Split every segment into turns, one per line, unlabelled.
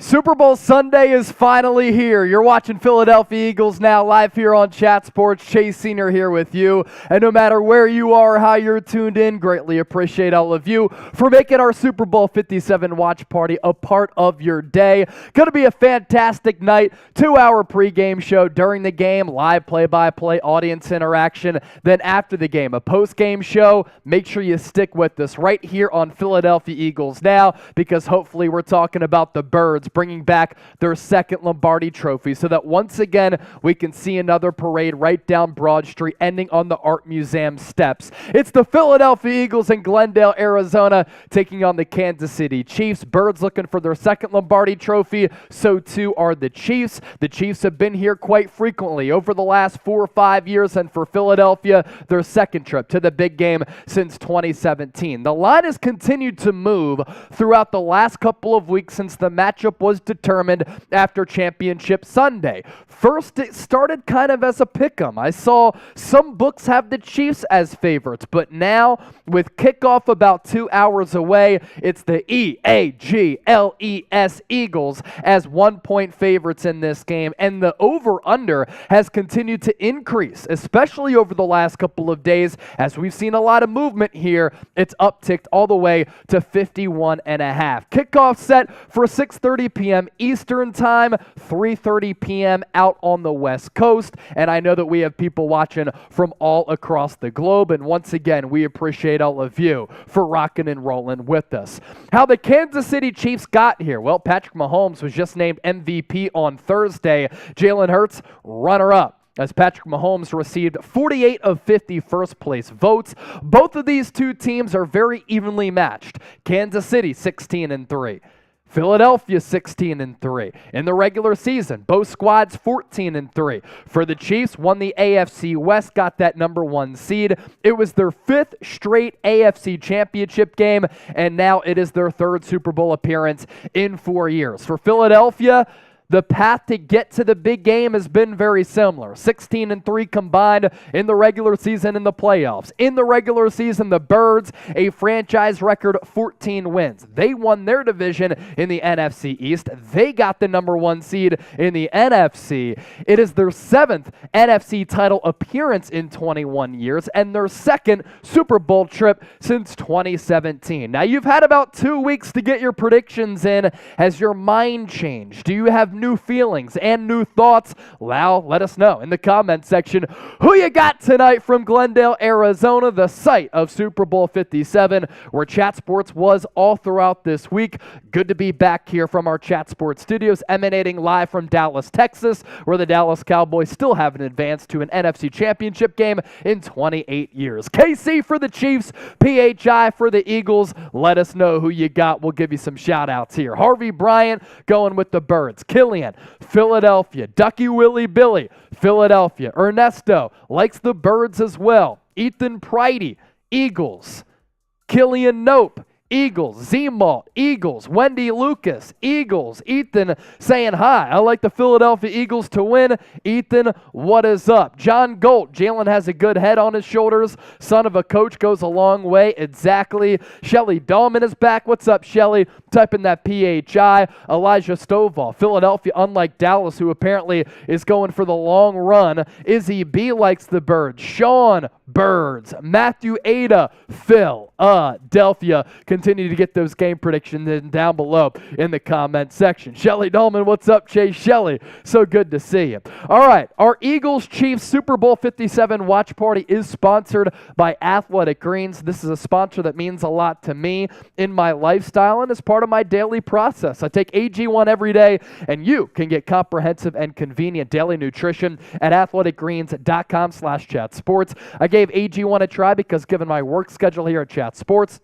Super Bowl Sunday is finally here. You're watching Philadelphia Eagles now live here on Chat Sports. Chase Senior here with you. And no matter where you are or how you're tuned in, greatly appreciate all of you for making our Super Bowl 57 watch party a part of your day. Going to be a fantastic night. 2-hour pregame show during the game, live play-by-play audience interaction. Then after the game, a postgame show. Make sure you stick with us right here on Philadelphia Eagles now, because hopefully we're talking about the Birds bringing back their second Lombardi trophy so that once again we can see another parade right down Broad Street ending on the Art Museum steps. It's the Philadelphia Eagles in Glendale, Arizona taking on the Kansas City Chiefs. Birds looking for their second Lombardi trophy, so too are the Chiefs. The Chiefs have been here quite frequently over the last 4 or 5 years, and for Philadelphia, their second trip to the big game since 2017. The line has continued to move throughout the last couple of weeks since the matchup was determined after Championship Sunday. First, it started kind of as a pick'em. I saw some books have the Chiefs as favorites, but now, with kickoff about 2 hours away, it's the E-A-G-L-E-S Eagles as 1-point favorites in this game, and the over-under has continued to increase, especially over the last couple of days, as we've seen a lot of movement here. It's upticked all the way to 51.5. Kickoff set for 6:30 p.m. Eastern Time, 3:30 p.m. out on the West Coast. And I know that we have people watching from all across the globe. And once again, we appreciate all of you for rocking and rolling with us. How the Kansas City Chiefs got here. Well, Patrick Mahomes was just named MVP on Thursday. Jalen Hurts, runner-up, as Patrick Mahomes received 48 of 50 first-place votes. Both of these two teams are very evenly matched. Kansas City, 16-3. Philadelphia 16-3. In the regular season, both squads 14-3. For the Chiefs, won the AFC West, got that number 1 seed. It was their 5th straight AFC championship game, and now it is their 3rd Super Bowl appearance in 4 years. For Philadelphia, the path to get to the big game has been very similar. 16-3 combined in the regular season and the playoffs. In the regular season, the Birds, a franchise record 14 wins. They won their division in the NFC East. They got the number 1 seed in the NFC. It is their 7th NFC title appearance in 21 years and their 2nd Super Bowl trip since 2017. Now, you've had about 2 weeks to get your predictions in. Has your mind changed? Do you have new feelings and new thoughts? Well, let us know in the comment section who you got tonight from Glendale, Arizona, the site of Super Bowl 57, where Chat Sports was all throughout this week. Good to be back here from our Chat Sports studios, emanating live from Dallas, Texas, where the Dallas Cowboys still haven't advanced to an NFC Championship game in 28 years. KC for the Chiefs, PHI for the Eagles. Let us know who you got. We'll give you some shout-outs here. Harvey Bryant going with the Birds. Killian, Philadelphia. Ducky Willie Billy, Philadelphia. Ernesto likes the Birds as well. Ethan Pridey, Eagles. Killian Nope, Eagles. Z-Malt, Eagles. Wendy Lucas, Eagles. Ethan saying hi. I like the Philadelphia Eagles to win. Ethan, what is up? John Gold, Jalen has a good head on his shoulders. Son of a coach goes a long way. Exactly. Shelly Dahlman is back. What's up, Shelly? Type in that PHI. Elijah Stovall, Philadelphia, unlike Dallas, who apparently is going for the long run. Izzy B likes the Birds. Sean, Birds. Matthew Ada, Philadelphia. Continue to get those game predictions in down below in the comment section. Shelly Dahlman, what's up, Chase Shelly? So good to see you. All right, our Eagles-Chiefs Super Bowl 57 watch party is sponsored by Athletic Greens. This is a sponsor that means a lot to me in my lifestyle and as part of my daily process. I take AG1 every day, and you can get comprehensive and convenient daily nutrition at athleticgreens.com/chatsports. I gave AG1 a try because given my work schedule here at Chat Sports,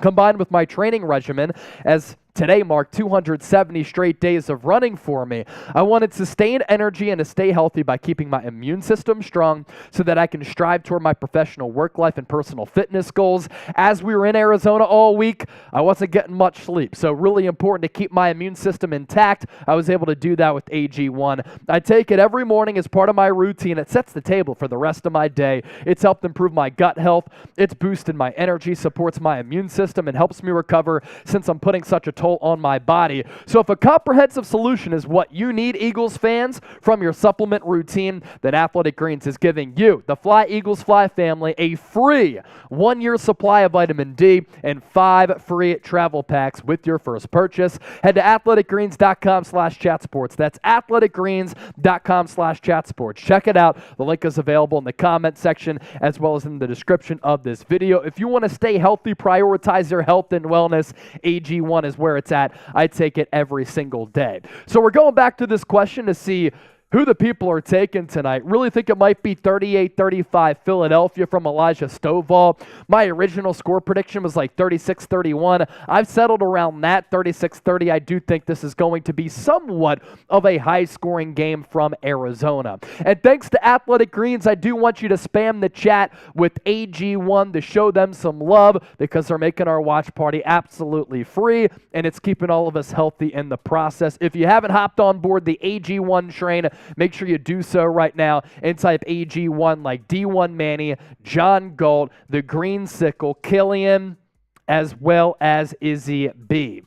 combined with my training regimen, as Today marked 270 straight days of running for me. I wanted sustained energy and to stay healthy by keeping my immune system strong so that I can strive toward my professional work life and personal fitness goals. As we were in Arizona all week, I wasn't getting much sleep, so really important to keep my immune system intact. I was able to do that with AG1. I take it every morning as part of my routine. It sets the table for the rest of my day. It's helped improve my gut health. It's boosted my energy, supports my immune system, and helps me recover since I'm putting such a toll on my body. So if a comprehensive solution is what you need, Eagles fans, from your supplement routine, then Athletic Greens is giving you, the Fly Eagles Fly family, a free 1-year supply of vitamin D and 5 free travel packs with your first purchase. Head to athleticgreens.com/chatsports. That's athleticgreens.com/chatsports. Check it out. The link is available in the comment section as well as in the description of this video. If you want to stay healthy, prioritize your health and wellness, AG1 is where it's at. I take it every single day. So we're going back to this question to see who the people are taking tonight. Really think it might be 38-35 Philadelphia from Elijah Stovall. My original score prediction was like 36-31. I've settled around that, 36-30. I do think this is going to be somewhat of a high-scoring game from Arizona. And thanks to Athletic Greens, I do want you to spam the chat with AG1 to show them some love because they're making our watch party absolutely free, and it's keeping all of us healthy in the process. If you haven't hopped on board the AG1 train, make sure you do so right now and type AG1 like D1 Manny, John Galt, the Green Sickle, Killian, as well as Izzy B.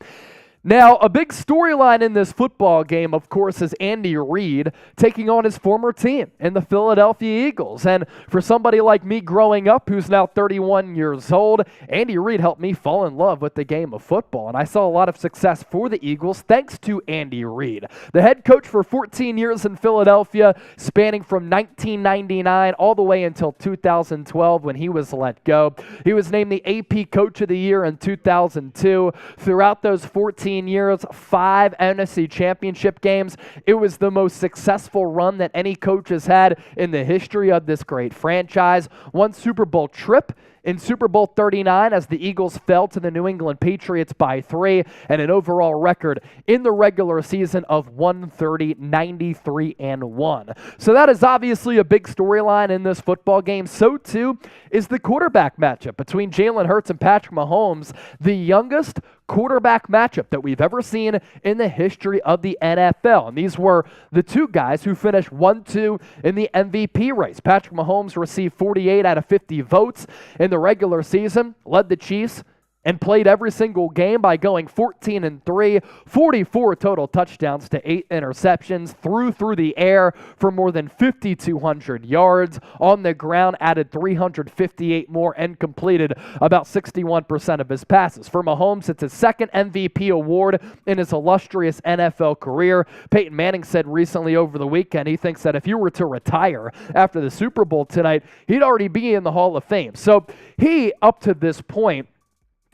Now, a big storyline in this football game, of course, is Andy Reid taking on his former team in the Philadelphia Eagles. And for somebody like me growing up, who's now 31 years old, Andy Reid helped me fall in love with the game of football. And I saw a lot of success for the Eagles thanks to Andy Reid. The head coach for 14 years in Philadelphia, spanning from 1999 all the way until 2012 when he was let go. He was named the AP Coach of the Year in 2002. Throughout those 14 years, 5 NFC championship games. It was the most successful run that any coach has had in the history of this great franchise. 1 Super Bowl trip in Super Bowl 39 as the Eagles fell to the New England Patriots by 3, and an overall record in the regular season of 130, 93-1. So that is obviously a big storyline in this football game. So too is the quarterback matchup between Jalen Hurts and Patrick Mahomes, the youngest quarterback matchup that we've ever seen in the history of the NFL. And these were the two guys who finished 1-2 in the MVP race. Patrick Mahomes received 48 out of 50 votes in the regular season, led the Chiefs, and played every single game by going 14-3, 44 total touchdowns to 8 interceptions, through the air for more than 5,200 yards, on the ground added 358 more, and completed about 61% of his passes. For Mahomes, it's his second MVP award in his illustrious NFL career. Peyton Manning said recently over the weekend he thinks that if he were to retire after the Super Bowl tonight, he'd already be in the Hall of Fame. So he, up to this point,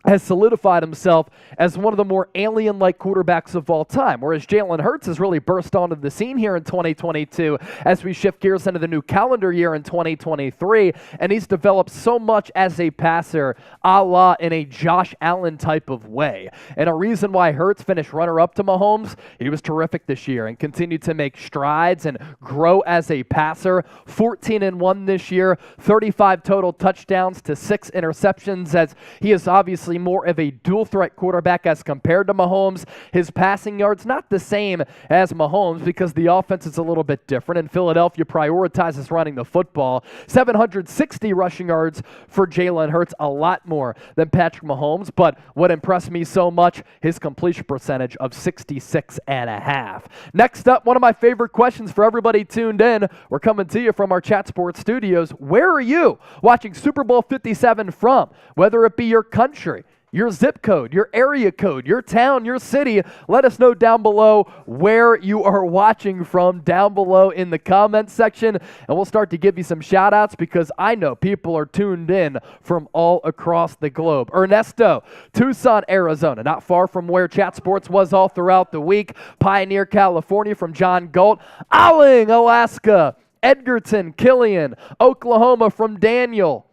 has solidified himself as one of the more alien-like quarterbacks of all time, whereas Jalen Hurts has really burst onto the scene here in 2022 as we shift gears into the new calendar year in 2023, and he's developed so much as a passer, a la in a Josh Allen type of way. And a reason why Hurts finished runner-up to Mahomes, he was terrific this year and continued to make strides and grow as a passer. 14-1 this year, 35 total touchdowns to 6 interceptions, as he is obviously more of a dual-threat quarterback as compared to Mahomes. His passing yards, not the same as Mahomes because the offense is a little bit different, and Philadelphia prioritizes running the football. 760 rushing yards for Jalen Hurts, a lot more than Patrick Mahomes, but what impressed me so much, his completion percentage of 66.5. Next up, one of my favorite questions for everybody tuned in. We're coming to you from our Chat Sports studios. Where are you watching Super Bowl 57 from? Whether it be your country, your zip code, your area code, your town, your city. Let us know down below where you are watching from down below in the comments section, and we'll start to give you some shout outs because I know people are tuned in from all across the globe. Ernesto, Tucson, Arizona, not far from where Chat Sports was all throughout the week. Pioneer, California from John Galt. Alling, Alaska. Edgerton, Killian, Oklahoma from Daniel.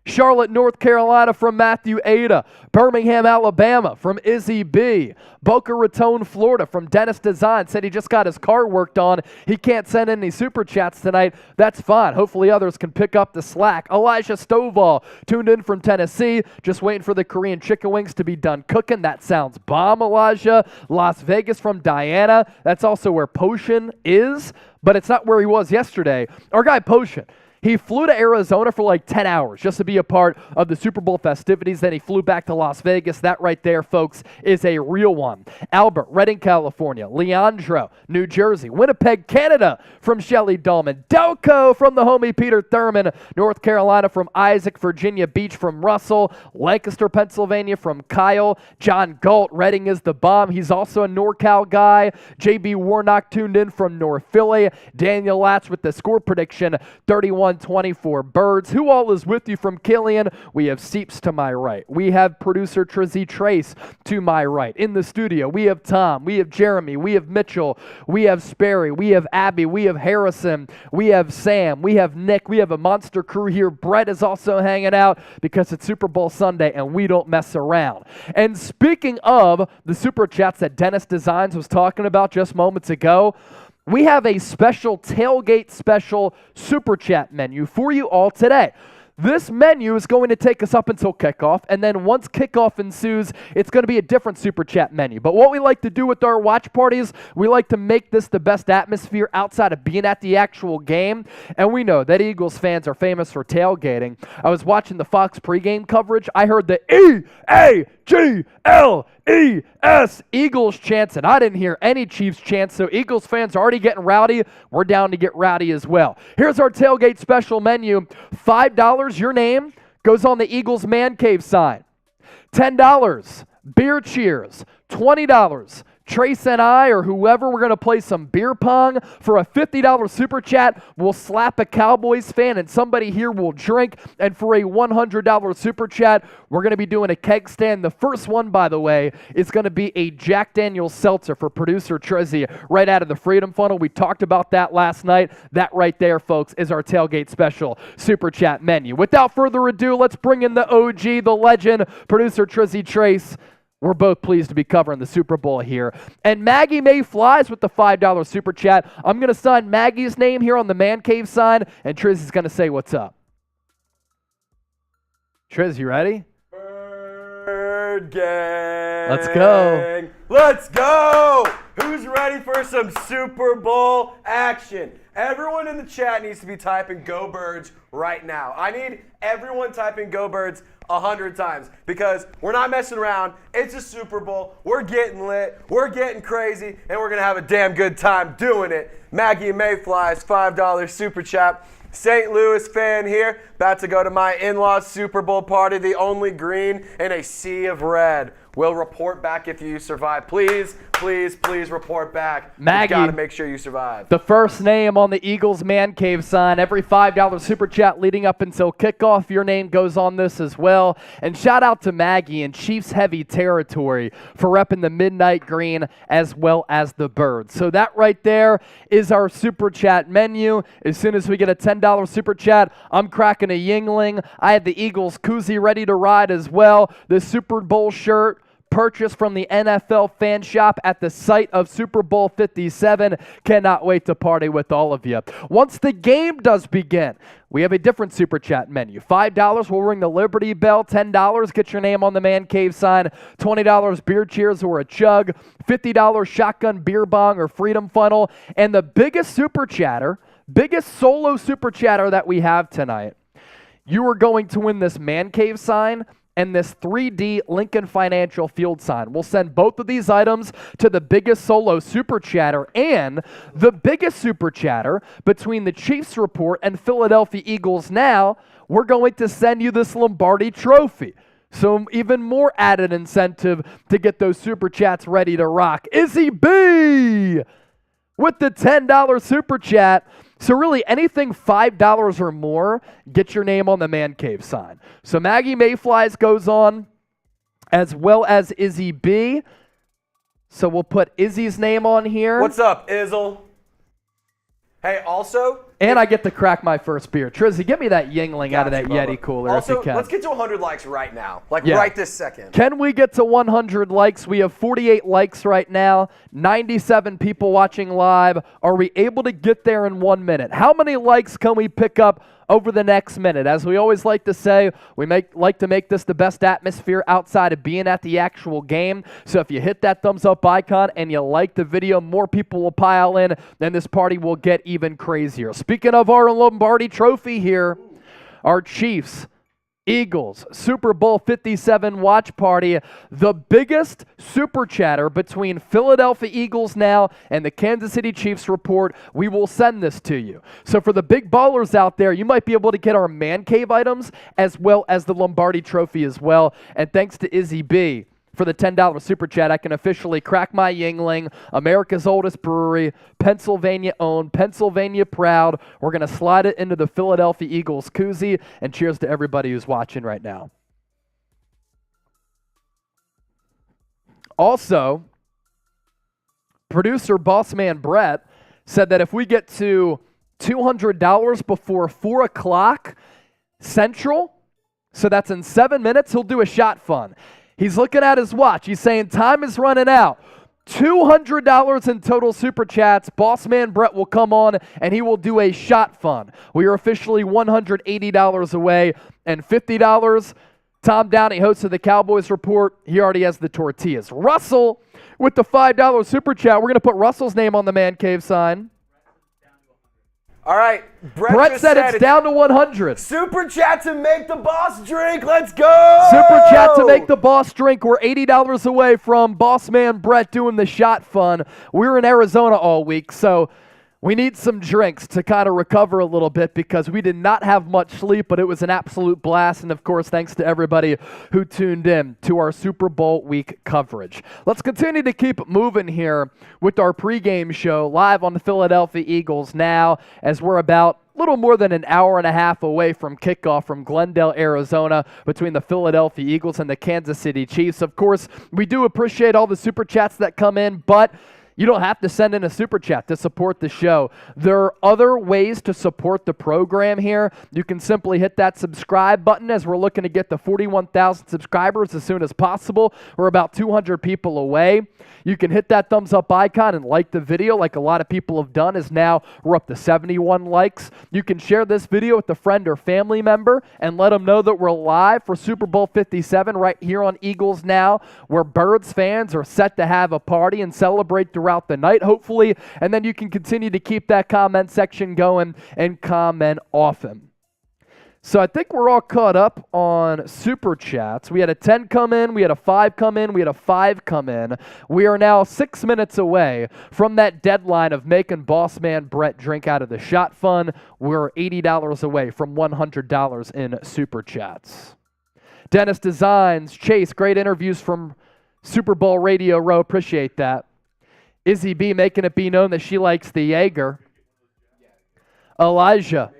Charlotte, North Carolina from Matthew Ada. Birmingham, Alabama from Izzy B. Boca Raton, Florida from Dennis Design. Said he just got his car worked on. He can't send any super chats tonight. That's fine. Hopefully others can pick up the slack. Elijah Stovall tuned in from Tennessee. Just waiting for the Korean chicken wings to be done cooking. That sounds bomb, Elijah. Las Vegas from Diana. That's also where Potion is, but it's not where he was yesterday. Our guy Potion. He flew to Arizona for like 10 hours just to be a part of the Super Bowl festivities. Then he flew back to Las Vegas. That right there, folks, is a real one. Albert, Redding, California. Leandro, New Jersey. Winnipeg, Canada from Shelly Dahlman. Delco from the homie Peter Thurman. North Carolina from Isaac. Virginia Beach from Russell. Lancaster, Pennsylvania from Kyle. John Galt, Redding is the bomb. He's also a NorCal guy. JB Warnock tuned in from North Philly. Daniel Latz with the score prediction, 31-24 Birds. Who all is with you from Killian? We have Seeps to my right. We have producer Trizzy Trace to my right. In the studio, we have Tom, we have Jeremy, we have Mitchell, we have Sperry, we have Abby, we have Harrison, we have Sam, we have Nick, we have a monster crew here. Brett is also hanging out because it's Super Bowl Sunday and we don't mess around. And speaking of the super chats that Dennis Designs was talking about just moments ago, we have a special Tailgate special super chat menu for you all today. This menu is going to take us up until kickoff, and then once kickoff ensues, it's going to be a different super chat menu. But what we like to do with our watch parties, we like to make this the best atmosphere outside of being at the actual game, and we know that Eagles fans are famous for tailgating. I was watching the Fox pregame coverage. I heard the E-A-G-L-E-S Eagles chants, and I didn't hear any Chiefs chants, so Eagles fans are already getting rowdy. We're down to get rowdy as well. Here's our Tailgate special menu. $5, your name goes on the Eagles Man Cave sign. $10, beer cheers. $20, Trace and I or whoever, we're going to play some beer pong. For a $50 super chat, we'll slap a Cowboys fan and somebody here will drink. And for a $100 super chat, we're going to be doing a keg stand. The first one, by the way, is going to be a Jack Daniel's seltzer for producer Trezzy right out of the Freedom Funnel. We talked about that last night. That right there, folks, is our Tailgate special super chat menu. Without further ado, let's bring in the OG, the legend, producer Trezzy Trace. We're both pleased to be covering the Super Bowl here. And Maggie May flies with the $5 super chat. I'm going to sign Maggie's name here on the Man Cave sign, and Triz is going to say what's up. Triz, you ready?
Bird gang.
Let's go.
Let's go. Who's ready for some Super Bowl action? Everyone in the chat needs to be typing Go Birds right now. I need everyone typing Go Birds 100 times because we're not messing around. It's a Super Bowl. We're getting lit. We're getting crazy, and we're going to have a damn good time doing it. Maggie Mayfly's $5 super chat. St. Louis fan here, about to go to my in-laws Super Bowl party, the only green in a sea of red. We'll report back if you survive. Please, please, please report back.
Maggie,
you got to make sure you survive.
The first name on the Eagles Man Cave sign. Every $5 super chat leading up until kickoff, your name goes on this as well. And shout out to Maggie in Chiefs heavy territory for repping the midnight green as well as the birds. So that right there is our super chat menu. As soon as we get a $10 super chat, I'm cracking a Yingling. I had the Eagles koozie ready to ride as well. The Super Bowl shirt purchased from the NFL fan shop at the site of Super Bowl 57. Cannot wait to party with all of you. Once the game does begin, we have a different super chat menu. $5 will ring the Liberty Bell. $10, get your name on the Man Cave sign. $20, beer cheers or a chug. $50, shotgun beer bong or Freedom Funnel. And the biggest super chatter, biggest solo super chatter that we have tonight, you are going to win this Man Cave sign and this 3D Lincoln Financial Field sign. We'll send both of these items to the biggest solo super chatter and the biggest super chatter between the Chiefs Report and Philadelphia Eagles Now. We're going to send you this Lombardi Trophy. So even more added incentive to get those super chats ready to rock. Izzy B with the $10 super chat. So really, anything $5 or more, get your name on the Man Cave sign. So Maggie Mayflies goes on, as well as Izzy B. So we'll put Izzy's name on here.
What's up, Izzle? Hey, also,
And I get to crack my first beer. Trizzy, get me that Yingling out of that
Bubba.
Yeti cooler
also,
if you can.
let's get to 100 likes right now. Right this second.
Can we get to 100 likes? We have 48 likes right now, 97 people watching live. Are we able to get there in 1 minute? How many likes can we pick up over the next minute? As we always like to say, we like to make this the best atmosphere outside of being at the actual game. So if you hit that thumbs up icon and you like the video, more people will pile in, and this party will get even crazier. Speaking of our Lombardi trophy here, our Chiefs, Eagles, Super Bowl 57 watch party, the biggest super chatter between Philadelphia Eagles now and the Kansas City Chiefs report. We will send this to you. So for the big ballers out there, you might be able to get our Man Cave items as well as the Lombardi trophy as well. And thanks to Izzy B for the $10 super chat, I can officially crack my Yingling, America's oldest brewery, Pennsylvania owned, Pennsylvania proud. We're going to slide it into the Philadelphia Eagles koozie, and cheers to everybody who's watching right now. Also, producer Bossman Brett said that if we get to $200 before 4 o'clock Central, so that's in 7 minutes, he'll do a shot fun. He's looking at his watch. He's saying time is running out. $200 in total super chats. Bossman Brett will come on and he will do a shot fun. We are officially $180 away, and $50. Tom Downey, host of the Cowboys Report, he already has the tortillas. Russell with the $5 super chat. We're going to put Russell's name on the Man Cave sign.
All right.
Brett said it's down to 100.
Super chat to make the boss drink. Let's go.
Super chat to make the boss drink. We're $80 away from boss man Brett doing the shot fun. We were in Arizona all week, so we need some drinks to kind of recover a little bit because we did not have much sleep, but it was an absolute blast. And, of course, thanks to everybody who tuned in to our Super Bowl week coverage. Let's continue to keep moving here with our pregame show live on the Philadelphia Eagles now, as we're about a little more than an hour and a half away from kickoff from Glendale, Arizona, between the Philadelphia Eagles and the Kansas City Chiefs. Of course, we do appreciate all the super chats that come in, but you don't have to send in a super chat to support the show. There are other ways to support the program here. You can simply hit that subscribe button, as we're looking to get to 41,000 subscribers as soon as possible. We're about 200 people away. You can hit that thumbs up icon and like the video like a lot of people have done, as now we're up to 71 likes. You can share this video with a friend or family member and let them know that we're live for Super Bowl 57 right here on Eagles Now, where Birds fans are set to have a party and celebrate throughout the night, hopefully. And then you can continue to keep that comment section going and comment often. So I think we're all caught up on super chats. We had a 10 come in, we had a 5 come in, we had a 5 come in. We are now 6 minutes away from that deadline of making boss man Brett drink out of the shot fun. We're $80 away from $100 in super chats. Dennis Designs, Chase, great interviews from Super Bowl Radio Row. Appreciate that. Izzy B making it be known that she likes the Jaeger. Elijah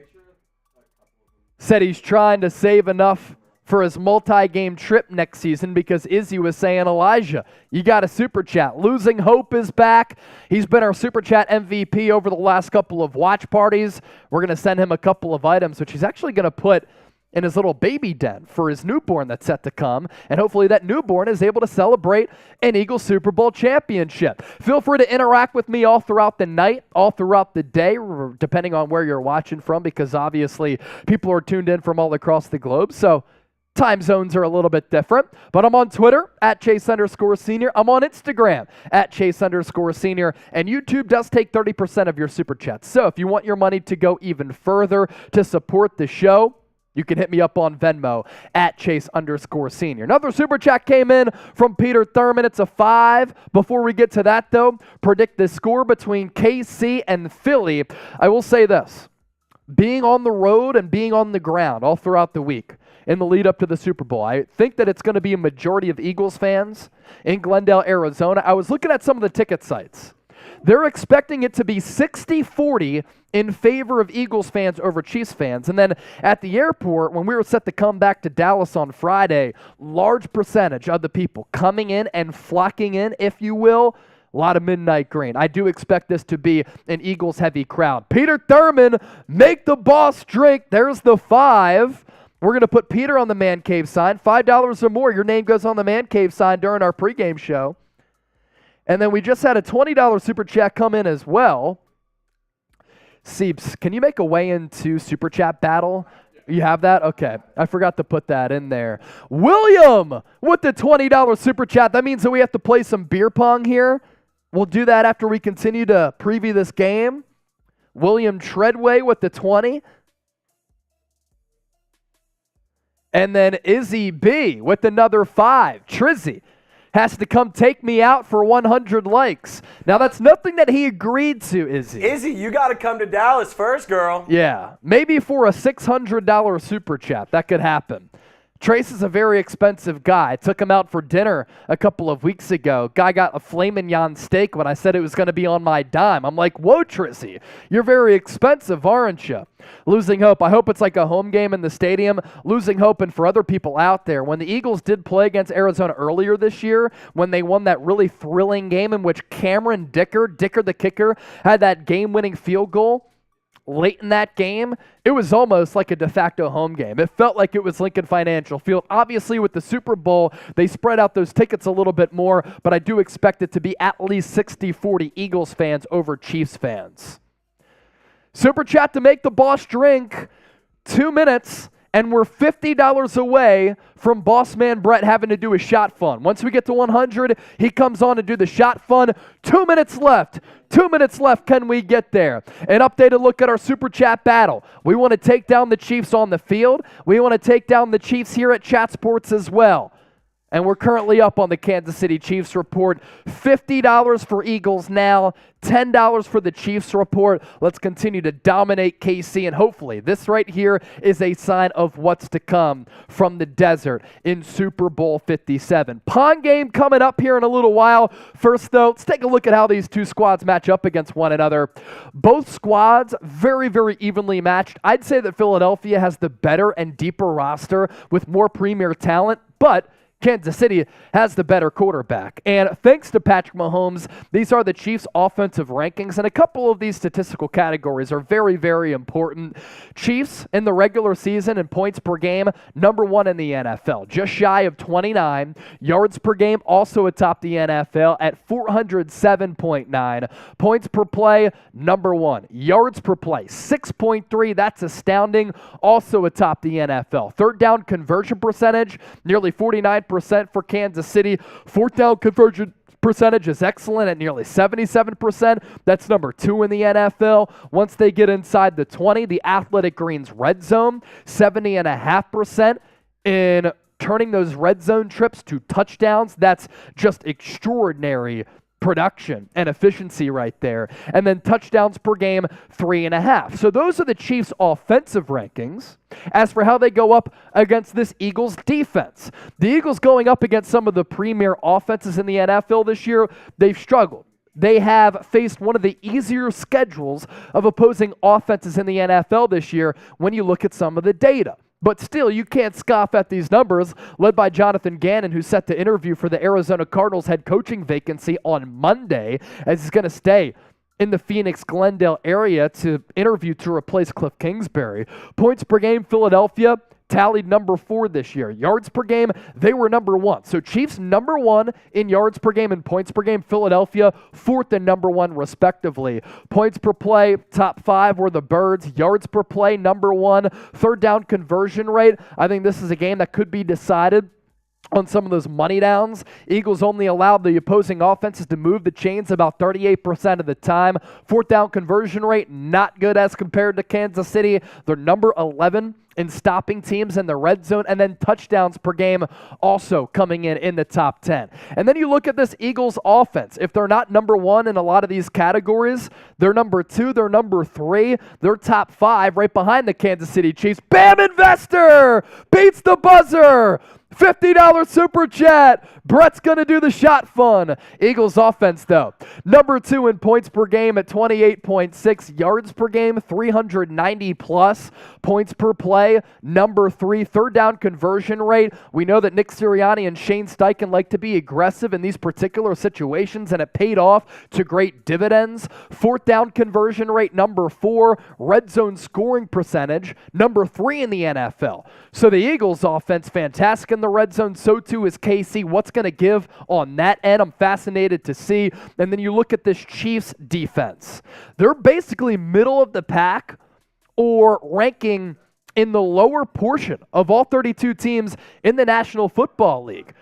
said he's trying to save enough for his multi-game trip next season because Izzy was saying, Elijah, you got a super chat. Losing Hope is back. He's been our super chat MVP over the last couple of watch parties. We're going to send him a couple of items, which he's actually going to put in his little baby den for his newborn that's set to come, and hopefully that newborn is able to celebrate an Eagles Super Bowl championship. Feel free to interact with me all throughout the night, all throughout the day, depending on where you're watching from, because obviously people are tuned in from all across the globe, so time zones are a little bit different. But I'm on Twitter at Chase_Senior. I'm on Instagram at Chase_Senior. And YouTube does take 30% of your super chats. So if you want your money to go even further to support the show, you can hit me up on Venmo at Chase_Senior. Another super chat came in from Peter Thurman. It's a 5. Before we get to that, though, predict the score between KC and Philly. I will say this. Being on the road and being on the ground all throughout the week in the lead up to the Super Bowl, I think that it's going to be a majority of Eagles fans in Glendale, Arizona. I was looking at some of the ticket sites. They're expecting it to be 60-40 in favor of Eagles fans over Chiefs fans. And then at the airport, when we were set to come back to Dallas on Friday, large percentage of the people coming in and flocking in, if you will, A lot of midnight green. I do expect this to be an Eagles-heavy crowd. Peter Thurman, make the boss drink. There's the 5. We're going to put Peter on the Man Cave sign. $5 or more, your name goes on the Man Cave sign during our pregame show. And then we just had a $20 Super Chat come in as well. Seeps, can you make a way into Super Chat battle? You have that? Okay. I forgot to put that in there. William with the $20 Super Chat. That means that we have to play some beer pong here. We'll do that after we continue to preview this game. William Treadway with the 20. And then Izzy B with another 5. Trizzy has to come take me out for 100 likes. Now, that's nothing that he agreed to, Izzy.
Izzy, you got to come to Dallas first, girl.
Yeah, maybe for a $600 Super Chat. That could happen. Trace is a very expensive guy. I took him out for dinner a couple of weeks ago. Guy got a filet mignon steak when I said it was going to be on my dime. I'm like, whoa, Trizzy, you're very expensive, aren't you? Losing hope. I hope it's like a home game in the stadium. Losing hope, and for other people out there, when the Eagles did play against Arizona earlier this year, when they won that really thrilling game in which Cameron Dicker the kicker, had that game-winning field goal, late in that game, it was almost like a de facto home game. It felt like it was Lincoln Financial Field. Obviously, with the Super Bowl, they spread out those tickets a little bit more, but I do expect it to be at least 60-40 Eagles fans over Chiefs fans. Super Chat to make the boss drink. 2 minutes, and we're $50 away from Boss Man Brett having to do a shot fun. Once we get to 100, he comes on to do the shot fun. 2 minutes left. 2 minutes left. Can we get there? An updated look at our Super Chat battle. We want to take down the Chiefs on the field. We want to take down the Chiefs here at Chat Sports as well. And we're currently up on the Kansas City Chiefs report. $50 for Eagles now, $10 for the Chiefs report. Let's continue to dominate KC, and hopefully this right here is a sign of what's to come from the desert in Super Bowl 57. Pong game coming up here in a little while. First, though, let's take a look at how these two squads match up against one another. Both squads very, very evenly matched. I'd say that Philadelphia has the better and deeper roster with more premier talent, but Kansas City has the better quarterback. And thanks to Patrick Mahomes, these are the Chiefs' offensive rankings, and a couple of these statistical categories are very, very important. Chiefs in the regular season in points per game, number 1 in the NFL, just shy of 29. Yards per game, also atop the NFL at 407.9. Points per play, number 1. Yards per play, 6.3. That's astounding. Also atop the NFL. Third down conversion percentage, nearly 49% for Kansas City. Fourth down conversion percentage is excellent at nearly 77%. That's number 2 in the NFL. Once they get inside the 20, the Athletic Greens red zone, 70.5% in turning those red zone trips to touchdowns. That's just extraordinary production and efficiency right there. And then touchdowns per game, 3.5. So those are the Chiefs' offensive rankings. As for how they go up against this Eagles defense, the Eagles going up against some of the premier offenses in the NFL this year, they've struggled. They have faced one of the easier schedules of opposing offenses in the NFL this year when you look at some of the data. But still, you can't scoff at these numbers, led by Jonathan Gannon, who's set to interview for the Arizona Cardinals head coaching vacancy on Monday, as he's going to stay in the Phoenix, Glendale area to interview to replace Cliff Kingsbury. Points per game, Philadelphia tallied number 4 this year. Yards per game, they were number 1. So Chiefs number 1 in yards per game and points per game. Philadelphia 4th and number 1 respectively. Points per play, top 5 were the Birds. Yards per play, number 1. Third down conversion rate, I think this is a game that could be decided on some of those money downs. Eagles only allowed the opposing offenses to move the chains about 38% of the time. Fourth down conversion rate, not good as compared to Kansas City. They're number 11 in stopping teams in the red zone, and then touchdowns per game also coming in the top 10. And then you look at this Eagles offense. If they're not number 1 in a lot of these categories, they're number 2, they're number 3, they're top 5 right behind the Kansas City Chiefs. Bam! Investor beats the buzzer. $50 super chat. Brett's going to do the shot fun. Eagles offense, though. Number 2 in points per game at 28.6 yards per game, 390 plus points per play. Number 3, third down conversion rate. We know that Nick Sirianni and Shane Steichen like to be aggressive in these particular situations, and it paid off to great dividends. Fourth down conversion rate, number 4. Red zone scoring percentage, number 3 in the NFL. So the Eagles offense, fantastic in the red zone. So too is KC. What's going to give on that end? I'm fascinated to see. And then you look at this Chiefs defense. They're basically middle of the pack or ranking in the lower portion of all 32 teams in the National Football League.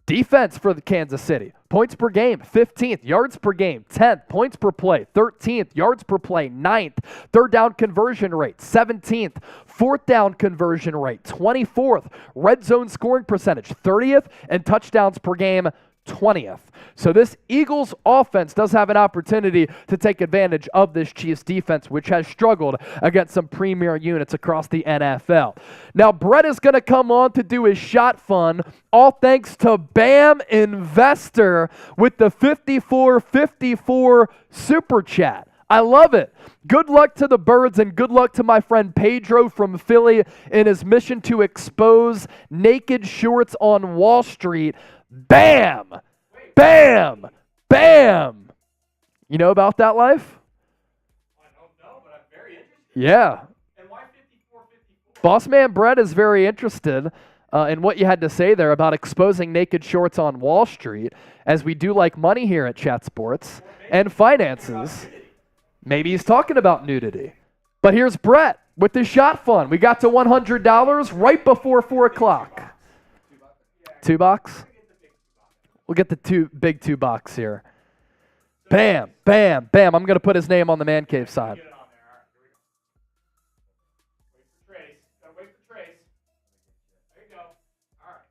Defense for the Kansas City. Points per game, 15th. Yards per game, 10th. Points per play, 13th. Yards per play, 9th. Third down conversion rate, 17th. Fourth down conversion rate, 24th. Red zone scoring percentage, 30th. And touchdowns per game, 20th. So this Eagles offense does have an opportunity to take advantage of this Chiefs defense, which has struggled against some premier units across the NFL. Now, Brett is going to come on to do his shot fun, all thanks to Bam Investor with the 5454 super chat. I love it. Good luck to the Birds and good luck to my friend Pedro from Philly in his mission to expose naked shorts on Wall Street. Bam! Bam! Bam! You know about that life?
I don't know, but I'm very interested.
Yeah.
And why 54-54?
Boss man Brett is very interested in what you had to say there about exposing naked shorts on Wall Street, as we do like money here at Chat Sports and finances. Maybe he's talking about nudity. But here's Brett with the shot fun. We got to $100 right before 4 o'clock. $2? We'll get the big 2 bucks here. Bam, bam, bam. I'm going to put his name on the man cave side.
Get it on there. All right, here we go. Wait for Trace. Gotta wait for Trace. There you go. All right.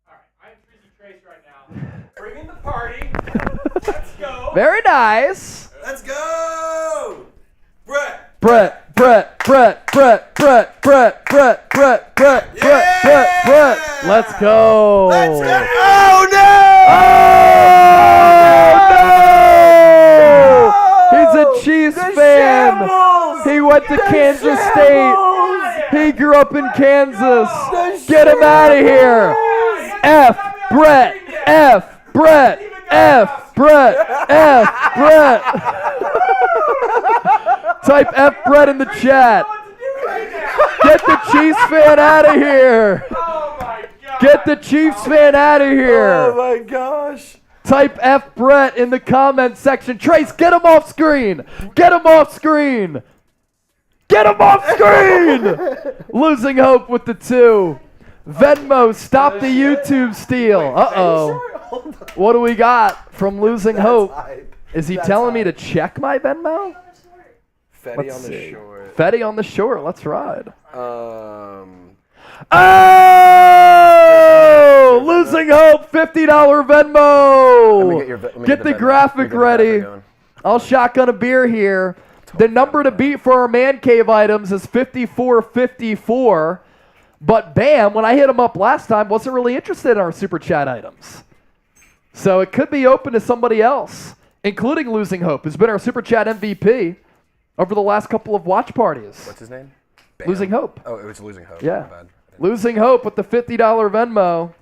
All right. I'm Tracy Trace right now. Bring in the party. Let's go.
Very nice.
Let's go! Brett!
Brett. Let's go.
Let's go! Oh, no!
Oh, no! He's a Chiefs fan.
Shambles!
He went to Kansas State. He grew up in Kansas. Get him out of here. F. Brett. F. Brett. F. Brett. F. Brett. Type F Brett in the chat. Get the Chiefs fan out of here.
Oh my God.
Get the Chiefs fan out of here.
Oh, my gosh.
Type F Brett in the comment section. Trace, get him off screen. Get him off screen. Get him off screen. Losing hope with the 2. Venmo, stop the YouTube steal. Uh-oh. What do we got from Losing Hope? Is he telling me to check my Venmo?
Fetty
Let's
on the
see.
short.
Fetty on the short. Let's ride.
Oh!
Losing Hope, $50 Venmo. Get the graphic ready. I'll shotgun a beer here. The number to beat for our man cave items is 5454. But Bam, when I hit him up last time, wasn't really interested in our super chat items. So it could be open to somebody else, including Losing Hope, who's been our super chat MVP over the last couple of watch parties.
What's his name? Bam.
Losing Hope.
Oh, it was Losing Hope.
Yeah.
My bad.
Losing Hope with the $50 Venmo.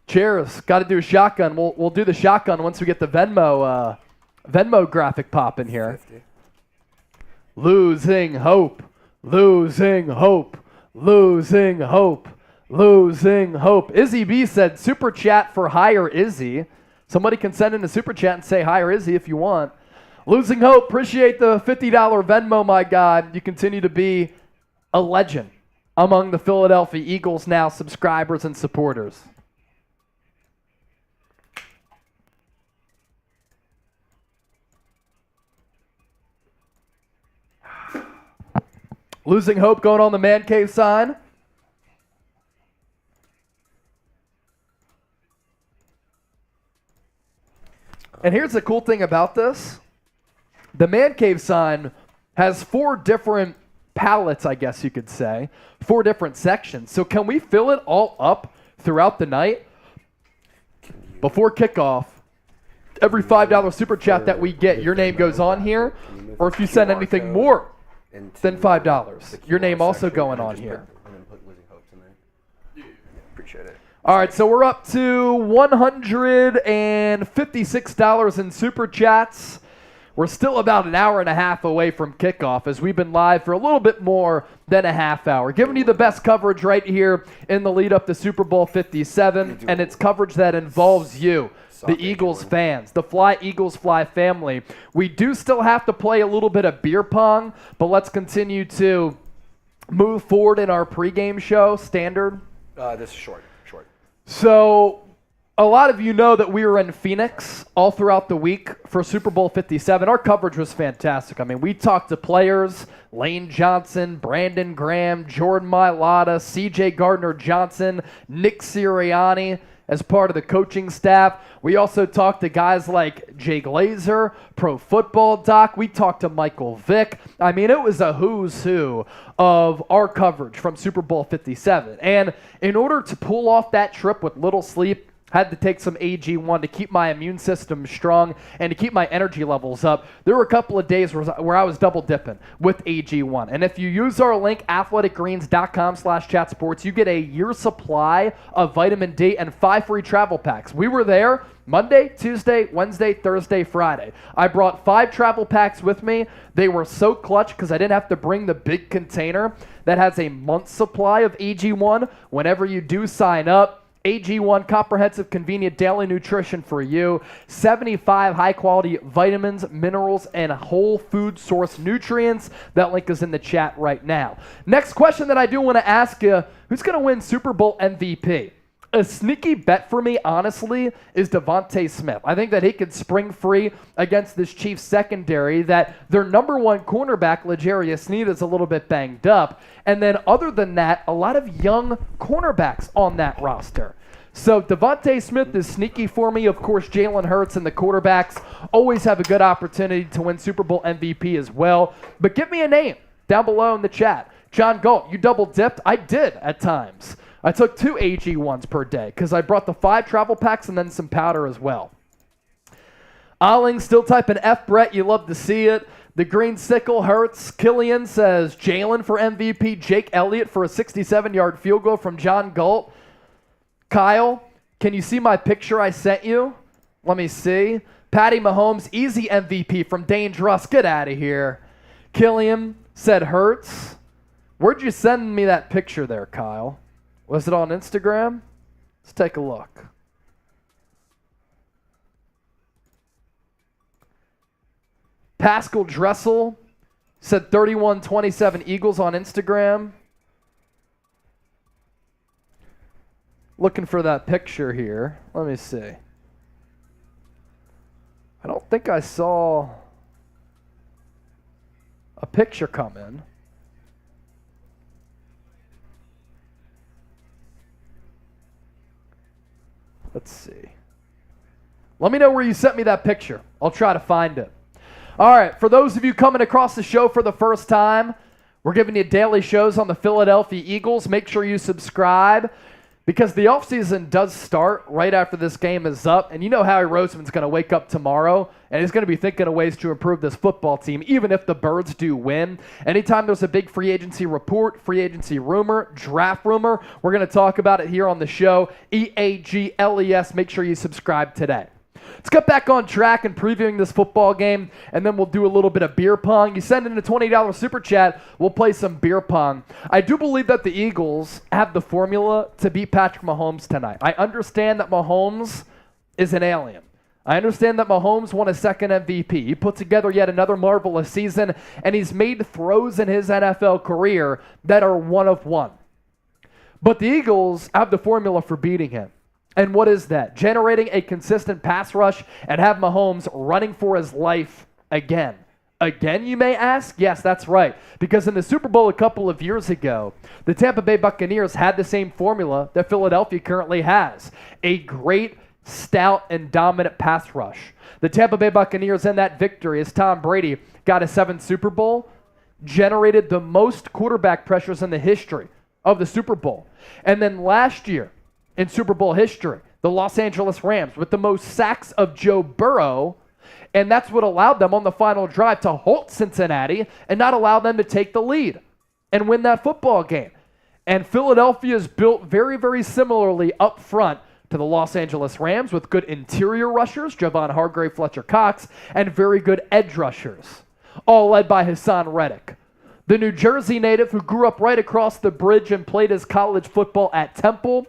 Cheers. Got to do a shotgun. We'll do the shotgun once we get the Venmo graphic pop in here.
50.
Losing hope. Losing hope. Losing hope. Losing hope. Izzy B said super chat for higher Izzy. Somebody can send in a super chat and say higher Izzy if you want. Losing hope. Appreciate the $50 Venmo, my God. You continue to be a legend among the Philadelphia Eagles now subscribers and supporters. Losing hope going on the man cave sign. And here's the cool thing about this. The man cave sign has 4 different pallets, I guess you could say, 4 different sections. So can we fill it all up throughout the night? Before kickoff, every $5 super chat that we get, your name goes on here. Or if you send anything more than $5, your name also going on here.
Appreciate it.
All right, so we're up to $156 in super chats. We're still about an hour and a half away from kickoff as we've been live for a little bit more than a half hour, giving you the best coverage right here in the lead up to Super Bowl 57, and it's coverage that involves you, the Eagles fans, the Fly Eagles Fly family. We do still have to play a little bit of beer pong, but let's continue to move forward in our pregame show, standard.
This is short.
So a lot of you know that we were in Phoenix all throughout the week for Super Bowl 57. Our coverage was fantastic. I mean, we talked to players, Lane Johnson, Brandon Graham, Jordan Mailata, C.J. Gardner-Johnson, Nick Sirianni as part of the coaching staff. We also talked to guys like Jay Glazer, Pro Football Doc. We talked to Michael Vick. I mean, it was a who's who of our coverage from Super Bowl 57. And in order to pull off that trip with little sleep, had to take some AG1 to keep my immune system strong and to keep my energy levels up. There were a couple of days where I was double dipping with AG1. And if you use our link, athleticgreens.com/chatsports, you get a year supply of vitamin D and 5 free travel packs. We were there Monday, Tuesday, Wednesday, Thursday, Friday. I brought 5 travel packs with me. They were so clutch because I didn't have to bring the big container that has a month's supply of AG1 whenever you do sign up. AG1, comprehensive, convenient daily nutrition for you. 75 high-quality vitamins, minerals, and whole food source nutrients. That link is in the chat right now. Next question that I do want to ask you, who's going to win Super Bowl MVP? A sneaky bet for me, honestly, is Avonte Smith. I think that he could spring free against this Chiefs secondary, that their number 1 cornerback, L'Jarius Sneed, is a little bit banged up. And then other than that, a lot of young cornerbacks on that roster. So Avonte Smith is sneaky for me. Of course, Jalen Hurts and the quarterbacks always have a good opportunity to win Super Bowl MVP as well. But give me a name down below in the chat. John Galt, you double dipped? I did at times. I took 2 AG1s per day because I brought the 5 travel packs and then some powder as well. Olling still typing F, Brett. You love to see it. The Green Sickle hurts. Killian says Jalen for MVP. Jake Elliott for a 67-yard field goal from John Galt. Kyle, can you see my picture I sent you? Let me see. Patty Mahomes, easy MVP from Dangerous. Get out of here. Killian said Hurts. Where'd you send me that picture there, Kyle? Was it on Instagram? Let's take a look. Pascal Dressel said 31-27 Eagles on Instagram. Looking for that picture here. Let me see. I don't think I saw a picture come in. Let's see. Let me know where you sent me that picture. I'll try to find it. All right, for those of you coming across the show for the first time, we're giving you daily shows on the Philadelphia Eagles. Make sure you subscribe because the offseason does start right after this game is up. And you know Howie Roseman's going to wake up tomorrow and he's going to be thinking of ways to improve this football team, even if the Birds do win. Anytime there's a big free agency report, free agency rumor, draft rumor, we're going to talk about it here on the show. EAGLES. Make sure you subscribe today. Let's get back on track and previewing this football game, and then we'll do a little bit of beer pong. You send in a $20 super chat, we'll play some beer pong. I do believe that the Eagles have the formula to beat Patrick Mahomes tonight. I understand that Mahomes is an alien. I understand that Mahomes won a second MVP. He put together yet another marvelous season, and he's made throws in his NFL career that are one of one. But the Eagles have the formula for beating him. And what is that? Generating a consistent pass rush and have Mahomes running for his life again. Again, you may ask? Yes, that's right. Because in the Super Bowl a couple of years ago, the Tampa Bay Buccaneers had the same formula that Philadelphia currently has. A great, stout, and dominant pass rush. The Tampa Bay Buccaneers in that victory as Tom Brady got a 7th Super Bowl generated the most quarterback pressures in the history of the Super Bowl. And then last year in Super Bowl history, the Los Angeles Rams with the most sacks of Joe Burrow, and that's what allowed them on the final drive to halt Cincinnati and not allow them to take the lead and win that football game. And Philadelphia is built very, very similarly up front to the Los Angeles Rams with good interior rushers, Javon Hargrave, Fletcher Cox, and very good edge rushers, all led by Hassan Reddick, the New Jersey native who grew up right across the bridge and played his college football at Temple.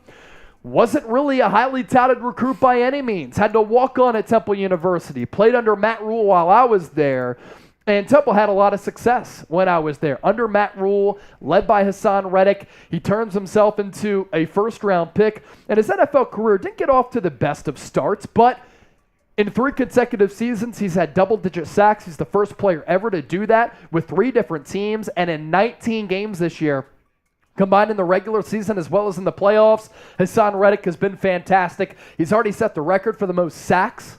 Wasn't really a highly touted recruit by any means. Had to walk on at Temple University. Played under Matt Rule while I was there. And Temple had a lot of success when I was there. Under Matt Rule, led by Hassan Reddick, he turns himself into a first-round pick. And his NFL career didn't get off to the best of starts, but in 3 consecutive seasons, he's had double-digit sacks. He's the first player ever to do that with 3 different teams. And in 19 games this year, combined in the regular season as well as in the playoffs, Hassan Reddick has been fantastic. He's already set the record for the most sacks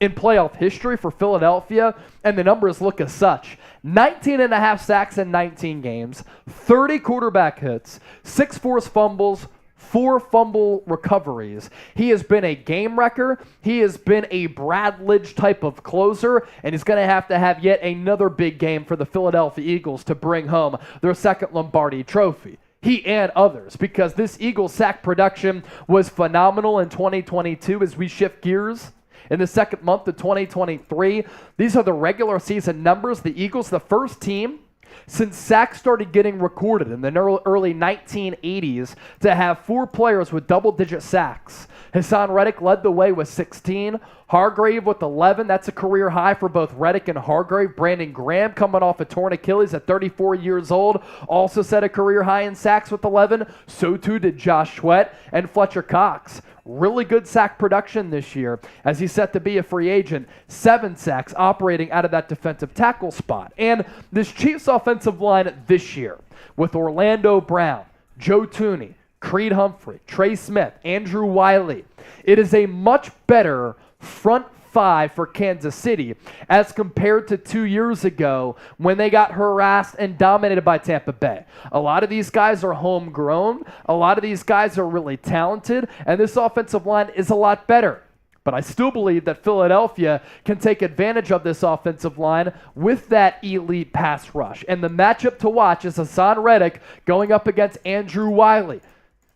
in playoff history for Philadelphia, and the numbers look as such. 19 and a half sacks in 19 games, 30 quarterback hits, 6 forced fumbles, 4 fumble recoveries. He has been a game wrecker. He has been a Bradledge type of closer, and he's going to have yet another big game for the Philadelphia Eagles to bring home their second Lombardi trophy. He and others, because this Eagles sack production was phenomenal in 2022 as we shift gears. In the second month of 2023, these are the regular season numbers. The Eagles, the first team since sacks started getting recorded in the early 1980s to have 4 players with double-digit sacks. Hassan Reddick led the way with 16. Hargrave with 11. That's a career high for both Reddick and Hargrave. Brandon Graham, coming off a torn Achilles at 34 years old, also set a career high in sacks with 11. So too did Josh Sweat and Fletcher Cox. Really good sack production this year as he's set to be a free agent. 7 sacks operating out of that defensive tackle spot. And this Chiefs offensive line this year with Orlando Brown, Joe Thuney, Creed Humphrey, Trey Smith, Andrew Wiley. It is a much better front 5 for Kansas City as compared to 2 years ago when they got harassed and dominated by Tampa Bay. A lot of these guys are homegrown. A lot of these guys are really talented, and this offensive line is a lot better. But I still believe that Philadelphia can take advantage of this offensive line with that elite pass rush. And the matchup to watch is Hassan Reddick going up against Andrew Wiley.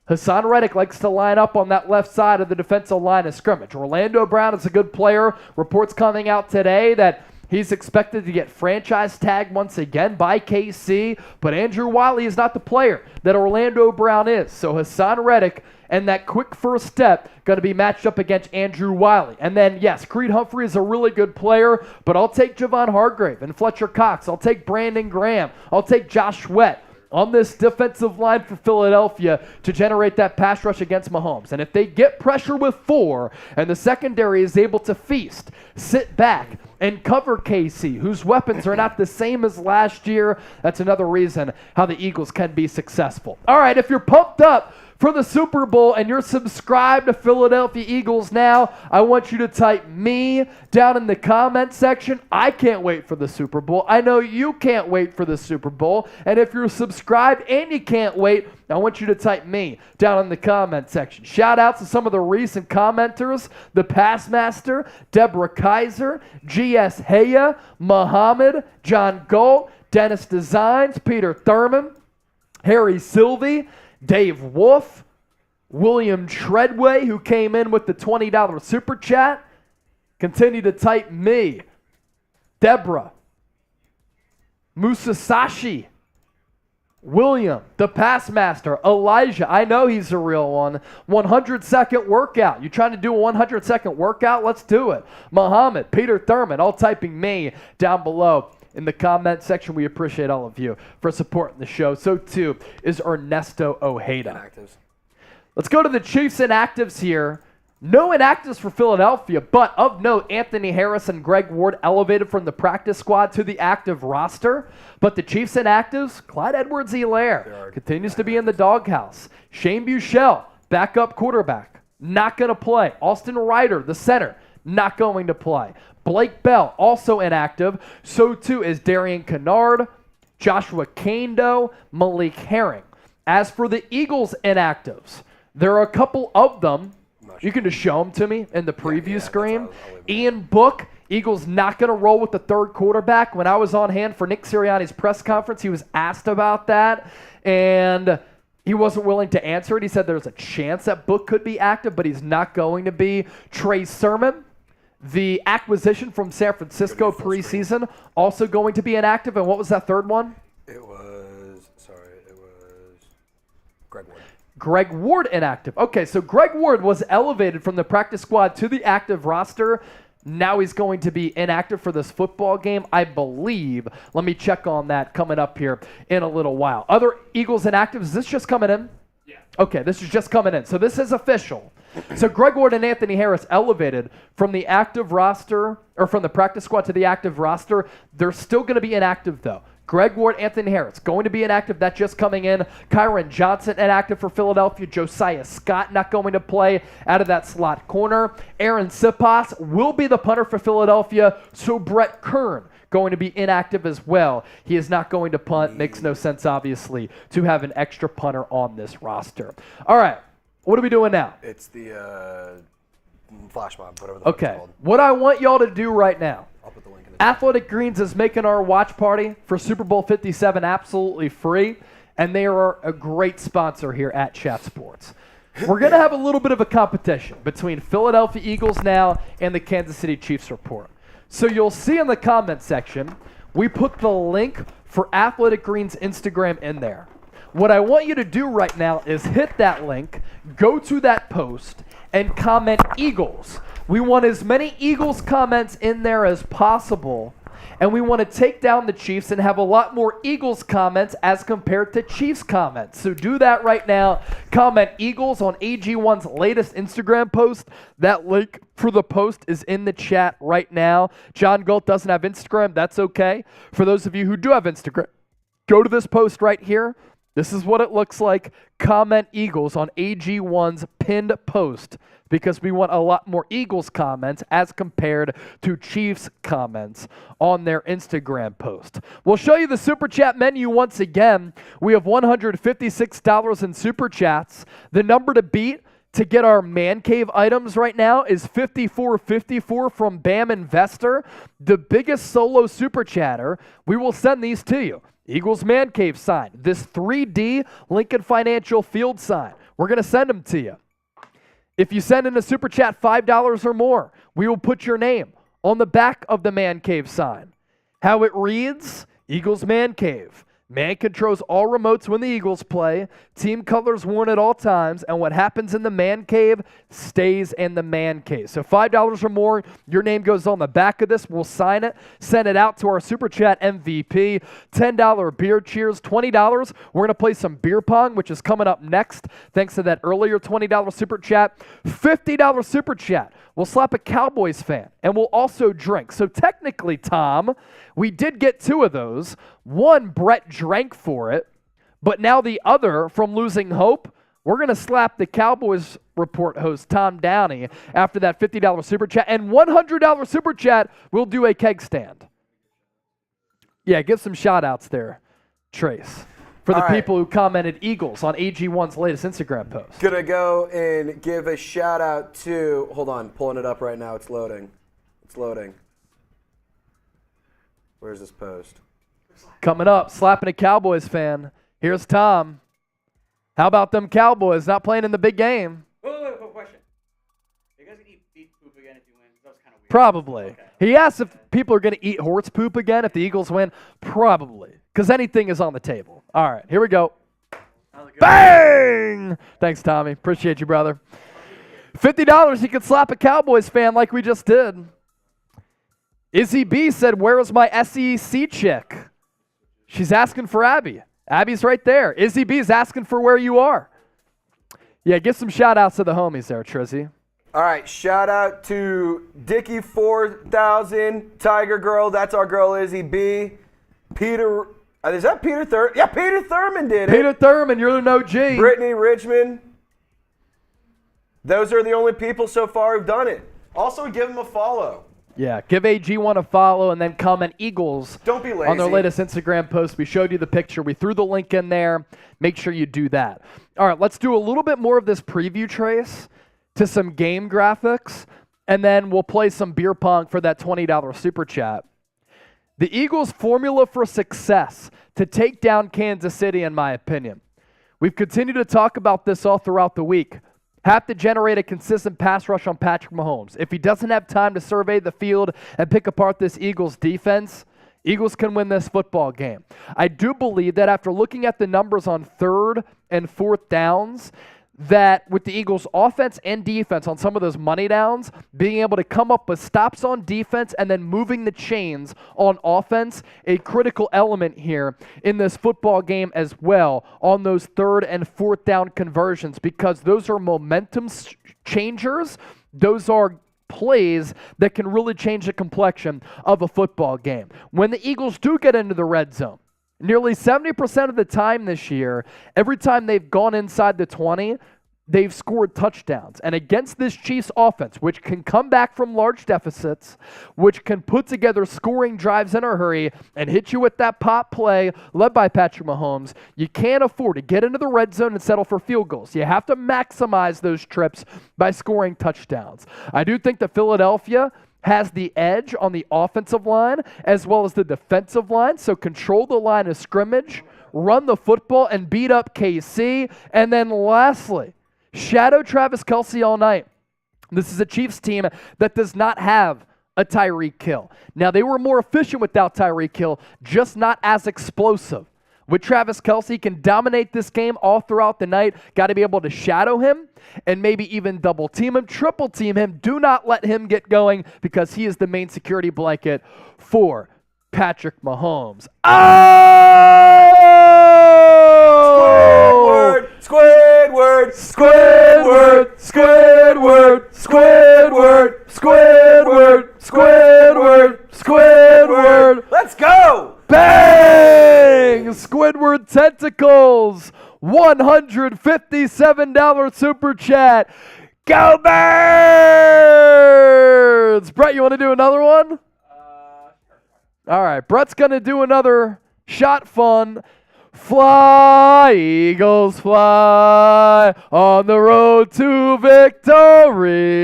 Hassan Reddick likes to line up on that left side of the defensive line of scrimmage. Orlando Brown is a good player. Reports coming out today that he's expected to get franchise tagged once again by KC, but Andrew Wiley is not the player that Orlando Brown is. So Hassan Reddick and that quick first step going to be matched up against Andrew Wiley. And then, yes, Creed Humphrey is a really good player, but I'll take Javon Hargrave and Fletcher Cox. I'll take Brandon Graham. I'll take Josh Sweat on this defensive line for Philadelphia to generate that pass rush against Mahomes. And if they get pressure with 4 and the secondary is able to feast, sit back, and cover KC, whose weapons are not the same as last year, that's another reason how the Eagles can be successful. All right, if you're pumped up for the Super Bowl and you're subscribed to Philadelphia Eagles now, I want you to type me down in the comment section. I can't wait for the Super Bowl. I know you can't wait for the Super Bowl. And if you're subscribed and you can't wait, I want you to type me down in the comment section. Shout out to some of the recent commenters: the Passmaster, Deborah Kaiser, GS Heya, Muhammad, John Gold, Dennis Designs, Peter Thurman, Harry Sylvie, Dave Wolf, William Treadway, who came in with the $20 super chat. Continue to type me. Deborah, Musasashi, William, the Passmaster, Elijah, I know he's a real one. 100-second workout. You trying to do a 100-second workout? Let's do it. Muhammad, Peter Thurman, all typing me down below in the comment section. We appreciate all of you for supporting the show. So too is Ernesto Ojeda.
Inactives.
Let's go to the Chiefs inactives here. No inactives for Philadelphia, but of note, Anthony Harris and Greg Ward elevated from the practice squad to the active roster. But the Chiefs inactives, Clyde Edwards-Helaire continues to be in the doghouse. Shane Buechele, backup quarterback, not going to play. Austin Ryder, the center, not going to play. Blake Bell, also inactive. So too is Darian Kennard, Joshua Kando, Malik Herring. As for the Eagles inactives, there are a couple of them. You can just show them to me in the preview screen. Ian Book, Eagles not going to roll with the third quarterback. When I was on hand for Nick Sirianni's press conference, he was asked about that, and he wasn't willing to answer it. He said there's a chance that Book could be active, but he's not going to be. Trey Sermon, the acquisition from San Francisco preseason, also going to be inactive. And what was that third one?
It was Greg Ward.
Greg Ward inactive. Okay, so Greg Ward was elevated from the practice squad to the active roster. Now he's going to be inactive for this football game, I believe. Let me check on that coming up here in a little while. Other Eagles inactives, is this just coming in?
Yeah.
Okay, this is just coming in. So this is official. So Greg Ward and Anthony Harris elevated from the active roster, or from the practice squad to the active roster. They're still going to be inactive, though. Greg Ward, Anthony Harris, going to be inactive. That's just coming in. Kyron Johnson inactive for Philadelphia. Josiah Scott not going to play out of that slot corner. Aaron Sipas will be the punter for Philadelphia. So Brett Kern going to be inactive as well. He is not going to punt. Makes no sense, obviously, to have an extra punter on this roster. All right, what are we doing now?
It's the flash mob, whatever the fuck it's called.
What I want y'all to do right now,
I'll put the link in the
Athletic Greens is making our watch party for Super Bowl 57 absolutely free, and they are a great sponsor here at Chat Sports. We're going to have a little bit of a competition between Philadelphia Eagles now and the Kansas City Chiefs report. So you'll see in the comment section, we put the link for Athletic Greens Instagram in there. What I want you to do right now is hit that link, go to that post, and comment Eagles. We want as many Eagles comments in there as possible, and we want to take down the Chiefs and have a lot more Eagles comments as compared to Chiefs comments. So do that right now. Comment Eagles on AG1's latest Instagram post. That link for the post is in the chat right now. John Galt doesn't have Instagram. That's okay. For those of you who do have Instagram, go to this post right here. This is what it looks like. Comment Eagles on AG1's pinned post, because we want a lot more Eagles comments as compared to Chiefs comments on their Instagram post. We'll show you the Super Chat menu once again. We have $156 in Super Chats. The number to beat to get our Man Cave items right now is 5454 from BAM Investor, the biggest solo Super Chatter. We will send these to you. Eagles Man Cave sign, this 3D Lincoln Financial Field sign. We're going to send them to you. If you send in a Super Chat $5 or more, we will put your name on the back of the Man Cave sign. How it reads, Eagles Man Cave. Man controls all remotes when the Eagles play. Team colors worn at all times. And what happens in the Man Cave stays in the Man Cave. So $5 or more, your name goes on the back of this. We'll sign it, send it out to our Super Chat MVP. $10 beer cheers. $20, we're going to play some beer pong, which is coming up next, thanks to that earlier $20 Super Chat. $50 Super Chat. We'll slap a Cowboys fan, and we'll also drink. So technically, Tom, we did get two of those. One, Brett drank for it, but now the other, from losing hope, we're going to slap the Cowboys report host, Tom Downey, after that $50 Super Chat. And $100 Super Chat, we'll do a keg stand. Yeah, give some shout-outs there, Trace, for the people who commented Eagles on AG1's latest Instagram post.
Gonna go and give a shout out to, hold on, pulling it up right now. It's loading. It's loading. Where's this post?
Coming up, slapping a Cowboys fan. Here's Tom. How about them Cowboys not playing in the big game?
Wait, question. Are you guys going to eat beef poop again if you win? That was kind of weird.
Probably.
Okay.
He asked if people are going to eat horse poop again if the Eagles win. Probably. Because anything is on the table. All right, here we go. Bang! Thanks, Tommy. Appreciate you, brother. $50, you can slap a Cowboys fan like we just did. Izzy B said, where is my SEC chick? She's asking for Abby. Abby's right there. Izzy B is asking for where you are. Yeah, give some shout-outs to the homies there, Trizzy.
All right, shout out to Dickie4000, Tiger Girl. That's our girl, Izzy B. Peter, is that Peter Thurman? Yeah, Peter Thurman did it.
Peter Thurman, you're an OG.
Brittany Richmond. Those are the only people so far who've done it. Also, give them a follow.
Yeah, give AG1 a follow and then comment Eagles
Don't be lazy.
on their latest Instagram post. We showed you the picture. We threw the link in there. Make sure you do that. All right, let's do a little bit more of this preview trace to some game graphics, and then we'll play some beer pong for that $20 super chat. The Eagles' formula for success to take down Kansas City, in my opinion. We've continued to talk about this all throughout the week. Have to generate a consistent pass rush on Patrick Mahomes. If he doesn't have time to survey the field and pick apart this Eagles defense, Eagles can win this football game. I do believe that after looking at the numbers on 3rd and 4th downs, that with the Eagles' offense and defense on some of those money downs, being able to come up with stops on defense and then moving the chains on offense, a critical element here in this football game as well on those 3rd and 4th down conversions, because those are momentum changers. Those are plays that can really change the complexion of a football game. When the Eagles do get into the red zone, nearly 70% of the time this year, every time they've gone inside the 20, they've scored touchdowns. And against this Chiefs offense, which can come back from large deficits, which can put together scoring drives in a hurry and hit you with that pop play led by Patrick Mahomes, you can't afford to get into the red zone and settle for field goals. You have to maximize those trips by scoring touchdowns. I do think that Philadelphia has the edge on the offensive line as well as the defensive line, so control the line of scrimmage, run the football, and beat up KC. And then lastly, shadow Travis Kelce all night. This is a Chiefs team that does not have a Tyreek Hill. Now, they were more efficient without Tyreek Hill, just not as explosive. With Travis Kelce, he can dominate this game all throughout the night. Got to be able to shadow him and maybe even double team him, triple team him. Do not let him get going because he is the main security blanket for Patrick Mahomes. Oh!
Squidward! Squidward! Squidward! Squidward! Squidward! Squidward! Squidward! Let's go!
Bang! Squidward Tentacles, $157 super chat. Go Birds! Brett, you want to do another one? All right, Brett's going to do another shot fun. Fly, Eagles, fly on the road to victory.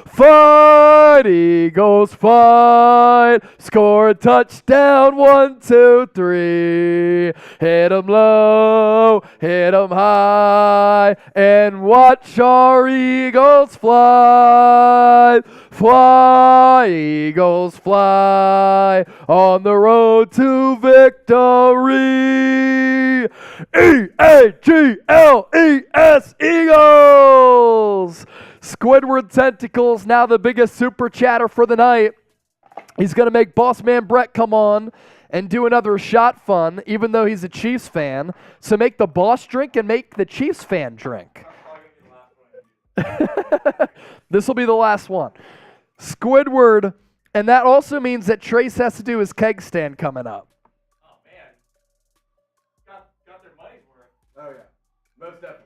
Fight, Eagles, fight. Score a touchdown, 1, 2, 3. Hit 'em low, hit 'em high, and watch our Eagles fly. Fly, Eagles, fly on the road to victory. E-A-G-L-E-S, Eagles! Squidward Tentacles, now the biggest super chatter for the night. He's going to make Boss Man Brett come on and do another shot fun, even though he's a Chiefs fan. So make the boss drink and make the Chiefs fan drink. This will be the last one. Squidward, and that also means that Trace has to do his keg stand coming up.
Oh, man. Got their money's worth.
Oh, yeah. Most definitely.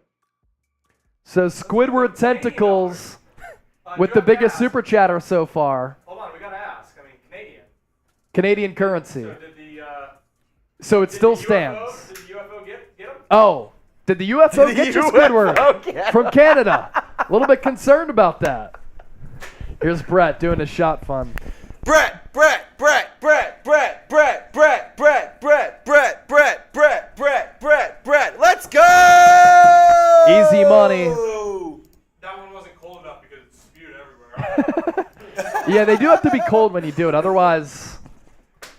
So Squidward Tentacles with the biggest super chatter so far.
Hold on, we got to ask. I mean,
Canadian currency.
So did the
So it
did
still
the
stands.
UFO, did the UFO get him?
Oh, did the UFO
Did
get
the
you,
UFO
Squidward?
get him?
From Canada. A little bit concerned about that. Here's Brett doing his shot fun.
Brett. Let's go!
Easy money.
That one wasn't cold enough because it spewed everywhere.
Yeah, they do have to be cold when you do it. Otherwise,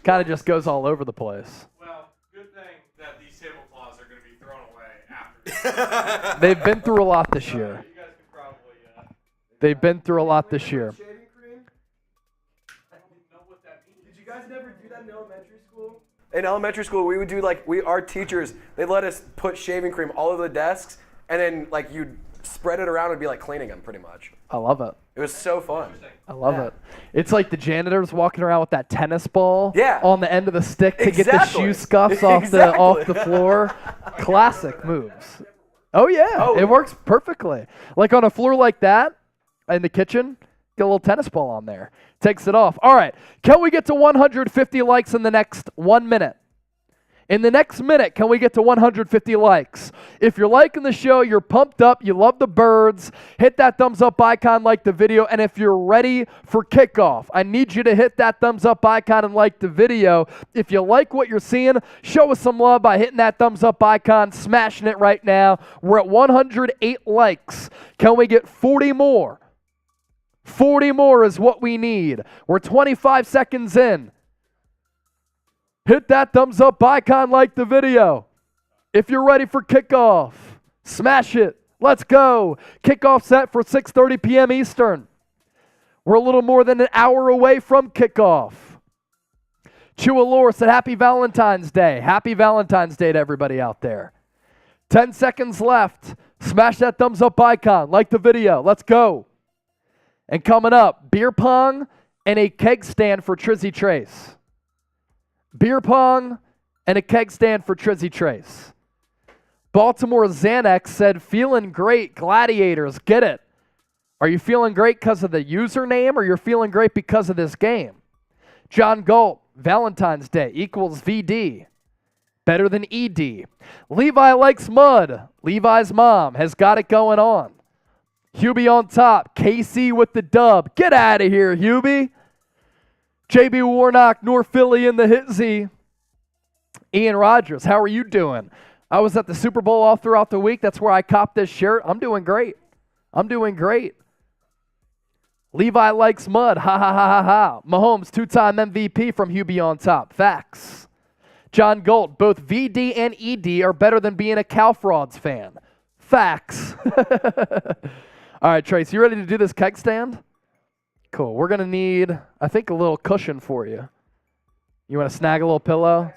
kind of just goes all over the place.
Well, good thing that these tablecloths are going to be thrown away after.
They've been through a lot this year.
You guys could probably
They've been through a lot this year.
Shaving cream?
I don't know what that means.
Did you guys never do that in elementary school? In elementary school, we would do our teachers, they'd let us put shaving cream all over the desks, and then you'd spread it around and be like cleaning them pretty much.
I love it.
It was so fun.
I love it. It's like the janitors walking around with that tennis ball
Yeah.
on the end of the stick to get the
Exactly.
shoe scuffs off the floor. Classic moves. Oh, yeah.
Oh,
It works perfectly. Like on a floor like that in the kitchen, Get a little tennis ball on there. Takes it off. All right. Can we get to 150 likes in the next 1 minute? In the next minute, can we get to 150 likes? If you're liking the show, you're pumped up, you love the birds, hit that thumbs up icon, like the video, and if you're ready for kickoff, I need you to hit that thumbs up icon and like the video. If you like what you're seeing, show us some love by hitting that thumbs up icon, smashing it right now. We're at 108 likes. Can we get 40 more? 40 more is what we need. We're 25 seconds in. Hit that thumbs up icon, like the video. If you're ready for kickoff, smash it. Let's go. Kickoff set for 6:30 p.m. Eastern. We're a little more than an hour away from kickoff. Chualor said happy Valentine's Day. Happy Valentine's Day to everybody out there. 10 seconds left. Smash that thumbs up icon, like the video. Let's go. And coming up, beer pong and a keg stand for Trizzy Trace. Beer pong and a keg stand for Trizzy Trace. Baltimore Xanax said, feeling great, Gladiators, get it. Are you feeling great because of the username or you're feeling great because of this game? John Galt, Valentine's Day equals VD. Better than ED. Levi likes mud. Levi's mom has got it going on. Hubie on top. KC with the dub. Get out of here, Hubie. JB Warnock, North Philly in the hit Z. Ian Rogers, how are you doing? I was at the Super Bowl all throughout the week. That's where I copped this shirt. I'm doing great. I'm doing great. Levi likes mud. Ha, ha, ha, ha, ha. Mahomes, 2-time MVP from Hubie on top. Facts. John Galt, both VD and ED are better than being a Cal Frauds fan. Facts. All right, Trace, you ready to do this keg stand? Cool. We're going to need, I think, a little cushion for you. You want to snag a little pillow?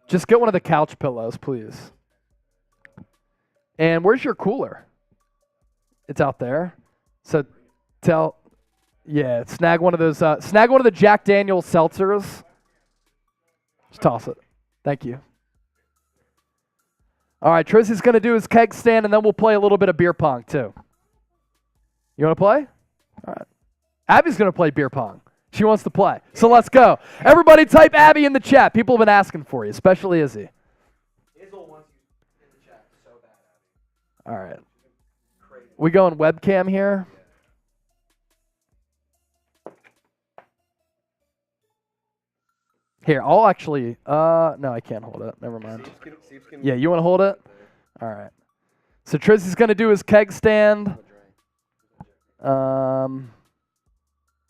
Just get one of the couch pillows, please. And where's your cooler? It's out there. So snag one of those, snag one of the Jack Daniel's seltzers. Just toss it. Thank you. All right, Tracy's going to do his keg stand, and then we'll play a little bit of beer pong, too. You want to play? All right. Abby's going to play beer pong. She wants to play. So let's go. Everybody type Abby in the chat. People have been asking for you, especially Izzy.
Izzle wants you in the chat so bad, Abby.
All right. We going webcam here? Here, I'll actually, no, I can't hold it. Never mind. Yeah, you want to hold it? All right. So Trizzy's going to do his keg stand.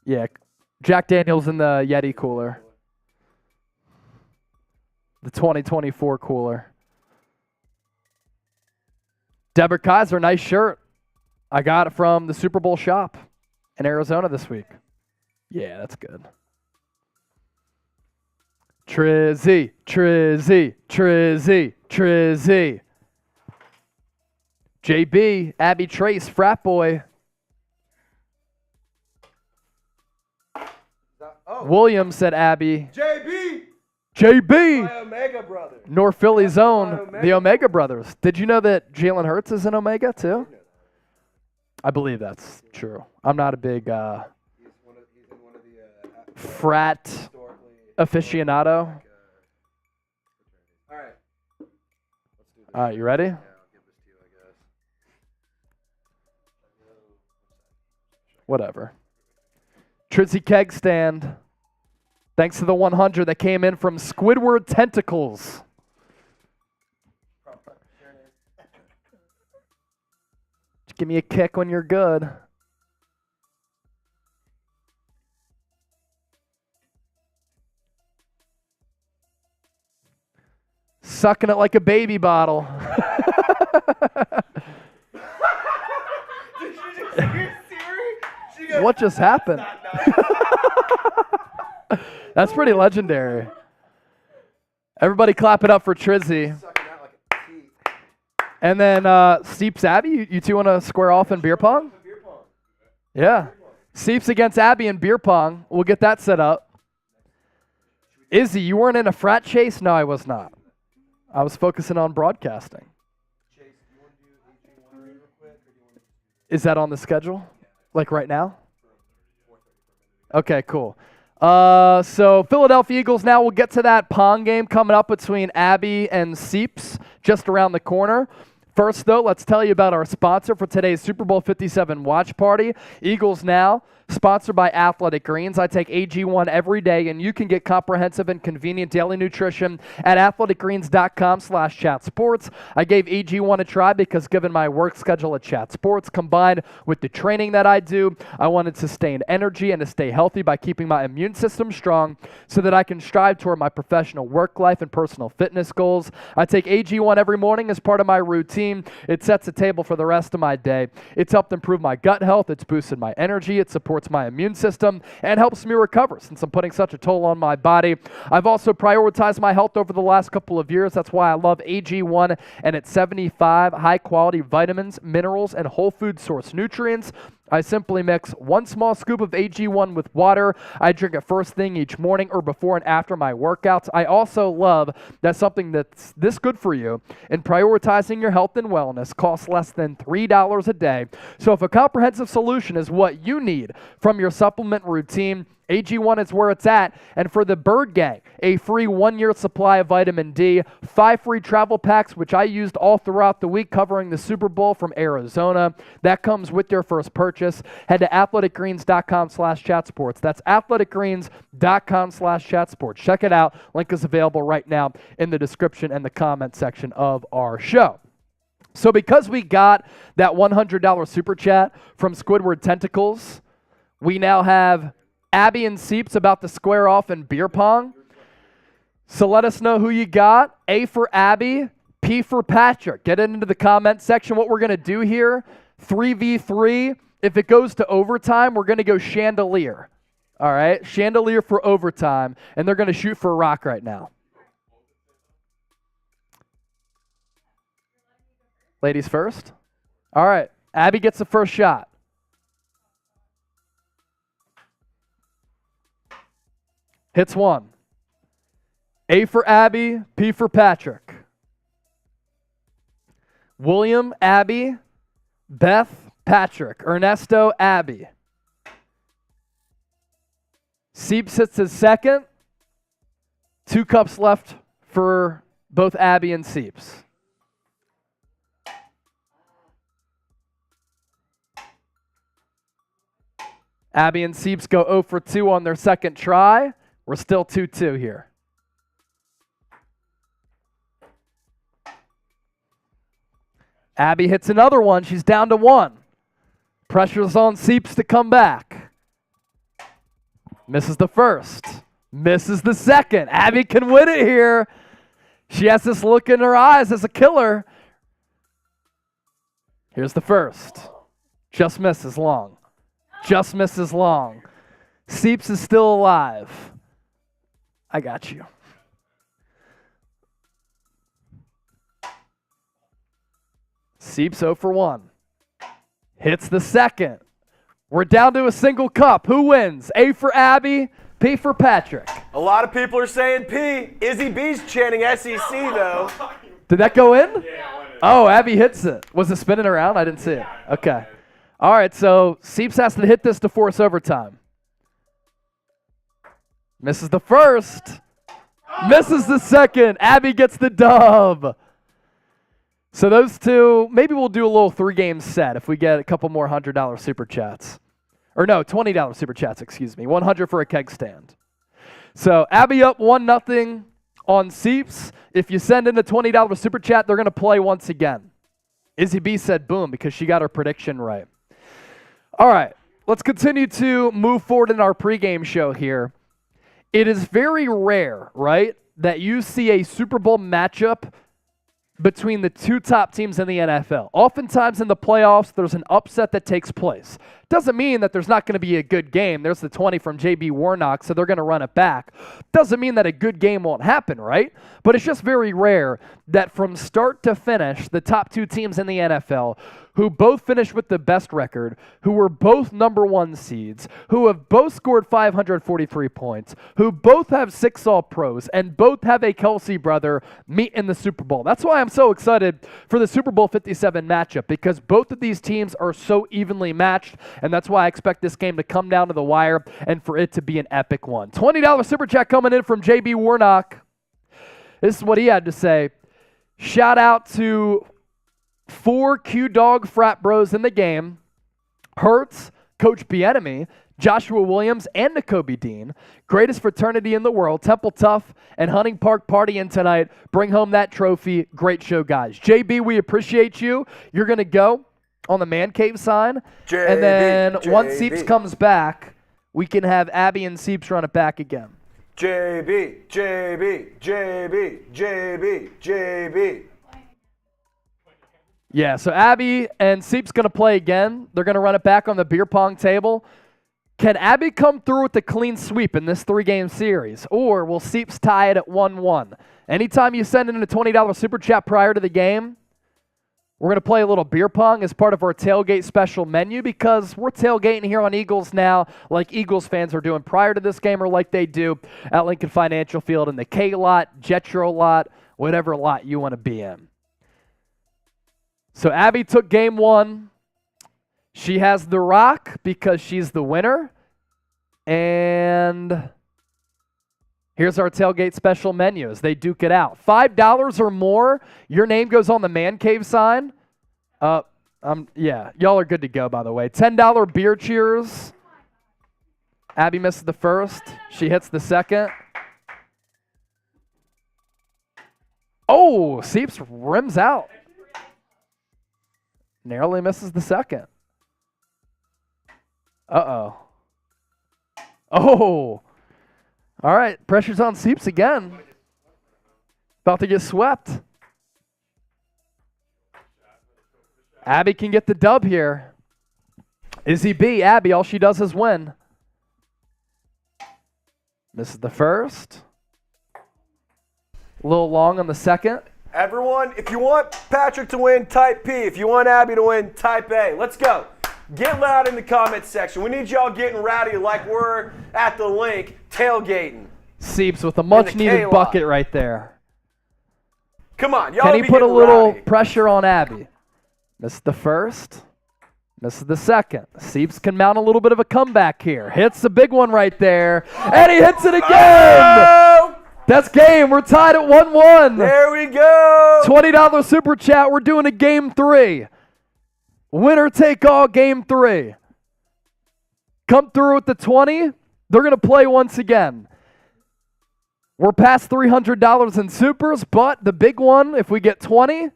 Yeah, Jack Daniel's in the Yeti cooler. The 2024 cooler. Deborah Kaiser, nice shirt. I got it from the Super Bowl shop in Arizona this week. Yeah, that's good. Trizzy, Trizzy, Trizzy, Trizzy. JB, Abby Trace, frat boy. William said Abby. JB.
My Omega brother.
North Philly's own, the Omega brothers. Did you know that Jalen Hurts is an Omega too? I believe that's true. I'm not a big frat aficionado. All right, you ready?
Yeah, I'll give this to you, I guess.
Whatever. Trizzy keg stand. Thanks to the 100 that came in from Squidward Tentacles. Just give me a kick when you're good. Sucking it like a baby bottle.
Did you just hear Siri? She goes,
What just happened? That's pretty legendary. Everybody clap it up for Trizzy.
sucking out like a teeth.
And then Steeps, Abby, you two want to square off in beer pong?
Beer pong.
Yeah. Steeps against Abby in beer pong. We'll get that set up. Izzy, you weren't in a frat chase? No, I was not. I was focusing on broadcasting.
Chase, do you want to do AJ1 real quick? Or do you want to...
Is that on the schedule? Like right now? Okay, cool. So Philadelphia Eagles now, we'll get to that pong game coming up between Abby and Seeps just around the corner. First, though, let's tell you about our sponsor for today's Super Bowl 57 watch party. Eagles Now, sponsored by Athletic Greens. I take AG1 every day, and you can get comprehensive and convenient daily nutrition at athleticgreens.com/chatsports. I gave AG1 a try because given my work schedule at Chat Sports, combined with the training that I do, I wanted to sustain energy and to stay healthy by keeping my immune system strong so that I can strive toward my professional work life and personal fitness goals. I take AG1 every morning as part of my routine. It sets the table for the rest of my day. It's helped improve my gut health. It's boosted my energy. It supports my immune system and helps me recover since I'm putting such a toll on my body. I've also prioritized my health over the last couple of years. That's why I love AG1 and its 75 high-quality vitamins, minerals, and whole food source nutrients. I simply mix 1 small scoop of AG1 with water. I drink it first thing each morning or before and after my workouts. I also love that something that's this good for you and prioritizing your health and wellness costs less than $3 a day. So if a comprehensive solution is what you need from your supplement routine, AG1 is where it's at. And for the Bird Gang, a free 1-year supply of vitamin D, 5 free travel packs, which I used all throughout the week covering the Super Bowl from Arizona. That comes with your first purchase. Head to athleticgreens.com/chatsports. That's athleticgreens.com/chatsports. Check it out. Link is available right now in the description and the comment section of our show. So because we got that $100 super chat from Squidward Tentacles, we now have Abby and Seeps about to square off in beer pong. So let us know who you got. A for Abby, P for Patrick. Get it into the comment section. What we're going to do here, 3v3. If it goes to overtime, we're going to go chandelier. All right, chandelier for overtime. And they're going to shoot for a rock right now. Ladies first. All right, Abby gets the first shot. Hits one. A for Abby, P for Patrick. William, Abby, Beth, Patrick. Ernesto, Abby. Seeps hits his second. 2 cups left for both Abby and Seeps. Abby and Seeps go 0 for 2 on their second try. We're still 2-2 here. Abby hits another one. She's down to 1. Pressure's on Seeps to come back. Misses the first. Misses the second. Abby can win it here. She has this look in her eyes as a killer. Here's the first. Just misses long. Just misses long. Seeps is still alive. I got you. Seeps 0 for 1. Hits the second. We're down to a single cup. Who wins? A for Abby, P for Patrick.
A lot of people are saying P. Izzy B's chanting SEC, though.
Did that go in?
Yeah,
Oh, Abby hits it. Was it spinning around? I didn't see it. Okay. All right, so Seeps has to hit this to force overtime. Misses the first. Misses the second. Abby gets the dub. So those two, maybe we'll do a little 3-game set if we get a couple more $100 super chats. Or no, $20 super chats, excuse me. 100 for a keg stand. So Abby up 1-0 on Seeps. If you send in a $20 super chat, they're going to play once again. Izzy B said boom because she got her prediction right. All right, let's continue to move forward in our pregame show here. It is very rare, right, that you see a Super Bowl matchup between the 2 top teams in the NFL. Oftentimes in the playoffs, there's an upset that takes place. Doesn't mean that there's not going to be a good game. There's the 20 from J.B. Warnock, so they're going to run it back. Doesn't mean that a good game won't happen, right? But it's just very rare that from start to finish, the top 2 teams in the NFL, who both finished with the best record, who were both number 1 seeds, who have both scored 543 points, who both have 6 All-Pros, and both have a Kelsey brother meet in the Super Bowl. That's why I'm so excited for the Super Bowl 57 matchup, because both of these teams are so evenly matched, and that's why I expect this game to come down to the wire and for it to be an epic one. $20 super chat coming in from JB Warnock. This is what he had to say. Shout out to 4 Q-Dog frat bros in the game. Hurts, Coach Bieniemy, Joshua Williams, and N'Kobe Dean. Greatest fraternity in the world. Temple Tough and Hunting Park partying tonight. Bring home that trophy. Great show, guys. JB, we appreciate you. You're going to go on the Man Cave sign.
JB,
and then once
JB.
Seeps comes back, we can have Abby and Seeps run it back again.
JB, JB, JB, JB, JB.
Yeah, so Abby and Seeps going to play again. They're going to run it back on the beer pong table. Can Abby come through with a clean sweep in this 3-game series? Or will Seeps tie it at 1-1? Anytime you send in a $20 super chat prior to the game, we're going to play a little beer pong as part of our tailgate special menu because we're tailgating here on Eagles now like Eagles fans are doing prior to this game or like they do at Lincoln Financial Field in the K lot, Jetro lot, whatever lot you want to be in. So Abby took game 1. She has the rock because she's the winner. And here's our tailgate special menu as they duke it out. $5 or more, your name goes on the Man Cave sign. Yeah, y'all are good to go, by the way. $10 beer cheers. Abby misses the first. She hits the second. Oh, Seeps rims out. Narrowly misses the second. Uh-oh. Oh. All right, pressure's on Seeps again. About to get swept. Abby can get the dub here. Izzy B, Abby, all she does is win. Misses the first. A little long on the second.
Everyone, if you want Patrick to win, type P. If you want Abby to win, type A. Let's go. Get loud in the comments section. We need y'all getting rowdy like we're at the link tailgating.
Seeps with a much-needed bucket right there.
Come on, y'all.
Can he put a little pressure on Abby? Missed the first. Misses the second. Seeps can mount a little bit of a comeback here. Hits the big one right there. And he hits it again!
Oh!
That's game. We're tied at 1-1.
There we go.
$20 super chat. We're doing a game 3. Winner take all game 3. Come through with the 20. They're going to play once again. We're past $300 in supers, but the big one, if we get 20,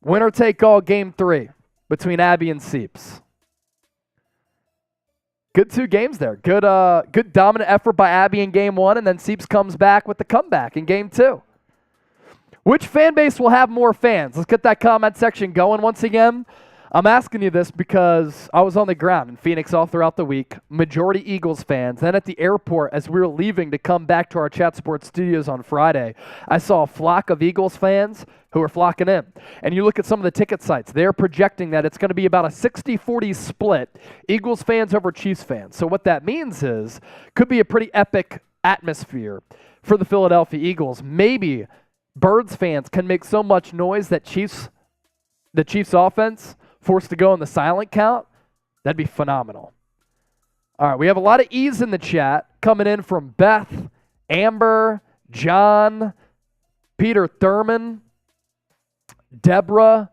winner take all game 3 between Abby and Seeps. Good 2 games there. Good dominant effort by Abby in game 1, and then Seeps comes back with the comeback in game 2. Which fan base will have more fans? Let's get that comment section going once again. I'm asking you this because I was on the ground in Phoenix all throughout the week. Majority Eagles fans. Then at the airport, as we were leaving to come back to our Chat Sports studios on Friday, I saw a flock of Eagles fans who were flocking in. And you look at some of the ticket sites, they're projecting that it's going to be about a 60-40 split, Eagles fans over Chiefs fans. So what that means is, could be a pretty epic atmosphere for the Philadelphia Eagles. Maybe Birds fans can make so much noise that the Chiefs offense forced to go in the silent count. That'd be phenomenal. All right, we have a lot of E's in the chat coming in from Beth, Amber, John, Peter Thurman, Deborah,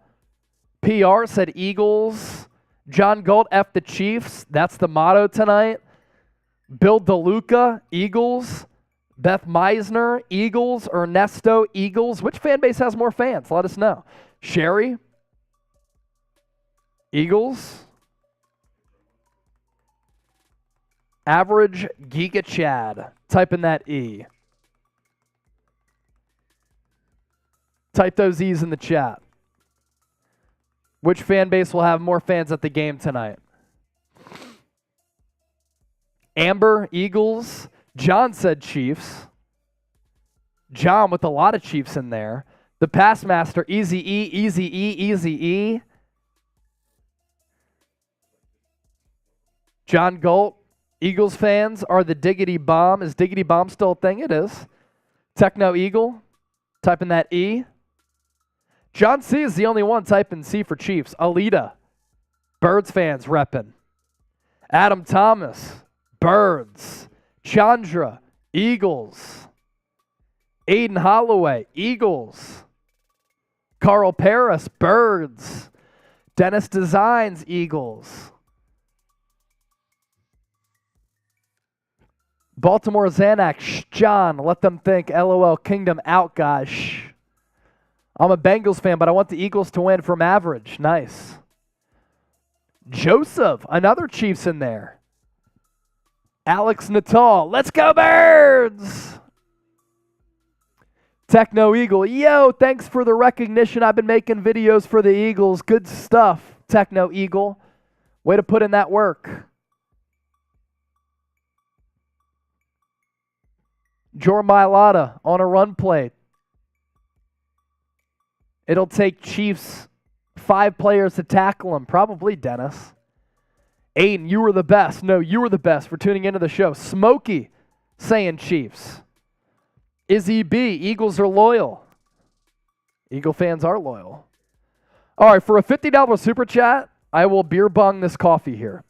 PR said Eagles. John Galt, F the Chiefs. That's the motto tonight. Bill DeLuca, Eagles. Beth Meisner, Eagles. Ernesto, Eagles. Which fan base has more fans? Let us know. Sherry, Eagles. Average Giga Chad. Type in that E. Type those E's in the chat. Which fan base will have more fans at the game tonight? Amber, Eagles. John said Chiefs. John with a lot of Chiefs in there. The Pass Master, Easy E, Easy E, Easy E. John Galt, Eagles fans are the Diggity Bomb. Is Diggity Bomb still a thing? It is. Techno Eagle, type in that E. John C is the only one typing C for Chiefs. Alita, Birds fans repping. Adam Thomas, Birds. Chandra, Eagles. Aiden Holloway, Eagles. Carl Paris, Birds. Dennis Designs, Eagles. Baltimore Zanak, John, let them think, LOL, Kingdom out, guys. Shh. I'm a Bengals fan, but I want the Eagles to win from average. Nice. Joseph, another Chiefs in there. Alex Natal, let's go Birds! Techno Eagle, yo, thanks for the recognition. I've been making videos for the Eagles. Good stuff, Techno Eagle. Way to put in that work. Jormilata on a run play. It'll take Chiefs 5 players to tackle him. Probably Dennis. Aiden, you were the best. No, you were the best for tuning into the show. Smokey saying Chiefs. Izzy B, Eagles are loyal. Eagle fans are loyal. All right, for a $50 super chat, I will beer bong this coffee here.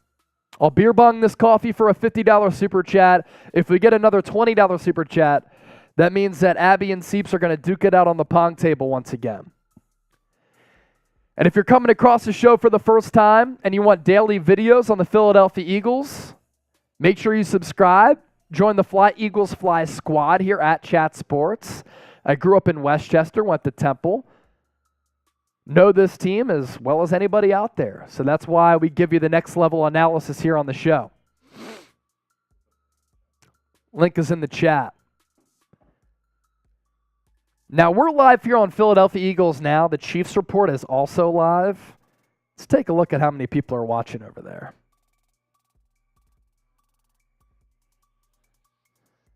I'll beer bong this coffee for a $50 super chat. If we get another $20 super chat, that means that Abby and Seeps are going to duke it out on the pong table once again. And if you're coming across the show for the first time and you want daily videos on the Philadelphia Eagles, make sure you subscribe. Join the Fly Eagles Fly squad here at Chat Sports. I grew up in Westchester, went to Temple. Know this team as well as anybody out there. So that's why we give you the next level analysis here on the show. Link is in the chat. Now, we're live here on Philadelphia Eagles Now. The Chiefs Report is also live. Let's take a look at how many people are watching over there.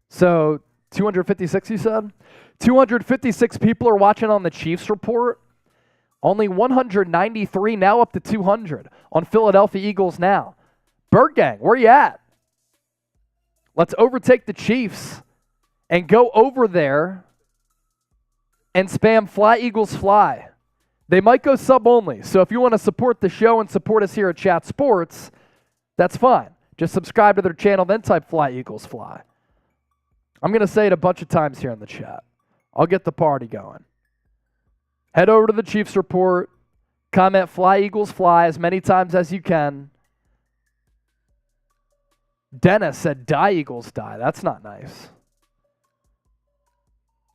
So, 256, you said? 256 people are watching on the Chiefs Report. Only 193, now up to 200 on Philadelphia Eagles Now. Bird Gang, where you at? Let's overtake the Chiefs and go over there and spam Fly Eagles Fly. They might go sub only. So if you want to support the show and support us here at Chat Sports, that's fine. Just subscribe to their channel, then type Fly Eagles Fly. I'm going to say it a bunch of times here in the chat. I'll get the party going. Head over to the Chiefs Report. Comment Fly Eagles Fly as many times as you can. Dennis said Die Eagles Die. That's not nice.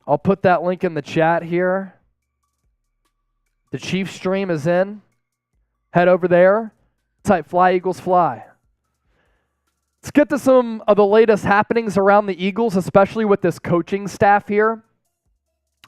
I'll put that link in the chat here. The Chiefs stream is in. Head over there. Type Fly Eagles Fly. Let's get to some of the latest happenings around the Eagles, especially with this coaching staff here.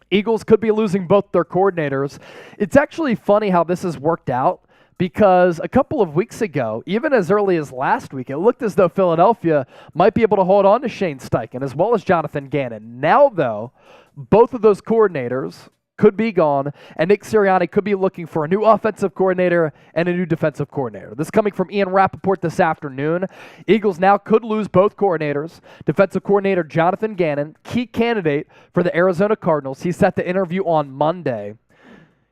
Eagles could be losing both their coordinators. It's actually funny how this has worked out because a couple of weeks ago, even as early as last week, it looked as though Philadelphia might be able to hold on to Shane Steichen as well as Jonathan Gannon. Now, though, both of those coordinators could be gone, and Nick Sirianni could be looking for a new offensive coordinator and a new defensive coordinator. This coming from Ian Rappaport this afternoon. Eagles now could lose both coordinators. Defensive coordinator Jonathan Gannon, key candidate for the Arizona Cardinals. He's set to interview on Monday.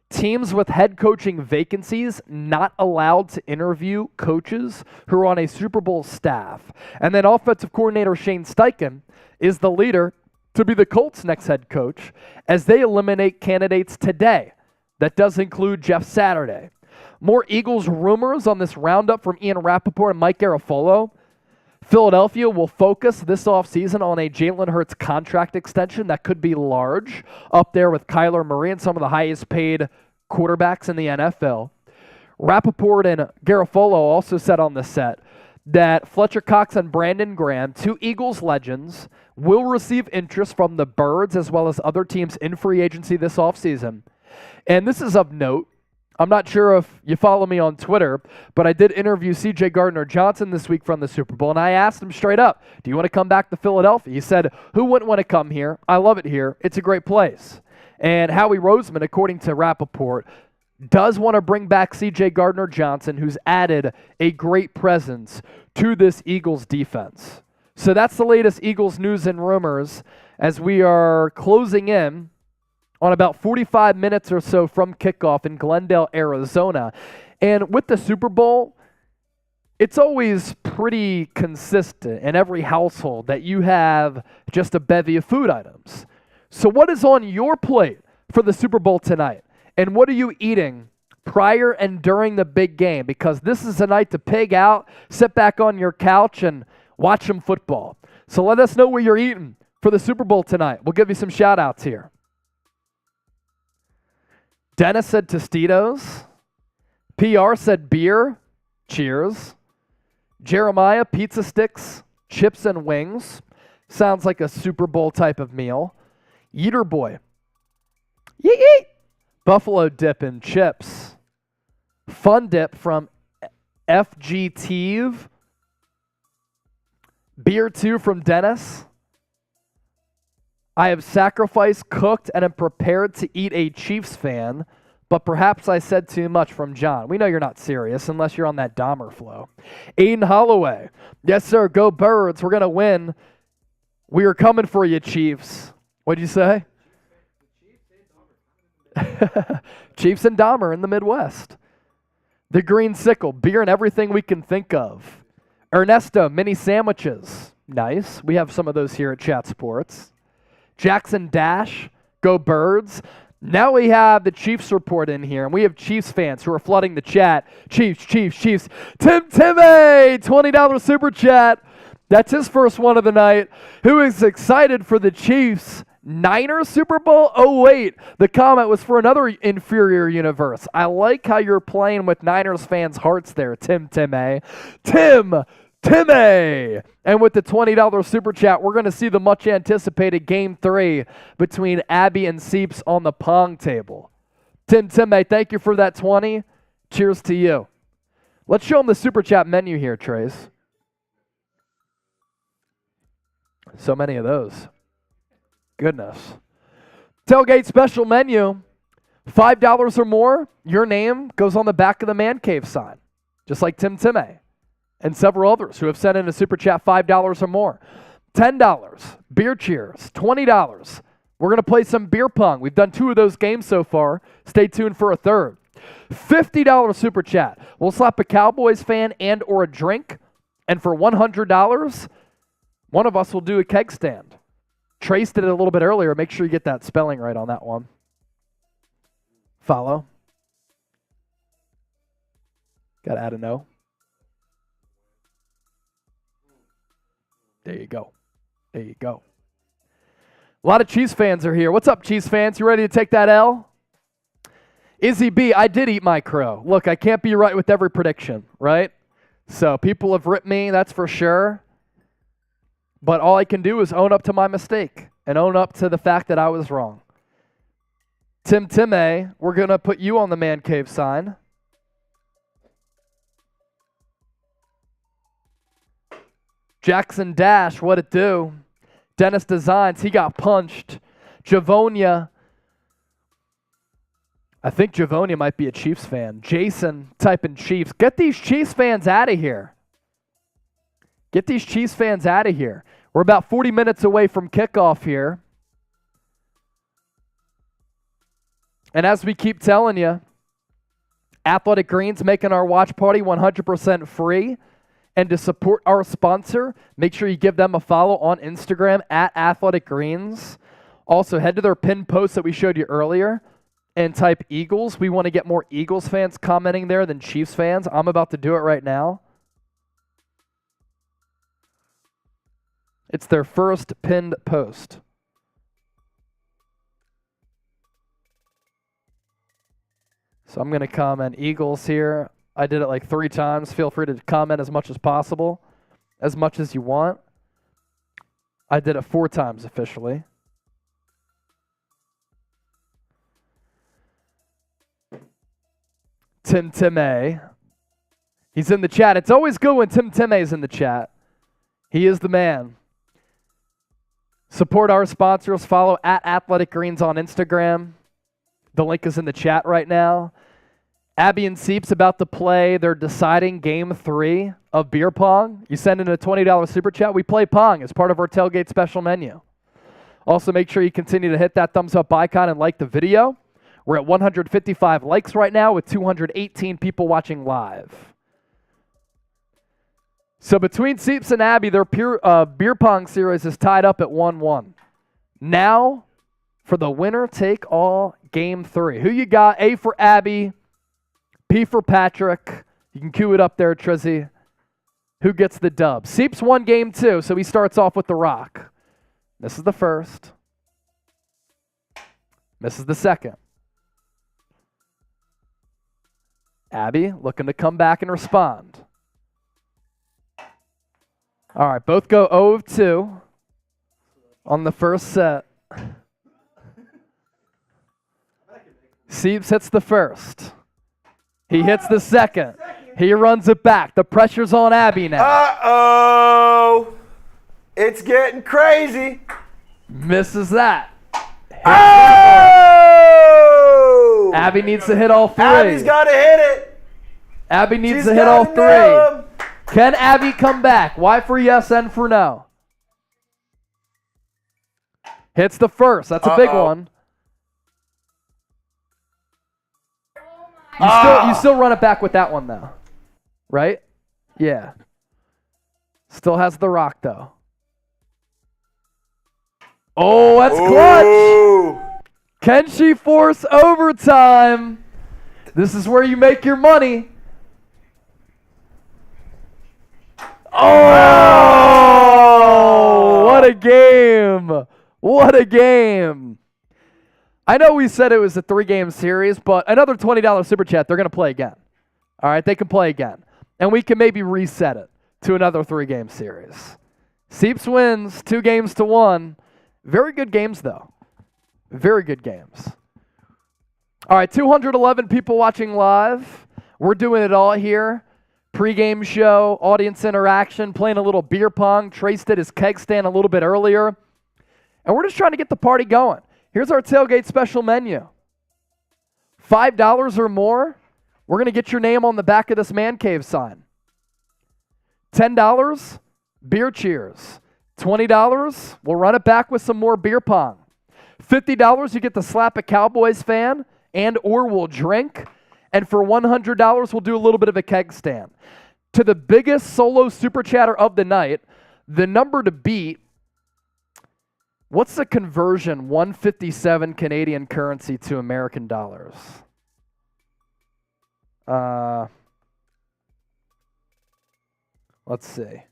Teams with head coaching vacancies not allowed to interview coaches who are on a Super Bowl staff. And then offensive coordinator Shane Steichen is the leader to be the Colts' next head coach as they eliminate candidates today. That does include Jeff Saturday. More Eagles rumors on this roundup from Ian Rappaport and Mike Garafolo. Philadelphia will focus this offseason on a Jalen Hurts contract extension that could be large, up there with Kyler Murray and some of the highest paid quarterbacks in the NFL. Rappaport and Garafolo also said on the set that Fletcher Cox and Brandon Graham, 2 Eagles legends, will receive interest from the Birds as well as other teams in free agency this offseason. And this is of note. I'm not sure if you follow me on Twitter, but I did interview C.J. Gardner-Johnson this week from the Super Bowl, and I asked him straight up, do you want to come back to Philadelphia? He said, who wouldn't want to come here? I love it here. It's a great place. And Howie Roseman, according to Rappaport, does want to bring back C.J. Gardner-Johnson, who's added a great presence to this Eagles defense. So that's the latest Eagles news and rumors as we are closing in on about 45 minutes or so from kickoff in Glendale, Arizona. And with the Super Bowl, it's always pretty consistent in every household that you have just a bevy of food items. So what is on your plate for the Super Bowl tonight? And what are you eating prior and during the big game? Because this is a night to pig out, sit back on your couch, and watch some football. So let us know what you're eating for the Super Bowl tonight. We'll give you some shout-outs here. Dennis said Tostitos. PR said beer. Cheers. Jeremiah, pizza sticks, chips and wings. Sounds like a Super Bowl type of meal. Yeeter Boy. Yeet yeet. Buffalo dip and chips. Fun dip from FGTV. Beer 2 from Dennis. I have sacrificed, cooked, and am prepared to eat a Chiefs fan, but perhaps I said too much from John. We know you're not serious unless you're on that Dahmer flow. Aiden Holloway. Yes, sir. Go Birds. We're going to win. We are coming for you, Chiefs. What'd you say? Chiefs and Dahmer in the Midwest. The Green Sickle. Beer and everything we can think of. Ernesto, mini sandwiches. Nice. We have some of those here at Chat Sports. Jackson Dash. Go Birds. Now we have the Chiefs report in here, and we have Chiefs fans who are flooding the chat. Chiefs, Chiefs, Chiefs. Tim Timmy, $20 super chat. That's his first one of the night. Who is excited for the Chiefs Niners Super Bowl? Oh, wait. The comment was for another inferior universe. I like how you're playing with Niners fans' hearts there, Tim Timmy. Timmy! And with the $20 super chat, we're going to see the much anticipated Game 3 between Abby and Seeps on the Pong table. Timmy, thank you for that 20. Cheers to you. Let's show them the super chat menu here, Trace. So many of those. Goodness. Tailgate special menu. $5 or more, your name goes on the back of the Man Cave sign, just like Timmy. And several others who have sent in a super chat $5 or more. $10, beer cheers. $20, we're going to play some beer pong. We've done 2 of those games so far. Stay tuned for a third. $50 super chat. We'll slap a Cowboys fan and or a drink. And for $100, one of us will do a keg stand. Trace did it a little bit earlier. Make sure you get that spelling right on that one. Follow. Got to add a no. There you go. There you go. A lot of Chiefs fans are here. What's up, Chiefs fans? You ready to take that L? Izzy B, I did eat my crow. Look, I can't be right with every prediction, right? So people have ripped me, that's for sure. But all I can do is own up to my mistake and own up to the fact that I was wrong. Timmy, we're going to put you on the Man Cave sign. Jackson Dash, what it do? Dennis Designs, he got punched. Javonia, I think Javonia might be a Chiefs fan. Jason, typing Chiefs. Get these Chiefs fans out of here. Get these Chiefs fans out of here. We're about 40 minutes away from kickoff here. And as we keep telling you, Athletic Greens making our watch party 100% free. And to support our sponsor, make sure you give them a follow on Instagram at Athletic Greens. Also, head to their pinned post that we showed you earlier and type Eagles. We want to get more Eagles fans commenting there than Chiefs fans. I'm about to do it right now. It's their first pinned post. So I'm going to comment Eagles here. I did it like 3 times. Feel free to comment as much as possible, as much as you want. I did it 4 times officially. Timmy. He's in the chat. It's always good when Timmy's in the chat. He is the man. Support our sponsors. Follow at Athletic Greens on Instagram. The link is in the chat right now. Abby and Seeps about to play their deciding Game 3 of beer pong. You send in a $20 super chat. We play pong as part of our tailgate special menu. Also, make sure you continue to hit that thumbs up icon and like the video. We're at 155 likes right now with 218 people watching live. So between Seeps and Abby, their beer pong series is tied up at 1-1. Now for the winner take all game 3. Who you got? A for Abby, P for Patrick. You can cue it up there, Trizzy. Who gets the dub? Seeps won game 2, so he starts off with the rock. This is the first. This is the second. Abby looking to come back and respond. All right, both go 0 of 2 on the first set. Seeps hits the first. He hits the second. He runs it back. The pressure's on Abby now.
Uh-oh. It's getting crazy.
Misses that.
Oh!
Abby needs to hit all 3.
Abby's got to hit it.
Abby needs
She's
to hit
gotta
all
nail
3.
'em.
Can Abby come back? Y for yes, N for no. Hits the first. That's a big one. You still run it back with that one, though. Right? Yeah. Still has the rock, though. Oh, that's clutch.
Ooh.
Can she force overtime? This is where you make your money. Oh, what a game. What a game. I know we said it was a 3-game series, but another $20 super chat, they're going to play again. All right, they can play again. And we can maybe reset it to another 3-game series. Seeps wins 2-1. Very good games, though. Very good games. All right, 211 people watching live. We're doing it all here. Pre-game show, audience interaction, playing a little beer pong. Trace did his keg stand a little bit earlier. And we're just trying to get the party going. Here's our tailgate special menu. $5 or more, we're going to get your name on the back of this man cave sign. $10, beer cheers. $20, we'll run it back with some more beer pong. $50, you get to slap a Cowboys fan and or we'll drink. And for $100, we'll do a little bit of a keg stand. To the biggest solo super chatter of the night, the number to beat, what's the conversion, 157 Canadian currency to American dollars? Let's see.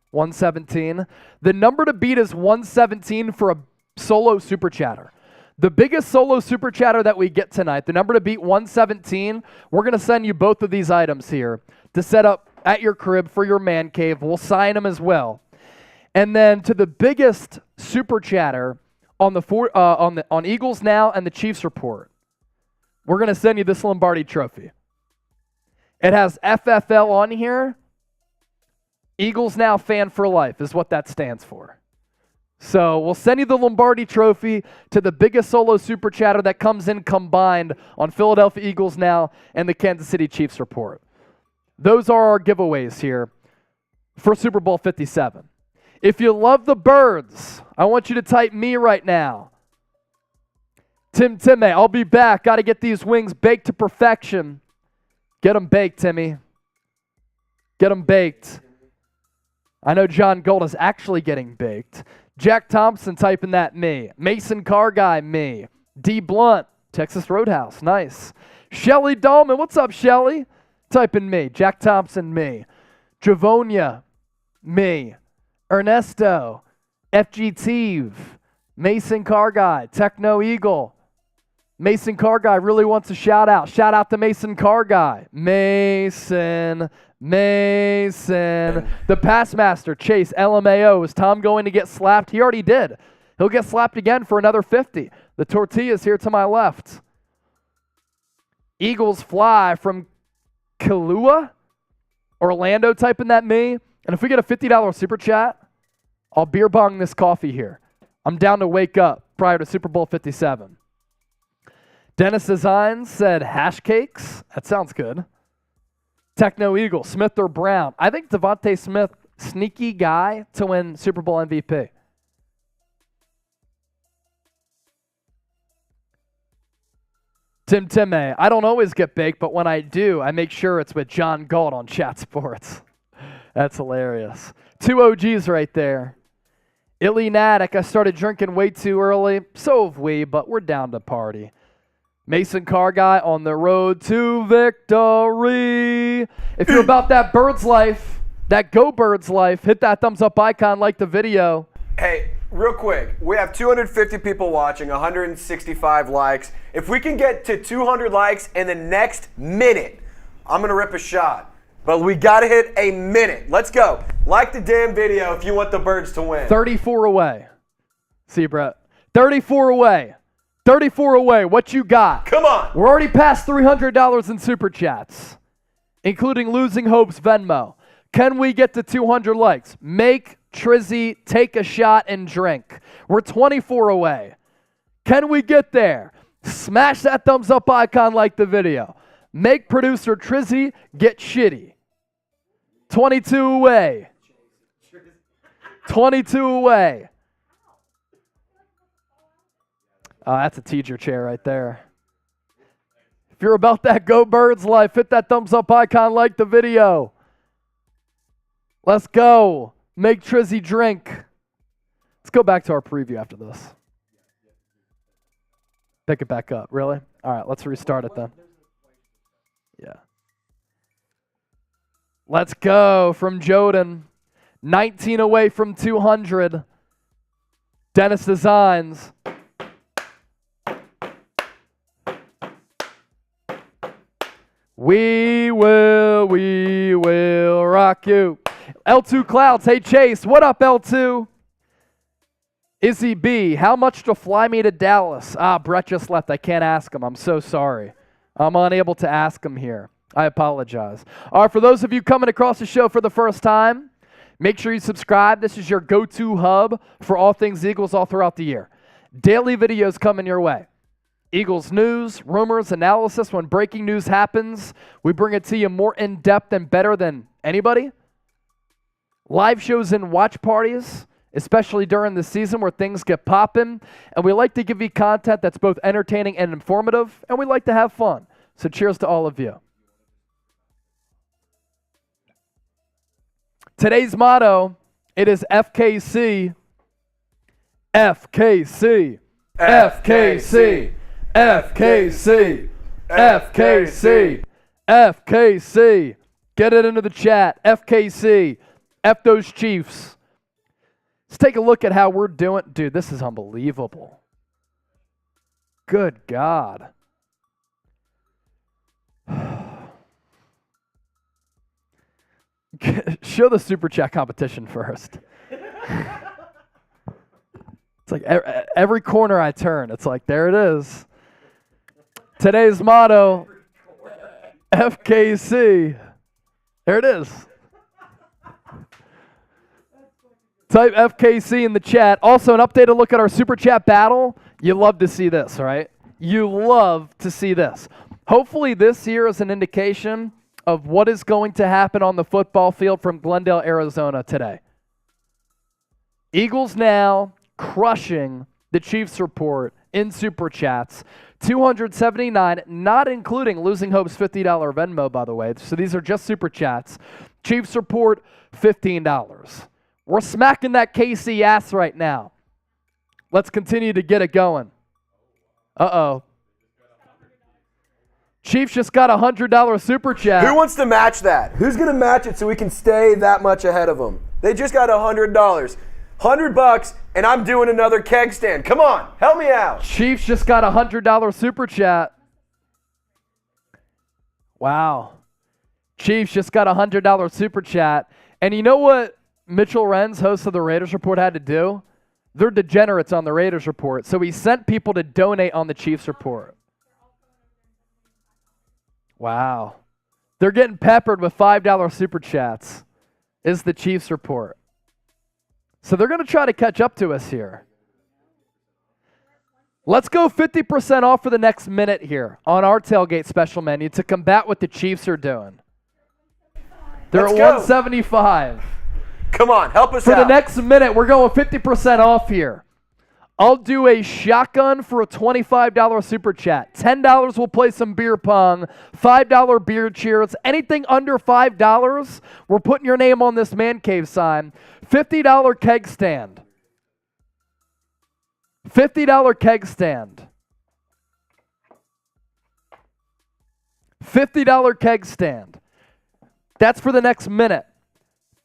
117. The number to beat is 117 for a solo super chatter. The biggest solo super chatter that we get tonight, the number to beat 117, we're going to send you both of these items here to set up at your crib for your man cave. We'll sign them as well. And then to the biggest super chatter on on Eagles Now and the Chiefs Report, we're going to send you this Lombardi trophy. It has FFL on here. Eagles Now fan for life is what that stands for. So we'll send you the Lombardi trophy to the biggest solo super chatter that comes in combined on Philadelphia Eagles Now and the Kansas City Chiefs Report. Those are our giveaways here for Super Bowl 57. If you love the birds, I want you to type me right now. Tim, I'll be back. Got to get these wings baked to perfection. Get them baked, Timmy. Get them baked. I know John Gold is actually getting baked. Jack Thompson typing that me. Mason Car Guy, me. D Blunt, Texas Roadhouse, nice. Shelly Dahlman, what's up, Shelly? Typing me. Jack Thompson, me. Javonia, me. Ernesto, FG Teve, Mason Car Guy, Techno Eagle. Mason Car Guy really wants a shout out. Shout out to Mason Car Guy. Mason. The pass master, Chase, LMAO. Is Tom going to get slapped? He already did. He'll get slapped again for another 50. The tortilla's here to my left. Eagles fly from Kailua. Orlando typing that me. And if we get a $50 super chat, I'll beer bong this coffee here. I'm down to wake up prior to Super Bowl 57. Dennis Designs said hash cakes. That sounds good. Techno Eagle, Smith or Brown. I think Avonte Smith, sneaky guy to win Super Bowl MVP. Tim Timme, I don't always get baked, but when I do, I make sure it's with John Galt on Chat Sports. That's hilarious. 2 OGs right there. Illy Nadek, I started drinking way too early. So have we, but we're down to party. Mason Car Guy on the road to victory. If you're about that bird's life, that go bird's life, hit that thumbs up icon, like the video.
Hey, real quick, we have 250 people watching, 165 likes. If we can get to 200 likes in the next minute, I'm going to rip a shot. But we got to hit a minute. Let's go. Like the damn video if you want the birds to win.
34 away. See you, Brett. 34 away. 34 away. What you got?
Come on.
We're already past $300 in Super Chats, including Losing Hope's Venmo. Can we get to 200 likes? Make Trizzy take a shot and drink. We're 24 away. Can we get there? Smash that thumbs up icon, like the video. Make producer Trizzy get shitty. 22 away. 22 away. Oh, that's a teacher chair right there. If you're about that Go Birds life, hit that thumbs up icon, like the video. Let's go. Make Trizzy drink. Let's go back to our preview after this. Pick it back up. Really? All right, let's restart it then. Yeah. Let's go from Joden. 19 away from 200. Dennis Designs. We will rock you. L2 Clouds, hey Chase, what up L2? Izzy B, how much to fly me to Dallas? Brett just left, I can't ask him, I'm so sorry. I'm unable to ask him here. I apologize. All right, for those of you coming across the show for the first time, make sure you subscribe. This is your go-to hub for all things Eagles all throughout the year. Daily videos coming your way. Eagles news, rumors, analysis. When breaking news happens, we bring it to you more in-depth and better than anybody. Live shows and watch parties, especially during the season where things get popping. And we like to give you content that's both entertaining and informative, and we like to have fun. So cheers to all of you. Today's motto, it is FKC. FKC. FKC. FKC. FKC. FKC. Get it into the chat. FKC. F those Chiefs. Let's take a look at how we're doing. Dude, this is unbelievable. Good God. Show the Super Chat competition first. It's like every corner I turn, it's like, there it is. Today's motto, FKC. There it is. Type FKC in the chat. Also, an updated look at our Super Chat battle. You love to see this, right? You love to see this. Hopefully this here is an indication of what is going to happen on the football field from Glendale, Arizona today. Eagles now crushing the Chiefs report in Super Chats. 279, not including Losing Hope's $50 Venmo, by the way. So these are just Super Chats. Chiefs report, $15. We're smacking that KC ass right now. Let's continue to get it going. Uh-oh. Chiefs just got a $100 Super Chat.
Who wants to match that? Who's going to match it so we can stay that much ahead of them? They just got $100. $100, and I'm doing another keg stand. Come on, help me out.
Chiefs just got a $100 Super Chat. Wow. Chiefs just got a $100 Super Chat. And you know what Mitchell Renz, host of the Raiders Report, had to do? They're degenerates on the Raiders Report. So he sent people to donate on the Chiefs Report. Wow. They're getting peppered with $5 Super Chats, is the Chiefs Report. So they're going to try to catch up to us here. Let's go 50% off for the next minute here on our Tailgate special menu to combat what the Chiefs are doing. They're at 175.
Come on, help us
For
out.
the next minute, we're going 50% off here I'll do a shotgun for a $25 super chat. $10 we'll play some beer pong. $5 beer cheers. Anything under $5, we're putting your name on this man cave sign. $50 keg stand. $50 keg stand. $50 keg stand. That's for the next minute.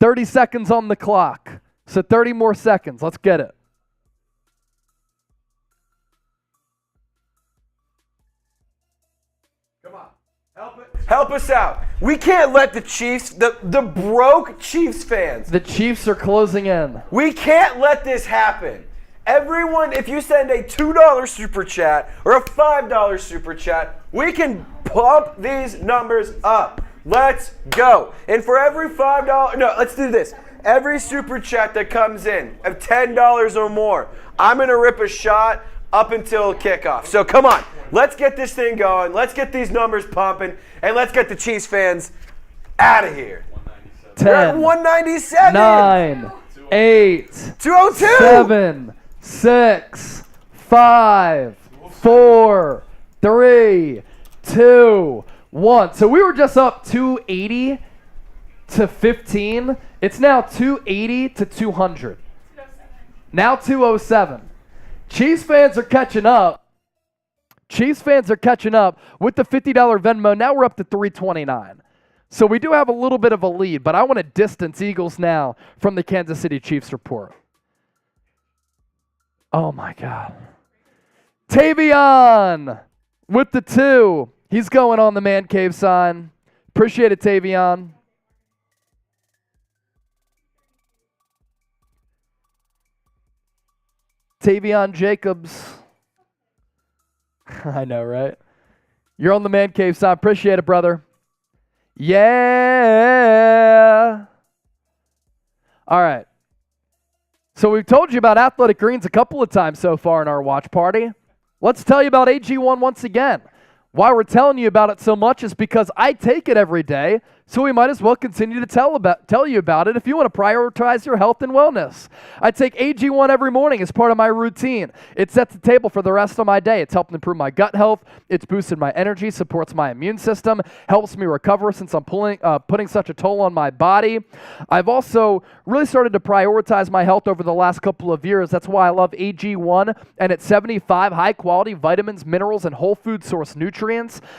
30 seconds on the clock. So 30 more seconds. Let's get it.
Come on. Help us out. We can't let the Chiefs, the broke Chiefs fans.
The Chiefs are closing in.
We can't let this happen. Everyone, if you send a $2 super chat or a $5 super chat, we can pump these numbers up. Let's go. And for every $5, no, let's do this. Every super chat that comes in of $10 or more, I'm going to rip a shot up until kickoff. So come on, let's get this thing going. Let's get these numbers pumping, and let's get the Chiefs fans out of here.
10,
197.
9, 8,
202.
7, 6, 5, 4, 3, 2, 1. So we were just up 280 to 15. It's now 280 to 200. Now 207. Chiefs fans are catching up. Chiefs fans are catching up with the $50 Venmo. Now we're up to 329. So we do have a little bit of a lead, but I want to distance Eagles now from the Kansas City Chiefs report. Oh my God. Tavion with the 2. He's going on the man cave sign. Appreciate it, Tavion. Tavion Jacobs. I know, right? You're on the man cave sign. Appreciate it, brother. Yeah. All right. So we've told you about Athletic Greens a couple of times so far in our watch party. Let's tell you about AG1 once again. Why we're telling you about it so much is because I take it every day, so we might as well continue to tell you about it if you want to prioritize your health and wellness. I take AG1 every morning as part of my routine. It sets the table for the rest of my day. It's helped improve my gut health. It's boosted my energy, supports my immune system, helps me recover since I'm putting such a toll on my body. I've also really started to prioritize my health over the last couple of years. That's why I love AG1 and its 75 high-quality vitamins, minerals, and whole food source nutrients.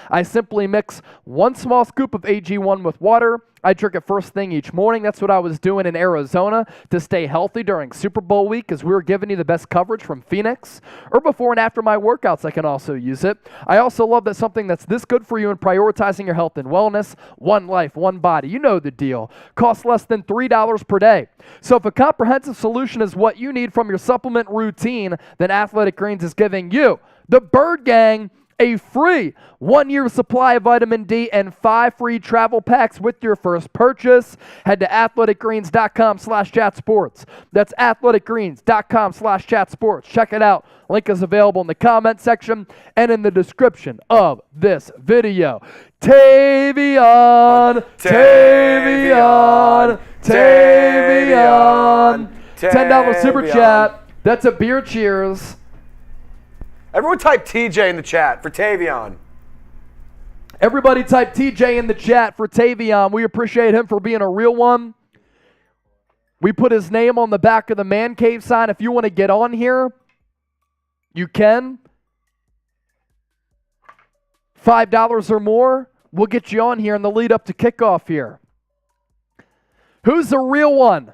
I simply mix 1 small scoop of AG1 with water. I drink it first thing each morning. That's what I was doing in Arizona to stay healthy during Super Bowl week, as we were giving you the best coverage from Phoenix. Or before and after my workouts, I can also use it. I also love that something that's this good for you in prioritizing your health and wellness. One life, one body. You know the deal. Costs less than $3 per day. So if a comprehensive solution is what you need from your supplement routine, then Athletic Greens is giving you, the Bird Gang, a free 1-year supply of vitamin D and 5 free travel packs with your first purchase. Head to athleticgreens.com/chatsports. That's athleticgreens.com/chatsports. Check it out. Link is available in the comment section and in the description of this video. Tavion. $10 super chat. That's a beer cheers.
Everyone type TJ in the chat for Tavion.
Everybody type TJ in the chat for Tavion. We appreciate him for being a real one. We put his name on the back of the man cave sign. If you want to get on here, you can. $5 or more, we'll get you on here in the lead up to kickoff here. Who's the real one?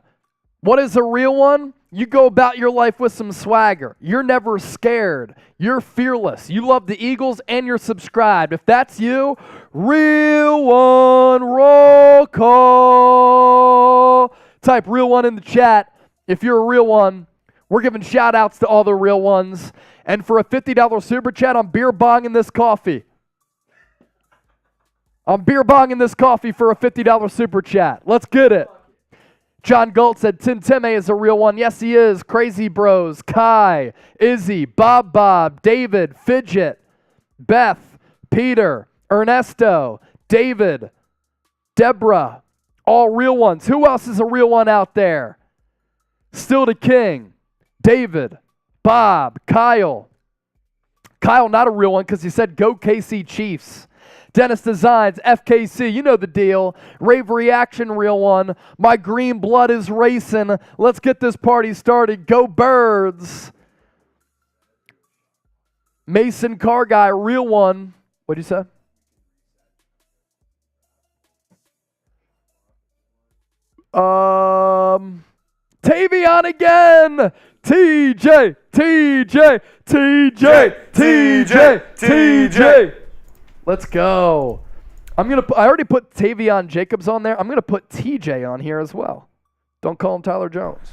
What is a real one? You go about your life with some swagger. You're never scared. You're fearless. You love the Eagles and you're subscribed. If that's you, real one, roll call. Type real one in the chat. If you're a real one, we're giving shout outs to all the real ones. And for a $50 super chat, I'm beer bonging this coffee. I'm beer bonging this coffee for a $50 super chat. Let's get it. John Galt said Tim Time is a real one. Yes, he is. Crazy Bros, Kai, Izzy, Bob, David, Fidget, Beth, Peter, Ernesto, David, Deborah, all real ones. Who else is a real one out there? Still the King, David, Bob, Kyle, not a real one because he said go KC Chiefs. Dennis Designs, FKC, you know the deal. Rave Reaction, real one. My green blood is racing. Let's get this party started. Go Birds. Mason Car Guy, real one. What'd you say? Tavion again. TJ. Let's go. I already put Tavion Jacobs on there. I'm gonna put TJ on here as well. Don't call him Tyler Jones.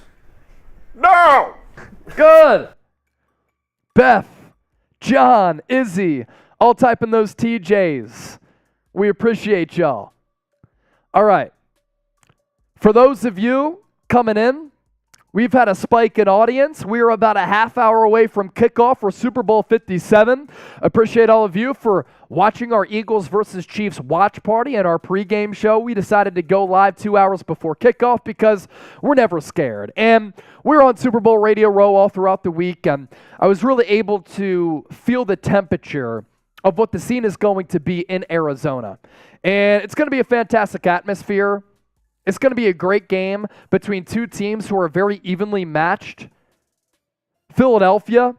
No!
Good. Beth, John, Izzy, all typing those TJs. We appreciate y'all. All right. For those of you coming in, we've had a spike in audience. We are about a half hour away from kickoff for Super Bowl 57. Appreciate all of you for watching our Eagles versus Chiefs watch party and our pregame show. We decided to go live 2 hours before kickoff because we're never scared. And we're on Super Bowl Radio Row all throughout the week. And I was really able to feel the temperature of what the scene is going to be in Arizona. And it's going to be a fantastic atmosphere. It's going to be a great game between two teams who are very evenly matched. Philadelphia,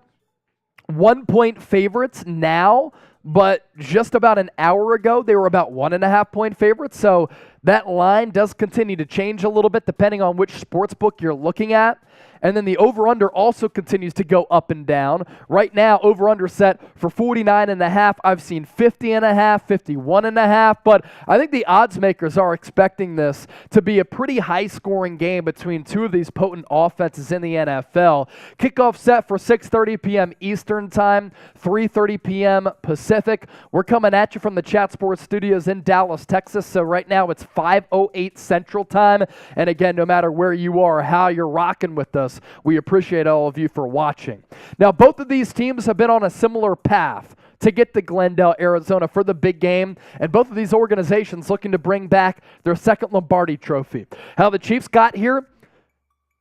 1-point favorites now, but just about an hour ago, they were about 1.5-point favorites. So that line does continue to change a little bit depending on which sports book you're looking at. And then the over-under also continues to go up and down. Right now, over-under set for 49.5. I've seen 50.5, 51.5. But I think the odds makers are expecting this to be a pretty high-scoring game between two of these potent offenses in the NFL. Kickoff set for 6:30 p.m. Eastern Time, 3:30 p.m. Pacific. We're coming at you from the Chat Sports Studios in Dallas, Texas. So right now, it's 5:08 Central Time. And again, no matter where you are or how you're rocking with us, we appreciate all of you for watching. Now, both of these teams have been on a similar path to get to Glendale, Arizona for the big game, and both of these organizations looking to bring back their second Lombardi trophy. How the Chiefs got here,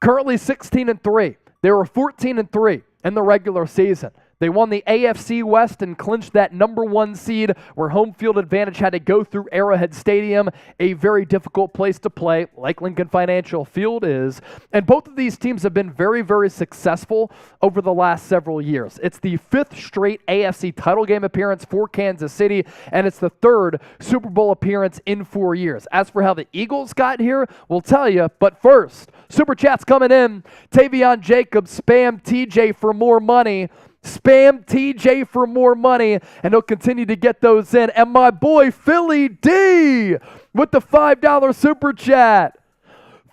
currently 16-3. They were 14-3 in the regular season. They won the AFC West and clinched that number 1 seed where home field advantage had to go through Arrowhead Stadium, a very difficult place to play, like Lincoln Financial Field is. And both of these teams have been very, very successful over the last several years. It's the 5th straight AFC title game appearance for Kansas City, and it's the 3rd Super Bowl appearance in 4 years. As for how the Eagles got here, we'll tell you, but first, Super Chat's coming in. Tavion Jacobs, spam TJ for more money. Spam TJ for more money, and he'll continue to get those in. And my boy, Philly D, with the $5 Super Chat.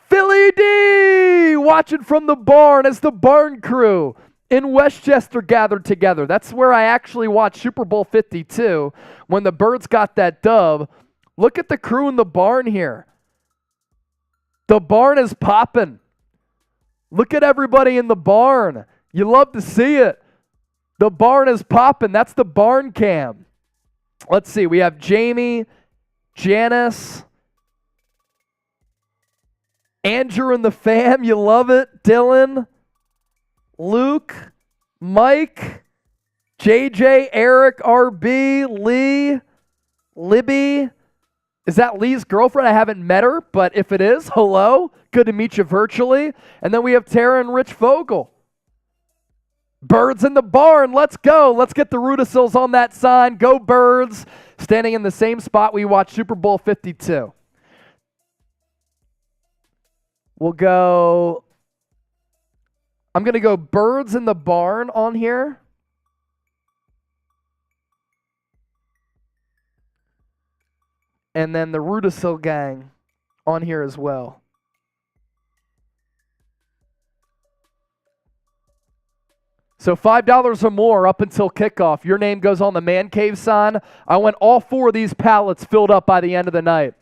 Philly D, watching from the barn as the barn crew in Westchester gathered together. That's where I actually watched Super Bowl 52 when the Birds got that dub. Look at the crew in the barn here. The barn is popping. Look at everybody in the barn. You love to see it. The barn is popping. That's the barn cam. Let's see. We have Jamie, Janice, Andrew and the fam. You love it. Dylan, Luke, Mike, JJ, Eric, RB, Lee, Libby. Is that Lee's girlfriend? I haven't met her, but if it is, hello. Good to meet you virtually. And then we have Tara and Rich Vogel. Birds in the barn. Let's go. Let's get the Rudicils on that sign. Go Birds. Standing in the same spot we watched Super Bowl 52. We'll go. I'm going to go Birds in the barn on here. And then the Rudicil gang on here as well. So $5 or more up until kickoff. Your name goes on the Man Cave sign. I want all 4 of these pallets filled up by the end of the night.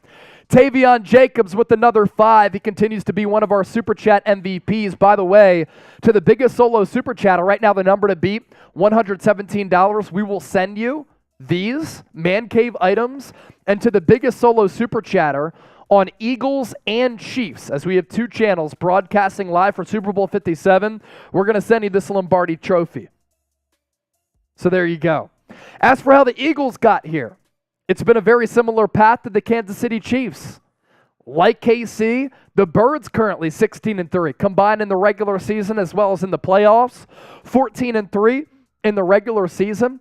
Tavion Jacobs with another 5. He continues to be one of our Super Chat MVPs. By the way, to the biggest solo Super Chatter, right now the number to beat, $117. We will send you these Man Cave items. And to the biggest solo Super Chatter, on Eagles and Chiefs, as we have two channels broadcasting live for Super Bowl 57, we're going to send you this Lombardi trophy. So there you go. As for how the Eagles got here, it's been a very similar path to the Kansas City Chiefs. Like KC, the Birds currently 16-3, combined in the regular season as well as in the playoffs. 14-3 in the regular season.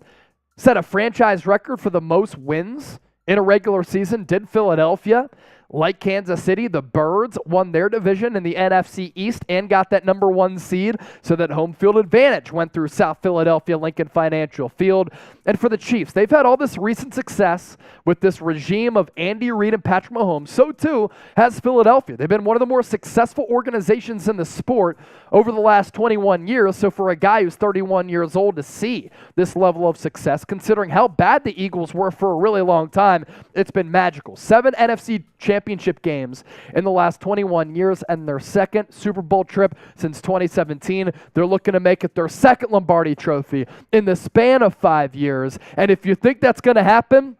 Set a franchise record for the most wins in a regular season, did Philadelphia. Like Kansas City, the Birds won their division in the NFC East and got that number 1 seed, so that home field advantage went through South Philadelphia Lincoln Financial Field. And for the Chiefs, they've had all this recent success with this regime of Andy Reid and Patrick Mahomes. So too has Philadelphia. They've been one of the more successful organizations in the sport over the last 21 years. So for a guy who's 31 years old to see this level of success, considering how bad the Eagles were for a really long time, it's been magical. 7 NFC championship games in the last 21 years and their second Super Bowl trip since 2017. They're looking to make it their second Lombardi trophy in the span of 5 years. And if you think that's going to happen,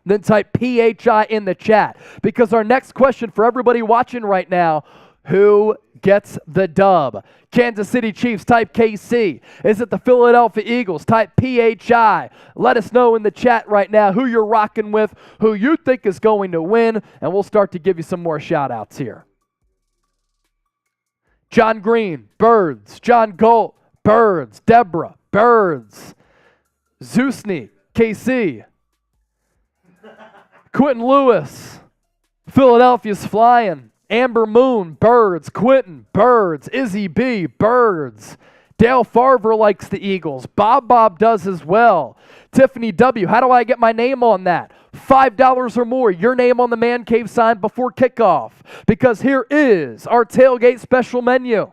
then type PHI in the chat, because our next question for everybody watching right now, who gets the dub? Kansas City Chiefs, type KC. Is it the Philadelphia Eagles? Type PHI. Let us know in the chat right now who you're rocking with, who you think is going to win, and we'll start to give you some more shout-outs here. John Green, Birds. John Golt, Birds. Deborah, Birds. Zeusny, KC. Quentin Lewis, Philadelphia's flying. Amber Moon, Birds. Quentin, Birds. Izzy B, Birds. Dale Farver likes the Eagles. Bob does as well. Tiffany W, how do I get my name on that? $5 or more, your name on the Man Cave sign before kickoff, because here is our tailgate special menu.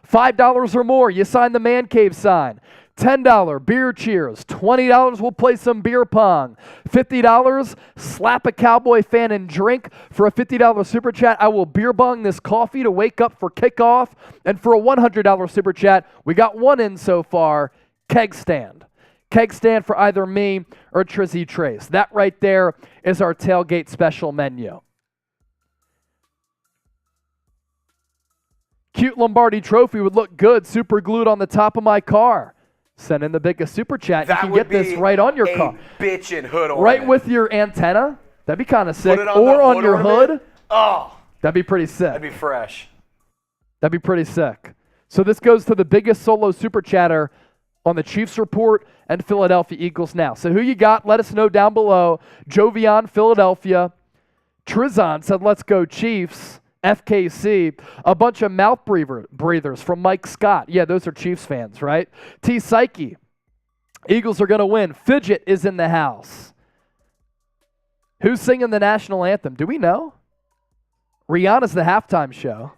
$5 or more, you sign the Man Cave sign. $10 beer cheers. $20 we'll play some beer pong. $50 slap a Cowboy fan and drink. For a $50 super chat, I will beer bong this coffee to wake up for kickoff. And for a $100 super chat, we got one in so far, keg stand. Keg stand for either me or Trizzy Trace. That right there is our tailgate special menu. Cute Lombardi trophy would look good super glued on the top of my car. Send in the biggest super chat. You can get this right on your car.
Bitchin' hood ornament.
Right with your antenna. That'd be kind of sick.
Put it on
or
the
on your hood.
Oh.
That'd be pretty sick.
That'd be fresh.
That'd be pretty sick. So this goes to the biggest solo super chatter on the Chiefs Report and Philadelphia Eagles now. So who you got? Let us know down below. Jovian, Philadelphia. Trizon said, let's go Chiefs. FKC, a bunch of mouth breathers from Mike Scott. Yeah, those are Chiefs fans, right? T. Psyche, Eagles are going to win. Fidget is in the house. Who's singing the national anthem? Do we know? Rihanna's the halftime show.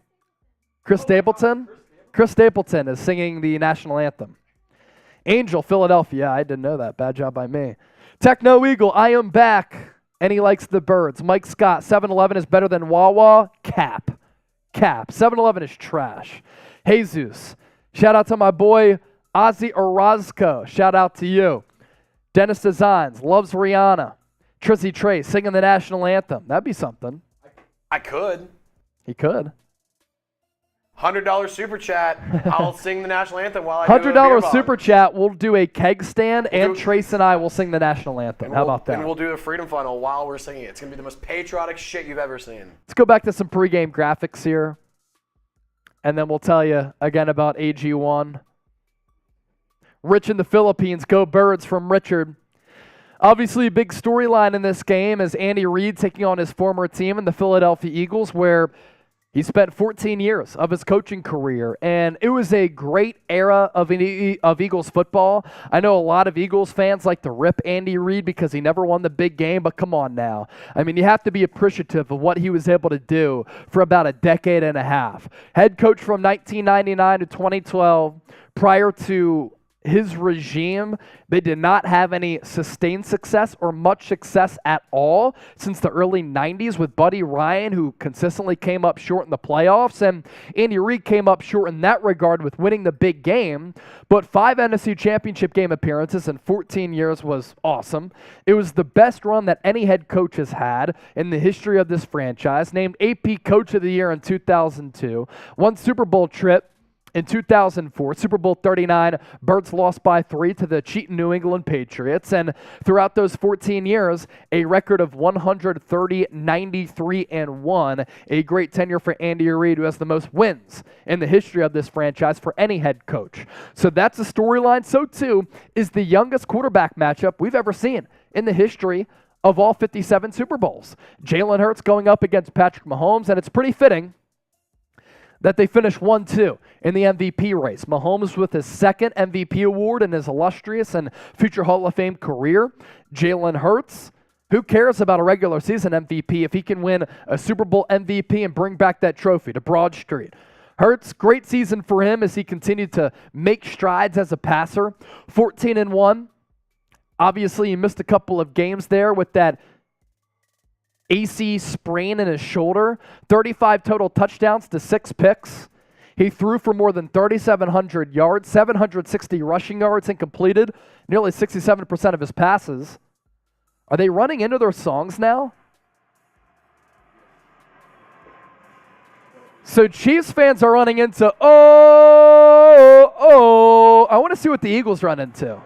Chris Stapleton? Chris Stapleton is singing the national anthem. Angel, Philadelphia. I didn't know that. Bad job by me. Techno Eagle, I am back. And he likes the Birds. Mike Scott, 7-Eleven is better than Wawa. Cap. 7-Eleven is trash. Jesus. Shout out to my boy Ozzy Orozco. Shout out to you. Dennis Designs loves Rihanna. Trizzy Trace singing the national anthem. That'd be something.
I could.
He could.
$100 super chat. I'll sing the national anthem while I do a beer
$100
bong.
super chat. We'll do a keg stand, and Trace and I will sing the national anthem. How about that?
And we'll do a freedom funnel while we're singing it. It's going to be the most patriotic shit you've ever seen.
Let's go back to some pregame graphics here, and then we'll tell you again about AG1. Rich in the Philippines. Go Birds from Richard. Obviously, a big storyline in this game is Andy Reid taking on his former team in the Philadelphia Eagles, where he spent 14 years of his coaching career, and it was a great era of Eagles football. I know a lot of Eagles fans like to rip Andy Reid because he never won the big game, but come on now. I mean, you have to be appreciative of what he was able to do for about a decade and a half. Head coach from 1999 to 2012, prior to his regime, they did not have any sustained success or much success at all since the early 90s with Buddy Ryan, who consistently came up short in the playoffs, and Andy Reid came up short in that regard with winning the big game, but 5 NFC Championship game appearances in 14 years was awesome. It was the best run that any head coach has had in the history of this franchise, named AP Coach of the Year in 2002, won Super Bowl trip in 2004, Super Bowl 39, Birds lost by 3 to the cheating New England Patriots. And throughout those 14 years, a record of 130, 93, and 1. A great tenure for Andy Reid, who has the most wins in the history of this franchise for any head coach. So that's a storyline. So, too, is the youngest quarterback matchup we've ever seen in the history of all 57 Super Bowls. Jalen Hurts going up against Patrick Mahomes, and it's pretty fitting that they finished 1-2 in the MVP race. Mahomes with his second MVP award in his illustrious and future Hall of Fame career. Jalen Hurts, who cares about a regular season MVP if he can win a Super Bowl MVP and bring back that trophy to Broad Street? Hurts, great season for him as he continued to make strides as a passer. 14-1. Obviously, he missed a couple of games there with that AC sprain in his shoulder, 35 total touchdowns to 6 picks. He threw for more than 3,700 yards, 760 rushing yards, and completed nearly 67% of his passes. Are they running into their songs now? So Chiefs fans are running into, oh. I want to see what the Eagles run into.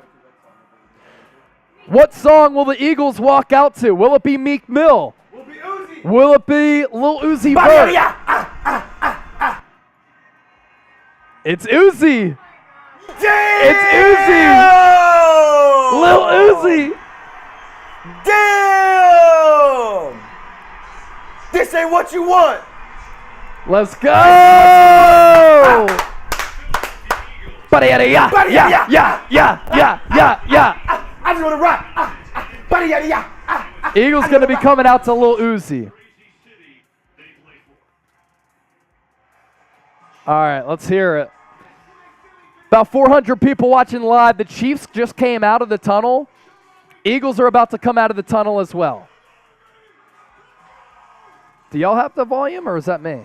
What song will the Eagles walk out to? Will it be Meek Mill? Will it be Lil Uzi Vert? It's Uzi.
Damn!
It's Uzi. Lil Uzi.
Damn! This ain't what you want.
Let's go. Yeah.
I just want to rock.
Eagles going to be coming out to Lil Uzi. All right, let's hear it. About 400 people watching live. The Chiefs just came out of the tunnel. Eagles are about to come out of the tunnel as well. Do y'all have the volume, or is that me?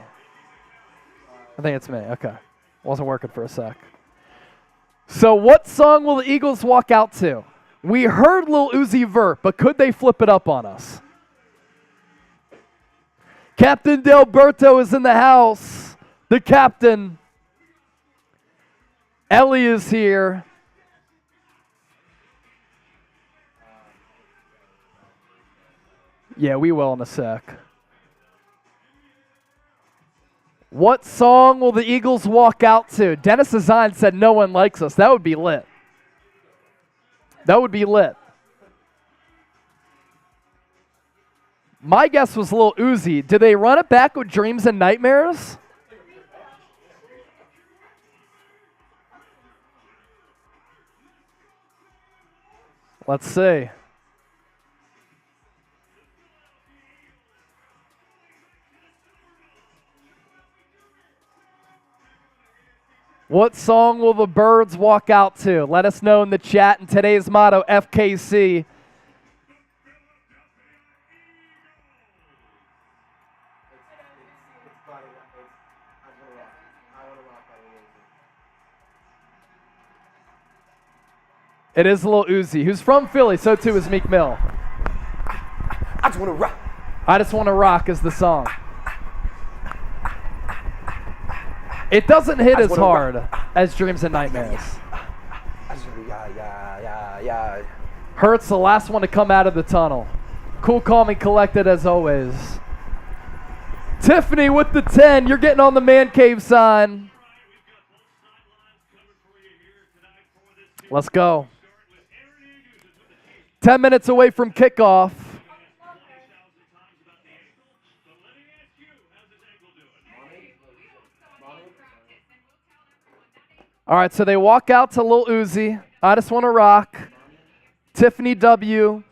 I think it's me. Okay. Wasn't working for a sec. So what song will the Eagles walk out to? We heard Lil Uzi Vert, but could they flip it up on us? Captain Delberto is in the house. The captain. Ellie is here. Yeah, we will in a sec. What song will the Eagles walk out to? Dennis Azine said no one likes us. That would be lit. That would be lit. My guess was Lil Uzi. Did they run it back with Dreams and Nightmares? Let's see. What song will the Birds walk out to? Let us know in the chat. And today's motto, FKC. It is Lil Uzi, who's from Philly. So too is Meek Mill.
I just want to rock.
I Just Want to Rock is the song. It doesn't hit as hard as Dreams and Nightmares. Hurts, the last one to come out of the tunnel. Cool, calm, and collected as always. Tiffany with the 10. You're getting on the man cave sign. Let's go. 10 minutes away from kickoff. All right, so they walk out to Lil Uzi. I Just Want to Rock. Tiffany W.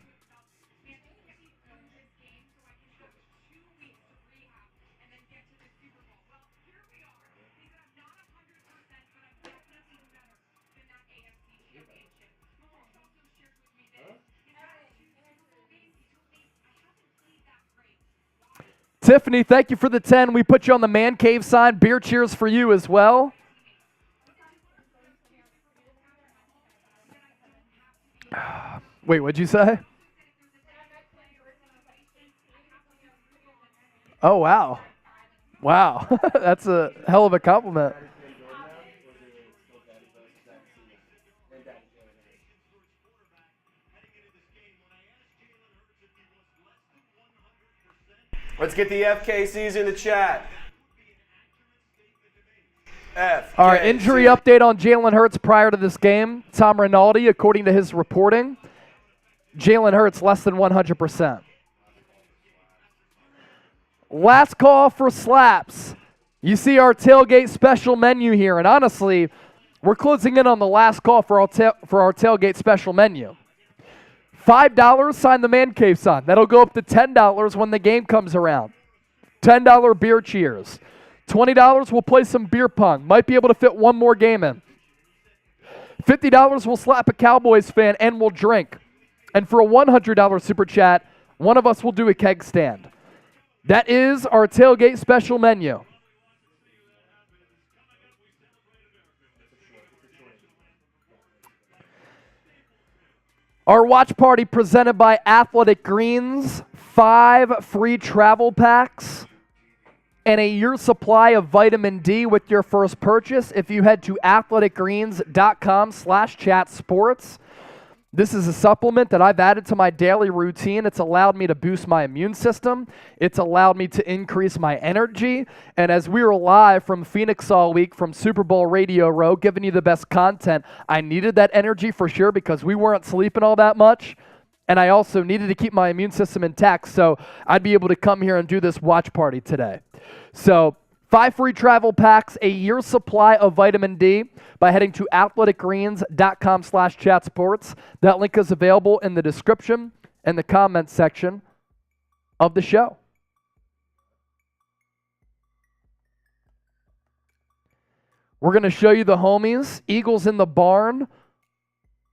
Tiffany, thank you for the 10. We put you on the man cave sign. Beer cheers for you as well. Wait, what'd you say? Oh, wow. Wow. That's a hell of a compliment.
Let's get the FKCs in the chat.
All right, injury update on Jalen Hurts prior to this game. Tom Rinaldi, according to his reporting, Jalen Hurts less than 100%. Last call for slaps. You see our tailgate special menu here, and honestly, we're closing in on the last call for our tailgate special menu. $5, sign the man cave sign. That'll go up to $10 when the game comes around. $10 beer cheers. $20, we'll play some beer pong. Might be able to fit one more game in. $50, we'll slap a Cowboys fan and we'll drink. And for a $100 super chat, one of us will do a keg stand. That is our tailgate special menu. Our watch party presented by Athletic Greens, 5 free travel packs, and a year's supply of vitamin D with your first purchase if you head to athleticgreens.com/chatsports. This is a supplement that I've added to my daily routine. It's allowed me to boost my immune system. It's allowed me to increase my energy. And as we were live from Phoenix all week from Super Bowl Radio Row, giving you the best content, I needed that energy for sure because we weren't sleeping all that much. And I also needed to keep my immune system intact, so I'd be able to come here and do this watch party today. So 5 free travel packs, a year's supply of vitamin D by heading to athleticgreens.com/chatsports. That link is available in the description and the comments section of the show. We're going to show you the homies, Eagles in the barn,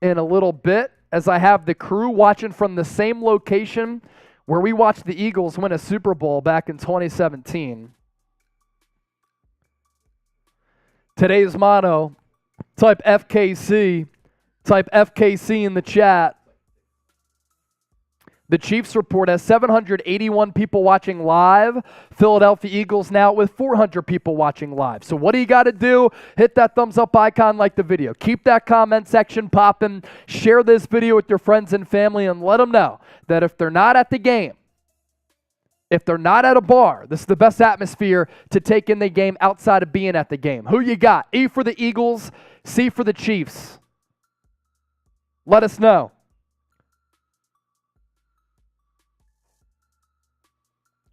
in a little bit, as I have the crew watching from the same location where we watched the Eagles win a Super Bowl back in 2017. Today's motto, type FKC in the chat. The Chiefs report has 781 people watching live. Philadelphia Eagles now with 400 people watching live. So what do you got to do? Hit that thumbs up icon, like the video. Keep that comment section popping. Share this video with your friends and family and let them know that if they're not at the game, if they're not at a bar, this is the best atmosphere to take in the game outside of being at the game. Who you got? E for the Eagles, C for the Chiefs. Let us know.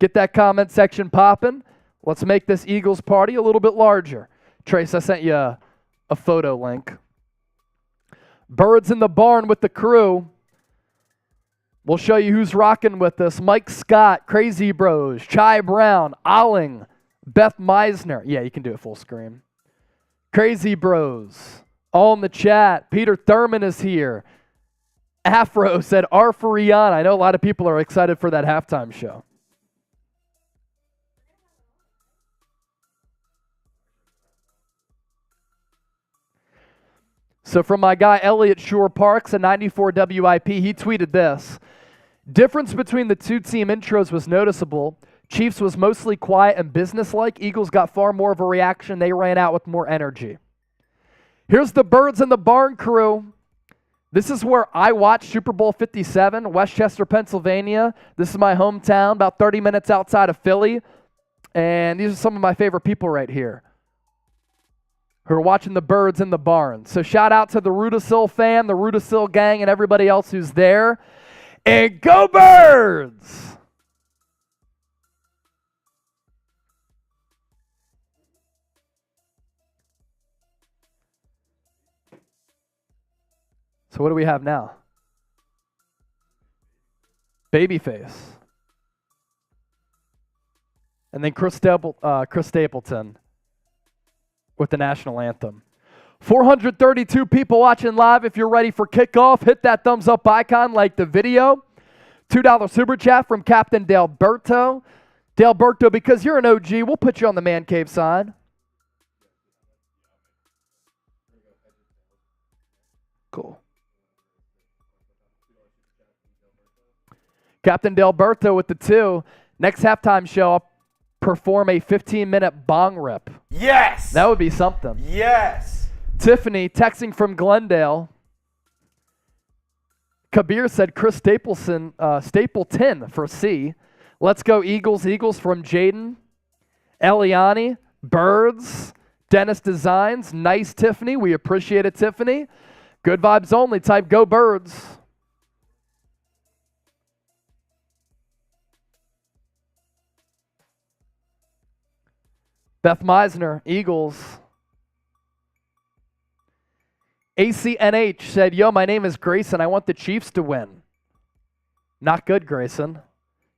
Get that comment section popping. Let's make this Eagles party a little bit larger. Trace, I sent you a photo link. Birds in the barn with the crew. We'll show you who's rocking with us. Mike Scott, Crazy Bros, Chai Brown, Olling, Beth Meisner. Yeah, you can do it full screen. Crazy Bros, all in the chat. Peter Thurman is here. Afro said R for Rihanna. I know a lot of people are excited for that halftime show. So from my guy Elliot Shore Parks at 94 WIP, he tweeted this. Difference between the two team intros was noticeable. Chiefs was mostly quiet and businesslike. Eagles got far more of a reaction. They ran out with more energy. Here's the Birds in the Barn crew. This is where I watched Super Bowl 57, Westchester, Pennsylvania. This is my hometown, about 30 minutes outside of Philly. And these are some of my favorite people right here who are watching the Birds in the Barn. So shout out to the Rudisill fam, the Rudisill gang, and everybody else who's there. And go Birds! So what do we have now? Babyface. And then Chris Stapleton with the national anthem. 432 people watching live. If you're ready for kickoff, hit that thumbs up icon, like the video. $2 super chat from Captain Delberto. D'Alberto, because you're an OG, we'll put you on the man cave side. Cool. Captain D'Alberto with the 2. Next halftime show, I'll perform a 15-minute bong rip.
Yes!
That would be something.
Yes!
Tiffany texting from Glendale. Kabir said Chris Stapleton for C. Let's go Eagles. Eagles from Jaden. Eliani. Birds. Dennis Designs. Nice, Tiffany. We appreciate it, Tiffany. Good vibes only. Type go Birds. Beth Meisner, Eagles. ACNH said, yo, my name is Grayson. I want the Chiefs to win. Not good, Grayson.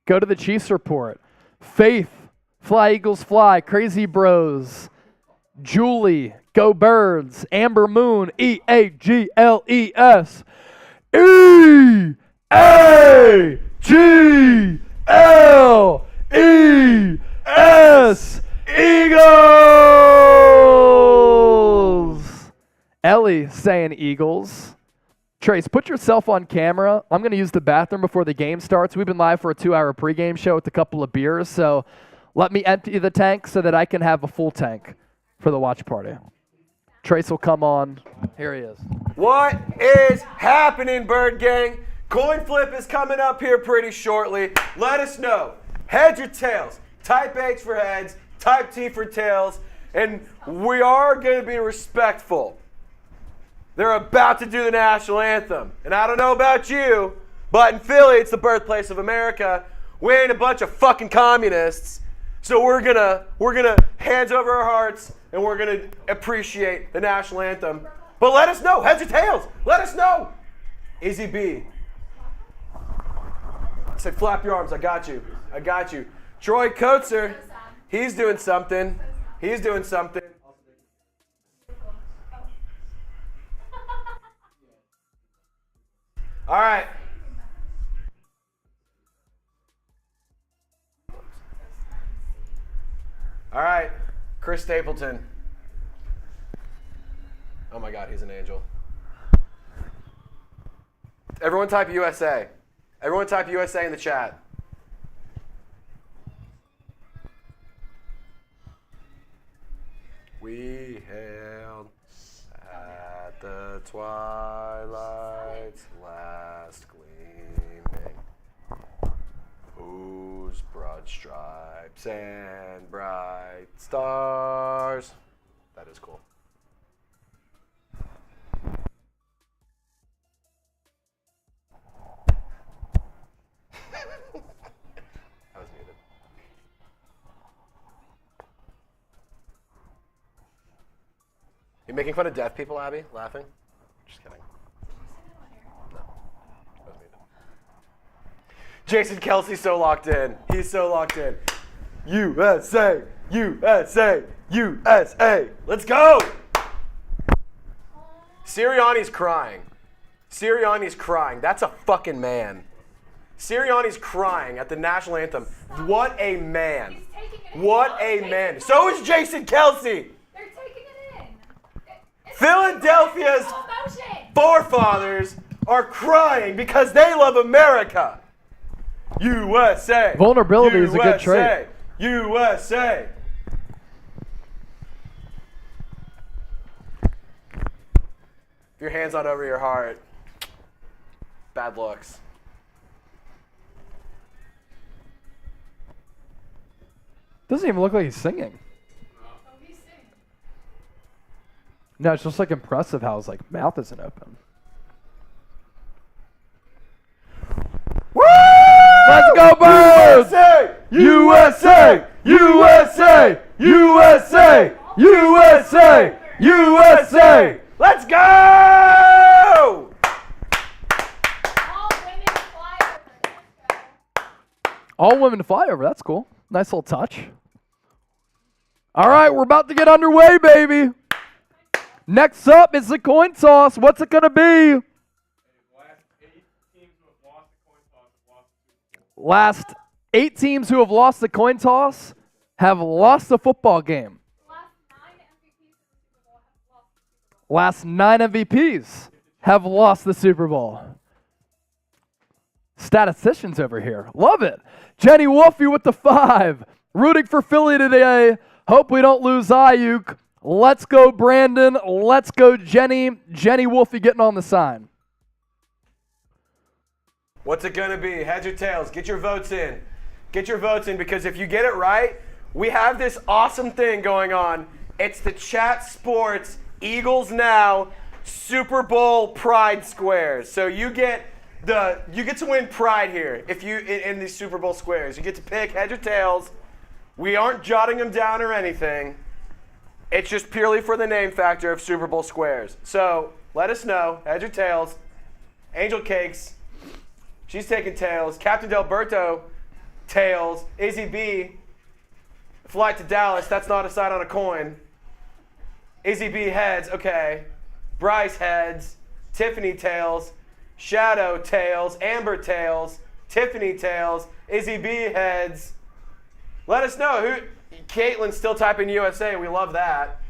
Go to the Chiefs report. Faith, Fly Eagles Fly, Crazy Bros. Julie, Go Birds. Amber Moon, EAGLES. EAGLES. Eagles! Ellie saying Eagles. Trace, put yourself on camera. I'm going to use the bathroom before the game starts. We've been live for a 2-hour pregame show with a couple of beers, so let me empty the tank so that I can have a full tank for the watch party. Trace will come on. Here he is.
What is happening, Bird Gang? Coin flip is coming up here pretty shortly. Let us know. Heads or tails? Type H for heads. Type T for tails, and we are going to be respectful. They're about to do the national anthem, and I don't know about you, but in Philly, it's the birthplace of America. We ain't a bunch of fucking communists, so we're gonna hands over our hearts, and we're gonna appreciate the national anthem. But let us know, heads or tails. Let us know. Izzy B. I said, flap your arms. I got you. I got you. Troy Coatser. He's doing something. He's doing something. All right. All right. Chris Stapleton. Oh my God, he's an angel. Everyone type USA. Everyone type USA in the chat. We hailed at the twilight's last gleaming, whose broad stripes and bright stars. That is cool. That was muted. You making fun of deaf people, Abby? Laughing? Just kidding. No. That was muted. Jason Kelsey's so locked in. He's so locked in. USA! USA! USA! Let's go! Sirianni's crying. Sirianni's crying. That's a fucking man. Sirianni's crying at the national anthem. What a man. What a man. So is Jason Kelsey.
They're taking it in.
Philadelphia's forefathers are crying because they love America. USA.
Vulnerability
USA,
is a good trait.
USA. If your hand's not over your heart, bad looks.
Doesn't even look like he's singing. No, it's just like impressive how his like mouth isn't open.
Woo!
Let's go, Birds!
USA! USA! USA! USA! USA! Let's go!
All women fly over. That's cool. Nice little touch. All right, we're about to get underway, baby. Next up is the coin toss. What's it going to be?
Last 8 teams who have lost the coin toss have lost the Super Bowl.
Last 8 teams who have lost the coin toss have lost the football game. Last 9 MVPs have lost the Super Bowl. Statisticians over here. Love it. Jenny Wolfie with the 5. Rooting for Philly today. Hope we don't lose Ayuk. Let's go, Brandon. Let's go, Jenny. Jenny Wolfie getting on the sign.
What's it going to be? Heads or tails? Get your votes in. Get your votes in, because if you get it right, we have this awesome thing going on. It's the Chat Sports Eagles Now Super Bowl Pride Squares. So you get to win pride here if you in these Super Bowl squares. You get to pick heads or tails. We aren't jotting them down or anything. It's just purely for the name factor of Super Bowl squares. So let us know, heads or tails. Angel Cakes, she's taking tails. Captain Delberto, tails. Izzy B, flight to Dallas, that's not a side on a coin. Izzy B, heads, okay. Bryce, heads. Tiffany, tails. Shadow, tails. Amber, tails. Tiffany, tails. Izzy B, heads. Let us know. Caitlin's still typing USA. We love that.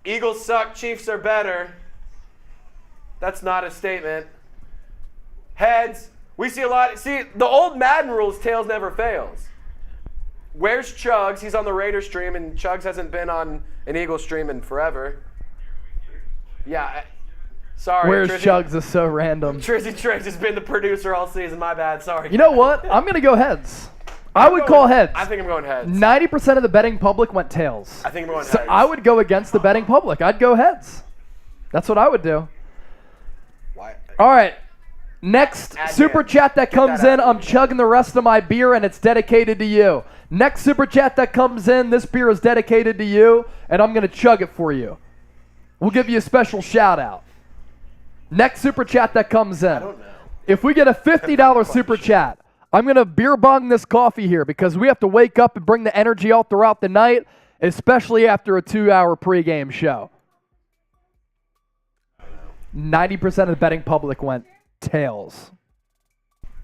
Eagles suck. Chiefs are better. That's not a statement. Heads. We see a lot. See, the old Madden rules, tails never fails. Where's Chugs? He's on the Raiders stream, and Chugs hasn't been on an Eagles stream in forever. Yeah. Sorry.
Where's Chugs is so random.
Trizzy Triggs has been the producer all season. My bad. Sorry.
You know what? I'm going to go heads. I would call heads.
I think I'm going heads.
90% of the betting public went tails.
I think I'm going
so
heads.
I would go against the betting public. I'd go heads. That's what I would do.
Why?
All right. Next super chat that comes in, I'm chugging the rest of my beer, and it's dedicated to you. Next super chat that comes in, this beer is dedicated to you, and I'm going to chug it for you. We'll give you a special shout out. Next super chat that comes in.
I don't know.
If we get a $50 super chat, I'm going to beer bong this coffee here because we have to wake up and bring the energy all throughout the night, especially after a 2-hour pregame show. 90% of the betting public went tails.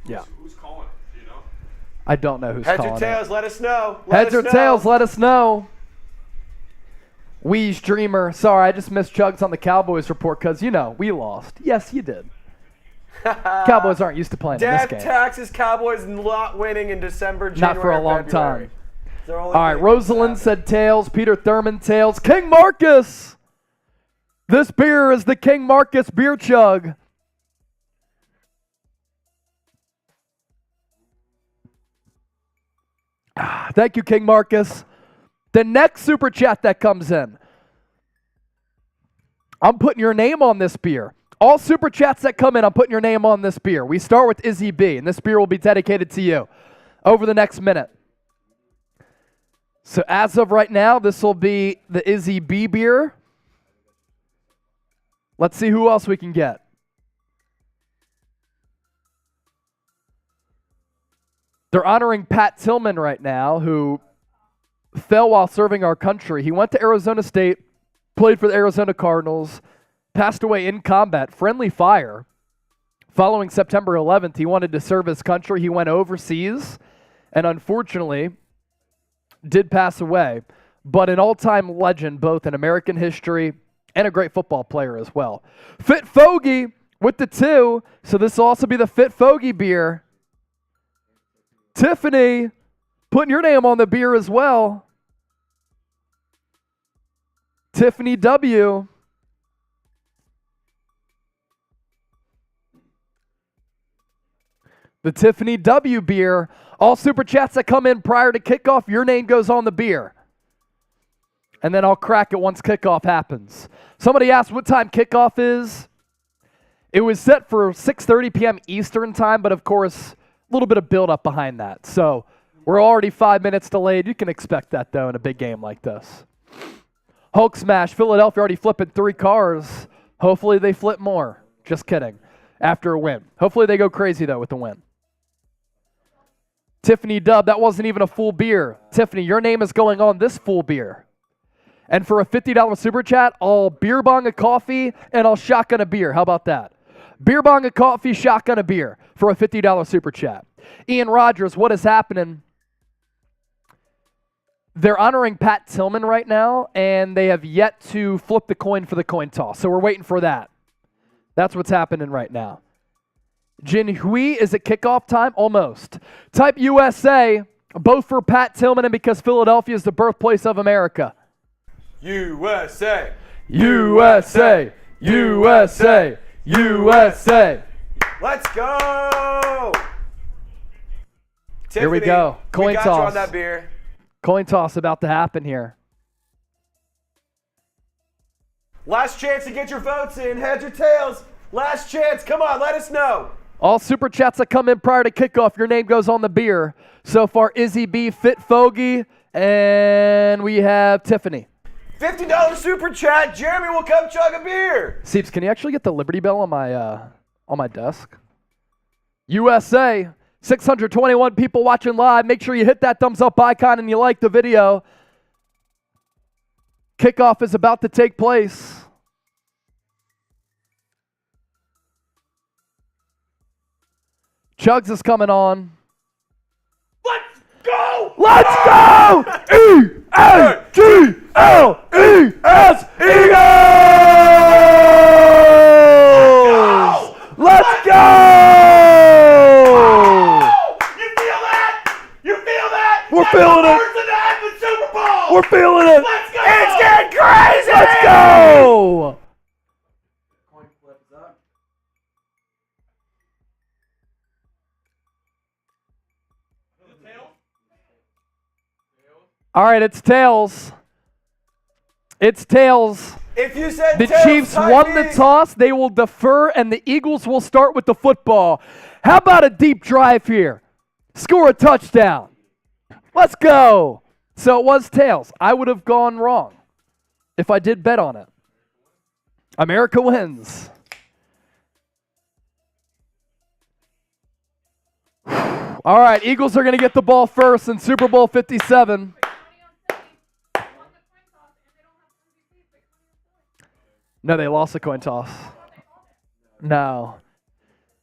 Yeah.
Who's calling it? Do you know?
I don't know who's
Heads
calling
or tails,
it.
let us know.
Heads or tails, let us know. Weege Dreamer. Sorry, I just missed Chugs on the Cowboys report because, you know, we lost. Yes, you did. Cowboys aren't used to playing in this
Death
game.
taxes, Cowboys not winning in December, January,
Not for a long
February.
time. All right, Rosalind said tails. Peter Thurman, tails. King Marcus. This beer is the King Marcus beer chug. Thank you, King Marcus. The next super chat that comes in, I'm putting your name on this beer. All super chats that come in, I'm putting your name on this beer. We start with Izzy B, and this beer will be dedicated to you over the next minute. So as of right now, this will be the Izzy B beer. Let's see who else we can get. They're honoring Pat Tillman right now, who fell while serving our country. He went to Arizona State, played for the Arizona Cardinals, passed away in combat, friendly fire. Following September 11th, he wanted to serve his country. He went overseas and unfortunately did pass away, but an all-time legend both in American history and a great football player as well. Fit Fogey with the 2, so this will also be the Fit Fogey beer. Tiffany, putting your name on the beer as well. Tiffany W. The Tiffany W beer. All super chats that come in prior to kickoff, your name goes on the beer. And then I'll crack it once kickoff happens. Somebody asked what time kickoff is. It was set for 6:30 p.m. Eastern time, but of course, a little bit of build-up behind that. So we're already 5 minutes delayed. You can expect that, though, in a big game like this. Hulk Smash. Philadelphia already flipping 3 cars. Hopefully they flip more. Just kidding. After a win. Hopefully they go crazy, though, with the win. Tiffany Dub, that wasn't even a full beer. Tiffany, your name is going on this full beer. And for a $50 super chat, I'll beer bong a coffee and I'll shotgun a beer. How about that? Beer bong, a coffee, shotgun, a beer for a $50 super chat. Ian Rogers, what is happening? They're honoring Pat Tillman right now, and they have yet to flip the coin for the coin toss. So we're waiting for that. That's what's happening right now. Jin Hui, is it kickoff time? Almost. Type USA, both for Pat Tillman and because Philadelphia is the birthplace of America.
USA.
USA. USA. USA.
Let's go.
Here we
Tiffany,
go. Coin
we got you
toss.
on that beer.
Coin toss about to happen here.
Last chance to get your votes in. Heads or tails. Last chance. Come on, let us know.
All super chats that come in prior to kickoff, your name goes on the beer. So far, Izzy B, Fit Fogey, and we have Tiffany.
$50 super chat. Jeremy will come chug a beer.
Seeps, can you actually get the Liberty Bell on my desk? USA, 621 people watching live. Make sure you hit that thumbs up icon and you like the video. Kickoff is about to take place. Chugs is coming on.
Let's go.
Let's go! E-A-G-L-E-S Eagles! Let's go!
You feel that? You feel that?
We're feeling it.
First and the Super Bowl.
We're feeling it.
Let's go. It's getting crazy.
Let's go!
Coin flips up.
All right, it's tails. It's tails.
If you said
The
tails,
Chiefs
type
won the
E.
toss. They will defer, and the Eagles will start with the football. How about a deep drive here? Score a touchdown. Let's go. So it was tails. I would have gone wrong if I did bet on it. America wins. All right, Eagles are going to get the ball first in Super Bowl 57. No, they lost the coin toss. No.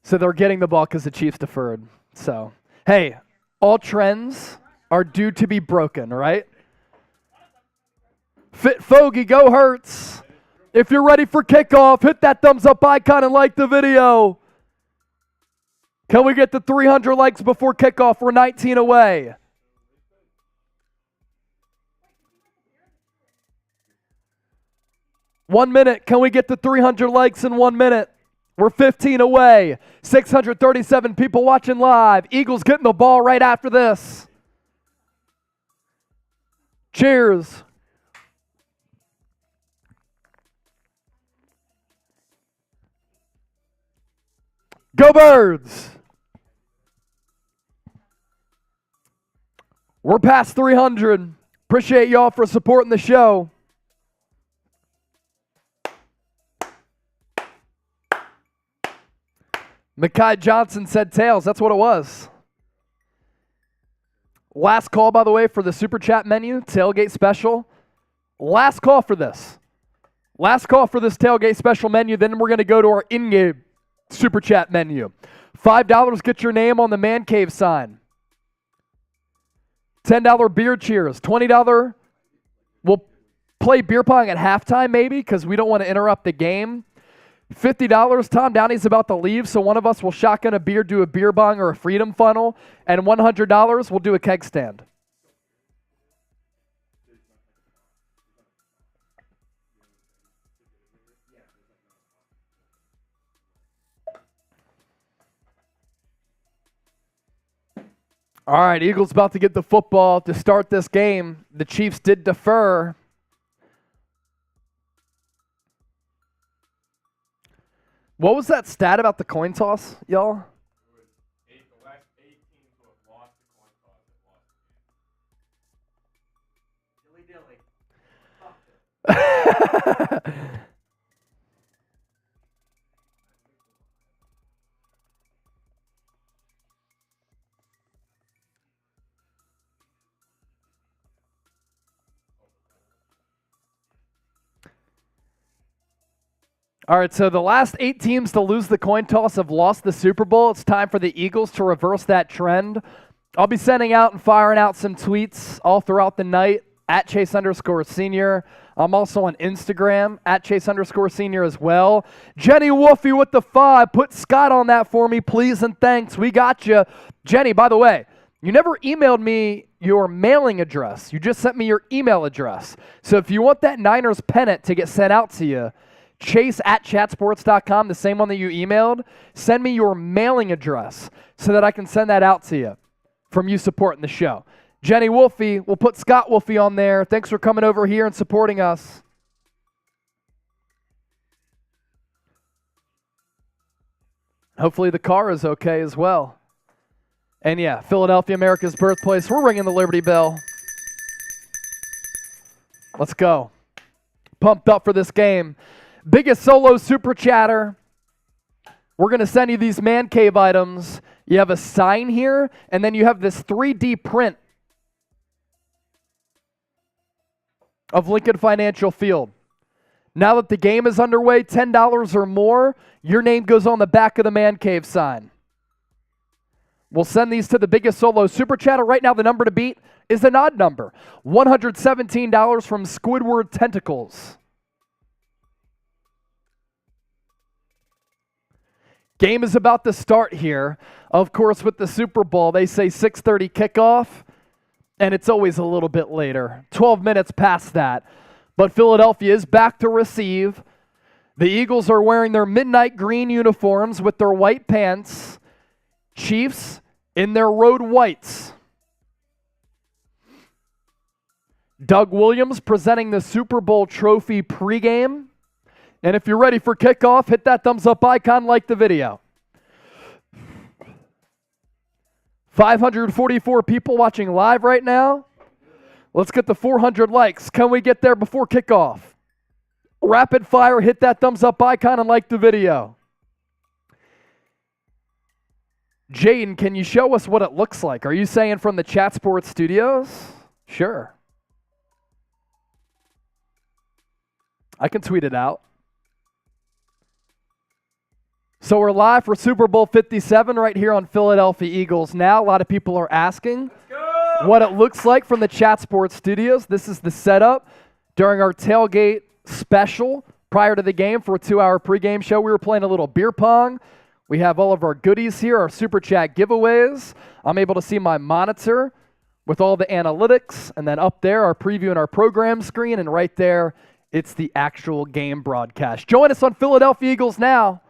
So they're getting the ball because the Chiefs deferred. So, hey, all trends are due to be broken, right? Fit Fogey, go Hurts. If you're ready for kickoff, hit that thumbs up icon and like the video. Can we get the 300 likes before kickoff? We're 19 away. One minute. Can we get the 300 likes in 1 minute? We're 15 away. 637 people watching live. Eagles getting the ball right after this. Cheers. Go Birds. We're past 300. Appreciate y'all for supporting the show. Mekhi Johnson said tails. That's what it was. Last call, by the way, for the Super Chat menu, Tailgate Special. Last call for this. Last call for this Tailgate Special menu. Then we're going to go to our in-game Super Chat menu. $5, get your name on the Man Cave sign. $10 beer cheers. $20, we'll play beer pong at halftime maybe because we don't want to interrupt the game. $50, Tom Downey's about to leave, so one of us will shotgun a beer, do a beer bong or a freedom funnel, and $100, we'll do a keg stand. All right, Eagles about to get the football to start this game. The Chiefs did defer. What was that stat about the coin toss, y'all?
The last 8 teams who have lost the coin toss have lost the game.
Dilly.
All right, so the last 8 teams to lose the coin toss have lost the Super Bowl. It's time for the Eagles to reverse that trend. I'll be sending out and firing out some tweets all throughout the night at Chase_Senior. I'm also on Instagram at Chase_Senior as well. Jenny Wolfie with the 5. Put Scott on that for me, please, and thanks. We got you. Jenny, by the way, you never emailed me your mailing address. You just sent me your email address. So if you want that Niners pennant to get sent out to you, chase@chatsports.com, the same one that you emailed, send me your mailing address so that I can send that out to you from you supporting the show. Jenny Wolfie, we'll put Scott Wolfie on there. Thanks for coming over here and supporting us. Hopefully the car is okay as well. And yeah, Philadelphia, America's birthplace. We're ringing the Liberty Bell. Let's go. Pumped up for this game. Biggest solo super chatter. We're going to send you these man cave items. You have a sign here, and then you have this 3D print of Lincoln Financial Field. Now that the game is underway, $10 or more, your name goes on the back of the man cave sign. We'll send these to the biggest solo super chatter. Right now, the number to beat is an odd number. $117 from Squidward Tentacles. Game is about to start here. Of course, with the Super Bowl, they say 6:30 kickoff, and it's always a little bit later, 12 minutes past that. But Philadelphia is back to receive. The Eagles are wearing their midnight green uniforms with their white pants. Chiefs in their road whites. Doug Williams presenting the Super Bowl trophy pregame. And if you're ready for kickoff, hit that thumbs up icon, like the video. 544 people watching live right now. Let's get the 400 likes. Can we get there before kickoff? Rapid fire, hit that thumbs up icon and like the video. Jaden, can you show us what it looks like? Are you saying from the Chat Sports Studios? Sure. I can tweet it out. So we're live for Super Bowl 57 right here on Philadelphia Eagles Now. A lot of people are asking what it looks like from the Chat Sports Studios. This is the setup during our tailgate special prior to the game for a 2-hour pregame show. We were playing a little beer pong. We have all of our goodies here, our Super Chat giveaways. I'm able to see my monitor with all the analytics, and then up there, our preview and our program screen, and right there, it's the actual game broadcast. Join us on Philadelphia Eagles Now.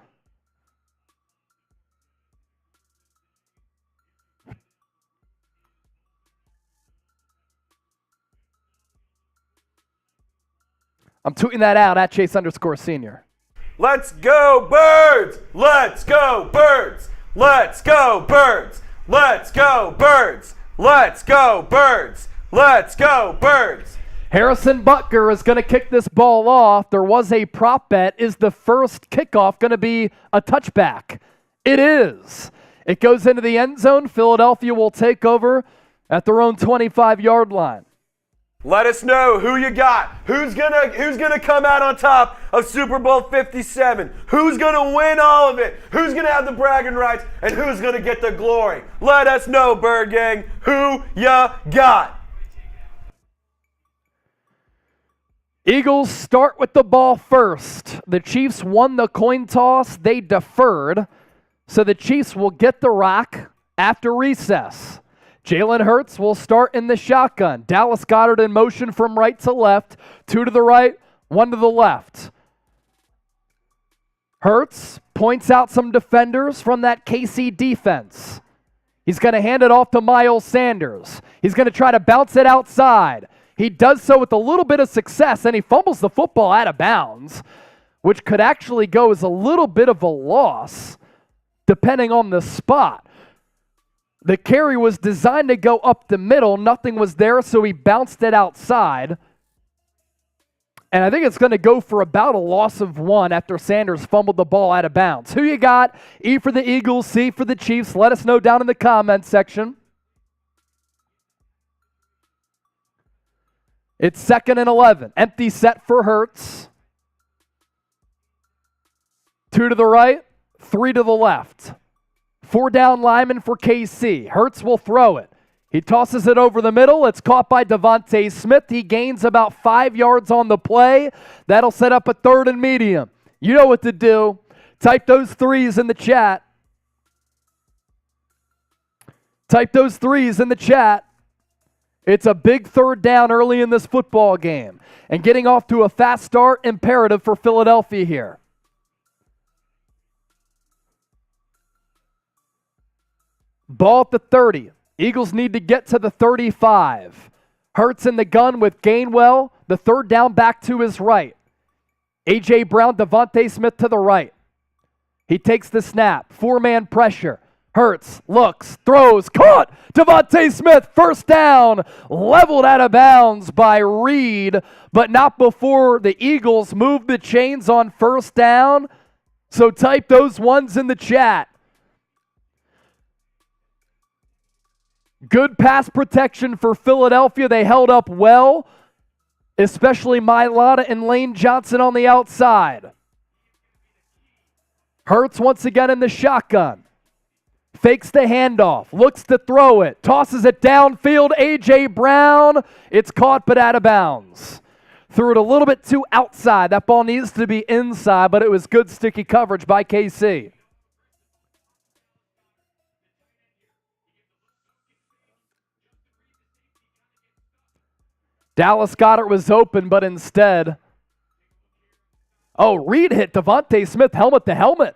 I'm tweeting that out at Chase_Senior.
Let's go Birds! Let's go Birds! Let's go Birds! Let's go Birds! Let's go Birds! Let's go Birds!
Harrison Butker is going to kick this ball off. There was a prop bet. Is the first kickoff going to be a touchback? It is. It goes into the end zone. Philadelphia will take over at their own 25-yard line.
Let us know who you got. Who's gonna come out on top of Super Bowl 57? Who's gonna win all of it? Who's gonna have the bragging rights? And who's gonna get the glory? Let us know, Bird Gang, who ya got.
Eagles start with the ball first. The Chiefs won the coin toss. They deferred. So the Chiefs will get the rock after recess. Jalen Hurts will start in the shotgun. Dallas Goedert in motion from right to left. 2 to the right, 1 to the left. Hurts points out some defenders from that KC defense. He's going to hand it off to Miles Sanders. He's going to try to bounce it outside. He does so with a little bit of success, and he fumbles the football out of bounds, which could actually go as a little bit of a loss, depending on the spot. The carry was designed to go up the middle. Nothing was there, so he bounced it outside. And I think it's going to go for about a loss of 1 after Sanders fumbled the ball out of bounds. Who you got? E for the Eagles, C for the Chiefs. Let us know down in the comments section. It's 2nd and 11. Empty set for Hurts. 2 to the right, 3 to the left. 4 down linemen for KC. Hurts will throw it. He tosses it over the middle. It's caught by Avonte Smith. He gains about 5 yards on the play. That'll set up a 3rd and medium. You know what to do. Type those 3s in the chat. Type those 3s in the chat. It's a big 3rd down early in this football game. And getting off to a fast start, imperative for Philadelphia here. Ball at the 30. Eagles need to get to the 35. Hurts in the gun with Gainwell. The 3rd down back to his right. A.J. Brown, Avonte Smith to the right. He takes the snap. 4-man pressure. Hurts, looks, throws, caught! Avonte Smith, 1st down, leveled out of bounds by Reid, but not before the Eagles move the chains on 1st down. So type those 1s in the chat. Good pass protection for Philadelphia. They held up well, especially Mailata and Lane Johnson on the outside. Hurts once again in the shotgun. Fakes the handoff, looks to throw it, tosses it downfield. A.J. Brown, it's caught but out of bounds. Threw it a little bit too outside. That ball needs to be inside, but it was good sticky coverage by KC. Dallas Goedert was open, but instead, Reid hit Avonte Smith helmet to helmet.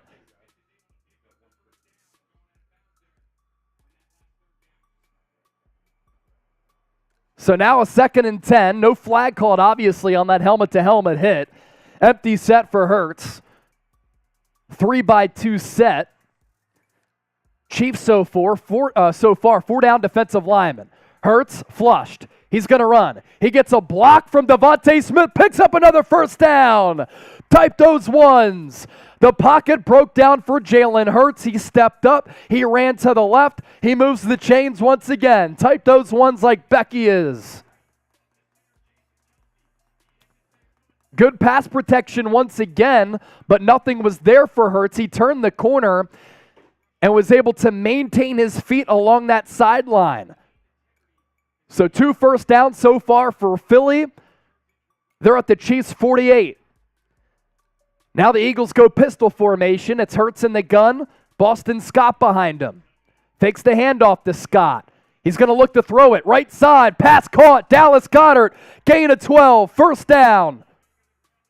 So now a 2nd and 10. No flag called, obviously, on that helmet-to-helmet hit. Empty set for Hurts. 3-by-2 set. Chiefs so far, 4 down defensive linemen. Hurts flushed. He's going to run. He gets a block from Avonte Smith, picks up another 1st down. Type those 1s. The pocket broke down for Jalen Hurts. He stepped up. He ran to the left. He moves the chains once again. Type those 1s like Becky is. Good pass protection once again, but nothing was there for Hurts. He turned the corner and was able to maintain his feet along that sideline. So 2 first downs so far for Philly. They're at the Chiefs' 48. Now the Eagles go pistol formation. It's Hurts in the gun. Boston Scott behind him. Takes the handoff to Scott. He's going to look to throw it. Right side. Pass caught. Dallas Goedert. Gain of 12. First down.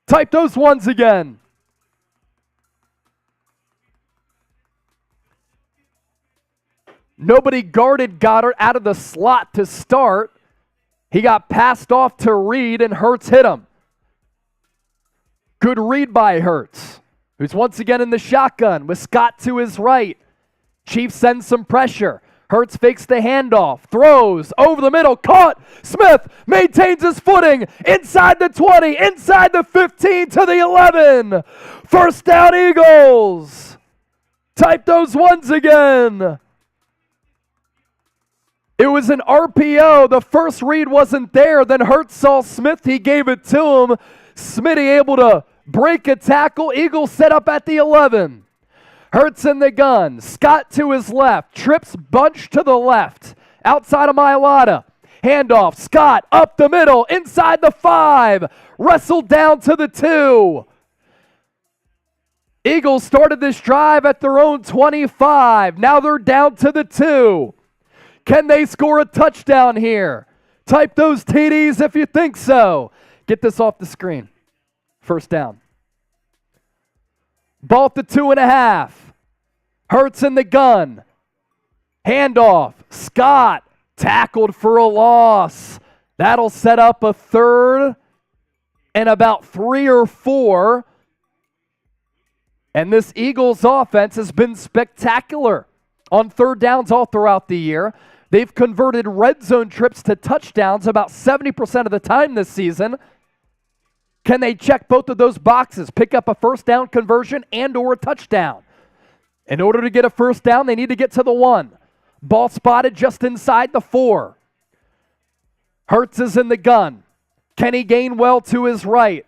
Type those 1s again. Nobody guarded Goedert out of the slot to start. He got passed off to Reid, and Hurts hit him. Good read by Hurts, who's once again in the shotgun with Scott to his right. Chiefs send some pressure. Hurts fakes the handoff, throws over the middle, caught. Smith maintains his footing inside the 20, inside the 15 to the 11. First down, Eagles. Type those 1s again. It was an RPO. The first read wasn't there. Then Hurts saw Smith. He gave it to him. Smitty able to break a tackle. Eagles set up at the 11. Hurts in the gun. Scott to his left. Trips bunch to the left. Outside of Mailata. Handoff. Scott up the middle. Inside the 5. Wrestled down to the 2. Eagles started this drive at their own 25. Now they're down to the 2. Can they score a touchdown here? Type those TDs if you think so. Get this off the screen. First down. Ball at the 2.5. Hurts in the gun. Handoff. Scott tackled for a loss. That'll set up a 3rd and about 3 or 4. And this Eagles offense has been spectacular on 3rd downs all throughout the year. They've converted red zone trips to touchdowns about 70% of the time this season. Can they check both of those boxes, pick up a first down conversion and or a touchdown? In order to get a first down, they need to get to the 1. Ball spotted just inside the 4. Hurts is in the gun. Kenny Gainwell to his right.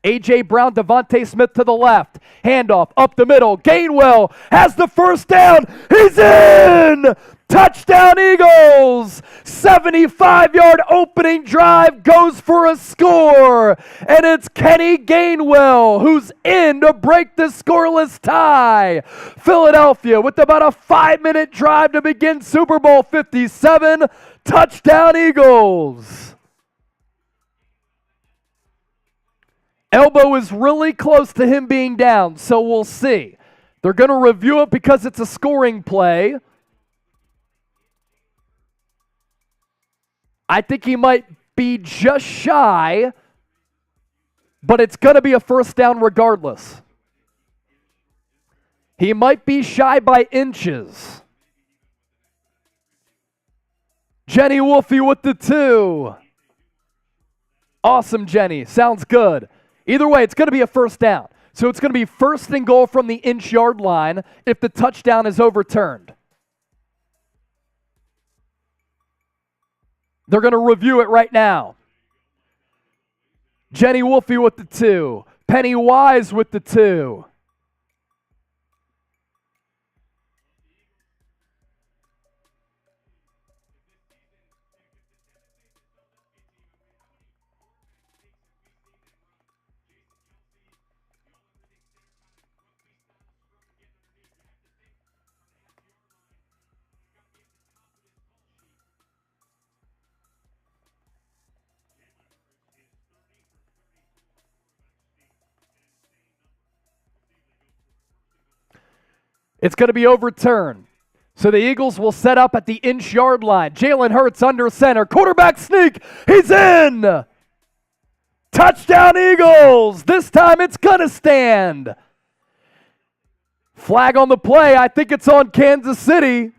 A.J. Brown, Avonte Smith to the left. Handoff up the middle. Gainwell has the first down. He's in! Touchdown Eagles! 75-yard opening drive goes for a score. And it's Kenny Gainwell who's in to break the scoreless tie. Philadelphia with about a 5-minute drive to begin Super Bowl 57. Touchdown Eagles! Elbow is really close to him being down, so we'll see. They're going to review it because it's a scoring play. I think he might be just shy, but it's going to be a first down regardless. He might be shy by inches. Jenny Wolfie with the 2. Awesome, Jenny. Sounds good. Either way, it's going to be a first down. So it's going to be first and goal from the inch-yard line if the touchdown is overturned. They're going to review it right now. Jenny Wolfie with the 2. Penny Wise with the 2. It's going to be overturned. So the Eagles will set up at the inch-yard line. Jalen Hurts under center. Quarterback sneak. He's in. Touchdown Eagles. This time it's going to stand. Flag on the play. I think it's on Kansas City.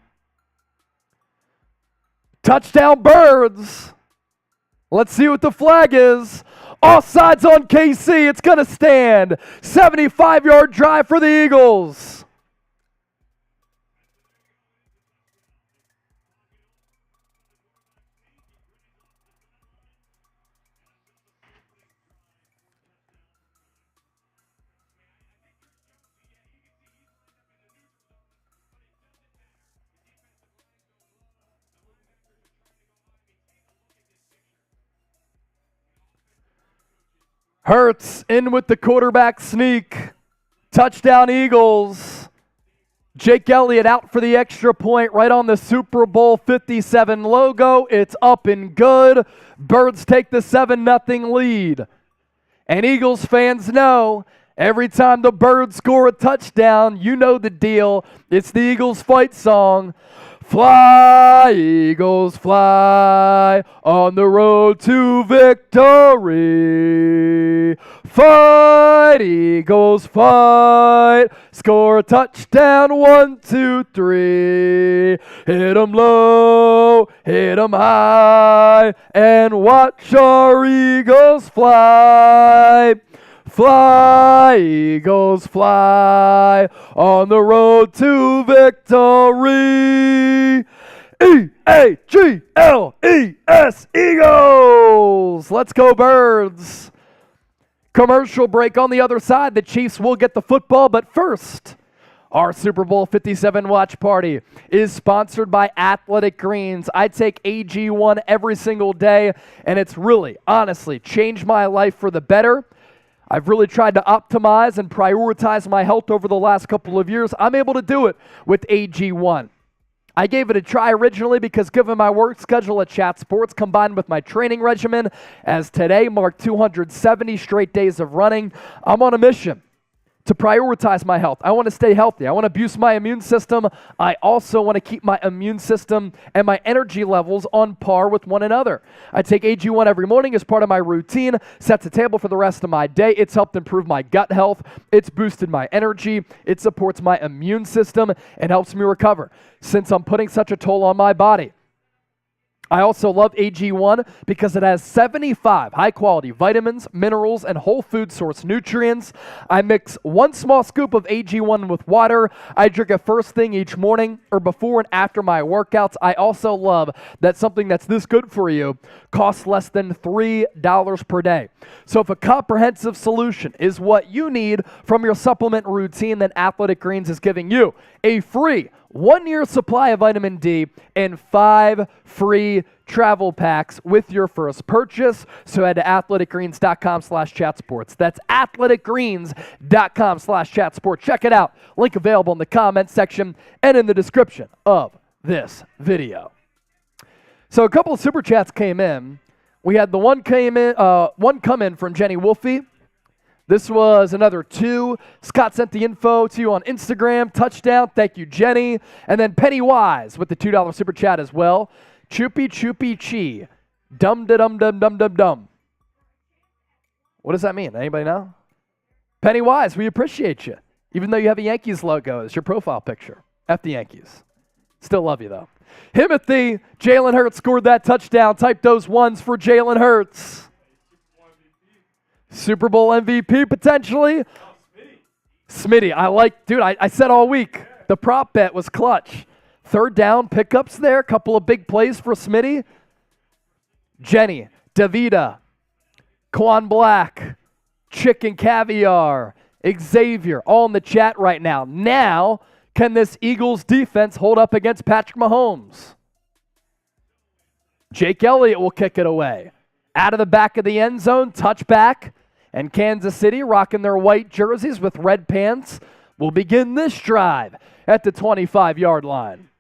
Touchdown Birds. Let's see what the flag is. Offsides on KC. It's going to stand. 75-yard drive for the Eagles. Hurts in with the quarterback sneak. Touchdown Eagles. Jake Elliott out for the extra point right on the Super Bowl 57 logo. It's up and good. Birds take the 7-0 lead. And Eagles fans know every time the Birds score a touchdown, you know the deal. It's the Eagles fight song. Fly, Eagles, fly on the road to victory. Fight, Eagles, fight. Score a touchdown, 1, 2, 3. Hit 'em low, hit 'em high, and watch our Eagles fly. Fly, Eagles, fly on the road to victory. E-A-G-L-E-S, Eagles. Let's go, Birds. Commercial break on the other side. The Chiefs will get the football, but first, our Super Bowl 57 watch party is sponsored by Athletic Greens. I take AG1 every single day, and it's really, honestly, changed my life for the better. I've really tried to optimize and prioritize my health over the last couple of years. I'm able to do it with AG1. I gave it a try originally because given my work schedule at Chat Sports combined with my training regimen, as today marked 270 straight days of running, I'm on a mission to prioritize my health. I want to stay healthy. I want to boost my immune system. I also want to keep my immune system and my energy levels on par with one another. I take AG1 every morning as part of my routine, sets the table for the rest of my day. It's helped improve my gut health. It's boosted my energy. It supports my immune system and helps me recover since I'm putting such a toll on my body. I also love AG1 because it has 75 high-quality vitamins, minerals, and whole food source nutrients. I mix 1 small scoop of AG1 with water. I drink it first thing each morning or before and after my workouts. I also love that something that's this good for you costs less than $3 per day. So if a comprehensive solution is what you need from your supplement routine, then Athletic Greens is giving you a free 1-year supply of vitamin D and 5 free travel packs with your first purchase. So head to athleticgreens.com/chatsports. That's athleticgreens.com/chatsports. Check it out. Link available in the comment section and in the description of this video. So a couple of super chats came in. We had the one come in from Jenny Wolfie. This was another 2. Scott sent the info to you on Instagram. Touchdown. Thank you, Jenny. And then Pennywise with the $2 super chat as well. Choopy choopy chi. Dum da dum dum dum dum dum. What does that mean? Anybody know? Pennywise, we appreciate you. Even though you have a Yankees logo as your profile picture. F the Yankees. Still love you, though. Himothy, Jalen Hurts scored that touchdown. Type those ones for Jalen Hurts. Super Bowl MVP potentially. Smitty, I said all week, the prop bet was clutch. 3rd down pickups there, couple of big plays for Smitty. Jenny, Davida, Quan Black, Chicken Caviar, Xavier, all in the chat right now. Now, can this Eagles defense hold up against Patrick Mahomes? Jake Elliott will kick it away. Out of the back of the end zone, touchback. And Kansas City, rocking their white jerseys with red pants, will begin this drive at the 25-yard line.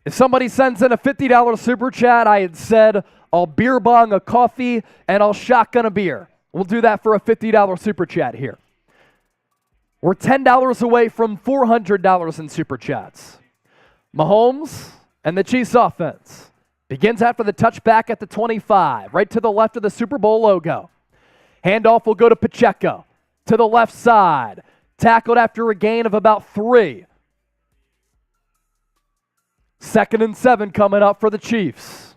If somebody sends in a $50 super chat, I had said, I'll beer bong a coffee and I'll shotgun a beer. We'll do that for a $50 super chat here. We're $10 away from $400 in super chats. Mahomes and the Chiefs offense begins after the touchback at the 25, right to the left of the Super Bowl logo. Handoff will go to Pacheco to the left side, tackled after a gain of about 3. 2nd and 7 coming up for the Chiefs.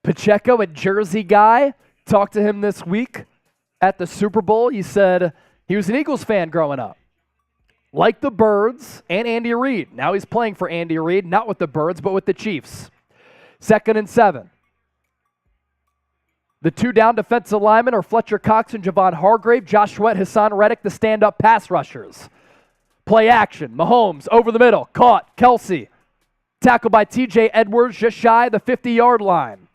Pacheco, a Jersey guy, talked to him this week at the Super Bowl. He said he was an Eagles fan growing up. Like the Birds and Andy Reid. Now he's playing for Andy Reid, not with the Birds, but with the Chiefs. 2nd and 7. The 2 down defensive linemen are Fletcher Cox and Javon Hargrave. Josh Sweat, Hassan Reddick, the stand-up pass rushers. Play action. Mahomes over the middle. Caught. Kelsey. Tackled by TJ Edwards just shy of the 50-yard line.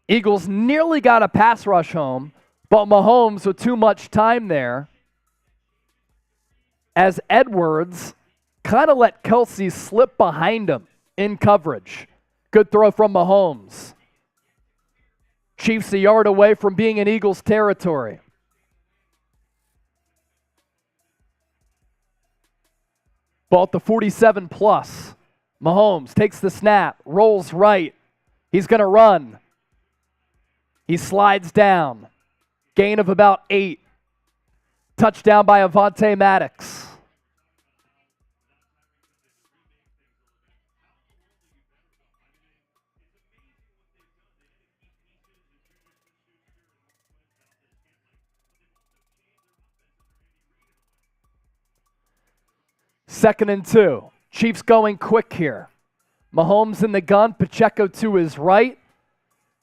Eagles nearly got a pass rush home, but Mahomes with too much time there, as Edwards kind of let Kelsey slip behind him in coverage. Good throw from Mahomes. Chiefs a yard away from being in Eagles territory. Ball at the 47+. Mahomes takes the snap, rolls right. He's going to run. He slides down. Gain of about 8. Touchdown by Avonte Maddox. Second and 2. Chiefs going quick here. Mahomes in the gun. Pacheco to his right.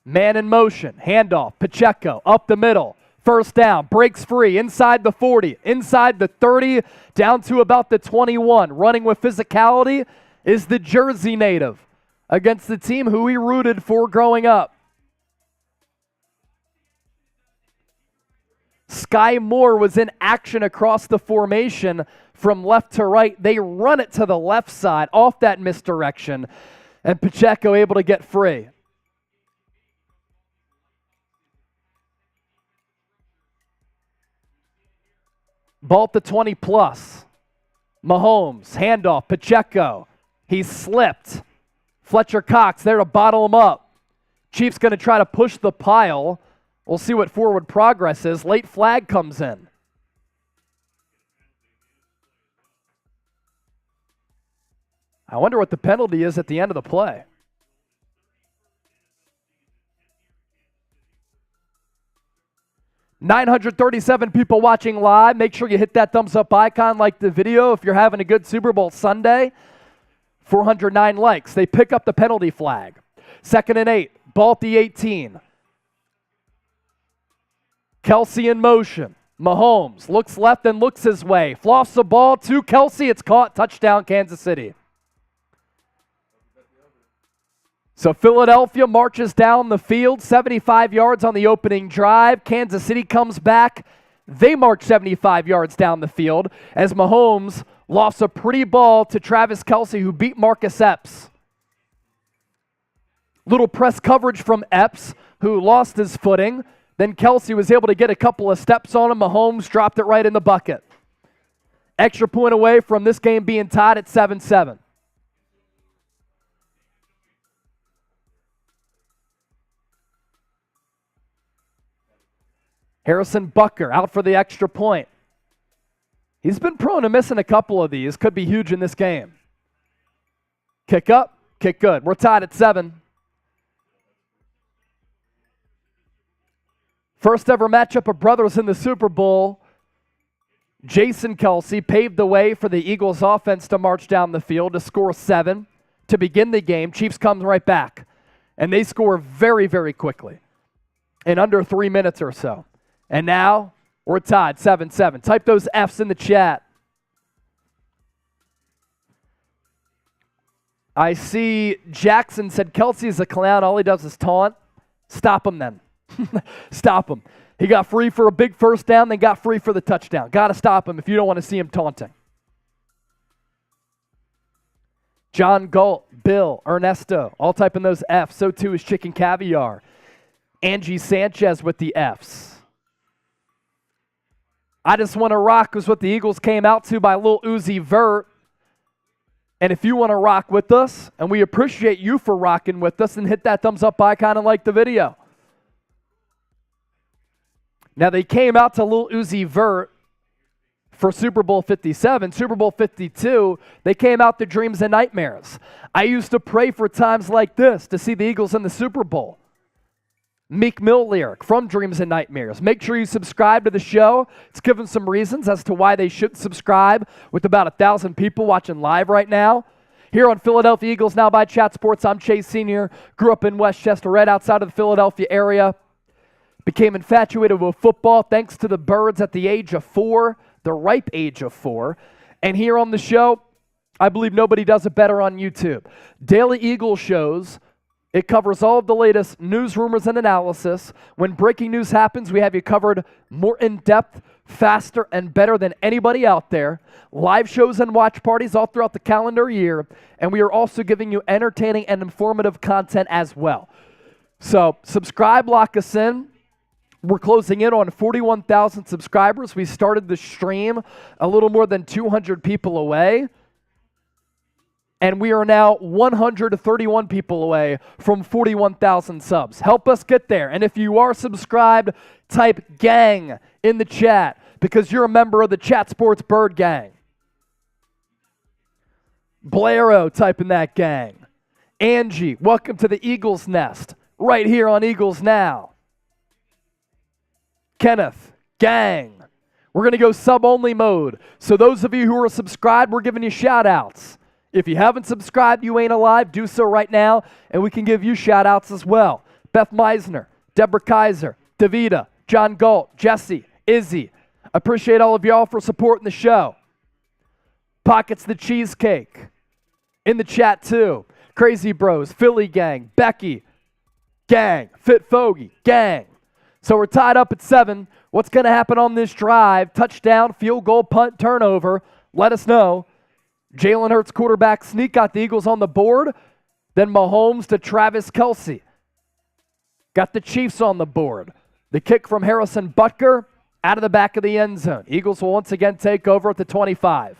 Man in motion. Handoff. Pacheco up the middle. First down, breaks free, inside the 40, inside the 30, down to about the 21. Running with physicality is the Jersey native against the team who he rooted for growing up. Sky Moore was in action across the formation from left to right. They run it to the left side off that misdirection, and Pacheco able to get free. Ball at the 20+. Mahomes, handoff, Pacheco. He slipped. Fletcher Cox there to bottle him up. Chiefs going to try to push the pile. We'll see what forward progress is. Late flag comes in. I wonder what the penalty is at the end of the play. $937 people watching live. Make sure you hit that thumbs up icon, like the video if you're having a good Super Bowl Sunday. 409 likes. They pick up the penalty flag. 2nd and 8. Ball at the 18. Kelce in motion. Mahomes looks left and looks his way. Flops the ball to Kelce. It's caught. Touchdown, Kansas City. So Philadelphia marches down the field, 75 yards on the opening drive. Kansas City comes back. They march 75 yards down the field as Mahomes lost a pretty ball to Travis Kelce, who beat Marcus Epps. Little press coverage from Epps, who lost his footing. Then Kelce was able to get a couple of steps on him. Mahomes dropped it right in the bucket. Extra point away from this game being tied at 7-7. Harrison Butker out for the extra point. He's been prone to missing a couple of these. Could be huge in this game. Kick up, kick good. We're tied at 7. First ever matchup of brothers in the Super Bowl. Jason Kelce paved the way for the Eagles offense to march down the field to score 7 to begin the game. Chiefs come right back, and they score very, very quickly in under 3 minutes or so. And now we're tied 7-7. Type those F's in the chat. I see Jackson said Kelce is a clown. All he does is taunt. Stop him then. Stop him. He got free for a big first down, then got free for the touchdown. Got to stop him if you don't want to see him taunting. John Galt, Bill, Ernesto, all typing those F's. So too is Chicken Caviar. Angie Sanchez with the F's. I just want to rock was what the Eagles came out to by Lil Uzi Vert. And if you want to rock with us, and we appreciate you for rocking with us, then hit that thumbs up icon and like the video. Now they came out to Lil Uzi Vert for Super Bowl 57. Super Bowl 52, they came out to Dreams and Nightmares. I used to pray for times like this to see the Eagles in the Super Bowl. Meek Mill lyric from Dreams and Nightmares. Make sure you subscribe to the show. It's given some reasons as to why they should subscribe with about 1,000 people watching live right now. Here on Philadelphia Eagles Now by Chat Sports, I'm Chase Sr. Grew up in Westchester, right outside of the Philadelphia area. Became infatuated with football thanks to the Birds at the age of 4, the ripe age of 4. And here on the show, I believe nobody does it better on YouTube. Daily Eagle shows. It covers all of the latest news, rumors, and analysis. When breaking news happens, we have you covered more in-depth, faster, and better than anybody out there. Live shows and watch parties all throughout the calendar year. And we are also giving you entertaining and informative content as well. So subscribe, lock us in. We're closing in on 41,000 subscribers. We started the stream a little more than 200 people away. And we are now 131 people away from 41,000 subs. Help us get there. And if you are subscribed, type gang in the chat because you're a member of the Chat Sports Bird Gang. Blairo, type in that gang. Angie, welcome to the Eagles Nest right here on Eagles Now. Kenneth, gang. We're going to go sub-only mode. So those of you who are subscribed, we're giving you shout-outs. If you haven't subscribed, you ain't alive, do so right now, and we can give you shout-outs as well. Beth Meisner, Deborah Kaiser, Davida, John Galt, Jesse, Izzy. Appreciate all of y'all for supporting the show. Pockets the Cheesecake. In the chat, too. Crazy Bros, Philly Gang, Becky, gang, Fit Fogey, gang. So we're tied up at 7. What's going to happen on this drive? Touchdown, field goal, punt, turnover. Let us know. Jalen Hurts quarterback sneak got the Eagles on the board. Then Mahomes to Travis Kelce. Got the Chiefs on the board. The kick from Harrison Butker out of the back of the end zone. Eagles will once again take over at the 25.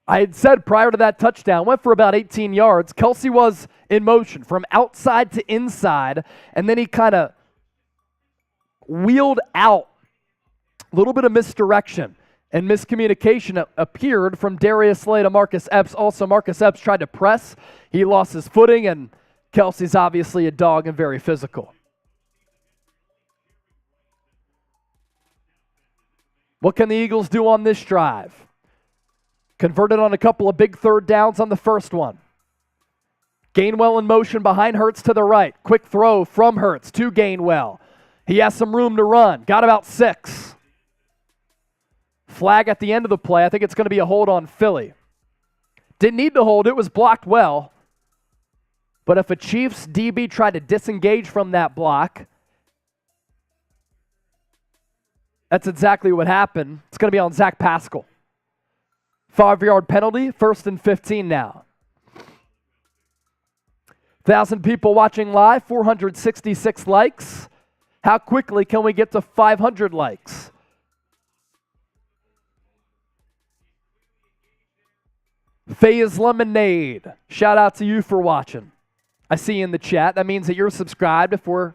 I had said prior to that touchdown, went for about 18 yards. Kelce was in motion from outside to inside, and then he kind of wheeled out. A little bit of misdirection. And miscommunication appeared from Darius Slay to Marcus Epps. Also, Marcus Epps tried to press. He lost his footing, and Kelsey's obviously a dog and very physical. What can the Eagles do on this drive? Converted on a couple of big third downs on the first one. Gainwell in motion behind Hurts to the right. Quick throw from Hurts to Gainwell. He has some room to run. Got about 6. Flag at the end of the play. I think it's going to be a hold on Philly. Didn't need to hold. It was blocked well. But if a Chiefs DB tried to disengage from that block, that's exactly what happened. It's going to be on Zach Pascal. 5-yard penalty, 1st and 15 now. 1,000 people watching live, 466 likes. How quickly can we get to 500 likes? Faye's Lemonade. Shout out to you for watching. I see you in the chat. That means that you're subscribed if we're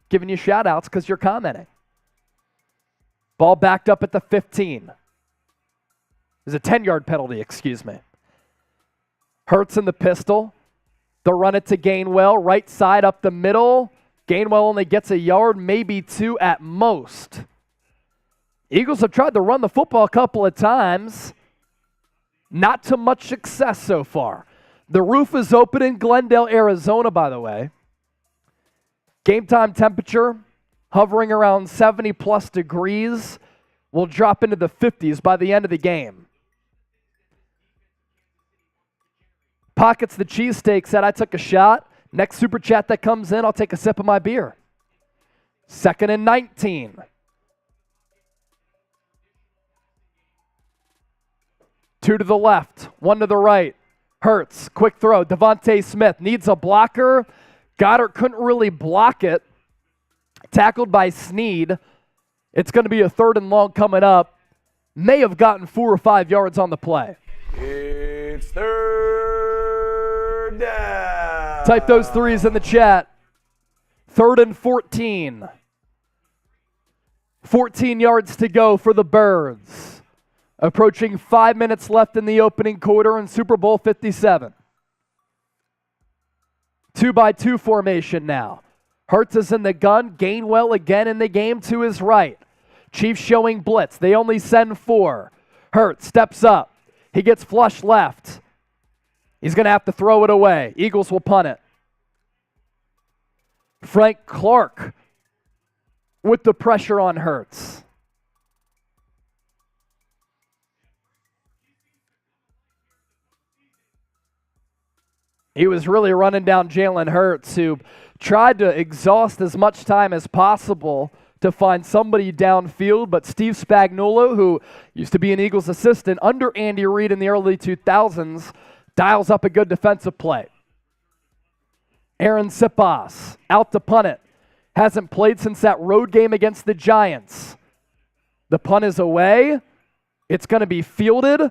giving you shout outs because you're commenting. Ball backed up at the 15. There's a 10-yard penalty, excuse me. Hurts in the pistol. They'll run it to Gainwell. Right side up the middle. Gainwell only gets a yard, maybe 2 at most. Eagles have tried to run the football a couple of times. Not to much success so far. The roof is open in Glendale, Arizona, by the way. Game time temperature hovering around 70-plus degrees. Will drop into the 50s by the end of the game. Pockets the cheesesteak said, I took a shot. Next super chat that comes in, I'll take a sip of my beer. 2nd and 19. Two to the left, 1 to the right. Hurts, quick throw. Avonte Smith needs a blocker. Goddard couldn't really block it. Tackled by Snead. It's going to be a 3rd and long coming up. May have gotten 4 or 5 yards on the play.
It's 3rd down.
Type those 3s in the chat. 3rd and 14. 14 yards to go for the Birds. Approaching 5 minutes left in the opening quarter in Super Bowl 57. 2-by-2 formation now. Hurts is in the gun. Gainwell again in the game to his right. Chiefs showing blitz. They only send 4. Hurts steps up. He gets flush left. He's going to have to throw it away. Eagles will punt it. Frank Clark with the pressure on Hurts. He was really running down Jalen Hurts, who tried to exhaust as much time as possible to find somebody downfield, but Steve Spagnuolo, who used to be an Eagles assistant under Andy Reid in the early 2000s, dials up a good defensive play. Aaron Sipas out to punt it. Hasn't played since that road game against the Giants. The punt is away. It's going to be fielded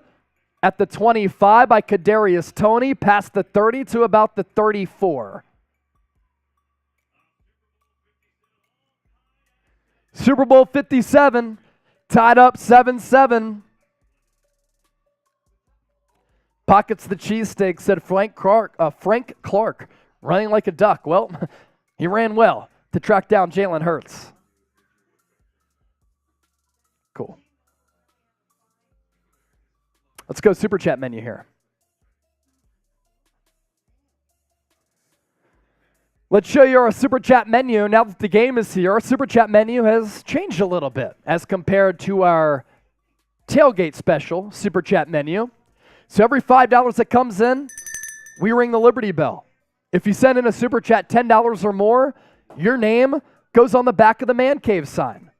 at the 25 by Kadarius Toney, past the 30 to about the 34. Super Bowl 57, tied up 7-7. Pockets the cheesesteak, said Frank Clark, running like a duck. Well, he ran well to track down Jalen Hurts. Cool. Let's go Super Chat menu here. Let's show you our Super Chat menu. Now that the game is here, our Super Chat menu has changed a little bit as compared to our Tailgate special Super Chat menu. So every $5 that comes in, we ring the Liberty Bell. If you send in a Super Chat $10 or more, your name goes on the back of the Man Cave sign.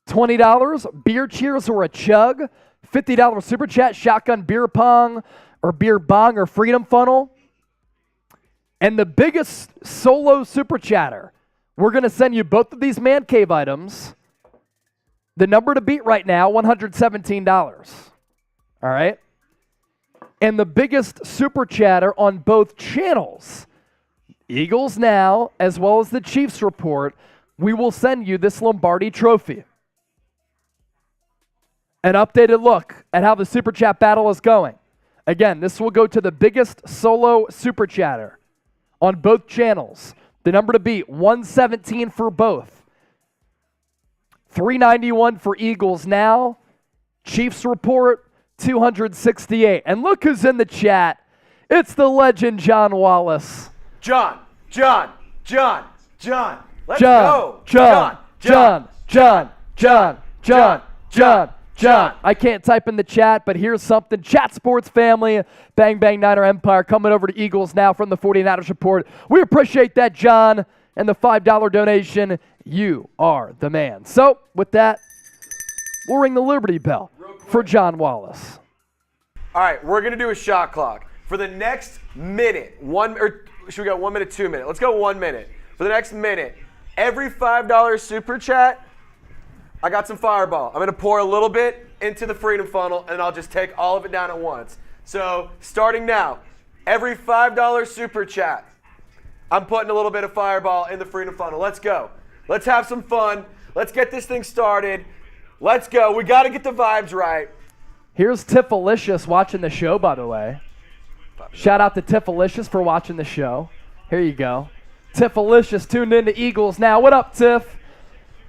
$20, beer cheers or a chug. $50 Super Chat, shotgun beer pong or beer bong or freedom funnel. And the biggest solo Super Chatter, we're going to send you both of these Man Cave items. The number to beat right now, $117. All right? And the biggest Super Chatter on both channels, Eagles Now, as well as the Chiefs Report, we will send you this Lombardi Trophy. An updated look at how the Super Chat battle is going. Again, this will go to the biggest solo Super Chatter on both channels. The number to beat, 117 for both. 391 for Eagles now. Chiefs report, 268. And look who's in the chat. It's the legend, John Wallace.
John. Let's
John,
go.
John. I can't type in the chat, but here's something. Chat Sports family, Bang Bang Niner Empire, coming over to Eagles now from the 49ers report. We appreciate that, John, and the $5 donation. You are the man. So, with that, we'll ring the Liberty Bell for John Wallace.
All right, we're going to do a shot clock. For the next minute, should we go 1 minute, 2 minutes? Let's go 1 minute. For the next minute, every $5 Super Chat, I got some Fireball. I'm going to pour a little bit into the Freedom Funnel, and I'll just take all of it down at once. So, starting now, every $5 Super Chat, I'm putting a little bit of Fireball in the Freedom Funnel. Let's go. Let's have some fun. Let's get this thing started. Let's go. We got to get the vibes right.
Here's Tiffalicious watching the show, by the way. Shout out to Tiffalicious for watching the show. Here you go. Tiffalicious tuned in to Eagles now. What up, Tiff?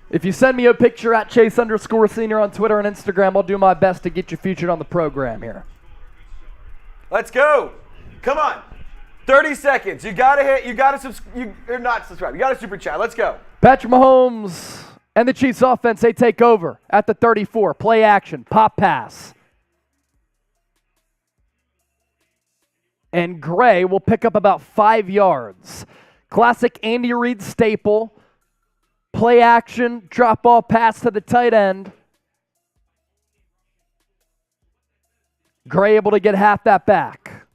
If you send me a picture at Chase_Senior on Twitter and Instagram, I'll do my best to get you featured on the program here.
Let's go. Come on. 30 seconds. You got to hit. You got to you're not subscribed. You got to Super Chat. Let's go.
Patrick Mahomes and the Chiefs offense, they take over at the 34. Play action. Pop pass. And Gray will pick up about 5 yards. Classic Andy Reid staple. Play action, drop ball pass to the tight end. Gray able to get half that back.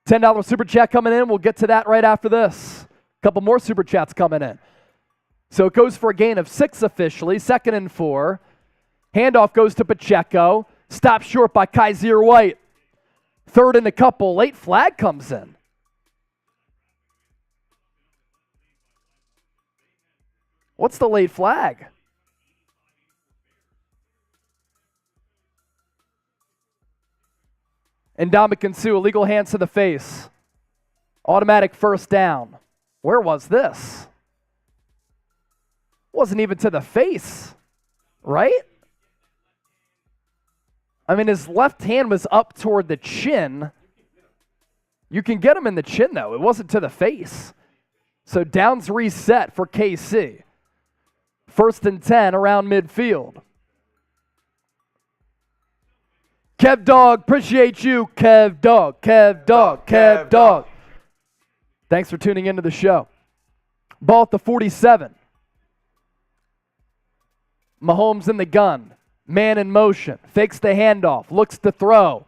$10 Super Chat coming in. We'll get to that right after this. A couple more Super Chats coming in. So it goes for a gain of 6 officially, 2nd and 4. Handoff goes to Pacheco. Stopped short by Kaiser White. 3rd and a couple. Late flag comes in. What's the late flag? And Ndamukong Suh, illegal hands to the face. Automatic first down. Where was this? Wasn't even to the face, right? I mean, his left hand was up toward the chin. You can get him in the chin, though. It wasn't to the face. So downs reset for KC. 1st and 10 around midfield. Kev Dog, appreciate you. Kev Dog. Thanks for tuning into the show. Ball at the 47. Mahomes in the gun. Man in motion. Fakes the handoff. Looks to throw.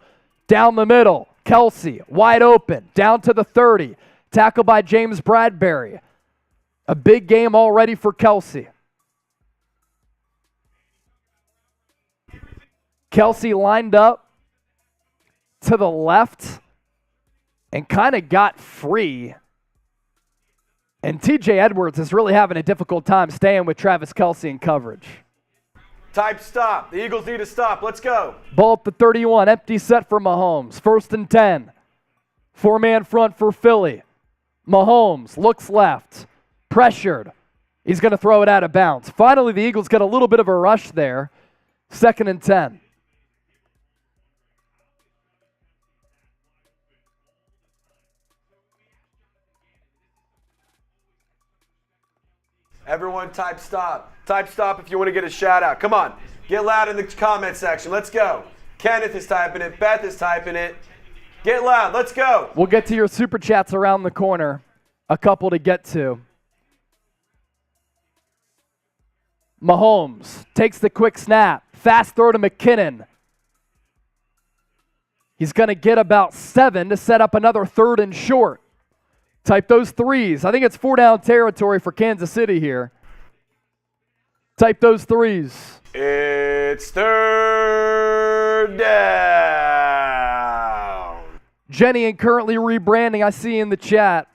Down the middle. Kelsey, wide open. Down to the 30. Tackled by James Bradbury. A big game already for Kelsey. Kelsey lined up to the left and kind of got free. And TJ Edwards is really having a difficult time staying with Travis Kelsey in coverage.
Type stop. The Eagles need to stop. Let's go.
Ball at the 31. Empty set for Mahomes. 1st and 10. 4-man front for Philly. Mahomes looks left. Pressured. He's going to throw it out of bounds. Finally, the Eagles get a little bit of a rush there. 2nd and 10.
Everyone type stop. Type stop if you want to get a shout out. Come on. Get loud in the comment section. Let's go. Kenneth is typing it. Beth is typing it. Get loud. Let's go.
We'll get to your Super Chats around the corner. A couple to get to. Mahomes takes the quick snap. Fast throw to McKinnon. He's going to get about 7 to set up another 3rd and short. Type those 3s. I think it's 4-down territory for Kansas City here. Type those 3s.
It's 3rd down.
Jenny and currently rebranding, I see in the chat.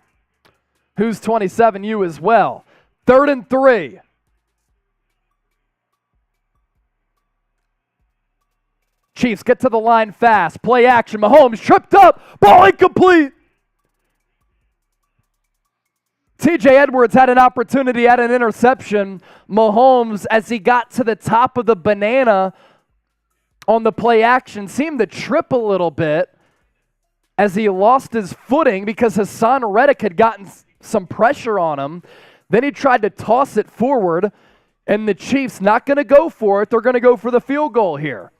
Who's 27? You as well. 3rd and 3. Chiefs get to the line fast. Play action. Mahomes tripped up. Ball incomplete. TJ Edwards had an opportunity at an interception. Mahomes, as he got to the top of the banana on the play action, seemed to trip a little bit as he lost his footing because Hassan Reddick had gotten some pressure on him. Then he tried to toss it forward, and the Chiefs not going to go for it. They're going to go for the field goal here.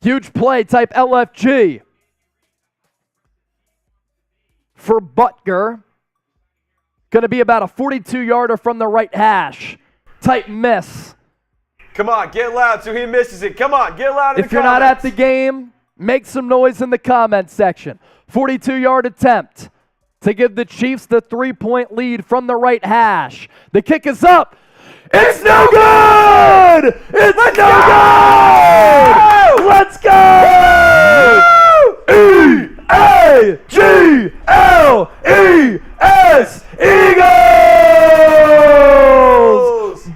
Huge play, type LFG for Butker. Going to be about a 42-yarder from the right hash. Type miss.
Come on, get loud so he misses it. Come on, get loud in the comments.
If you're not at the game, make some noise in the comments section. 42-yard attempt to give the Chiefs the 3-point lead from the right hash. The kick is up. It's no good! It's no good! Let's go! E-A-G-L-E-S! Eagles!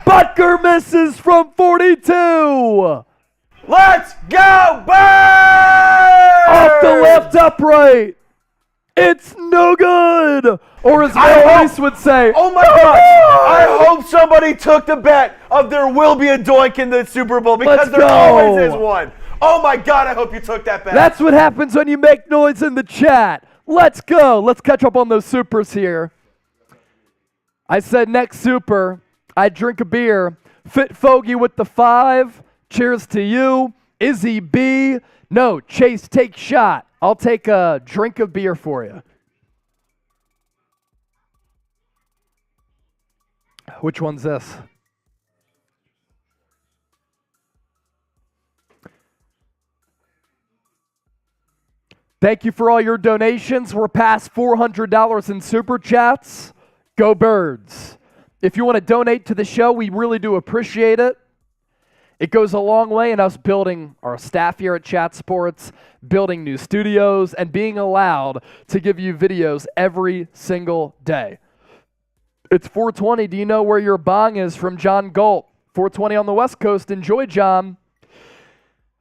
Butker misses from 42.
Let's go, Birds!
Off the left upright. It's no good. Or as Mahomes would say,
oh my God! I hope somebody took the bet of there will be a doink in the Super Bowl because there always is one. Oh my God, I hope you took that bet.
That's what happens when you make noise in the chat. Let's go. Let's catch up on those supers here. I said next super, I drink a beer. Fit Fogey with the 5. Cheers to you. Izzy B. No, Chase, take shot. I'll take a drink of beer for you. Which one's this? Thank you for all your donations. We're past $400 in super chats. Go Birds. If you want to donate to the show, we really do appreciate it. It goes a long way in us building our staff here at Chat Sports, building new studios, and being allowed to give you videos every single day. It's 420. Do you know where your bong is from John Galt? 420 on the West Coast. Enjoy, John.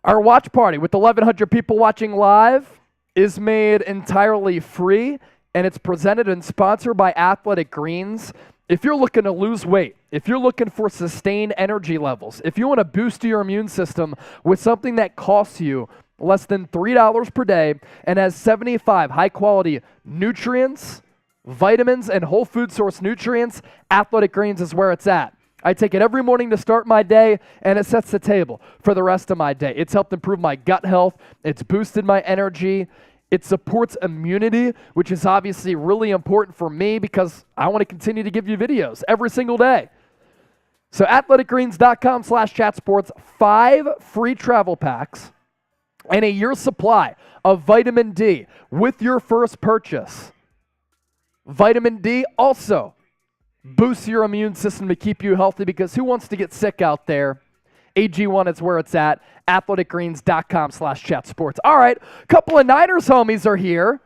Our watch party with 1,100 people watching live is made entirely free, and it's presented and sponsored by Athletic Greens. If you're looking to lose weight, if you're looking for sustained energy levels, if you want to boost your immune system with something that costs you less than $3 per day and has 75 high-quality nutrients, vitamins, and whole food source nutrients, Athletic Greens is where it's at. I take it every morning to start my day, and it sets the table for the rest of my day. It's helped improve my gut health. It's boosted my energy. It supports immunity, which is obviously really important for me because I want to continue to give you videos every single day. So athleticgreens.com/chatsports, 5 free travel packs and a year's supply of vitamin D with your first purchase. Vitamin D also boosts your immune system to keep you healthy because who wants to get sick out there? AG1 is where it's at. athleticgreens.com/chatsports. All right, a couple of Niners homies are here.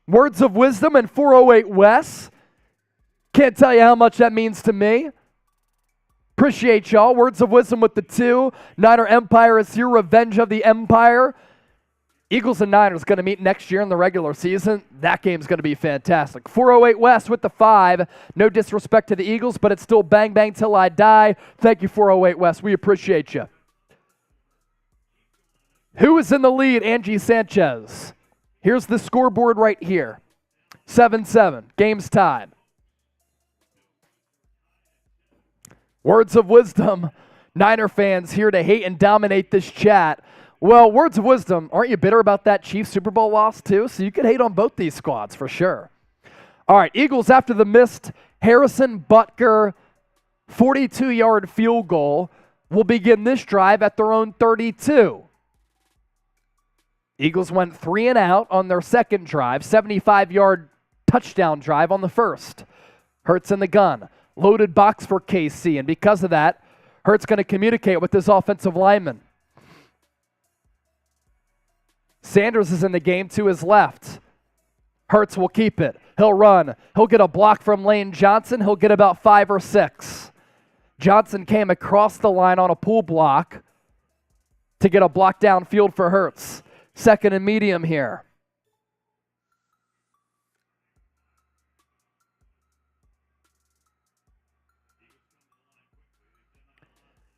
Words of wisdom and 408 Wes. Can't tell you how much that means to me. Appreciate y'all. Words of wisdom with the 2. Niner Empire is here. Revenge of the Empire. Eagles and Niners going to meet next year in the regular season. That game's going to be fantastic. 408 West with the 5. No disrespect to the Eagles, but it's still bang, bang till I die. Thank you, 408 West. We appreciate you. Who is in the lead? Angie Sanchez. Here's the scoreboard right here. 7-7. Game's tied. Words of wisdom. Niner fans here to hate and dominate this chat. Well, words of wisdom, aren't you bitter about that Chiefs Super Bowl loss too? So you could hate on both these squads for sure. All right, Eagles after the missed Harrison Butker 42-yard field goal will begin this drive at their own 32. Eagles went 3 and out on their second drive, 75-yard touchdown drive on the first. Hurts in the gun, loaded box for KC, and because of that, Hurts going to communicate with his offensive lineman. Sanders is in the game to his left. Hurts will keep it. He'll run. He'll get a block from Lane Johnson. He'll get about 5 or 6. Johnson came across the line on a pull block to get a block downfield for Hurts. Second and medium here.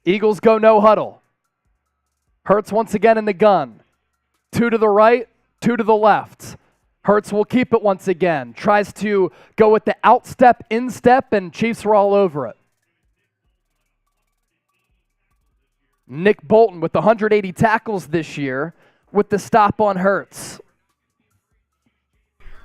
Eagles go no huddle. Hurts once again in the gun. 2 to the right, 2 to the left. Hurts will keep it once again. Tries to go with the outstep, instep, and Chiefs are all over it. Nick Bolton with 180 tackles this year with the stop on Hurts.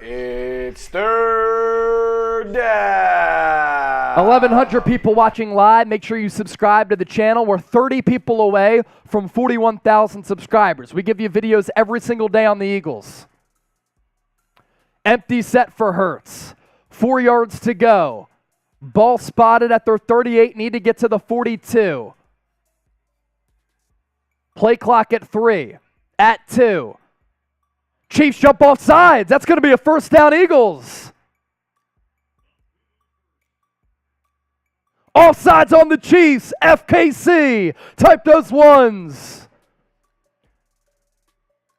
It's third down.
1,100 people watching live. Make sure you subscribe to the channel. We're 30 people away from 41,000 subscribers. We give you videos every single day on the Eagles. Empty set for Hurts. 4 yards to go. Ball spotted at their 38. Need to get to the 42. Play clock at 3. At 2. Chiefs jump off sides. That's going to be a first down, Eagles. Offsides on the Chiefs. FKC. Type those ones.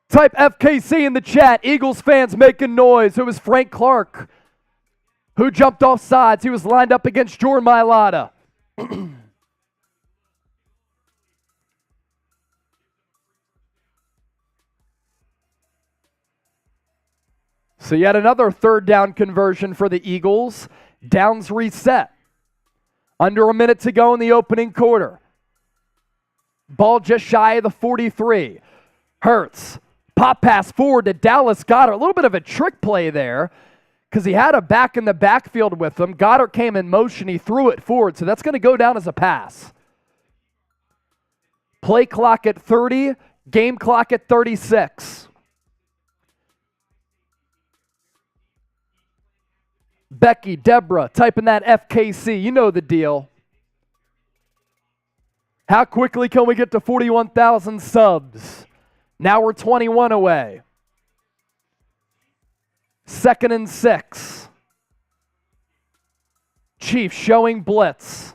Type FKC in the chat. Eagles fans making noise. It was Frank Clark who jumped off sides. He was lined up against Jordan Mailata. So yet another third down conversion for the Eagles. Downs reset. Under a minute to go in the opening quarter. Ball just shy of the 43. Hurts. Pop pass forward to Dallas Goedert. A little bit of a trick play there because he had a back in the backfield with him. Goedert came in motion. He threw it forward, so that's going to go down as a pass. Play clock at 30. Game clock at 36. Becky, Deborah, typing that FKC. You know the deal. How quickly can we get to 41,000 subs? Now we're 21 away. 2nd and 6. Chiefs showing blitz.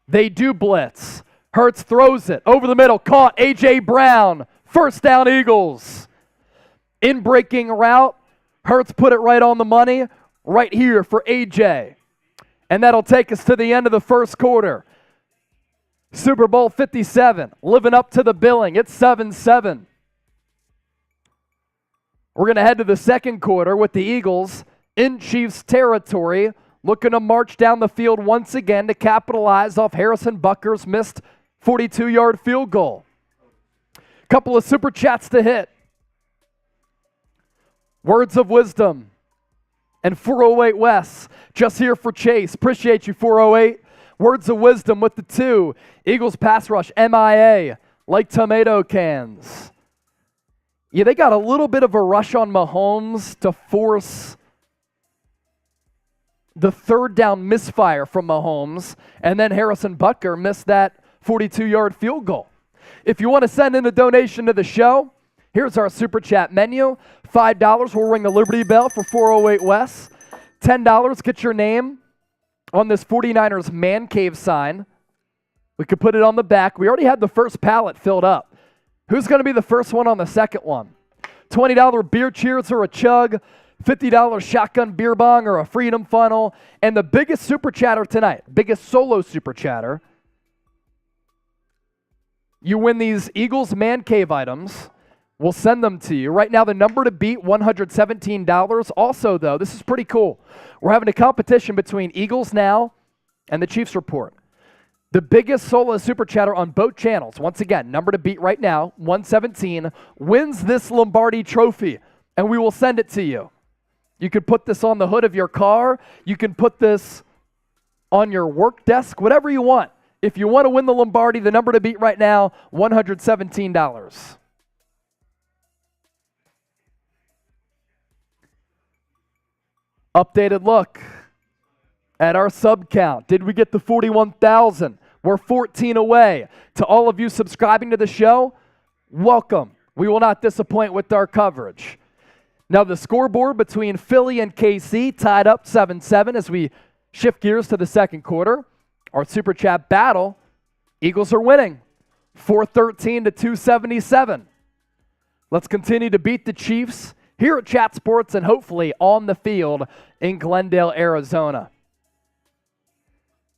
They do blitz. Hurts throws it over the middle. Caught. A.J. Brown. First down, Eagles. In breaking route. Hurts put it right on the money. Right here for A.J. And that'll take us to the end of the first quarter. Super Bowl 57, living up to the billing. It's 7-7. We're going to head to the second quarter with the Eagles in Chiefs territory, looking to march down the field once again to capitalize off Harrison Butker's missed 42-yard field goal. Couple of super chats to hit. Words of wisdom. And 408 Wes, just here for Chase. Appreciate you, 408. Words of wisdom with the 2. Eagles pass rush, MIA, like tomato cans. Yeah, they got a little bit of a rush on Mahomes to force the third down misfire from Mahomes, and then Harrison Butker missed that 42-yard field goal. If you want to send in a donation to the show, here's our super chat menu. $5, we'll ring the Liberty Bell for 408 Wes. $10, get your name on this 49ers man cave sign. We could put it on the back. We already had the first pallet filled up. Who's going to be the first one on the second one? $20 beer cheers or a chug. $50 shotgun beer bong or a freedom funnel. And the biggest super chatter tonight, biggest solo super chatter. You win these Eagles man cave items. We'll send them to you. Right now, the number to beat, $117. Also, though, this is pretty cool. We're having a competition between Eagles Now and the Chiefs Report. The biggest solo super chatter on both channels, once again, number to beat right now, 117, wins this Lombardi trophy, and we will send it to you. You can put this on the hood of your car. You can put this on your work desk, whatever you want. If you want to win the Lombardi, the number to beat right now, $117. Updated look at our sub count. Did we get the 41,000? We're 14 away. To all of you subscribing to the show, welcome. We will not disappoint with our coverage. Now the scoreboard between Philly and KC tied up 7-7 as we shift gears to the second quarter. Our super chat battle, Eagles are winning 413 to 277. Let's continue to beat the Chiefs here at Chat Sports and hopefully on the field in Glendale, Arizona.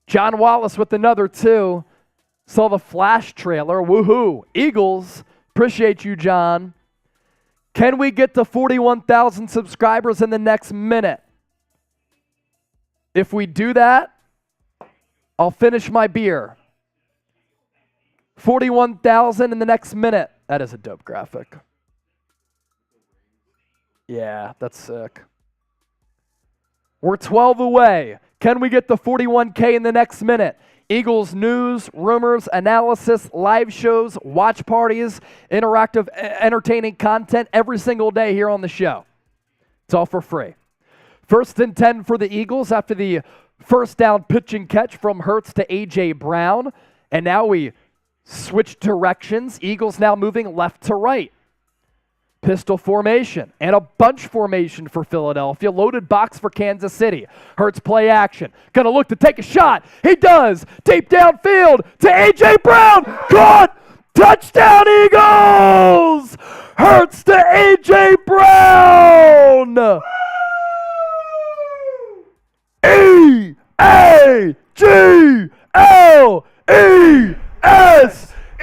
John Wallace with another 2. Saw the flash trailer. Woohoo. Eagles. Appreciate you, John. Can we get to 41,000 subscribers in the next minute? If we do that, I'll finish my beer. 41,000 in the next minute. That is a dope graphic. Yeah, that's sick. We're 12 away. Can we get the 41K in the next minute? Eagles news, rumors, analysis, live shows, watch parties, interactive, entertaining content every single day here on the show. It's all for free. 1st and 10 for the Eagles after the first down pitch and catch from Hurts to A.J. Brown. And now we switch directions. Eagles now moving left to right. Pistol formation and a bunch formation for Philadelphia. Loaded box for Kansas City. Hurts play action. Gonna look to take a shot. He does. Deep downfield to A.J. Brown. Caught. Touchdown Eagles. Hurts to A.J. Brown. E-A-G-L-E-S.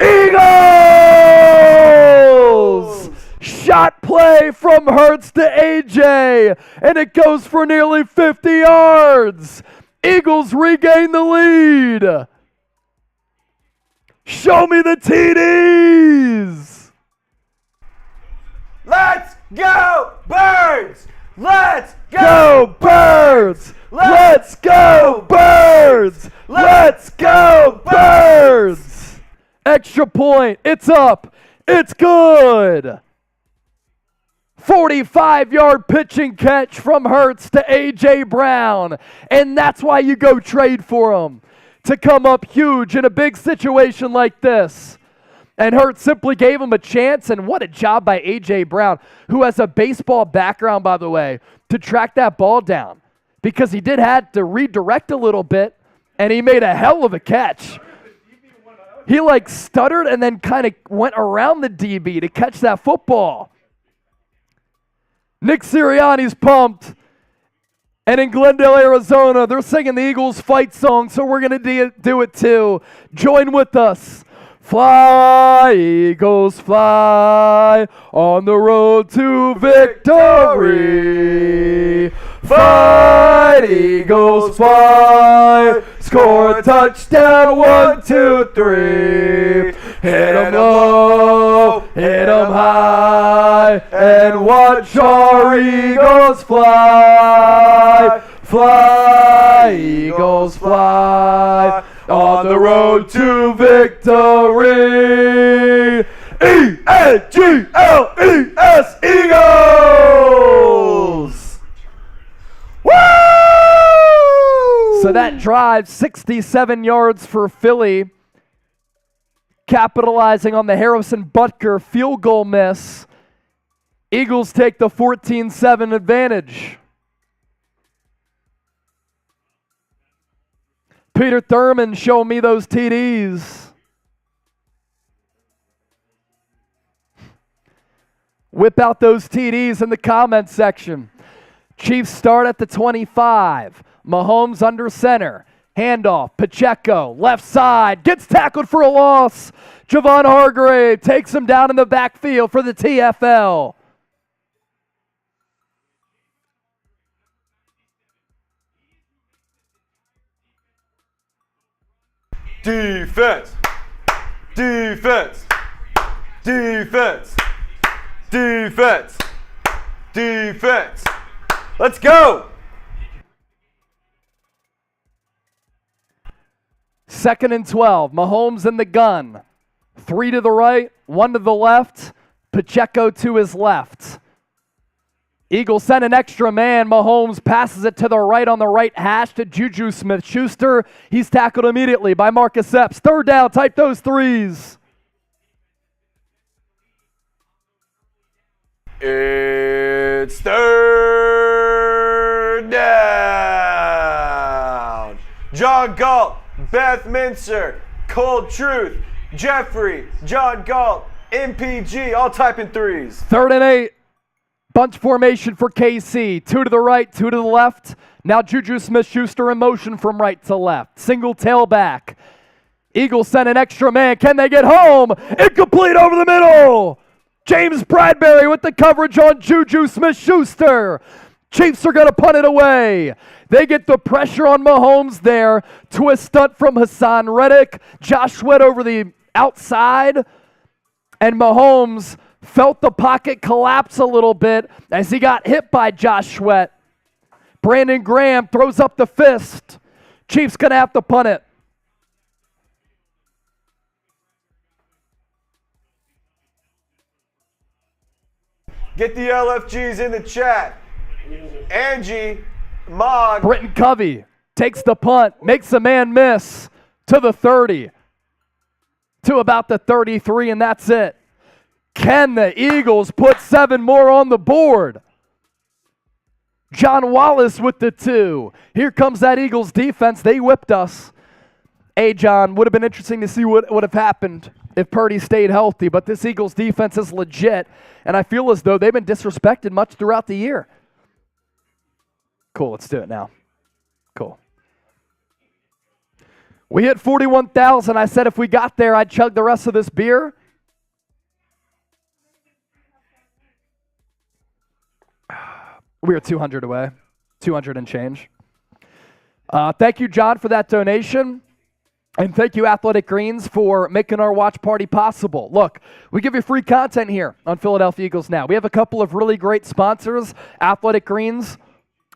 Eagles. Shot play from Hurts to AJ, and it goes for nearly 50 yards. Eagles regain the lead. Show me the TDs.
Let's go, Birds! Let's
Go Birds! Let's go Birds! Let's go Birds! Extra point. It's up. It's good. 45-yard pitch and catch from Hurts to A.J. Brown. And that's why you go trade for him, to come up huge in a big situation like this. And Hurts simply gave him a chance, and what a job by A.J. Brown, who has a baseball background, by the way, to track that ball down. Because he did have to redirect a little bit, and he made a hell of a catch. He stuttered and then kind of went around the DB to catch that football. Nick Sirianni's pumped. And in Glendale, Arizona, they're singing the Eagles fight song, so we're going to do it too. Join with us. Fly, Eagles, fly on the road to victory. Fight, Eagles, fly. Score a touchdown, 1, 2, 3. Hit 'em low, hit 'em high, and watch our Eagles fly. Fly, Eagles, fly on the road to victory. E-A-G-L-E-S, Eagles! Woo! So that drive, 67 yards for Philly, capitalizing on the Harrison Butker field goal miss. Eagles take the 14-7 advantage. Peter Thurman, show me those TDs. Whip out those TDs in the comment section. Chiefs start at the 25. Mahomes under center. Handoff. Pacheco, left side. Gets tackled for a loss. Javon Hargrave takes him down in the backfield for the TFL.
Defense! Defense! Defense! Defense! Defense! Let's go!
2nd and 12. Mahomes in the gun. 3 to the right, 1 to the left. Pacheco to his left. Eagles send an extra man. Mahomes passes it to the right on the right hash to Juju Smith-Schuster. He's tackled immediately by Marcus Epps. 3rd down, type those threes.
It's 3rd down. John Galt, Beth Mincer, Cold Truth, Jeffrey, John Galt, MPG, all typing threes.
3rd and 8. Bunch formation for KC. 2 to the right, 2 to the left. Now Juju Smith-Schuster in motion from right to left. Single tailback. Eagles send an extra man. Can they get home? Incomplete over the middle. James Bradbury with the coverage on Juju Smith-Schuster. Chiefs are going to punt it away. They get the pressure on Mahomes there. Twist stunt from Hassan Reddick. Josh Sweat over the outside. And Mahomes felt the pocket collapse a little bit as he got hit by Josh Sweat. Brandon Graham throws up the fist. Chiefs going to have to punt it.
Get the LFGs in the chat. Angie, Mog.
Britton Covey takes the punt, makes a man miss to the 30, to about the 33, and that's it. Can the Eagles put 7 more on the board? John Wallace with the 2. Here comes that Eagles defense. They whipped us. Hey, John, would have been interesting to see what would have happened if Purdy stayed healthy, but this Eagles defense is legit, and I feel as though they've been disrespected much throughout the year. Cool, let's do it now. Cool. We hit 41,000. I said if we got there, I'd chug the rest of this beer. We are 200 away, 200 and change. Thank you, John, for that donation. And thank you, Athletic Greens, for making our watch party possible. Look, we give you free content here on Philadelphia Eagles Now. We have a couple of really great sponsors. Athletic Greens,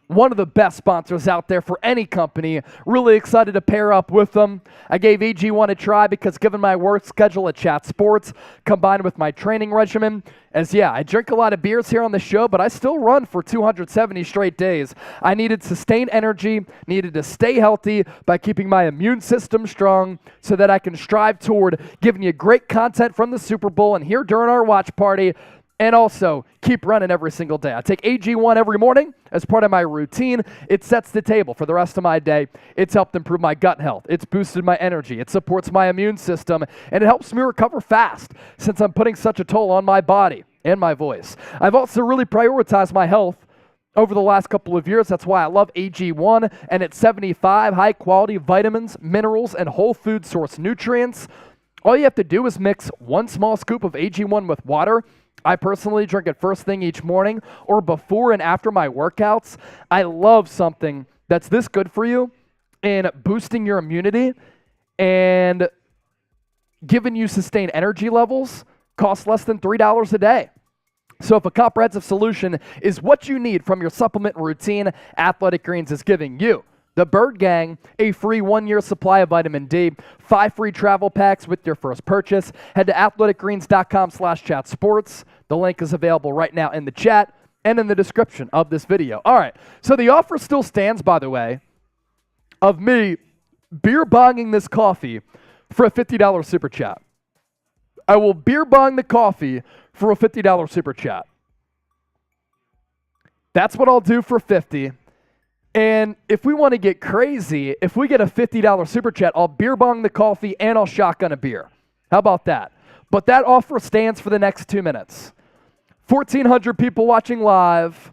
one of the best sponsors out there for any company. Really excited to pair up with them. I gave AG1 a try because given my work schedule at Chat Sports, combined with my training regimen, I drink a lot of beers here on the show, but I still run for 270 straight days. I needed sustained energy, needed to stay healthy by keeping my immune system strong so that I can strive toward giving you great content from the Super Bowl and here during our watch party. And also, keep running every single day. I take AG1 every morning as part of my routine. It sets the table for the rest of my day. It's helped improve my gut health. It's boosted my energy. It supports my immune system. And it helps me recover fast since I'm putting such a toll on my body and my voice. I've also really prioritized my health over the last couple of years. That's why I love AG1 and its 75 high-quality vitamins, minerals, and whole food source nutrients. All you have to do is mix 1 small scoop of AG1 with water. I personally drink it first thing each morning or before and after my workouts. I love something that's this good for you in boosting your immunity and giving you sustained energy levels. Costs less than $3 a day. So if a comprehensive solution is what you need from your supplement routine, Athletic Greens is giving you, the Bird Gang, a free 1-year supply of vitamin D, 5 free travel packs with your first purchase. Head to athleticgreens.com/chatsports. The link is available right now in the chat and in the description of this video. All right, so the offer still stands, by the way, of me beer bonging this coffee for a $50 super chat. I will beer bong the coffee for a $50 super chat. That's what I'll do for $50. And if we want to get crazy, if we get a $50 super chat, I'll beer bong the coffee and I'll shotgun a beer. How about that? But that offer stands for the next 2 minutes. 1,400 people watching live.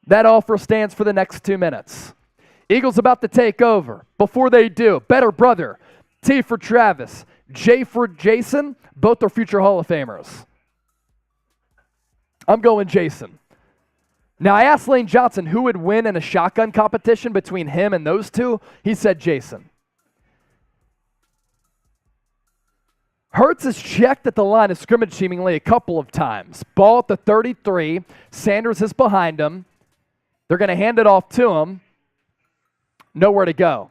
That offer stands for the next 2 minutes. Eagles about to take over. Before they do, Better Brother, T for Travis, J for Jason, both are future Hall of Famers. I'm going Jason. Now, I asked Lane Johnson who would win in a shotgun competition between him and those two. He said Jason. Hurts has checked at the line of scrimmage seemingly a couple of times. Ball at the 33. Sanders is behind him. They're going to hand it off to him. Nowhere to go.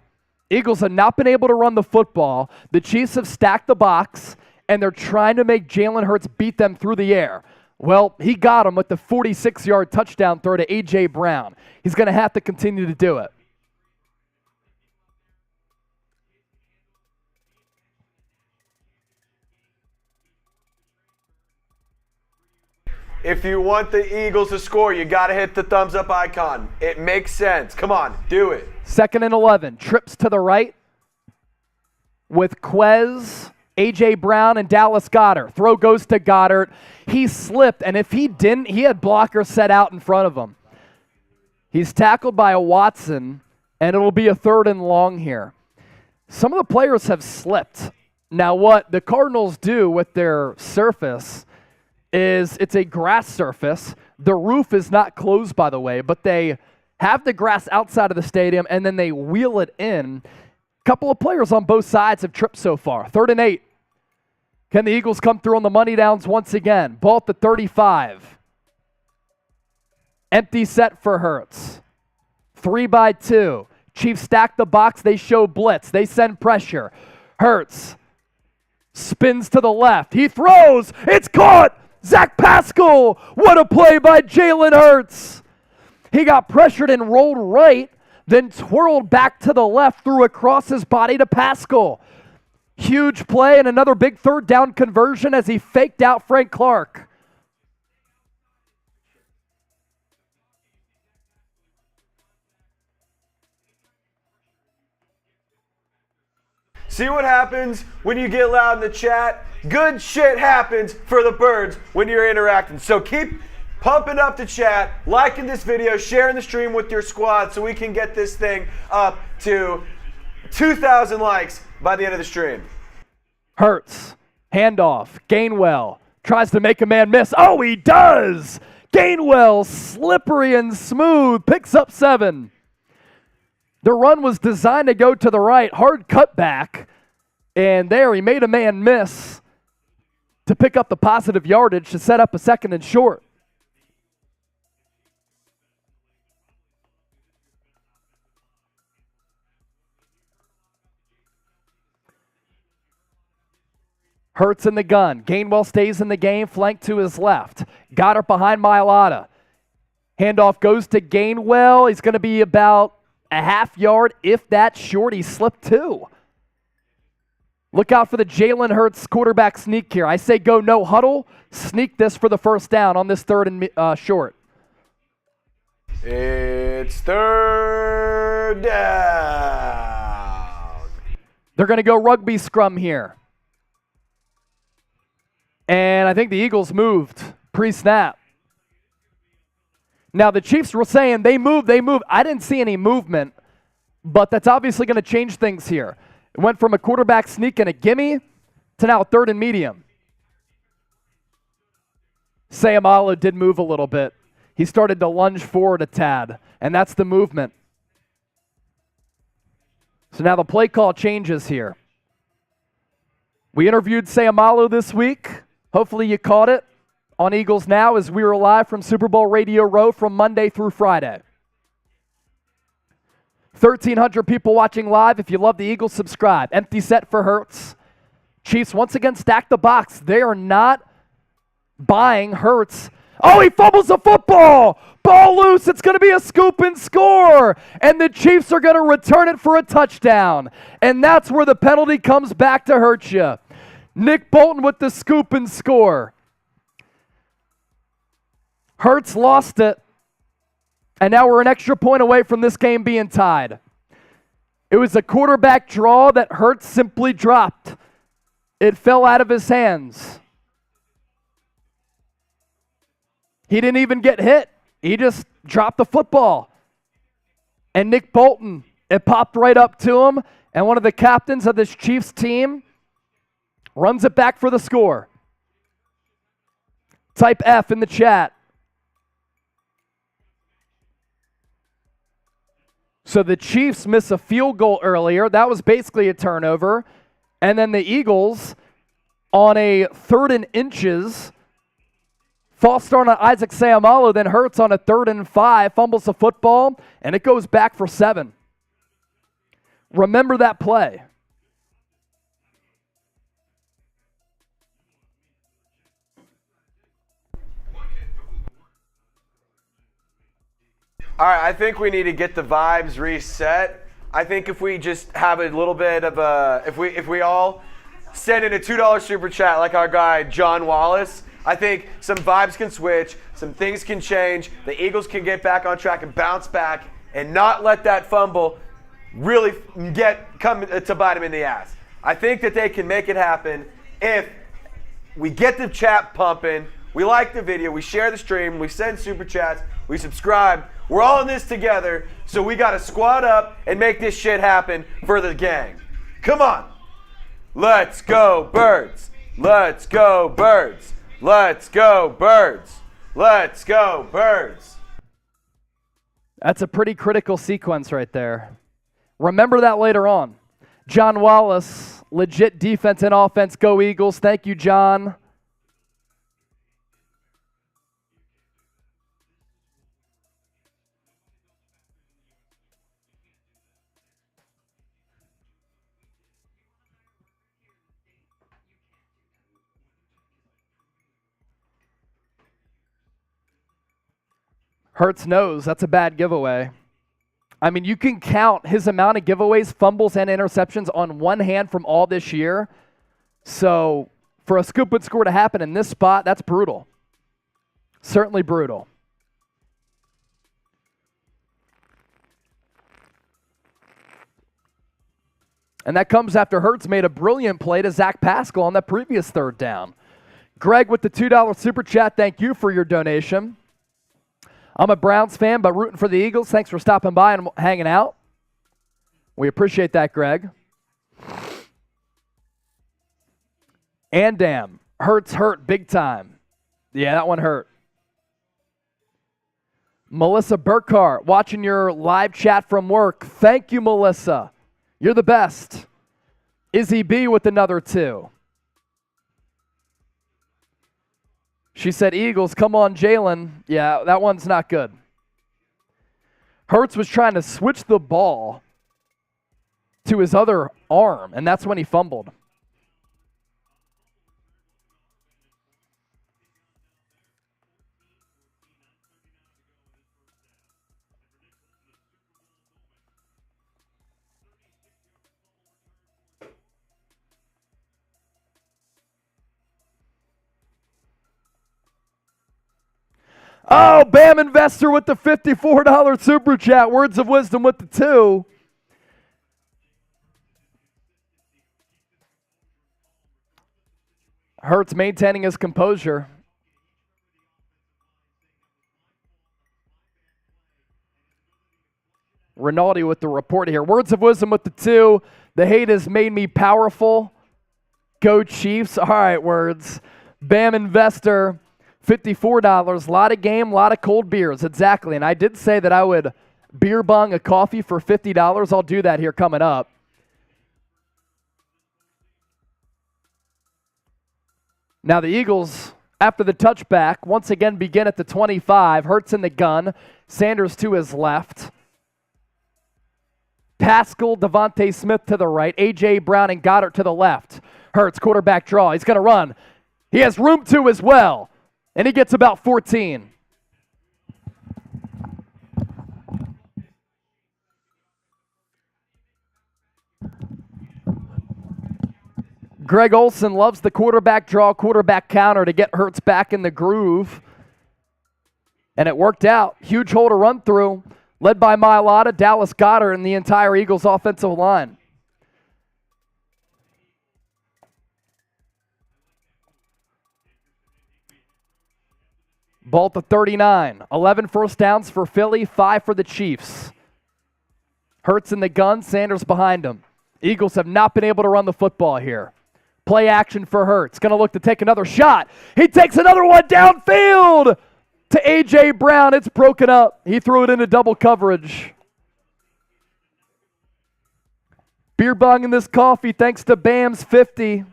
Eagles have not been able to run the football. The Chiefs have stacked the box, and they're trying to make Jalen Hurts beat them through the air. Well, he got him with the 46-yard touchdown throw to A.J. Brown. He's going to have to continue to do it.
If you want the Eagles to score, you got to hit the thumbs up icon. It makes sense. Come on, do it.
2nd and 11. Trips to the right. with Quez, A.J. Brown, and Dallas Goedert. Throw goes to Goddard. He slipped, and if he didn't, he had blockers set out in front of him. He's tackled by a Watson, and it'll be a 3rd and long here. Some of the players have slipped. Now, what the Cardinals do with their surface is it's a grass surface. The roof is not closed, by the way, but they have the grass outside of the stadium, and then they wheel it in. A couple of players on both sides have tripped so far. 3rd and 8. Can the Eagles come through on the money downs once again? Ball at the 35. Empty set for Hurts. 3-by-2. Chiefs stack the box. They show blitz. They send pressure. Hurts spins to the left. He throws. It's caught. Zach Pascal. What a play by Jalen Hurts. He got pressured and rolled right, then twirled back to the left, threw across his body to Pascal. Huge play and another big 3rd down conversion as he faked out Frank Clark.
See what happens when you get loud in the chat? Good shit happens for the birds when you're interacting. So keep pumping up the chat, liking this video, sharing the stream with your squad so we can get this thing up to 2,000 likes by the end of the stream.
Hurts, handoff, Gainwell, tries to make a man miss. Oh, he does! Gainwell, slippery and smooth, picks up 7. The run was designed to go to the right, hard cutback, and there he made a man miss to pick up the positive yardage to set up a 2nd and short. Hurts in the gun. Gainwell stays in the game, flanked to his left. Goddard behind Mailata. Handoff goes to Gainwell. He's going to be about a half yard, if that short. He slipped 2. Look out for the Jalen Hurts quarterback sneak here. I say go no huddle. Sneak this for the 1st down on this 3rd and short.
It's 3rd down.
They're going to go rugby scrum here. And I think the Eagles moved pre-snap. Now, the Chiefs were saying they moved. I didn't see any movement, but that's obviously going to change things here. It went from a quarterback sneak and a gimme to now 3rd and medium. Sayamalo did move a little bit. He started to lunge forward a tad, and that's the movement. So now the play call changes here. We interviewed Sayamalo this week. Hopefully you caught it on Eagles Now as we were live from Super Bowl Radio Row from Monday through Friday. 1,300 people watching live. If you love the Eagles, subscribe. Empty set for Hurts. Chiefs once again stack the box. They are not buying Hurts. Oh, he fumbles the football. Ball loose. It's going to be a scoop and score. And the Chiefs are going to return it for a touchdown. And that's where the penalty comes back to hurt you. Nick Bolton with the scoop and score. Hurts lost it. And now we're an extra point away from this game being tied. It was a quarterback draw that Hurts simply dropped. It fell out of his hands. He didn't even get hit. He just dropped the football. And Nick Bolton, it popped right up to him. And one of the captains of this Chiefs team runs it back for the score. Type F in the chat. So the Chiefs miss a field goal earlier. That was basically a turnover. And then the Eagles, on a 3rd and inches, false start on Isaac Sayamalo, then Hurts on a 3rd and 5, fumbles the football, and it goes back for 7. Remember that play.
All right, I think we need to get the vibes reset. I think if we just have a little bit of a, if we all send in a $2 super chat like our guy John Wallace, I think some vibes can switch, some things can change, the Eagles can get back on track and bounce back and not let that fumble really come to bite them in the ass. I think that they can make it happen if we get the chat pumping, we like the video, we share the stream, we send super chats, we subscribe. We're all in this together, so we got to squad up and make this shit happen for the gang. Come on. Let's go, Birds. Let's go, Birds. Let's go, Birds. Let's go, Birds.
That's a pretty critical sequence right there. Remember that later on. John Wallace, legit defense and offense. Go Eagles. Thank you, John. Hurts knows that's a bad giveaway. I mean, you can count his amount of giveaways, fumbles, and interceptions on one hand from all this year. So for a scoop and score to happen in this spot, that's brutal. Certainly brutal. And that comes after Hurts made a brilliant play to Zach Pascal on that previous third down. Greg with the $2 super chat, thank you for your donation. I'm a Browns fan, but rooting for the Eagles. Thanks for stopping by and hanging out. We appreciate that, Greg. And damn, Hurts hurt big time. Yeah, that one hurt. Melissa Burkhart, watching your live chat from work. Thank you, Melissa. You're the best. Izzy B with another 2. She said, Eagles, come on, Jalen. Yeah, that one's not good. Hurts was trying to switch the ball to his other arm, and that's when he fumbled. Oh, Bam Investor with the $54 super chat. Words of wisdom with the 2. Hurts maintaining his composure. Rinaldi with the report here. Words of wisdom with the 2. The hate has made me powerful. Go Chiefs. All right, words. Bam Investor. $54, a lot of game, a lot of cold beers, exactly. And I did say that I would beer bong a coffee for $50. I'll do that here coming up. Now the Eagles, after the touchback, once again begin at the 25. Hurts in the gun. Sanders to his left. Pascal, Avonte Smith to the right. A.J. Brown and Goddard to the left. Hurts, quarterback draw. He's going to run. He has room to as well. And he gets about 14. Greg Olson loves the quarterback draw, quarterback counter to get Hurts back in the groove. And it worked out. Huge hole to run through, led by Mailata, Dallas Goedert, and the entire Eagles offensive line. Ball to 39. 11 first downs for Philly, 5 for the Chiefs. Hurts in the gun, Sanders behind him. Eagles have not been able to run the football here. Play action for Hurts. Going to look to take another shot. He takes another one downfield to A.J. Brown. It's broken up. He threw it into double coverage. Beer bong in this coffee thanks to Bam's 50.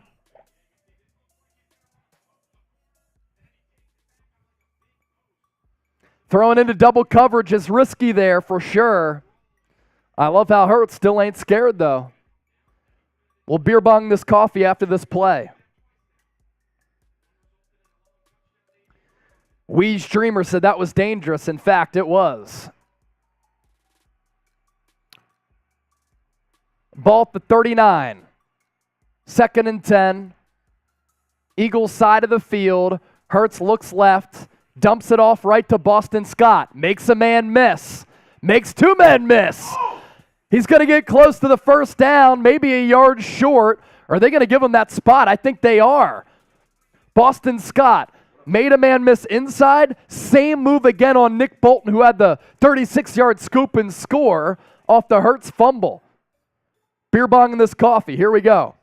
Throwing into double coverage is risky there for sure. I love how Hurts still ain't scared though. We'll beer bong this coffee after this play. Wee Streamer said that was dangerous. In fact, it was. Ball at the 39. 2nd and 10. Eagles side of the field. Hurts looks left. Dumps it off right to Boston Scott. Makes a man miss. Makes 2 men miss. He's going to get close to the first down, maybe a yard short. Are they going to give him that spot? I think they are. Boston Scott made a man miss inside. Same move again on Nick Bolton, who had the 36-yard scoop and score off the Hurts fumble. Beer bong in this coffee. Here we go.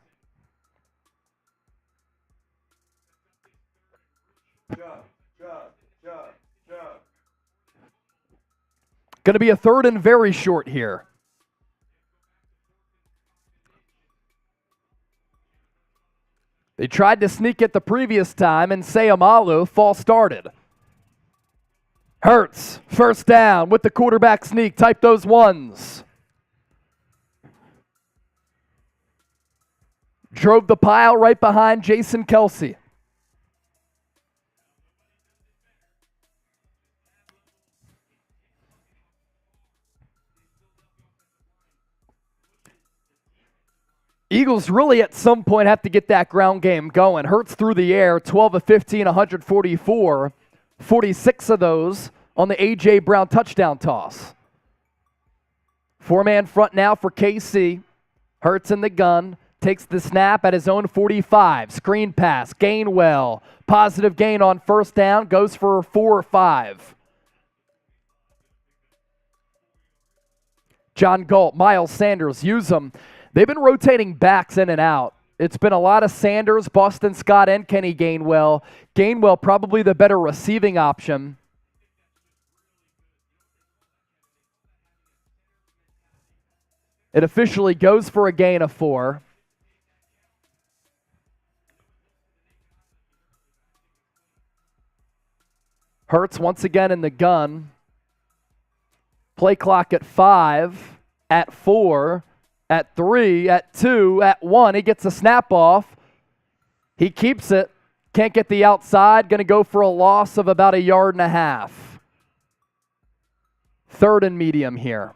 Going to be a 3rd and very short here. They tried to sneak it the previous time, and Seumalo false started. Hurts, first down with the quarterback sneak. Type those ones. Drove the pile right behind Jason Kelsey. Eagles really at some point have to get that ground game going. Hurts through the air, 12 of 15, 144. 46 of those on the A.J. Brown touchdown toss. 4-man front now for KC. Hurts in the gun. Takes the snap at his own 45. Screen pass. Gainwell. Positive gain on first down. Goes for 4 or 5. John Galt, Miles Sanders, use them. They've been rotating backs in and out. It's been a lot of Sanders, Boston Scott, and Kenny Gainwell. Gainwell probably the better receiving option. It officially goes for a gain of 4. Hurts once again in the gun. Play clock at 5, at 4, at 3, at 2, at 1. He gets a snap off. He keeps it. Can't get the outside. Going to go for a loss of about 1.5 yards. 3rd and medium here.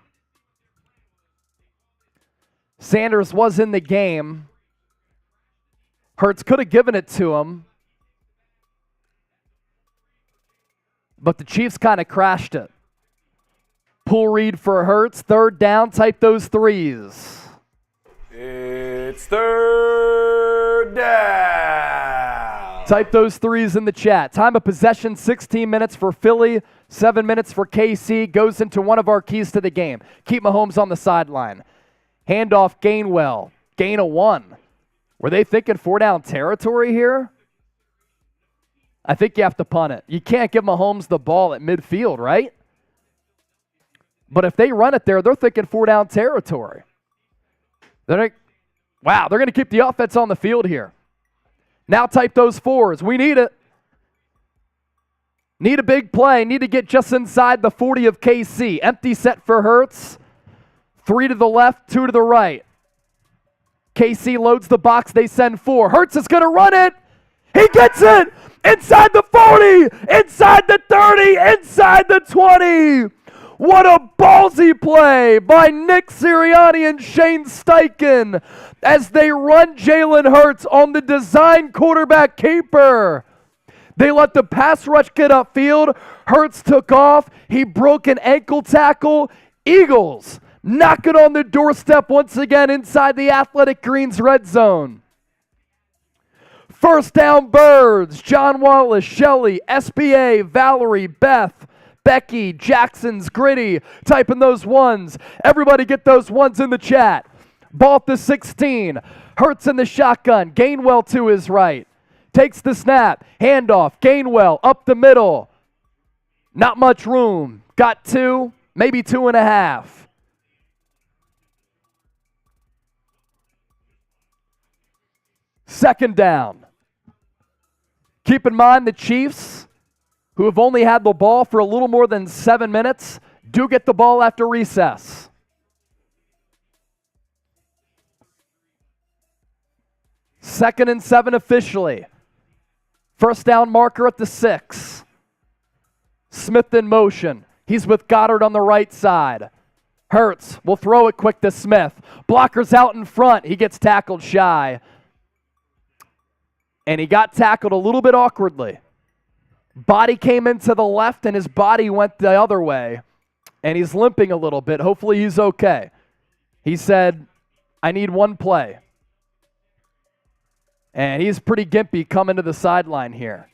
Sanders was in the game. Hurts could have given it to him. But the Chiefs kind of crashed it. Pull read for Hurts. 3rd down. Type those 3s.
It's 3rd down.
Type those 3s in the chat. Time of possession, 16 minutes for Philly, 7 minutes for KC. Goes into one of our keys to the game. Keep Mahomes on the sideline. Handoff Gainwell. Gain of 1. Were they thinking 4-down territory here? I think you have to punt it. You can't give Mahomes the ball at midfield, right? But if they run it there, they're thinking 4-down territory. They're going to keep the offense on the field here. Now type those 4s. We need it. Need a big play. Need to get just inside the 40 of KC. Empty set for Hurts. 3 to the left, 2 to the right. KC loads the box. They send 4. Hurts is going to run it. He gets it. Inside the 40. Inside the 30. Inside the 20. What a ballsy play by Nick Sirianni and Shane Steichen as they run Jalen Hurts on the design quarterback keeper. They let the pass rush get upfield. Hurts took off. He broke an ankle tackle. Eagles knock it on the doorstep once again inside the Athletic Greens red zone. First down Birds. John Wallace, Shelley, SBA, Valerie, Beth, Becky, Jackson's Gritty, typing those 1s. Everybody get those 1s in the chat. Ball at the 16. Hurts in the shotgun. Gainwell to his right. Takes the snap. Handoff. Gainwell up the middle. Not much room. Got 2, maybe 2.5. Second down. Keep in mind the Chiefs, who have only had the ball for a little more than 7 minutes, do get the ball after recess. Second and 7 officially. First down marker at the 6. Smith in motion. He's with Goddard on the right side. Hurts will throw it quick to Smith. Blockers out in front. He gets tackled shy. And he got tackled a little bit awkwardly. Body came into the left and his body went the other way. And he's limping a little bit. Hopefully he's okay. He said, I need one play. And he's pretty gimpy coming to the sideline here.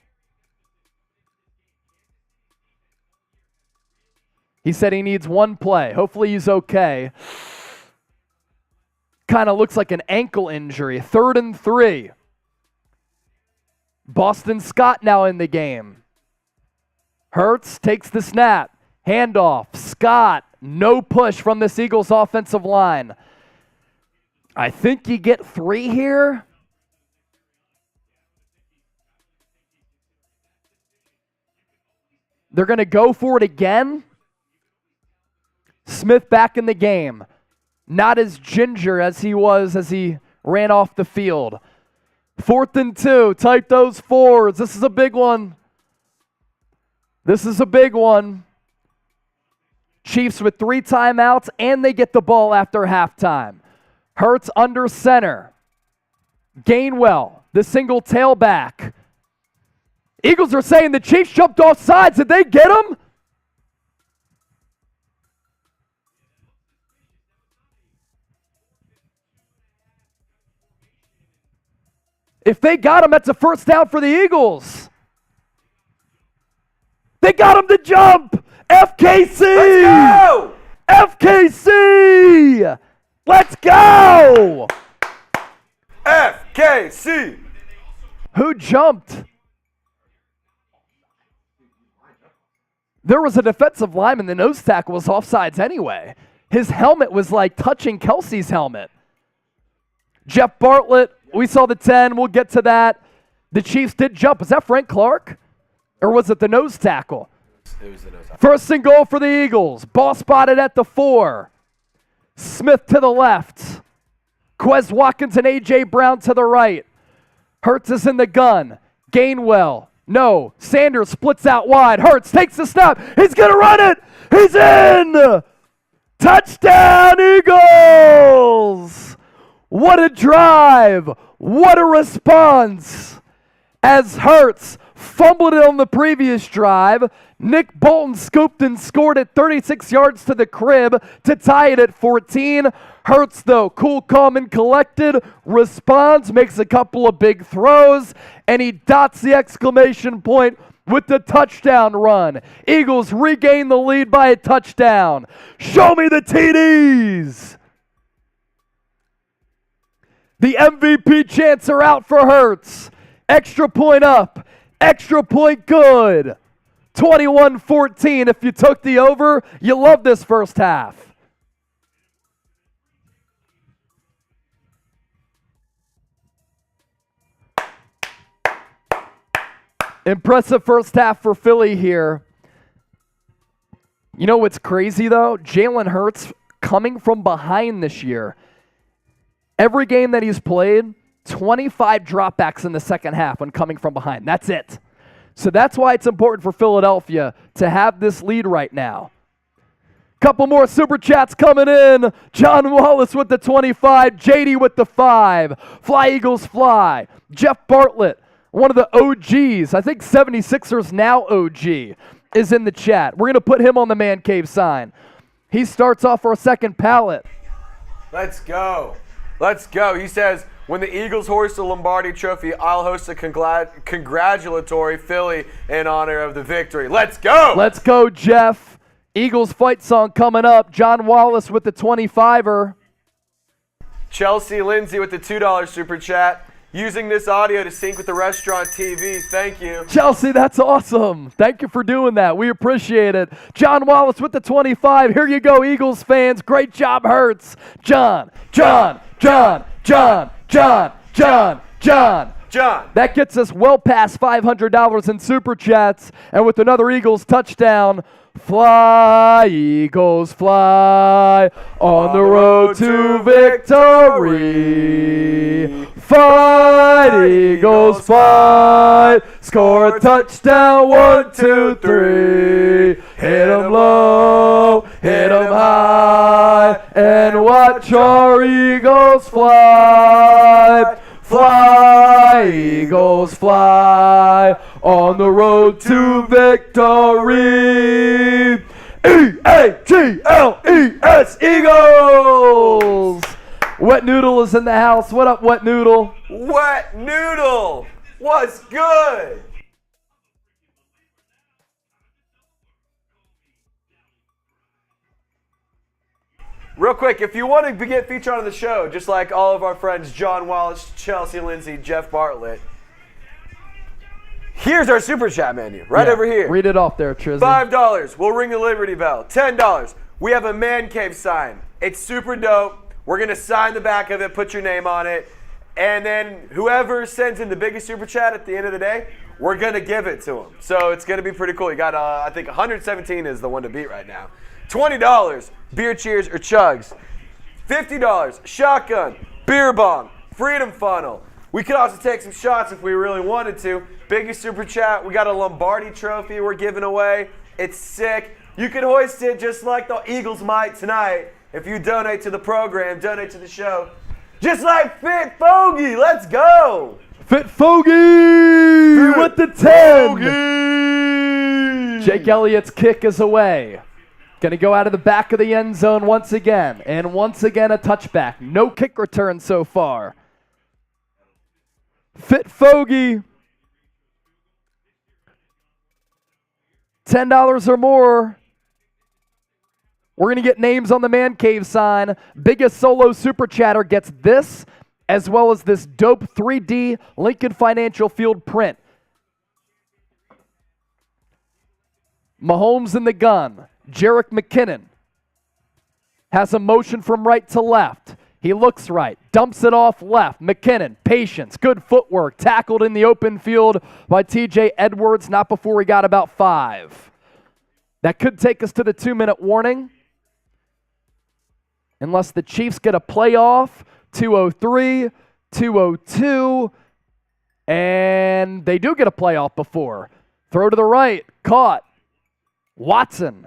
He said he needs one play. Hopefully he's okay. Kind of looks like an ankle injury. 3rd and 3. Boston Scott now in the game. Hurts takes the snap. Handoff. Scott. No push from this Eagles offensive line. I think you get 3 here. They're going to go for it again. Smith back in the game. Not as ginger as he was as he ran off the field. 4th and 2. Type those 4s. This is a big one. This is a big one. Chiefs with 3 timeouts, and they get the ball after halftime. Hurts under center. Gainwell, the single tailback. Eagles are saying the Chiefs jumped off sides. Did they get him? If they got him, that's a first down for the Eagles. They got him to jump. FKC!
Let's go!
FKC! Let's go!
FKC!
Who jumped? There was a defensive lineman. The nose tackle was offsides anyway. His helmet was like touching Kelsey's helmet. Jeff Bartlett, we saw the 10. We'll get to that. The Chiefs did jump. Was that Frank Clark? Or was it the nose tackle?
It was the nose tackle.
1st and goal for the Eagles. Ball spotted at the 4. Smith to the left. Quez Watkins and A.J. Brown to the right. Hurts is in the gun. Gainwell. No. Sanders splits out wide. Hurts takes the snap. He's going to run it. He's in. Touchdown, Eagles. What a drive. What a response. As Hurts fumbled it on the previous drive, Nick Bolton scooped and scored it 36 yards to the crib to tie it at 14. Hurts, though, cool, calm, and collected, responds, makes a couple of big throws, and he dots the exclamation point with the touchdown run. Eagles regain the lead by a touchdown. Show me the TDs! The MVP chants are out for Hurts. Extra point up. Extra point good. 21-14. If you took the over, you love this first half. Impressive first half for Philly here. You know what's crazy, though? Jalen Hurts coming from behind this year. Every game that he's played, 25 dropbacks in the second half when coming from behind. That's it. So that's why it's important for Philadelphia to have this lead right now. Couple more super chats coming in. John Wallace with the 25. JD with the 5. Fly Eagles fly. Jeff Bartlett, one of the OGs. I think 76ers now OG is in the chat. We're going to put him on the Man Cave sign. He starts off our second pallet.
Let's go. Let's go. He says, when the Eagles hoist the Lombardi Trophy, I'll host a congratulatory Philly in honor of the victory. Let's go.
Let's go, Jeff. Eagles fight song coming up. John Wallace with the 25er.
Chelsea Lindsay with the $2 super chat. Using this audio to sync with the restaurant TV. Thank you.
Chelsea, that's awesome. Thank you for doing that. We appreciate it. John Wallace with the 25. Here you go, Eagles fans. Great job, Hurts. John. That gets us well past $500 in super chats. And with another Eagles touchdown, fly, Eagles, fly on the road to victory. Fight, Eagles, fight. Score a touchdown, 1, 2, 3. Hit 'em low, hit 'em high, and watch our Eagles fly. Fly, Eagles, fly on the road to victory. E-A-G-L-E-S, Eagles! Wet Noodle is in the house. What up, Wet Noodle?
Wet Noodle, what's good? Real quick, if you want to get featured on the show, just like all of our friends, John Wallace, Chelsea Lindsay, Jeff Bartlett, here's our super chat menu, right over here.
Read it off there, Trizzy.
$5, we'll ring the Liberty Bell. $10, we have a Man Cave sign. It's super dope. We're going to sign the back of it, put your name on it, and then whoever sends in the biggest super chat at the end of the day, we're going to give it to them. So it's going to be pretty cool. You got, I think 117 is the one to beat right now. $20, beer cheers or chugs. $50, shotgun, beer bong, freedom funnel. We could also take some shots if we really wanted to. Biggest super chat, we got a Lombardi trophy we're giving away. It's sick. You can hoist it just like the Eagles might tonight if you donate to the program, donate to the show. Just like Fit Fogey, let's go.
Fit Fogey with the 10.
Fogey.
Jake Elliott's kick is away. Going to go out of the back of the end zone once again. And once again, a touchback. No kick return so far. Fit Fogey. $10 or more. We're going to get names on the Man Cave sign. Biggest solo super chatter gets this, as well as this dope 3D Lincoln Financial Field print. Mahomes in the gun. Jerick McKinnon has a motion from right to left. He looks right, dumps it off left. McKinnon, patience, good footwork, tackled in the open field by TJ Edwards, not before he got about 5. That could take us to the 2-minute warning. Unless the Chiefs get a playoff, 2:03, 2:02, and they do get a playoff before. Throw to the right, caught. Watson.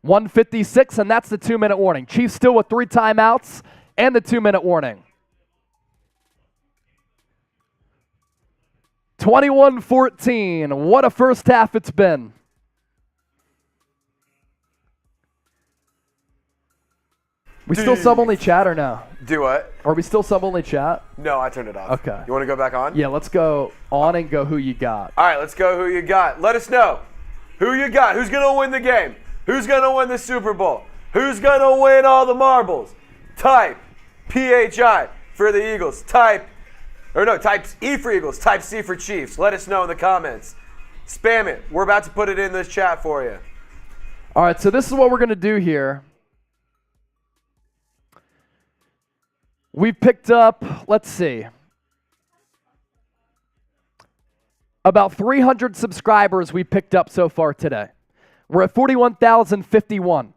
1:56, and that's the 2-minute warning. Chiefs still with 3 timeouts and the 2-minute warning. 21-14. What a first half it's been. We still sub-only chat or no?
Do what?
Are we still sub-only chat?
No, I turned it off.
Okay.
You want to go back on?
Yeah, let's go on and go who you got.
All right, let's go who you got. Let us know who you got. Who's going to win the game? Who's going to win the Super Bowl? Who's going to win all the marbles? Type PHI for the Eagles. Type E for Eagles. Type C for Chiefs. Let us know in the comments. Spam it. We're about to put it in this chat for you.
All right, so this is what we're going to do here. We've picked up, let's see, about 300 subscribers we picked up so far today. We're at 41,051.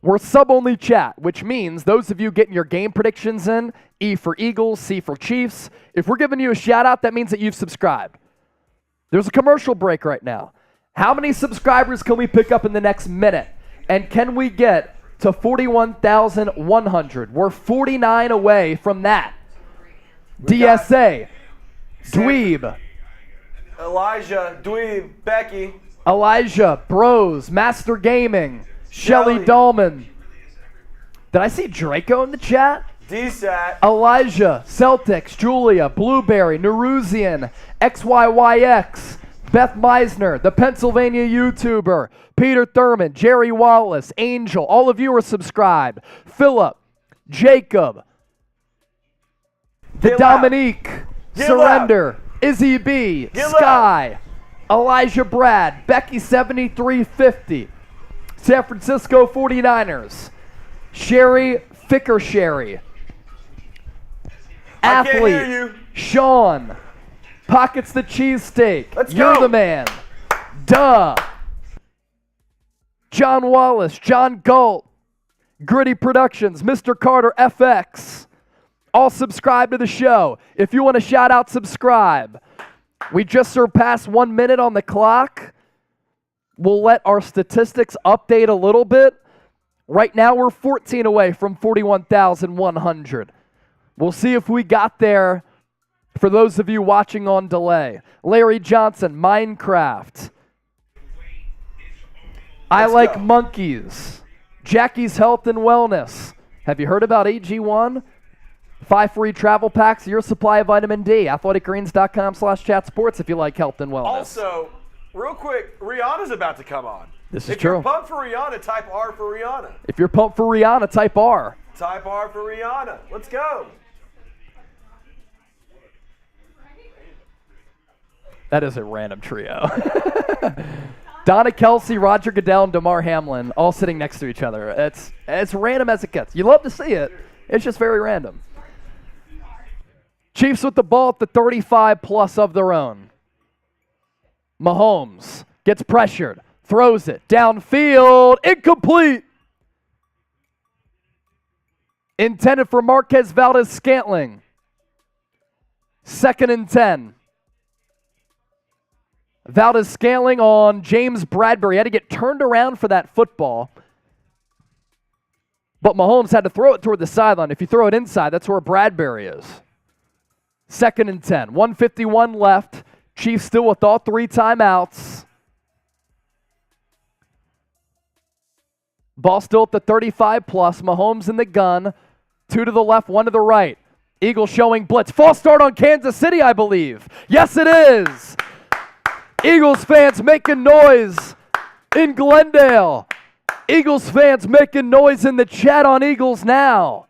We're sub-only chat, which means those of you getting your game predictions in, E for Eagles, C for Chiefs, if we're giving you a shout-out, that means that you've subscribed. There's a commercial break right now. How many subscribers can we pick up in the next minute? And can we get to 41,100? We're 49 away from that. DSA, Dweeb,
Elijah, Dweeb, Becky,
Elijah, Bros, Master Gaming, Shelly Dahlman. Did I see Draco in the chat?
DSAT,
Elijah, Celtics, Julia, Blueberry, Nerusian, XYYX, Beth Meisner, the Pennsylvania YouTuber, Peter Thurman, Jerry Wallace, Angel, all of you are subscribed. Philip, Jacob, the Dominique, Surrender, Izzy B, Sky, Elijah Brad, Becky 7350, San Francisco 49ers, Sherry Ficker Sherry, Athlete, Sean, Pockets the Cheesesteak, You're the man, Duh, John Wallace, John Galt, Gritty Productions, Mr. Carter FX, all subscribe to the show. If you want to shout out, subscribe. We just surpassed 1 minute on the clock. We'll let our statistics update a little bit. Right now we're 14 away from 41,100. We'll see if we got there for those of you watching on delay. Larry Johnson, Minecraft. I like monkeys. Jackie's Health and Wellness Have you heard about AG1? 5 free travel packs, your supply of vitamin D. athleticgreens.com/chatsports if you like health and wellness.
Also, real quick, Rihanna's about to come on.
This is
if
true.
If you're pumped for Rihanna, type R for Rihanna.
If you're pumped for Rihanna, type R.
Type R for Rihanna. Let's go.
That is a random trio. Donna Kelsey, Roger Goodell, and DeMar Hamlin all sitting next to each other. It's as random as it gets. You love to see it. It's just very random. Chiefs with the ball at the 35+ of their own. Mahomes gets pressured, throws it downfield, incomplete. Intended for Marquez Valdes-Scantling. 2nd and 10. Valdes-Scantling on James Bradbury. Had to get turned around for that football. But Mahomes had to throw it toward the sideline. If you throw it inside, that's where Bradbury is. 2nd and 10. 1:51 left. Chiefs still with all 3 timeouts. Ball still at the 35+. Mahomes in the gun. 2 to the left, 1 to the right. Eagles showing blitz. False start on Kansas City, I believe. Yes, it is. Eagles fans making noise in Glendale. Eagles fans making noise in the chat on Eagles Now.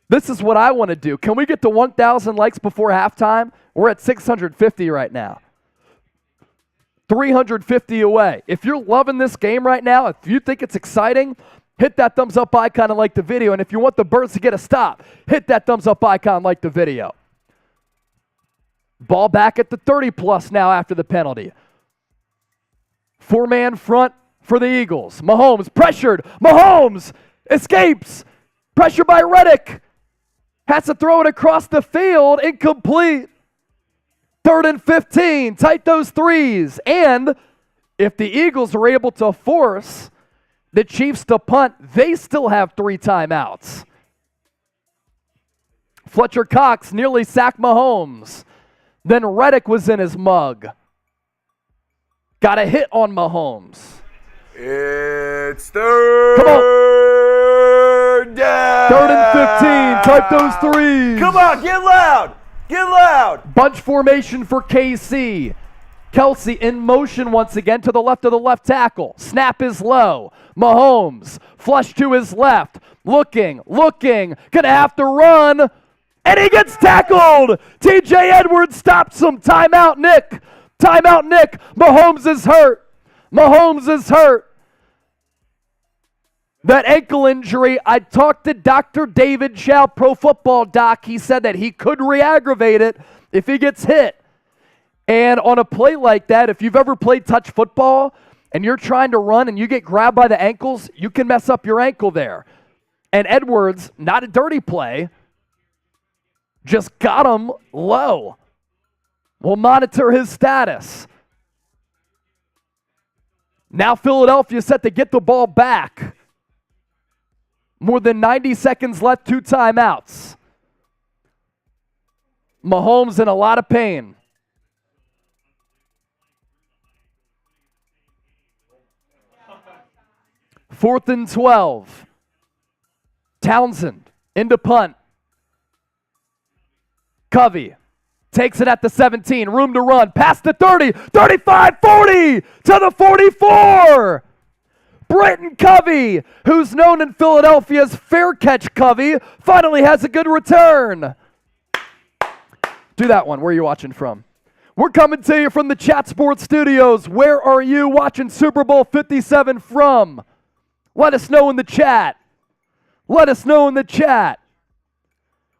This is what I want to do. Can we get to 1,000 likes before halftime? We're at 650 right now. 350 away. If you're loving this game right now, if you think it's exciting, hit that thumbs up icon and like the video. And if you want the Birds to get a stop, hit that thumbs up icon and like the video. Ball back at the 30+ now after the penalty. 4-man front for the Eagles. Mahomes pressured. Mahomes escapes. Pressure by Reddick. Has to throw it across the field. Incomplete. 3rd and 15. Tight those threes. And if the Eagles are able to force the Chiefs to punt, they still have 3 timeouts. Fletcher Cox nearly sacked Mahomes. Then Reddick was in his mug. Got a hit on Mahomes.
It's 3rd down.
3rd and 15. Type those threes.
Come on, get loud. Get loud.
Bunch formation for KC. Kelsey in motion once again to the left of the left tackle. Snap is low. Mahomes flush to his left. Looking. Gonna have to run. And he gets tackled. TJ Edwards stops him. Timeout, Nick. Mahomes is hurt. That ankle injury, I talked to Dr. David Chow, Pro Football Doc. He said that he could re-aggravate it if he gets hit. And on a play like that, if you've ever played touch football and you're trying to run and you get grabbed by the ankles, you can mess up your ankle there. And Edwards, not a dirty play, just got him low. We'll monitor his status. Now Philadelphia set to get the ball back. More than 90 seconds left, 2 timeouts. Mahomes in a lot of pain. Fourth and 12. Townsend into punt. Covey takes it at the 17. Room to run. Past the 30. 35, 40 to the 44. Britton Covey, who's known in Philadelphia as Fair Catch Covey, finally has a good return. Do that one. Where are you watching from? We're coming to you from the Chat Sports Studios. Where are you watching Super Bowl 57 from? Let us know in the chat.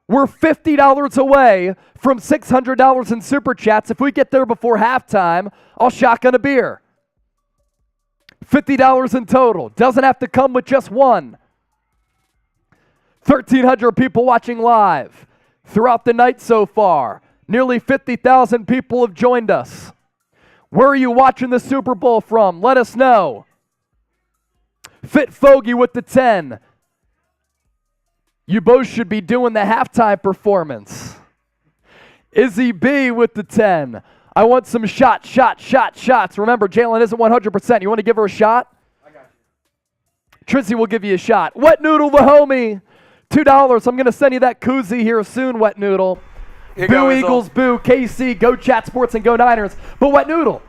We're $50 away from $600 in Super Chats. If we get there before halftime, I'll shotgun a beer. $50 in total. Doesn't have to come with just one. 1,300 people watching live throughout the night so far. Nearly 50,000 people have joined us. Where are you watching the Super Bowl from? Let us know. Fit Fogey with the 10. You both should be doing the halftime performance. Izzy B with the 10. I want some shots. Remember, Jalen isn't 100%. You want to give her a shot?
I got
Trizzy will give you a shot. Wet Noodle the homie. $2. I'm going to send you that koozie here soon, Wet Noodle.
Here
Boo
goes,
Eagles, boo KC, go Chat Sports, and go Niners. But Wet Noodle,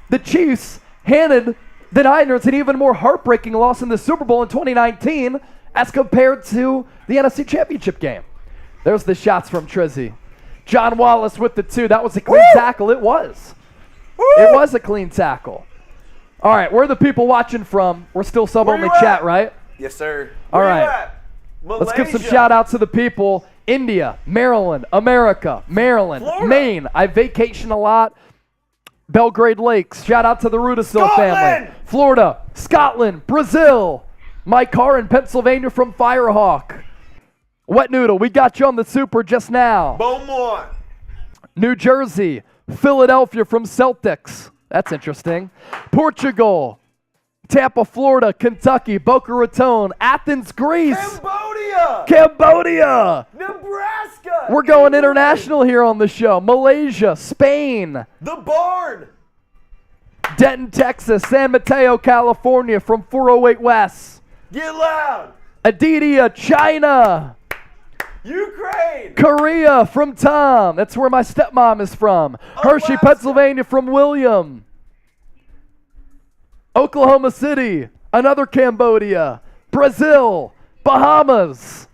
the Chiefs handed the Niners an even more heartbreaking loss in the Super Bowl in 2019 as compared to the NFC Championship game. There's the shots from Trizzy. John Wallace with the 2. That was a clean tackle. It was. It was a clean tackle. All right, where are the people watching from? We're still sub-only chat, right?
Yes, sir.
All
Where you
right.
at?
Let's give some
Malaysia.
shout-outs to the people. India, Maryland, America, Maryland,
Florida.
Maine. I vacation a lot. Belgrade Lakes. Shout out to the Rudisil family.
Scotland.
Florida, Scotland, Brazil. My car in Pennsylvania from Firehawk. Wet Noodle, we got you on the Super just now.
Beaumont.
New Jersey, Philadelphia from Celtics. That's interesting. Portugal, Tampa, Florida, Kentucky, Boca Raton, Athens, Greece, Cambodia.
Nebraska.
We're going
England.
international here on the show. Malaysia, Spain,
The Barn.
Denton, Texas, San Mateo, California from 408 West,
Get loud.
Adidia, China,
Ukraine.
Korea from Tom. That's where my stepmom is from. Hershey,
Alaska.
Pennsylvania from William. Oklahoma City, another Cambodia. Brazil, Bahamas.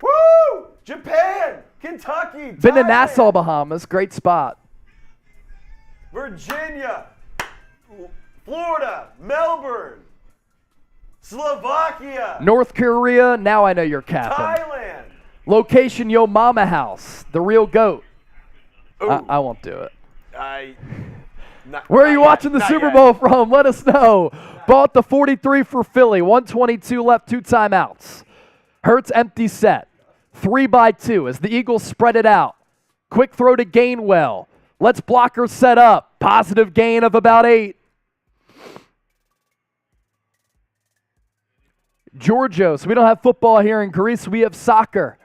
Woo! Japan. Kentucky.
Been to
Thailand,
Nassau, Bahamas. Great spot.
Virginia. Florida. Melbourne. Slovakia.
North Korea, now I know you're capping.
Thailand.
Location, Yo Mama House, the real GOAT.
Ooh,
I won't do it.
Where
Where are you watching the Super Bowl from? Let us know. Bought the 43 for Philly. 122 left, 2 timeouts. Hurts empty set. 3-2 as the Eagles spread it out. Quick throw to Gainwell. Let's blocker set up. Positive gain of about 8. Georgios. We don't have football here in Greece. We have soccer.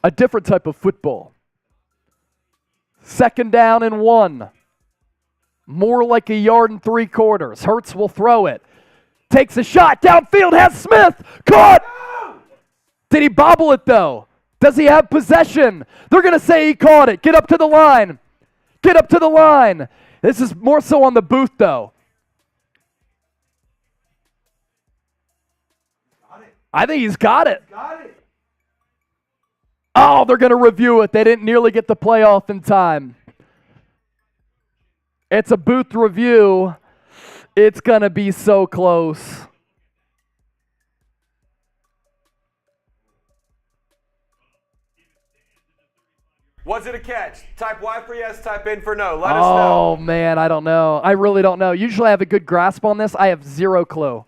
A different type of football. 2nd down and 1. More like 1 3/4 yards. Hurts will throw it. Takes a shot. Downfield has Smith. Caught. Did he bobble it though? Does he have possession? They're going to say he caught it. Get up to the line. Get up to the line. This is more so on the booth though. I think he's got it. Oh, they're going to review it. They didn't nearly get the play off in time. It's a booth review. It's going to be so close.
Was it a catch? Type Y for yes, type in for no. Let us
Oh,
know.
man, I don't know. I really don't know. Usually I have a good grasp on this. I have zero clue.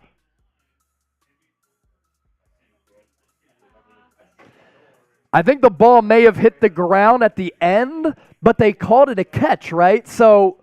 I think the ball may have hit the ground at the end, but they called it a catch, right? So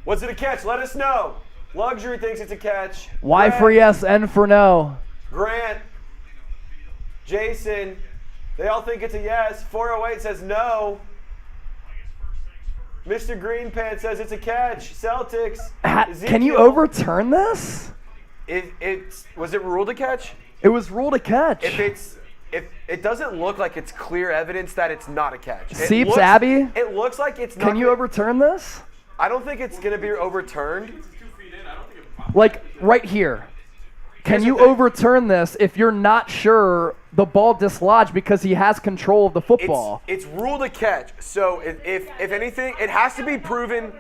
Was it a catch? Let us know. Luxury thinks it's a catch.
Y for yes, N for no.
Grant, Jason, they all think it's a yes. 408 says no. Mr. Green Pants says it's a catch. Celtics.
Can you
Ezekiel,
overturn this?
Was it ruled a catch?
It was ruled a catch.
If it doesn't look like it's clear evidence that it's not a catch.
Seeps, Abby?
It looks like it's not.
Can you overturn this?
I don't think it's gonna be overturned.
Like right here. Can
Here's
you
the thing.
overturn this if you're not sure the ball dislodged because he has control of the football?
It's ruled a catch. So if anything, it has to be proven.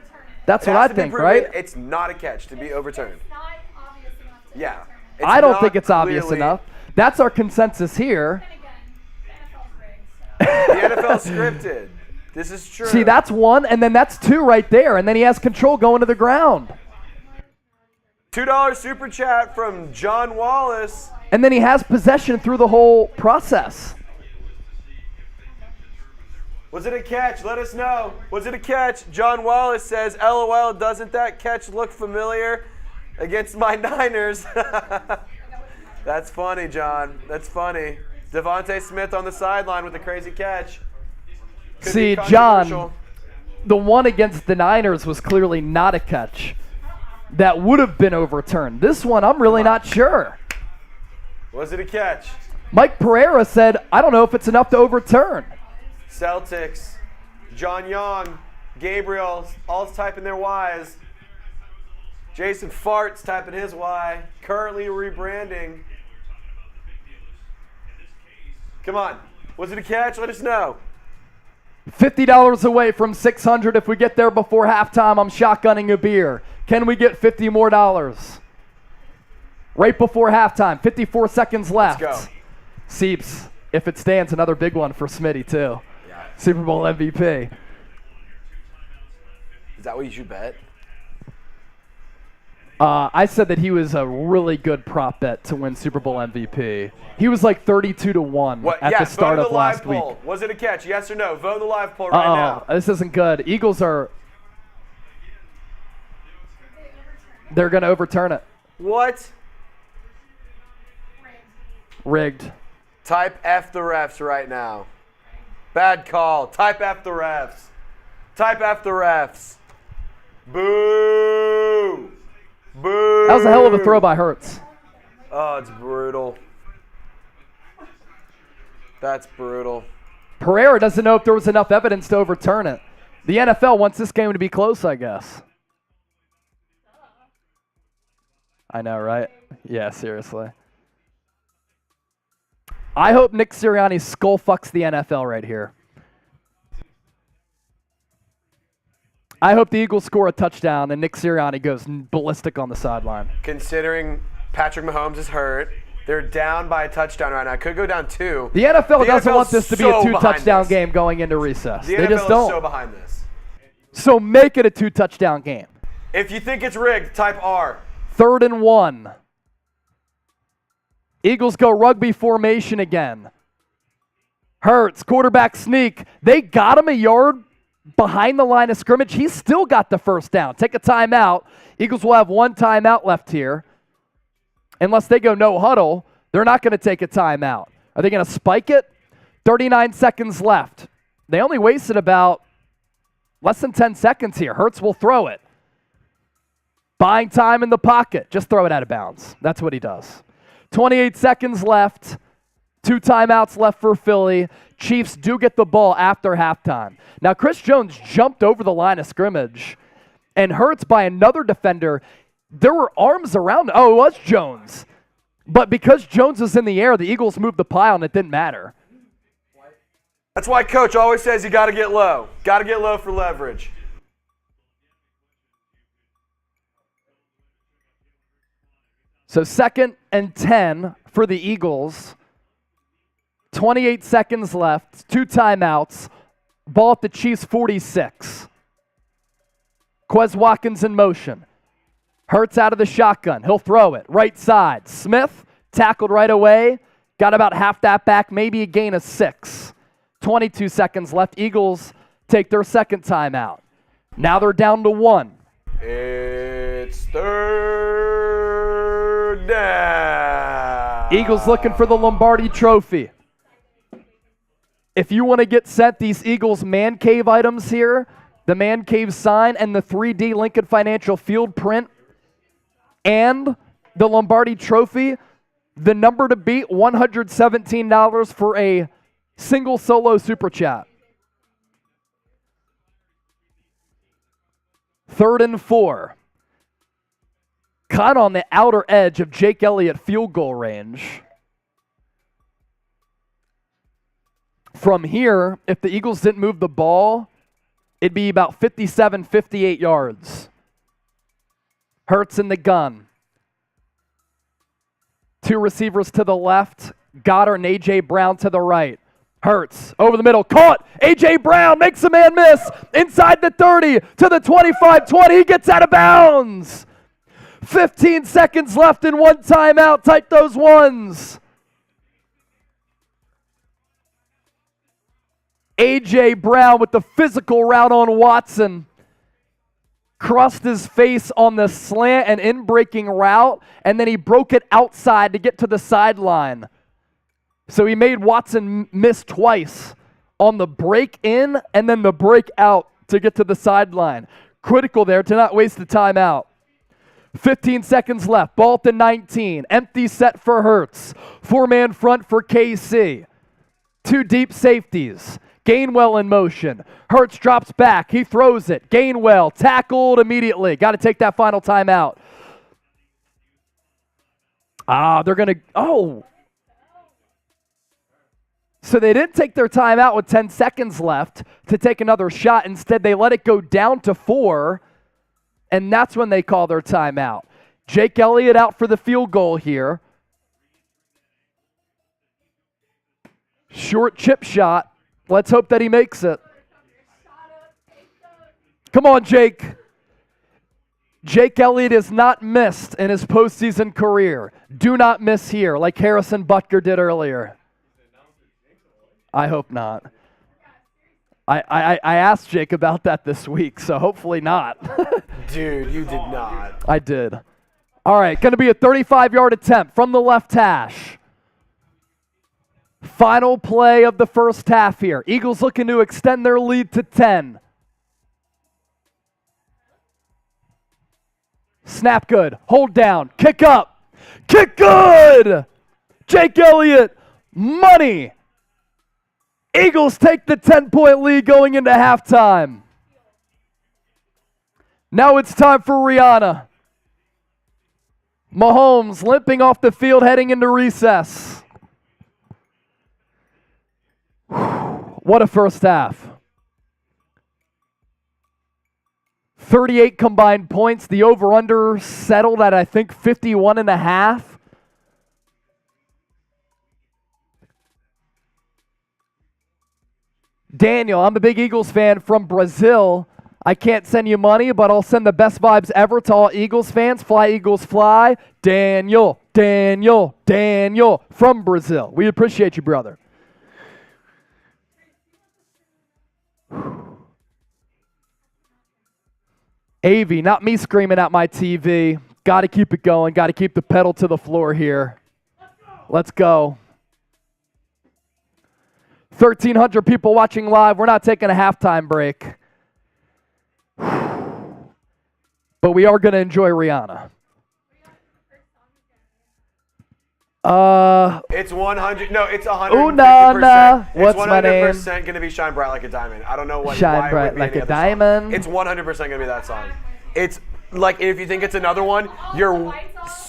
That's
It
what
has
I
to be
think,
proven
right?
It's not a catch to be overturned.
It's not obvious enough to
Yeah.
overturn.
It's
I don't
not
think it's obvious
clearly-
enough. That's our consensus here.
Then again, the NFL's rigged, so.
The NFL's scripted. This is true.
See, that's 1, and then that's 2 right there, and then he has control going to the ground.
$2 super chat from John Wallace.
And then he has possession through the whole process.
Was it a catch? Let us know. Was it a catch? John Wallace says, LOL, doesn't that catch look familiar against my Niners? That's funny, John. That's funny. Avonte Smith on the sideline with a crazy catch. Could
See, John, the one against the Niners was clearly not a catch. That would have been overturned. This one, I'm really not sure.
Was it a catch?
Mike Pereira said, I don't know if it's enough to overturn.
Celtics, John Young, Gabriel, all's typing their Ys. Jason Fart's typing his Y. Currently rebranding. Come on. Was it a catch? Let us know.
$50 away from $600. If we get there before halftime, I'm shotgunning a beer. Can we get $50 more? Right before halftime, 54 seconds left.
Let's go.
Seeps, if it stands, another big one for Smitty, too.
Yeah.
Super Bowl MVP.
Is that what you should bet?
I said that he was a really good prop bet to win Super Bowl MVP. He was like 32-1 at the start of last week.
Poll. Was it a catch? Yes or no? Vote in the live poll right now.
This isn't good. Eagles are... They're going to overturn it.
What?
Rigged.
Type F the refs right now. Bad call. Type F the refs. Type F the refs. Boo! Boo!
That was a hell of a throw by Hurts.
Oh, it's brutal. That's brutal.
Pereira doesn't know if there was enough evidence to overturn it. The NFL wants this game to be close, I guess. I know, right? Yeah, seriously. I hope Nick Sirianni skull fucks the NFL right here. I hope the Eagles score a touchdown and Nick Sirianni goes ballistic on the sideline.
Considering Patrick Mahomes is hurt, they're down by a touchdown right now. Could go down 2.
The NFL doesn't want this to be a
so
2-touchdown game going into recess.
The
They
NFL
just don't.
is so behind this.
So make it a 2-touchdown game.
If you think it's rigged, type R.
3rd and 1. Eagles go rugby formation again. Hurts, quarterback sneak. They got him a yard behind the line of scrimmage. He's still got the first down. Take a timeout. Eagles will have 1 timeout left here. Unless they go no huddle, they're not going to take a timeout. Are they going to spike it? 39 seconds left. They only wasted about less than 10 seconds here. Hurts will throw it. Buying time in the pocket. Just throw it out of bounds. That's what he does. 28 seconds left. 2 timeouts left for Philly. Chiefs do get the ball after halftime. Now, Chris Jones jumped over the line of scrimmage and Hurts by another defender. There were arms around. Oh, it was Jones. But because Jones was in the air, the Eagles moved the pile and it didn't matter.
That's why Coach always says you got to get low. Got to get low for leverage.
So 2nd and 10 for the Eagles. 28 seconds left. 2 timeouts. Ball at the Chiefs 46. Quez Watkins in motion. Hurts out of the shotgun. He'll throw it. Right side. Smith tackled right away. Got about half that back. Maybe a gain of 6. 22 seconds left. Eagles take their 2nd timeout. Now they're down to 1.
It's 3rd down.
Eagles looking for the Lombardi Trophy. If you want to get sent these Eagles Man Cave items here, the Man Cave sign and the 3D Lincoln Financial Field print and the Lombardi Trophy, the number to beat, $117 for a single solo super chat. 3rd and 4. Caught on the outer edge of Jake Elliott field goal range. From here, if the Eagles didn't move the ball, it'd be about 57, 58 yards. Hurts in the gun. 2 receivers to the left. Goddard and A.J. Brown to the right. Hurts over the middle. Caught. A.J. Brown makes a man miss. Inside the 30 to the 25, 20. He gets out of bounds. 15 seconds left in 1 timeout. Type those ones. A.J. Brown with the physical route on Watson. Crossed his face on the slant and in-breaking route, and then he broke it outside to get to the sideline. So he made Watson miss twice on the break in and then the break out to get to the sideline. Critical there to not waste the timeout. 15 seconds left. Ball at the 19. Empty set for Hurts. 4-man front for KC. 2 deep safeties. Gainwell in motion. Hurts drops back. He throws it. Gainwell tackled immediately. Got to take that final timeout. They're going to... So they didn't take their timeout with 10 seconds left to take another shot. Instead, they let it go down to 4, and that's when they call their timeout. Jake Elliott out for the field goal here. Short chip shot. Let's hope that he makes it. Come on, Jake. Jake Elliott is not missed in his postseason career. Do not miss here like Harrison Butker did earlier. I hope not. I asked Jake about that this week, so hopefully not.
Dude, you did not.
I did. All right, going to be a 35-yard attempt from the left hash. Final play of the first half here. Eagles looking to extend their lead to 10. Snap good. Hold down. Kick up. Kick good! Jake Elliott, money. Eagles take the 10-point lead going into halftime. Now it's time for Rihanna. Mahomes limping off the field heading into recess. What a first half. 38 combined points. The over-under settled at, I think, 51.5. Daniel, I'm a big Eagles fan from Brazil. I can't send you money, but I'll send the best vibes ever to all Eagles fans. Fly, Eagles, fly. Daniel from Brazil. We appreciate you, brother. AV, not me screaming at my TV. Got to keep it going. Got to keep the pedal to the floor here. Let's go. 1,300 people watching live. We're not taking a halftime break. But we are going to enjoy Rihanna.
It's 100. No, it's 100.
Ooh, nah. What's my name?
It's 100% going to be Shine Bright Like a Diamond. I don't know why
Shine
it
Bright
would be
Like
any
a
other
Diamond.
Song. It's 100% going to be that song. It's like, if you think it's another one, you're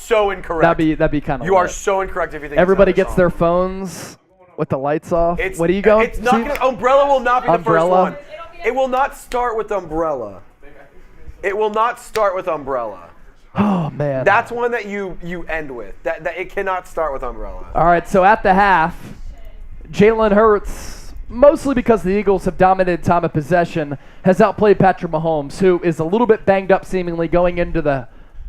so incorrect.
That'd be kind of.
You are so incorrect if you think
everybody
it's
gets
song.
their phones with the lights off. What are you going?
It's not gonna, Umbrella will not be
Umbrella.
the first one. It will not start with Umbrella. It will not start with Umbrella.
Oh, man.
That's one that you end with. That it cannot start with Umbrella.
All right, so at the half, Jalen Hurts, mostly because the Eagles have dominated time of possession, has outplayed Patrick Mahomes, who is a little bit banged up seemingly going into the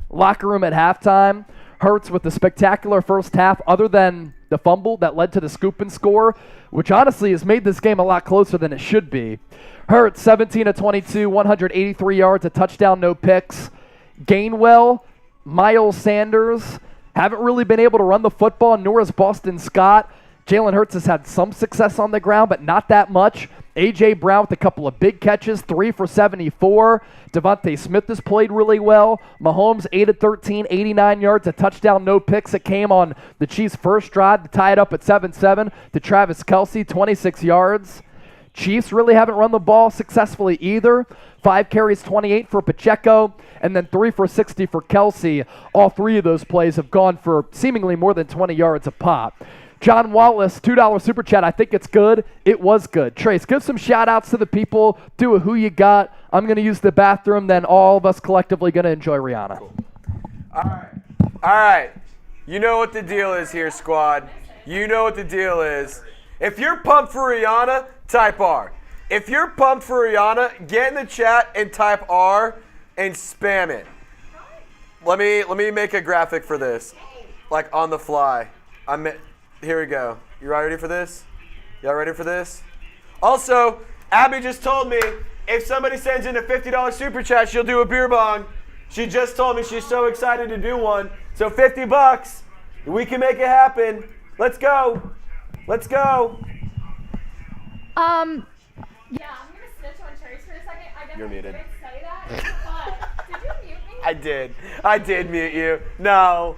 locker room at halftime. Hurts with the spectacular first half, other than the fumble that led to the scoop and score, which honestly has made this game a lot closer than it should be. Hurts, 17 of 22, 183 yards, a touchdown, no picks. Gainwell, Miles Sanders haven't really been able to run the football, nor has Boston Scott. Jalen Hurts has had some success on the ground, but not that much. A.J. Brown with a couple of big catches, 3 for 74. Avonte Smith has played really well. Mahomes, 8 of 13, 89 yards, a touchdown, no picks. It came on the Chiefs' first drive to tie it up at 7-7 to Travis Kelce, 26 yards. Chiefs really haven't run the ball successfully either. 5 carries, 28 for Pacheco, and then 3 for 60 for Kelce. All 3 of those plays have gone for seemingly more than 20 yards a pop. John Wallace, $2 super chat. I think it's good. It was good. Trace, give some shout outs to the people. Do a who you got. I'm going to use the bathroom. Then all of us collectively going to enjoy Rihanna.
Cool. All right. You know what the deal is here, squad. You know what the deal is. If you're pumped for Rihanna, type R. If you're pumped for Rihanna, get in the chat and type R and spam it. Let me make a graphic for this, like on the fly. Here we go. You all ready for this? Y'all ready for this? Also, Abby just told me if somebody sends in a $50 super chat, she'll do a beer bong. She just told me she's so excited to do one. So $50, we can make it happen. Let's go. Let's go.
Yeah, I'm gonna snitch on Trace for a second. I
You're
definitely
muted.
didn't say that, but did you mute me?
I did. I did mute you. No.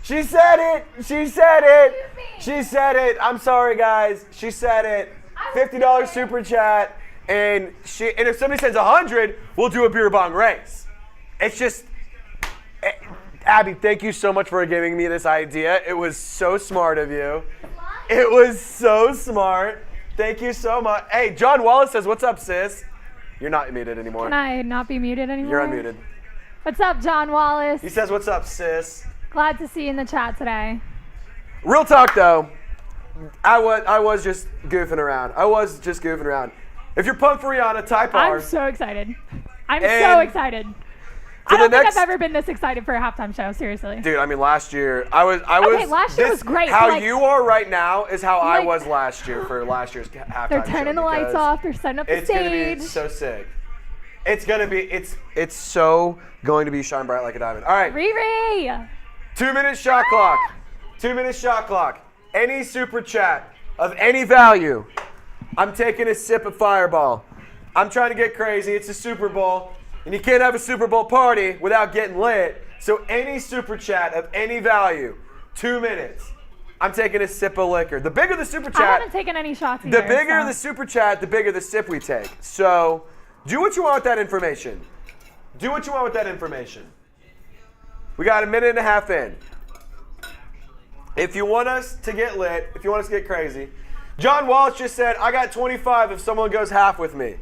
She said it. She said it.
Mute me.
She said it. I'm sorry, guys. She said it. $50 super chat, and if somebody sends 100, we'll do a beer bong race. It's just, Abby, thank you so much for giving me this idea. It was so smart of you. It was so smart. Thank you so much. Hey, John Wallace says, "What's up, sis?" You're not muted anymore.
Can I not be muted anymore?
You're unmuted.
What's up, John Wallace?
He says, "What's up, sis?"
Glad to see you in the chat today.
Real talk, though. I was just goofing around. If you're pumped for Rihanna, type R.
I'm so excited. I'm
And
so excited. I
the
don't think
next-
I've ever been this excited for a halftime show, seriously.
Dude, I mean, last year I was.
Okay, last year was great,
How
but, like-
you are right now is how I
Like-
was last year for last year's halftime
They're
show.
turning the lights
because
off. They're setting up the
It's gonna be
stage.
so sick. It's gonna be. It's so going to be shine bright like a diamond. All right,
Riri!
2-minute shot clock. 2-minute shot clock. Any super chat of any value, I'm taking a sip of Fireball. I'm trying to get crazy. It's a Super Bowl, and you can't have a Super Bowl party without getting lit. So any super chat of any value, 2 minutes, I'm taking a sip of liquor. The bigger the super
I
chat,
haven't taken any shots either.
the bigger
so.
the super chat, the bigger the sip we take. So do what you want with that information. Do what you want with that information. We got a minute and a half in. If you want us to get lit, if you want us to get crazy, John Wallace just said, I got 25 if someone goes half with me.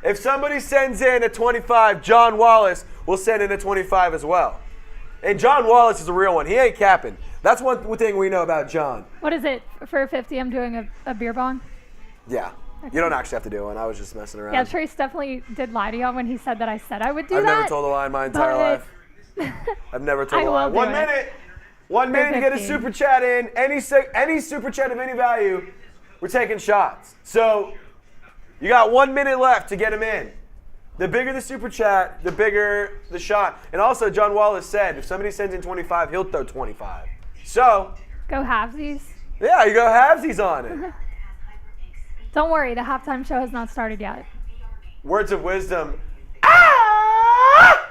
If somebody sends in a 25, John Wallace will send in a 25 as well. And John Wallace is a real one. He ain't capping. That's one thing we know about John.
What is it? For 50, I'm doing a beer bong?
Yeah. You don't actually have to do one. I was just messing around.
Yeah, Trace definitely did lie to y'all when he said that I said I would do
I've
that.
never told a lie in my entire
but-
life. I've never told
I
a lie.
will do
1
it.
minute. 1 minute to get a
50.
super chat in. Any super chat of any value, we're taking shots. So you got 1 minute left to get them in. The bigger the super chat, the bigger the shot. And also, John Wallace said, if somebody sends in 25, he'll throw 25. So,
Go halvesies.
yeah, you go halvesies on it.
Don't worry, the halftime show has not started yet.
Words of wisdom. Ah!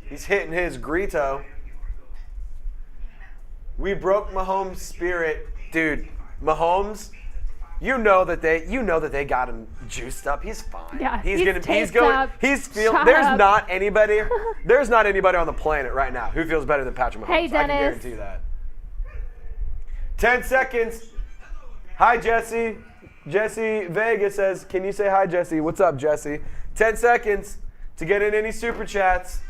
He's hitting his grito. We broke Mahomes' spirit. Dude, Mahomes, you know that they got him juiced up. He's fine.
Yeah,
he's
taped
going.
up,
He's feeling.
shot
There's
up.
not anybody on the planet right now who feels better than Patrick Mahomes.
Hey,
I can
Dennis.
guarantee that. 10 seconds. Hi, Jesse. Jesse Vega says, can you say hi, Jesse? What's up, Jesse? 10 seconds to get in any super chats.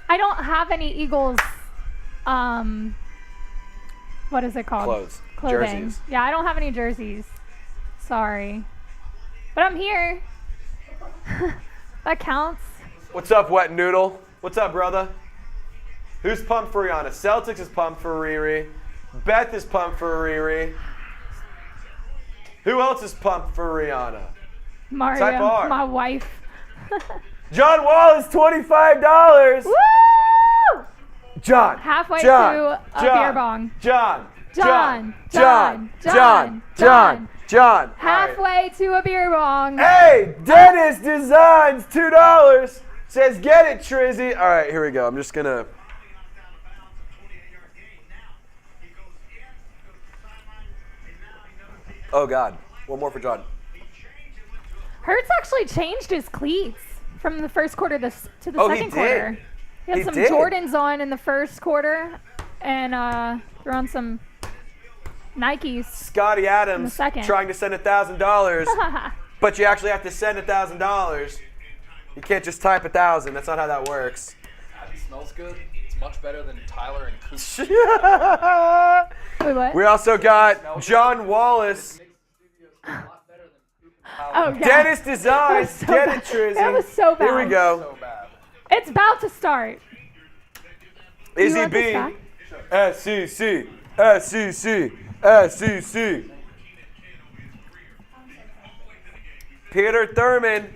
I don't have any Eagles, what is it called? Clothing.
Jerseys.
Yeah, I don't have any jerseys. Sorry. But I'm here. That counts.
What's up, Wet Noodle? What's up, brother? Who's pumped for Rihanna? Celtics is pumped for Riri. Beth is pumped for Riri. Who else is pumped for Rihanna?
Mario,
Type R.
my wife.
John Wallace, $25.
Woo!
John.
Halfway
John,
to a
John,
beer bong.
John.
Halfway to a beer bong.
Hey, Dennis Designs, $2. Says, get it, Trizzy. All right, here we go. I'm just going to. Oh, God. One more for John.
Hurts actually changed his cleats from the first quarter to the
Oh, he
second
did?
quarter. He had
He
some
did?
Jordans on in the first quarter and threw on some Nikes.
Scotty Adams
second.
trying to send $1,000, but you actually have to send $1,000. You can't just type 1,000. That's not how that works.
Abby smells good. It's much better than Tyler and Coop.
Wait, what?
We also got John Wallace.
Oh, yeah.
Dennis Designs.
so
Get
bad.
it, Trizzy.
That was so bad.
Here we go.
So bad.
It's about to start.
Izzy
want this
B.
back?
SEC. SEC. SEC. Peter Thurman.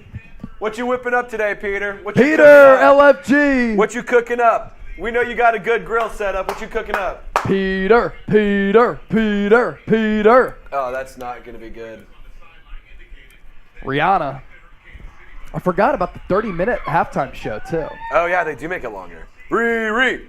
What you whipping up today, Peter? What you
Peter,
cooking up?
LFG.
What you cooking up? We know you got a good grill set up. What you cooking up?
Peter.
Oh, that's not going to be good.
Rihanna. I forgot about the 30-minute halftime show, too.
Oh, yeah, they do make it longer. Re.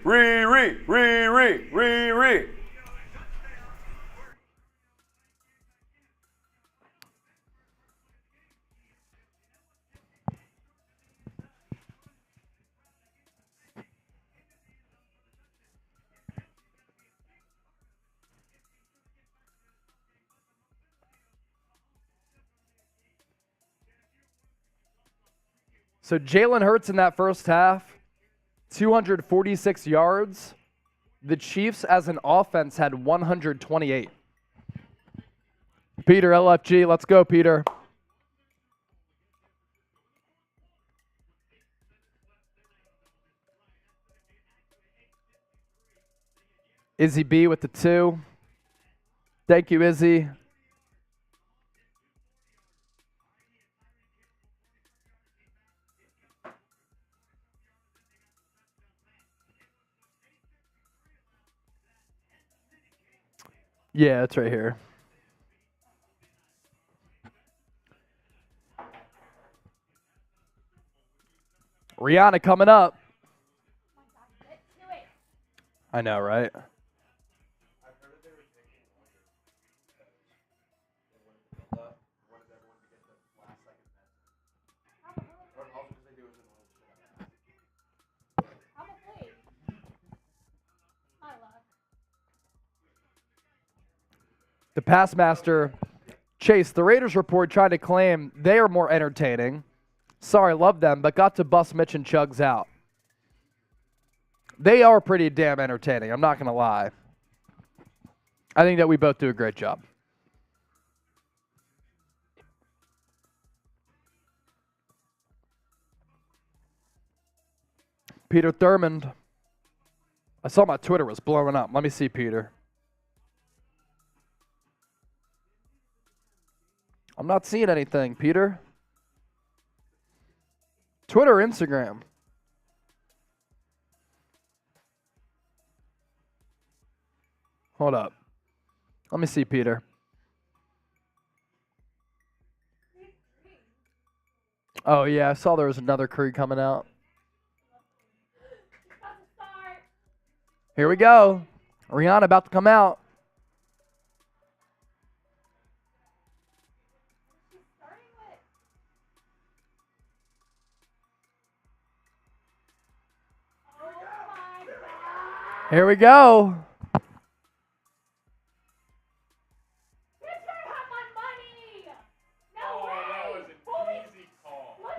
So Jalen Hurts in that first half, 246 yards. The Chiefs as an offense had 128. Peter, LFG, let's go, Peter. Izzy B with the 2. Thank you, Izzy. Yeah, it's right here. Rihanna coming up. I know, right? The pass master, Chase, the Raiders report trying to claim they are more entertaining. Sorry, love them, but got to bust Mitch and Chugs out. They are pretty damn entertaining, I'm not going to lie. I think that we both do a great job. Peter Thurmond. I saw my Twitter was blowing up. Let me see, Peter. I'm not seeing anything, Peter. Twitter, Instagram. Hold up. Let me see, Peter. Oh, yeah, I saw there was another crew coming out. Here we go. Rihanna about to come out. Here we go.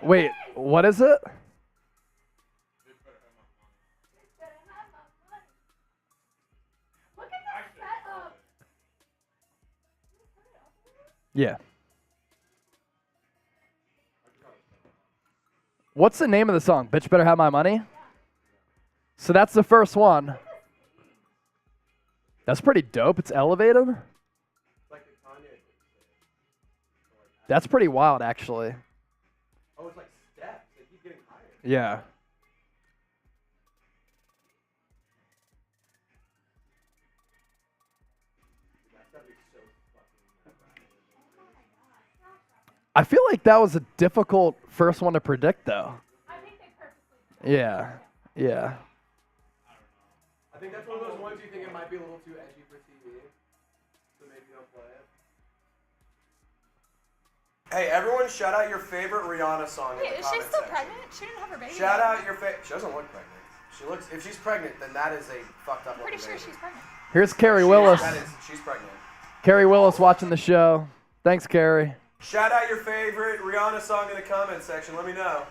Wait, what is it? Yeah. What's the name of the song? Bitch Better Have My Money? So that's the first one. That's pretty dope. It's elevated. That's pretty wild, actually.
Oh, it's like steps. They keep getting higher.
Yeah. I feel like that was a difficult first one to predict, though. Yeah. Yeah.
I think that's one of those ones you think it might be a little too edgy for TV, so maybe don't play it. Hey, everyone, shout out your favorite Rihanna song in the
Wait, is she
comment
still
section.
pregnant? She didn't have her baby.
Shout
yet.
out your favorite. She doesn't look pregnant. She looks. If she's pregnant, then that is a fucked up.
Pretty sure
baby.
she's pregnant.
Here's Carrie
She-
Willis.
That is. She's pregnant.
Carrie Willis watching the show. Thanks, Carrie.
Shout out your favorite Rihanna song in the comment section. Let me know.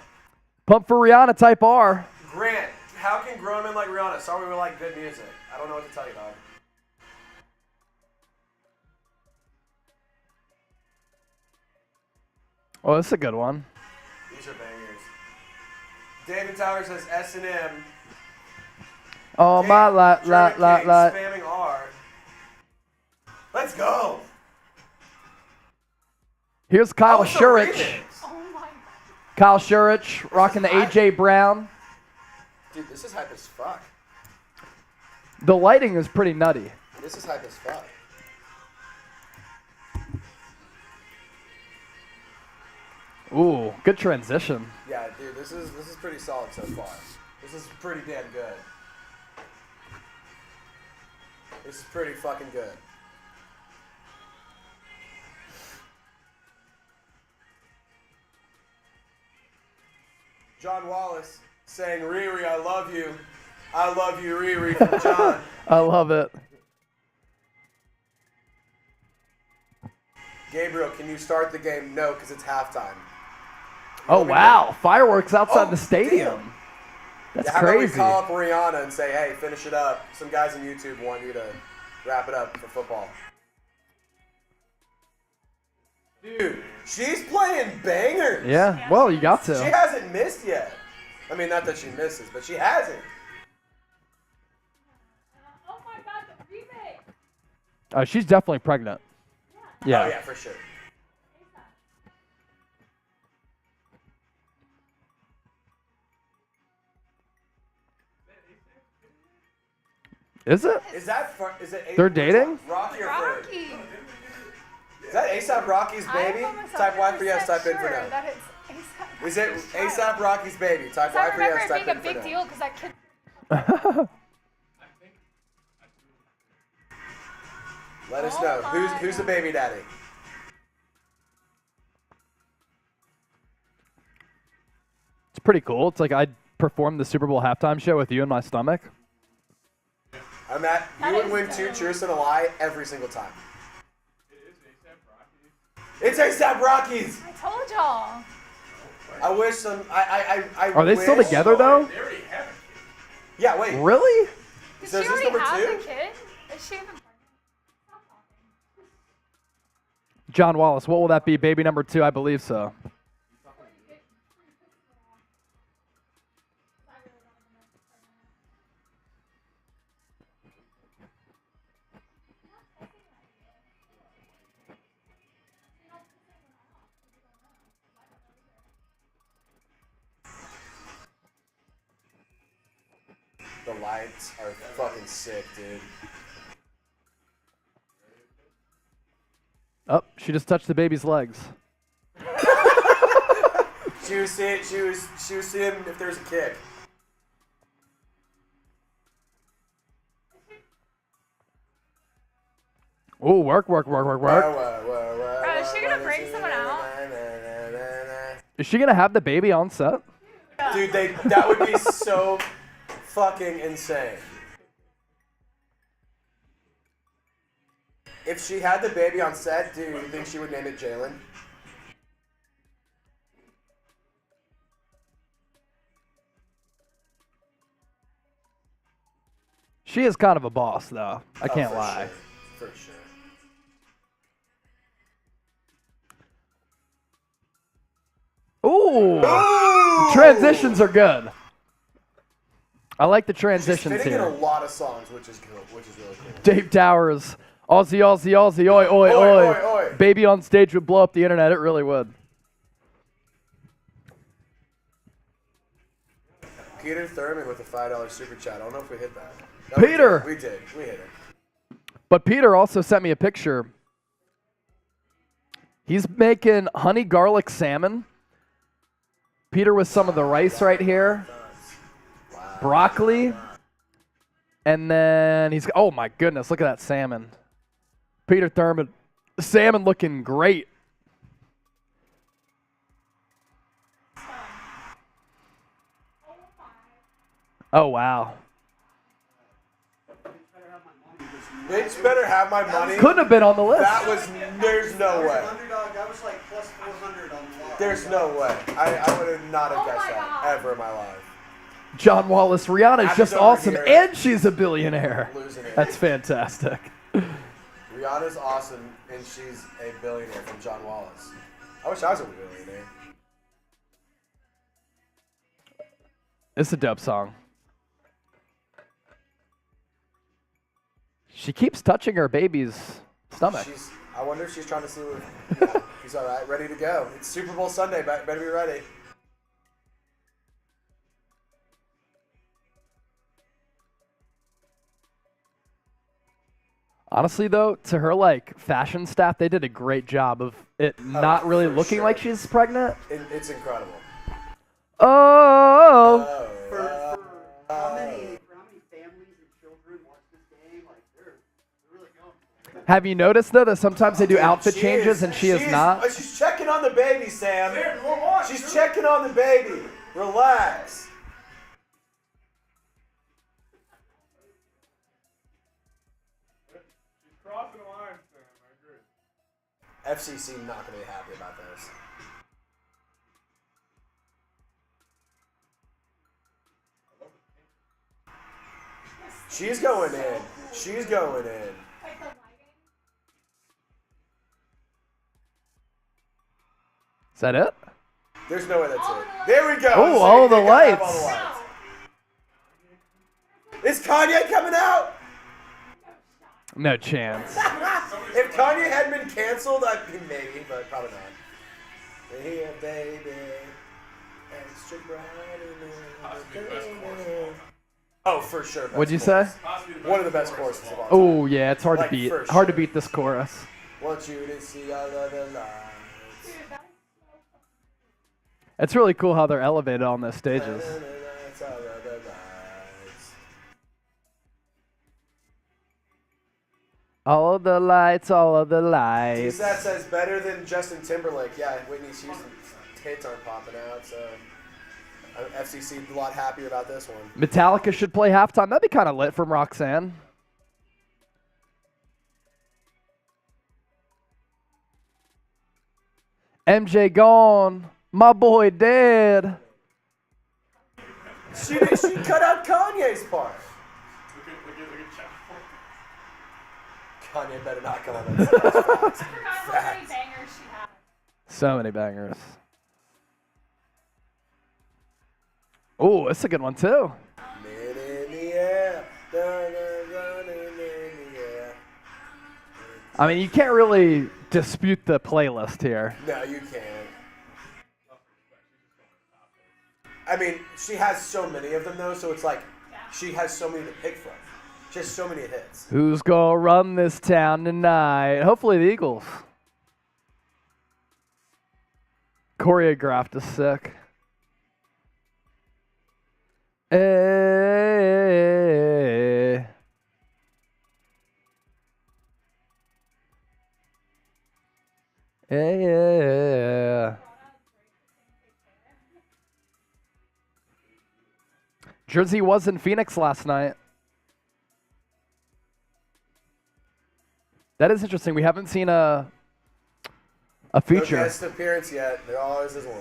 Pump for Rihanna, type R.
Grant, how can grown men like Rihanna? Sorry, we like good music. I don't know what to tell you, dog.
Oh, this is a good one.
These are bangers. David Tower says S&M.
Oh, my lot.
Spamming R. Let's go.
Here's Kyle
Oh, it's a
Shurich.
remix.
Kyle Shurich rocking the AJ Brown.
Dude, this is hype as fuck.
The lighting is pretty nutty.
This is hype as fuck.
Ooh, good transition.
Yeah, dude, this is pretty solid so far. This is pretty damn good. This is pretty fucking good. John Wallace saying, Riri, I love you. I love you, Riri, from John.
I love it.
Gabriel, can you start the game? No, because it's halftime.
Oh, wow. Fireworks outside
Oh,
the stadium.
damn.
That's
How about we
crazy.
call up Rihanna and say, hey, finish it up. Some guys on YouTube want you to wrap it up for football. Dude, she's playing bangers.
Yeah, well, you got
She
to.
hasn't missed yet. I mean, not that she misses, but she hasn't.
Oh my god, the remake.
She's definitely pregnant. Yeah.
Oh, yeah, for sure.
Is it?
Is it
They're dating?
Rocky or Fred?
Rocky.
Is that ASAP Rocky's baby?
I'm almost
Type Y for yes,
100%
type in for
sure
no.
that it's
Is it ASAP Rocky's baby? Type
I
Y for yes,
remember it
type
being a
in for
big
no.
deal because that kid.
Let us
Oh
know.
my
Who's the baby daddy?
It's pretty cool. It's like I performed the Super Bowl halftime show with you in my stomach.
I'm at, you
That
would
is
win
dope.
2 truths and a lie every single time. It's ASAP Rockies.
I told y'all.
I wish some. I
Are they still
wish-
together, though?
They already have it.
Yeah. Wait.
Really?
Did
So
she
is this
already
number
have
2?
the kid? Is she even pregnant?
John Wallace, what will that be? Baby number 2, I believe so.
The lights are fucking sick, dude.
Oh, she just touched the baby's legs.
She was seeing if there's a kick.
Ooh, work.
Whoa,
Bro, is she gonna bring someone out?
Is she going to have the baby on set?
Dude, that would be so fucking insane. If she had the baby on set, dude, you think she would name it Jalen?
She is kind of a boss, though. I can't
for
lie.
Sure. For sure.
Ooh.
Ooh!
Transitions are good. I like the
She's
transitions
fitting in a
here.
lot of songs, which is cool, which is really cool.
Dave Towers. Aussie, Aussie, Aussie, oi, oi,
Oi,
oi.
oi, oi.
Baby on stage would blow up the internet. It really would.
Peter Thurman with a $5 super chat. I don't know if we hit that. No,
Peter!
We did. We hit it.
But Peter also sent me a picture. He's making honey garlic salmon. Peter with some of the rice right here.
Wow.
Broccoli. And then he's, oh my goodness, look at that salmon. Peter Thurman, salmon looking great. Oh, wow.
Bitch better have my money.
Couldn't have been on the list.
That was, there's no way.
Underdog, that was like plus 400 on the lot.
There's no way. I would have not have
Oh
guessed
my
that
God.
ever in my life.
John Wallace, Rihanna's
I'm
just
over
awesome,
here
and she's a billionaire.
Losing it.
That's fantastic.
Rihanna's awesome, and she's a billionaire from John Wallace. I wish I was a billionaire.
It's a dope song. She keeps touching her baby's stomach.
I wonder if she's trying to see what. Yeah, she's all right, ready to go. It's Super Bowl Sunday. Better be ready.
Honestly, though, to her like fashion staff, they did a great job of it not really looking like she's pregnant.
It's incredible.
Oh.
For how many families and children watch this game? Like they're really going.
Have you noticed though that sometimes they do outfit changes and she is not?
She's checking on the baby, Sam. She's checking on the baby. Relax.
Crossing the line, Sam. I agree.
FCC not going to be happy about this. She's going in. She's going in.
Is that it?
There's no way that's it. There we go.
Oh, all the
They gotta have all
lights.
the lights. Is Kanye coming out?
No chance.
If Kanye hadn't been canceled, I'd be maybe, but probably not. Here, baby. Extra bright in the Oh, for sure.
What'd you say?
One of the best choruses of all time.
Oh yeah, it's hard
Like,
to beat.
for
Hard to
sure.
beat this chorus.
Want you to see all of the lights.
It's really cool how they're elevated on those stages.
All of the lights.
All of the lights, all of the lights.
That says better than Justin Timberlake. Yeah, Whitney Houston's hits aren't popping out, so FCC a lot happier about this one.
Metallica should play halftime. That'd be kind of lit from Roxanne. MJ gone. My boy dead.
She cut out Kanye's part. Kanye better not come on that stage.
I forgot how many bangers she had.
So many bangers. Oh, it's a good one too.
Man in the air, running in the air.
I mean, you can't really dispute the playlist here.
No, you can't. I mean, she has so many of them though, so it's like she has so many to pick from. She has so many hits.
Who's gonna run this town tonight? Hopefully the Eagles. Choreographed is sick. Hey. Yeah. Jersey was in Phoenix last night. That is interesting. We haven't seen a feature.
No guest appearance yet. There always is one.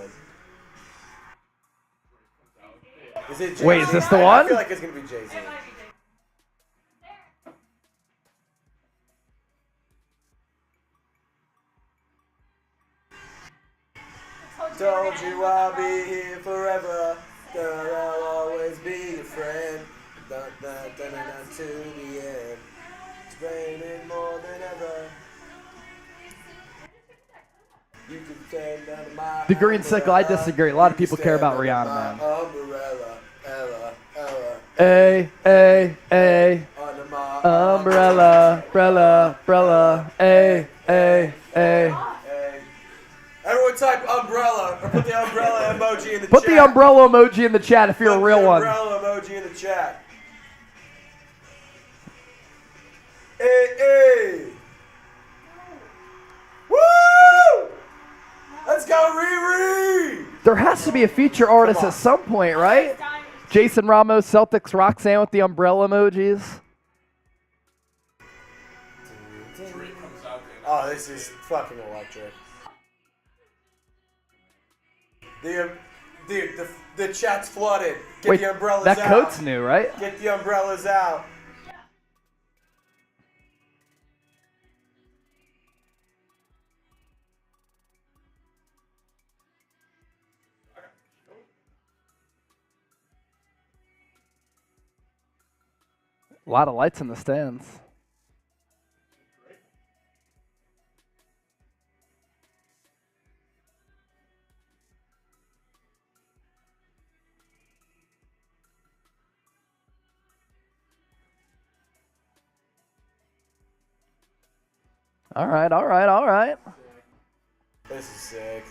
Is it Jay-Z?
Wait, is this the
I
one?
feel like it's gonna be Jay-Z. Told you I'll be here forever. That I'll always be your friend. Dun, dun, dun, dun, dun, to the end. It's raining more than ever. You can stand under my
The green sickle, I
umbrella.
disagree. A lot of
You
people
can
care
stand
about
under
Rihanna,
my
man.
Umbrella, Ella, Ella.
Hey, hey, hey.
Under my
Umbrella, umbrella, umbrella. Hey, hey, hey.
Hey. Everyone type umbrella or put the umbrella emoji in the
Put
chat.
the umbrella emoji in the chat if you're a
Put
real
the
one.
umbrella emoji in the chat. Hey, hey. Woo! Let's go, Riri!
There has to be a feature artist at some point, right? Jason Ramos, Celtics, Roxanne with the umbrella emojis.
Oh, this is fucking electric. The chat's flooded. Get
Wait,
the umbrellas
that
out.
coat's new, right?
Get the umbrellas out.
A lot of lights in the stands. All right, all right, all right.
This is sick.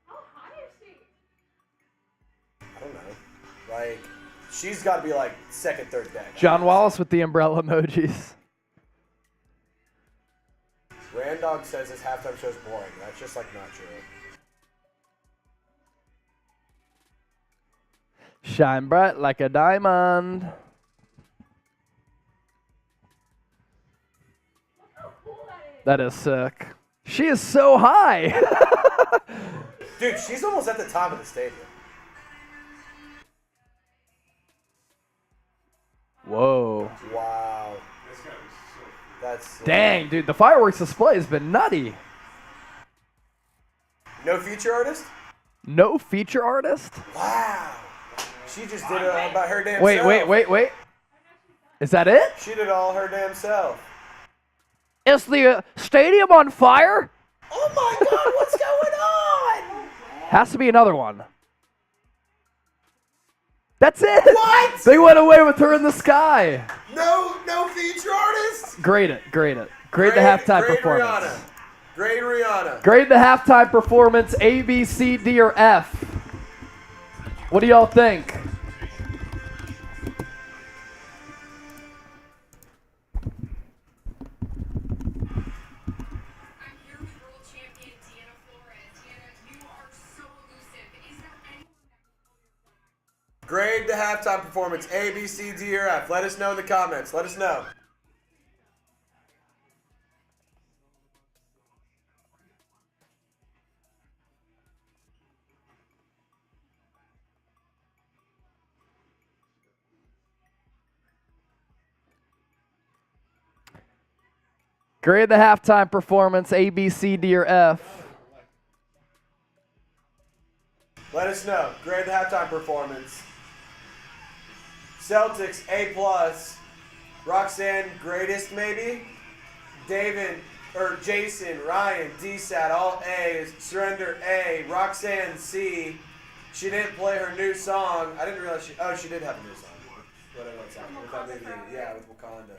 How high is she?
I don't know. Like, she's got to be like second, third deck.
John Wallace with the umbrella emojis.
Randog says this halftime show's boring. That's just like not true.
Shine bright like a diamond.
Look how cool that is.
That is sick. She is so high.
Dude, she's almost at the top of the stadium.
Whoa.
Wow.
That's gotta be sick.
That's
Dang, dude, the fireworks display has been nutty.
No feature artist?
No feature artist?
Wow. She just did it all by her damn
Wait,
self.
wait. Is that it?
She did it all her damn self.
Is the stadium on fire?
Oh my god, what's going on?
Has to be another one. That's it.
What?
They went away with her in the sky.
No feature artist?
Grade it. Grade the halftime performance.
Rihanna. Grade Rihanna.
Grade the halftime performance, A, B, C, D, or F. What do y'all think?
Grade the halftime performance, A, B, C, D, or F. Let us know in the comments. Let us know.
Grade the halftime performance, A, B, C, D, or F.
Let us know. Grade the halftime performance. Celtics, A+. Roxanne, greatest maybe. Jason, Ryan, D-Sat, all A's. Surrender, A. Roxanne, C. She didn't play her new song. I didn't realize she did have a new song. Whatever it's with Wakanda.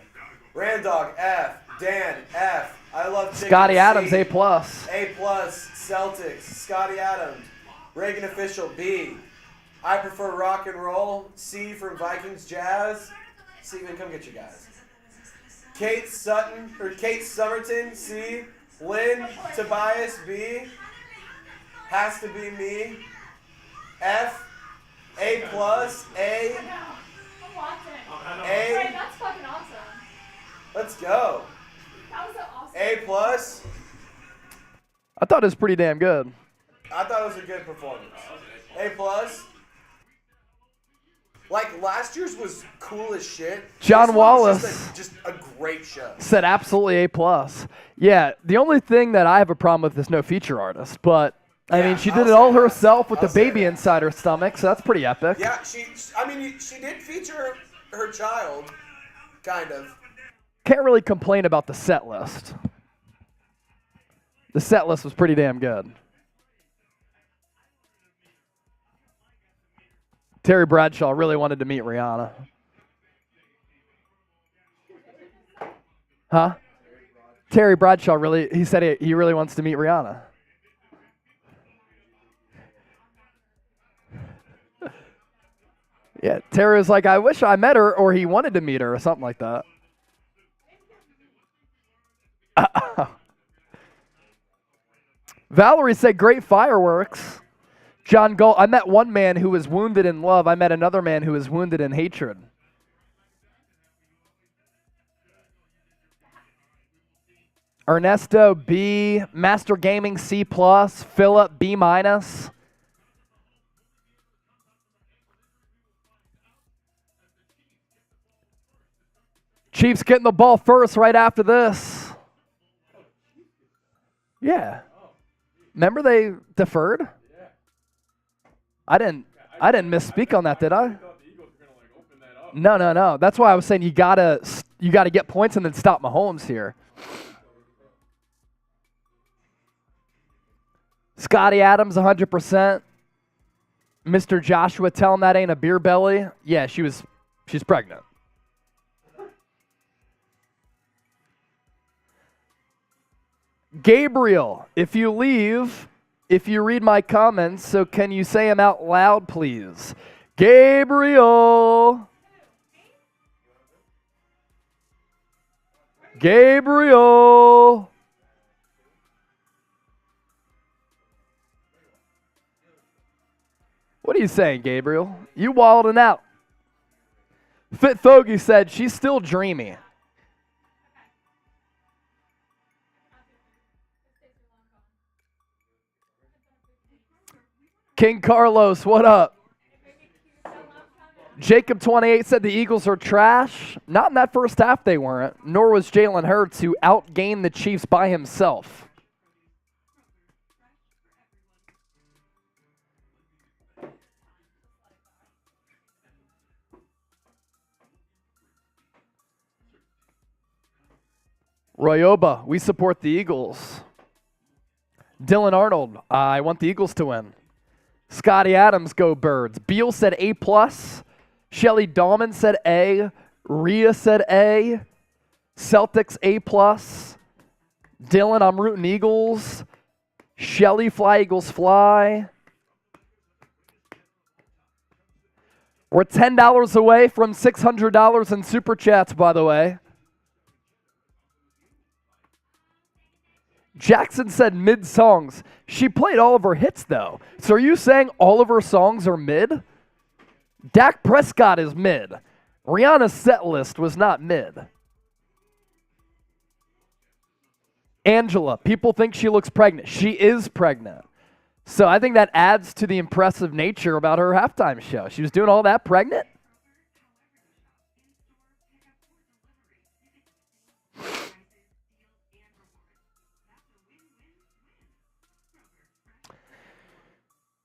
Randog, F. Dan, F. I love Chicken,
Scotty Adams,
C.
A+.
A+. Celtics, Scotty Adams. Reagan Official, B. I prefer rock and roll. C from Vikings Jazz. Steven, come get your guys. Kate Summerton, C. Lynn Tobias, B. Has to be me. F. A+, A.
I'm watching.
A.
Right, that's fucking awesome.
Let's go.
That was so awesome.
A+.
I thought it was pretty damn good.
I thought it was a good performance. A+. Like, last year's was cool as shit.
John
This one was
Wallace.
just a great show.
Said absolutely A+. Yeah, the only thing that I have a problem with is no feature artist, but I mean, she did it all herself with the baby inside her stomach, so that's pretty epic.
Yeah, she did feature her child, kind of.
Can't really complain about the set list. The set list was pretty damn good. Terry Bradshaw really wanted to meet Rihanna. Huh? Terry Bradshaw he said he really wants to meet Rihanna. Yeah, Terry was like, I wish I met her, or he wanted to meet her, or something like that. Valerie said, great fireworks. John Gull, I met one man who was wounded in love. I met another man who was wounded in hatred. Ernesto, B. Master Gaming, C+. Philip, B-. Chiefs getting the ball first right after this. Yeah. Remember they deferred? I didn't misspeak on that, did I? No. That's why I was saying you gotta get points and then stop Mahomes here. Scotty Adams, 100%. Mr. Joshua, tell him that ain't a beer belly. Yeah, she's pregnant. Gabriel, if you leave, if you read my comments, so can you say them out loud, please? Gabriel. Gabriel. What are you saying, Gabriel? You wilding out. Fit Fogey said she's still dreamy. King Carlos, what up? Jacob 28 said the Eagles are trash. Not in that first half they weren't, nor was Jalen Hurts, who outgained the Chiefs by himself. Royoba, we support the Eagles. Dylan Arnold, I want the Eagles to win. Scotty Adams, go Birds. Beal said A+. Shelly Dahlman said A. Rhea said A. Celtics A+. Dylan, I'm rooting Eagles. Shelly, fly Eagles fly. We're $10 away from $600 in Super Chats, by the way. Jackson said mid songs. She played all of her hits, though. So are you saying all of her songs are mid? Dak Prescott is mid. Rihanna's set list was not mid. Angela, people think she looks pregnant. She is pregnant. So I think that adds to the impressive nature about her halftime show. She was doing all that pregnant?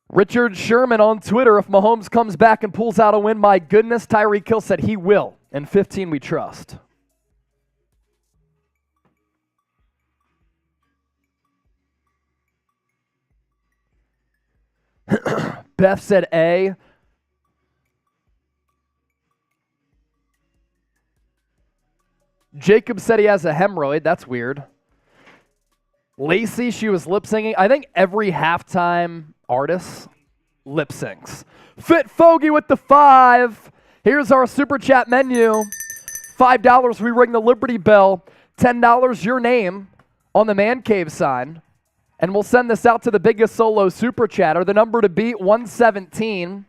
Richard Sherman on Twitter, if Mahomes comes back and pulls out a win, my goodness, Tyreek Hill said he will. In 15, we trust. Beth said A. Jacob said he has a hemorrhoid. That's weird. Lacey, she was lip singing. I think every halftime artist lip syncs. Fit Fogey with the 5. Here's our super chat menu. $5, we ring the Liberty Bell. $10, your name on the Man Cave sign. And we'll send this out to the biggest solo super chatter. The number to beat, 117.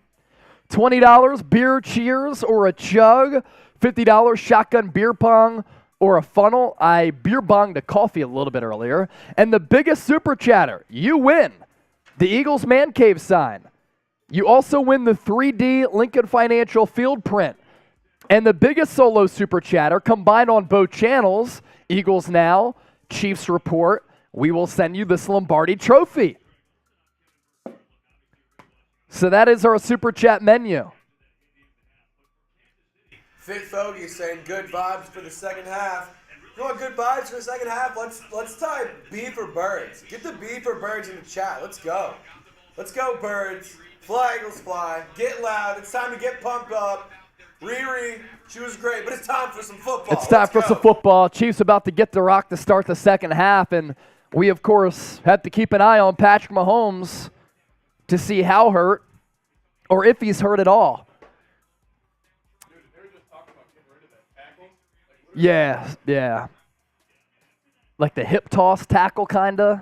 $20, beer cheers or a chug. $50, shotgun beer pong or a funnel. I beer bonged a coffee a little bit earlier. And the biggest super chatter, you win the Eagles Man Cave sign. You also win the 3D Lincoln Financial field print. And the biggest solo super chatter combined on both channels, Eagles Now, Chiefs Report, we will send you this Lombardi trophy. So that is our super chat menu.
Fit Fogey saying good vibes for the second half. You want good vibes for the second half? Let's type B for Birds. Get the B for Birds in the chat. Let's go. Let's go, Birds. Fly, Eagles, fly. Get loud. It's time to get pumped up. Riri, she was great, but it's time for some football.
It's time for some football. Chiefs about to get the rock to start the second half, and we, of course, have to keep an eye on Patrick Mahomes to see how hurt or if he's hurt at all. Yeah. Like the hip toss tackle, kind of.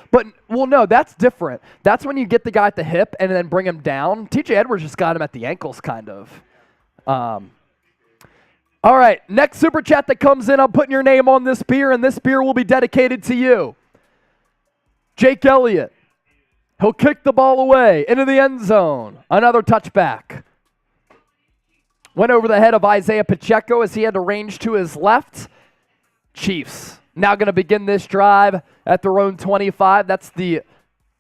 But, well, no, that's different. That's when you get the guy at the hip and then bring him down. TJ Edwards just got him at the ankles, kind of. All right, next super chat that comes in, I'm putting your name on this beer, and this beer will be dedicated to you. Jake Elliott. He'll kick the ball away into the end zone. Another touchback. Went over the head of Isaiah Pacheco as he had to range to his left. Chiefs now going to begin this drive at their own 25. That's the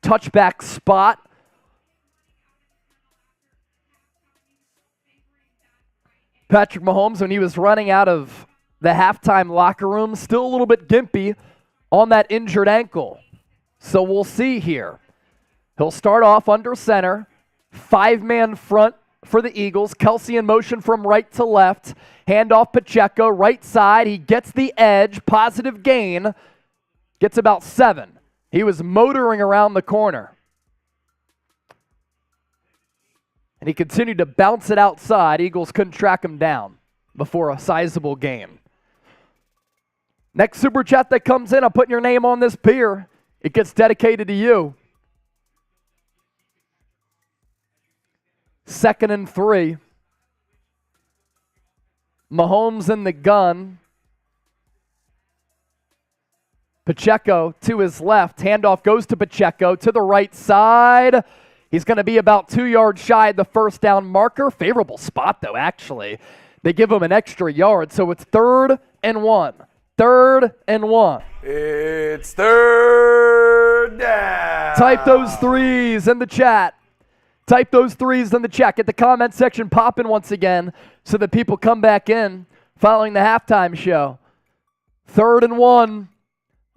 touchback spot. Patrick Mahomes, when he was running out of the halftime locker room, still a little bit gimpy on that injured ankle. So we'll see here. He'll start off under center. 5-man front for the Eagles. Kelsey in motion from right to left. Handoff Pacheco, right side. He gets the edge. Positive gain. Gets about 7. He was motoring around the corner. And he continued to bounce it outside. Eagles couldn't track him down before a sizable gain. Next super chat that comes in, I'm putting your name on this pier. It gets dedicated to you. 2nd and 3. Mahomes in the gun. Pacheco to his left. Handoff goes to Pacheco to the right side. He's going to be about 2 yards shy of the first down marker. Favorable spot, though, actually. They give him an extra yard, so it's 3rd and 1. 3rd and 1.
It's 3rd down.
Type those 3s in the chat. Type those 3s in the chat. Get the comment section popping once again so that people come back in following the halftime show. 3rd and 1.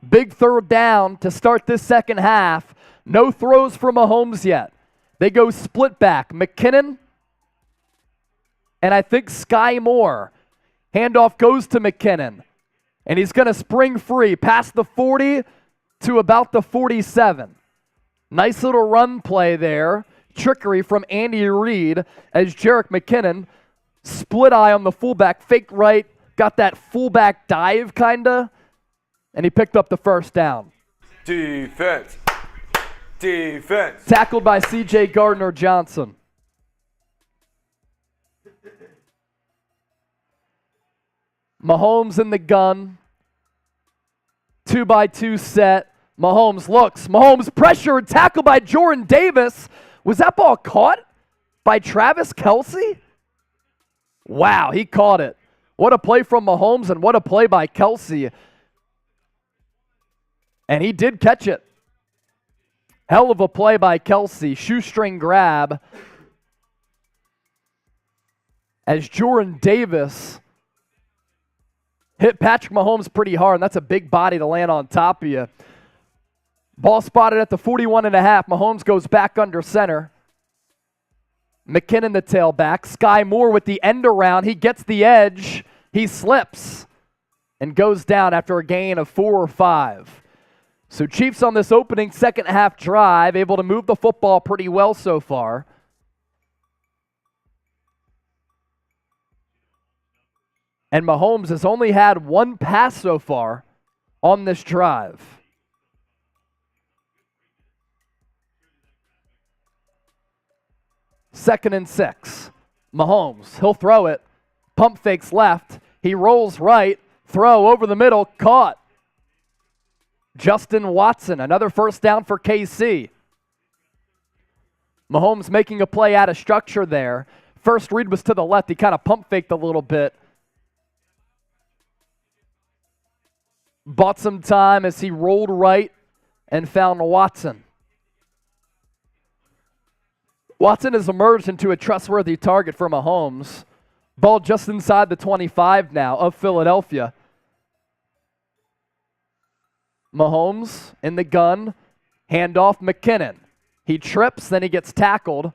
Big 3rd down to start this second half. No throws for Mahomes yet. They go split back. McKinnon and I think Sky Moore. Handoff goes to McKinnon. And he's going to spring free past the 40 to about the 47. Nice little run play there. Trickery from Andy Reid as Jerick McKinnon split eye on the fullback, faked right, got that fullback dive kinda, and he picked up the first down.
Defense. Defense.
Tackled by C.J. Gardner-Johnson. Mahomes in the gun. 2-by-2 set. Mahomes looks. Mahomes pressured. Tackled by Jordan Davis. Was that ball caught by Travis Kelce? Wow, he caught it. What a play from Mahomes and what a play by Kelce. And he did catch it. Hell of a play by Kelce. Shoestring grab. As Jordan Davis hit Patrick Mahomes pretty hard, and that's a big body to land on top of you. Ball spotted at the 41.5. Mahomes goes back under center. McKinnon the tailback. Sky Moore with the end around. He gets the edge. He slips and goes down after a gain of 4 or 5. So Chiefs on this opening second half drive, able to move the football pretty well so far. And Mahomes has only had 1 pass so far on this drive. Second and 6. Mahomes, he'll throw it. Pump fakes left. He rolls right. Throw over the middle. Caught. Justin Watson, another first down for KC. Mahomes making a play out of structure there. First read was to the left. He kind of pump faked a little bit. Bought some time as he rolled right and found Watson. Watson has emerged into a trustworthy target for Mahomes. Ball just inside the 25 now of Philadelphia. Mahomes in the gun. Handoff McKinnon. He trips, then he gets tackled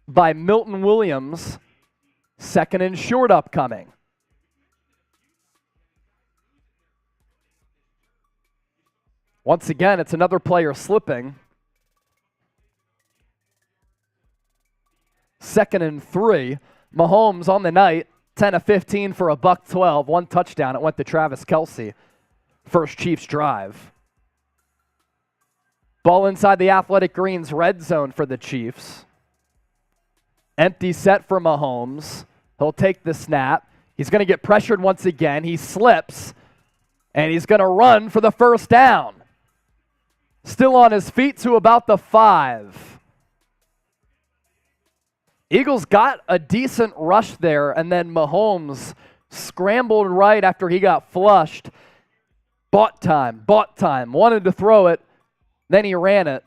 by Milton Williams. Second and short upcoming. Once again, it's another player slipping. Second and 3. Mahomes on the night, 10 of 15 for a $112, 1 touchdown. It went to Travis Kelce. First Chiefs drive. Ball inside the Athletic Greens red zone for the Chiefs. Empty set for Mahomes. He'll take the snap. He's going to get pressured once again. He slips, and he's going to run for the first down. Still on his feet to about the 5. Eagles got a decent rush there, and then Mahomes scrambled right after he got flushed. Bought time, wanted to throw it, then he ran it.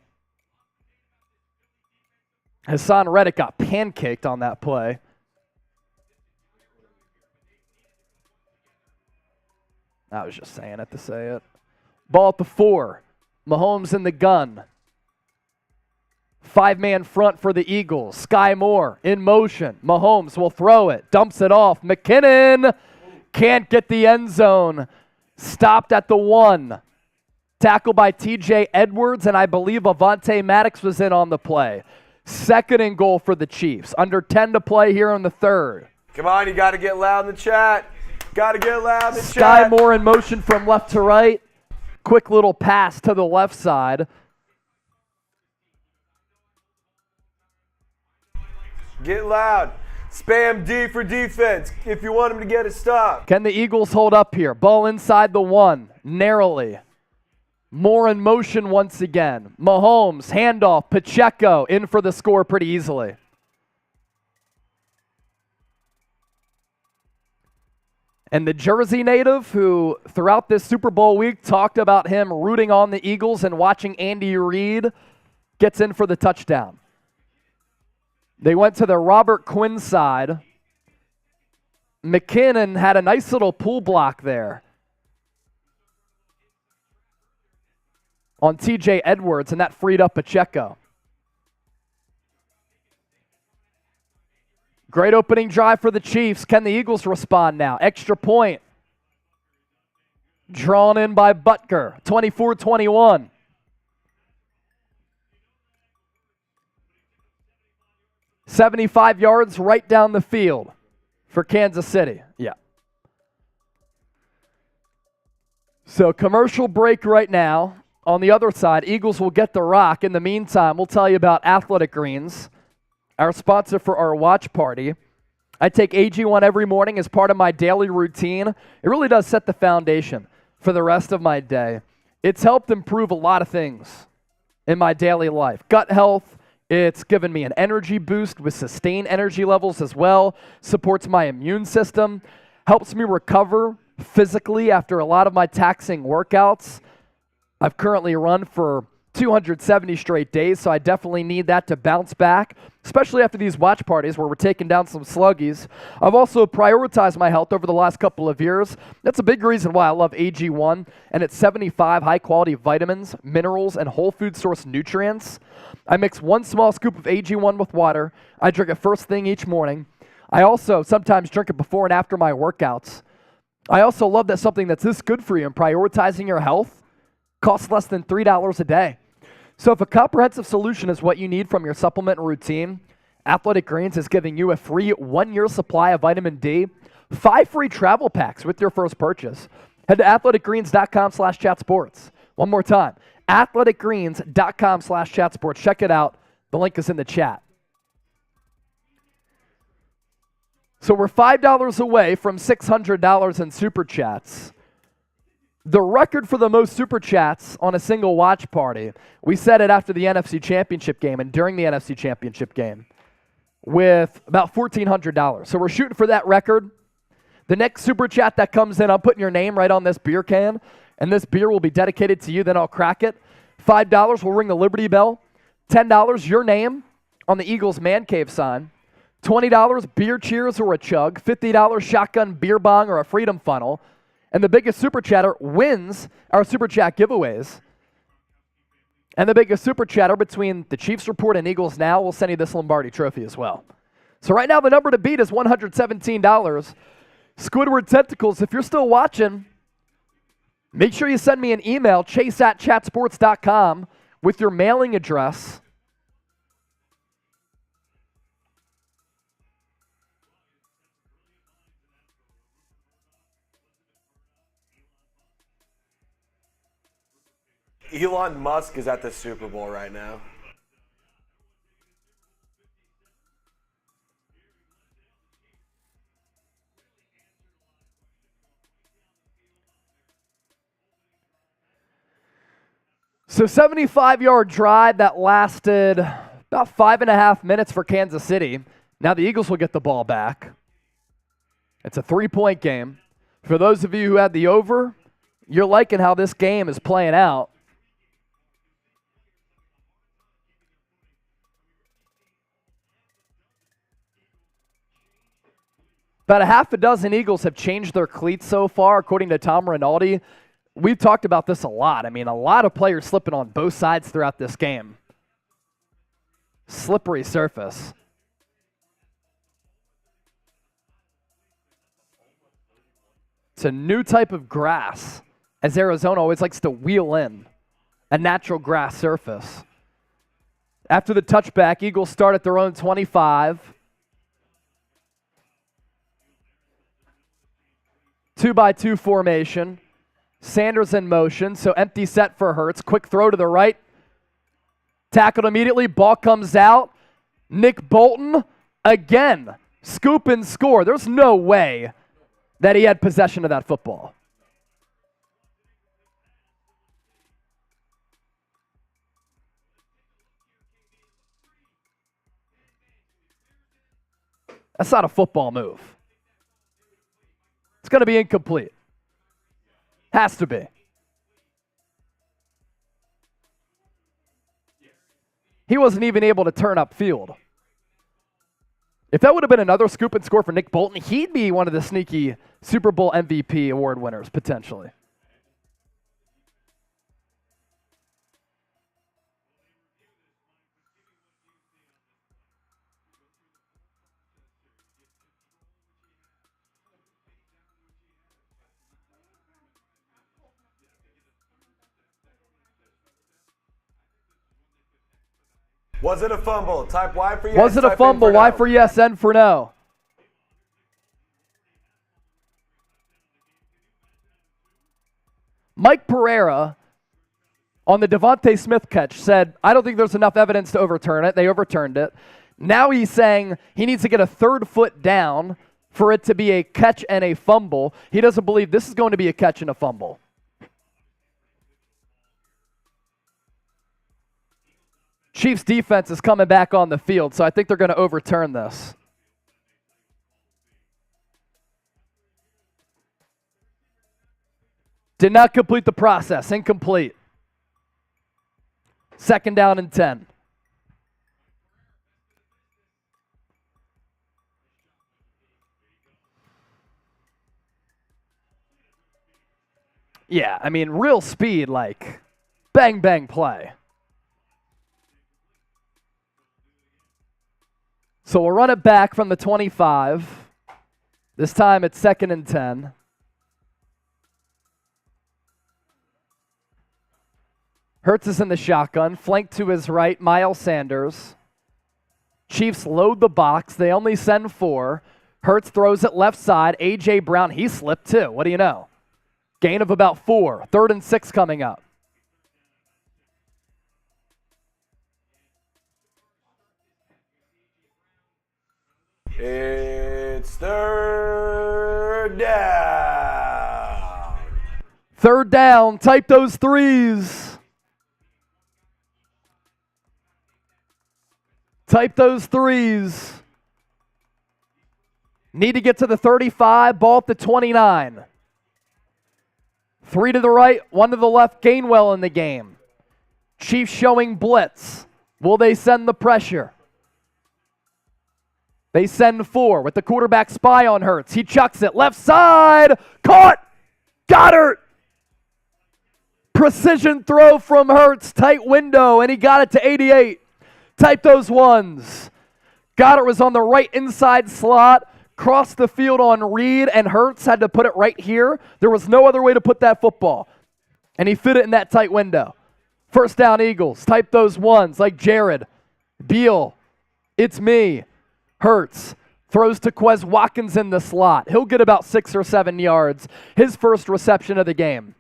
Hassan Reddick got pancaked on that play. I was just saying it to say it. Ball at the 4. Mahomes in the gun. 5-man front for the Eagles. Sky Moore in motion. Mahomes will throw it. Dumps it off. McKinnon can't get the end zone. Stopped at the 1. Tackle by TJ Edwards, and I believe Avonte Maddox was in on the play. 2nd and goal for the Chiefs. Under 10 to play here in the 3rd.
Come on, you got to get loud in the chat. Got to get loud in the
Sky
chat.
Moore in motion from left to right. Quick little pass to the left side.
Get loud. Spam D for defense if you want him to get a stop.
Can the Eagles hold up here? Ball inside the 1, narrowly. Moore in motion once again. Mahomes, handoff, Pacheco in for the score pretty easily. And the Jersey native who throughout this Super Bowl week talked about him rooting on the Eagles and watching Andy Reid gets in for the touchdown. They went to the Robert Quinn side. McKinnon had a nice little pull block there on TJ Edwards, and that freed up Pacheco. Great opening drive for the Chiefs. Can the Eagles respond now? Extra point. Drawn in by Butker, 24-21. "75 yards right down the field for Kansas City." Yeah. So commercial break right now. On the other side, Eagles will get the rock. In the meantime, we'll tell you about Athletic Greens, our sponsor for our watch party. I take AG1 every morning as part of my daily routine. It really does set the foundation for the rest of my day. It's helped improve a lot of things in my daily life. Gut health, it's given me an energy boost with sustained energy levels as well, supports my immune system, helps me recover physically after a lot of my taxing workouts. I've currently run for 270 straight days, so I definitely need that to bounce back, especially after these watch parties where we're taking down some sluggies. I've also prioritized my health over the last couple of years. That's a big reason why I love AG1 and its 75 high-quality vitamins, minerals, and whole food source nutrients. I mix 1 small scoop of AG1 with water. I drink it first thing each morning. I also sometimes drink it before and after my workouts. I also love that something that's this good for you and prioritizing your health costs less than $3 a day. So if a comprehensive solution is what you need from your supplement routine, Athletic Greens is giving you a free 1-year supply of vitamin D, 5 free travel packs with your first purchase. Head to athleticgreens.com/chatsports. One more time, athleticgreens.com/chatsports. Check it out. The link is in the chat. So we're $5 away from $600 in Super Chats. The record for the most Super Chats on a single watch party, we set it after the NFC Championship game and during the NFC Championship game with about $1,400. So we're shooting for that record. The next Super Chat that comes in, I'm putting your name right on this beer can, and this beer will be dedicated to you, then I'll crack it. $5, we'll ring the Liberty Bell. $10, your name on the Eagles Man Cave sign. $20, beer cheers or a chug. $50, shotgun beer bong or a freedom funnel. And the biggest Super Chatter wins our Super Chat giveaways. And the biggest Super Chatter between the Chiefs Report and Eagles Now will send you this Lombardi trophy as well. So right now the number to beat is $117. Squidward Tentacles, if you're still watching, make sure you send me an email, chase@chatsports.com, with your mailing address.
Elon Musk is at the Super Bowl right now.
So 75-yard drive that lasted about 5.5 minutes for Kansas City. Now the Eagles will get the ball back. It's a 3-point game. For those of you who had the over, you're liking how this game is playing out. About a half a dozen Eagles have changed their cleats so far, according to Tom Rinaldi. We've talked about this a lot. I mean, a lot of players slipping on both sides throughout this game. Slippery surface. It's a new type of grass, as Arizona always likes to wheel in. a natural grass surface. After the touchback, Eagles start at their own 25. 2-by-2 formation. Sanders in motion, so empty set for Hurts. Quick throw to the right. Tackled immediately. Ball comes out. Nick Bolton, again, scoop and score. There's no way that he had possession of that football. That's not a football move. It's going to be incomplete. Has to be. He wasn't even able to turn upfield. If that would have been another scoop and score for Nick Bolton, he'd be one of the sneaky Super Bowl MVP award winners, potentially.
Was it a fumble? Type Y for yes.
Was it a fumble? Y for yes, N for no. Mike Pereira on the Avonte Smith catch said, I don't think there's enough evidence to overturn it. They overturned it. Now he's saying he needs to get a third foot down for it to be a catch and a fumble. He doesn't believe this is going to be a catch and a fumble. Chiefs defense is coming back on the field, so I think they're going to overturn this. Did not complete the process. Incomplete. 2nd down and 10. Yeah, I mean, real speed, like bang, bang play. So we'll run it back from the 25. This time it's 2nd and 10. Hurts is in the shotgun, flanked to his right, Miles Sanders. Chiefs load the box. They only send 4. Hurts throws it left side. A.J. Brown, he slipped too. What do you know? Gain of about 4. 3rd and 6 coming up.
It's 3rd down.
3rd down. Type those 3s. Type those 3s. Need to get to the 35. Ball at the 29. 3 to the right, 1 to the left. Gainwell in the game. Chiefs showing blitz. Will they send the pressure? They send 4 with the quarterback spy on Hurts. He chucks it left side. Caught. Goddard. Precision throw from Hurts. Tight window, and he got it to 88. Type those 1s. Goddard was on the right inside slot. Crossed the field on Reid, and Hurts had to put it right here. There was no other way to put that football. And he fit it in that tight window. 1st down Eagles. Type those 1s like Jared. Beal. It's me. Hurts throws to Quez Watkins in the slot. He'll get about 6 or 7 yards. His first reception of the game.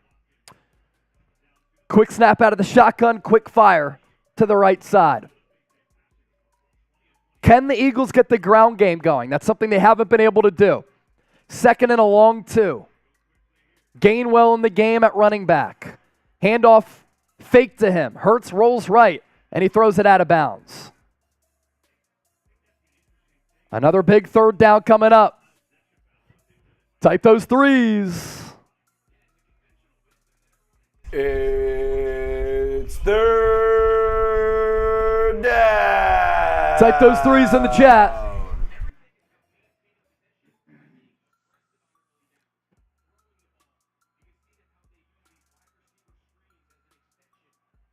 Quick snap out of the shotgun, quick fire to the right side. Can the Eagles get the ground game going? That's something they haven't been able to do. 2nd and a long 2. Gainwell in the game at running back. Handoff fake to him. Hurts rolls right, and he throws it out of bounds. Another big 3rd down coming up. Type those 3s.
It's 3rd down.
Type those 3s in the chat.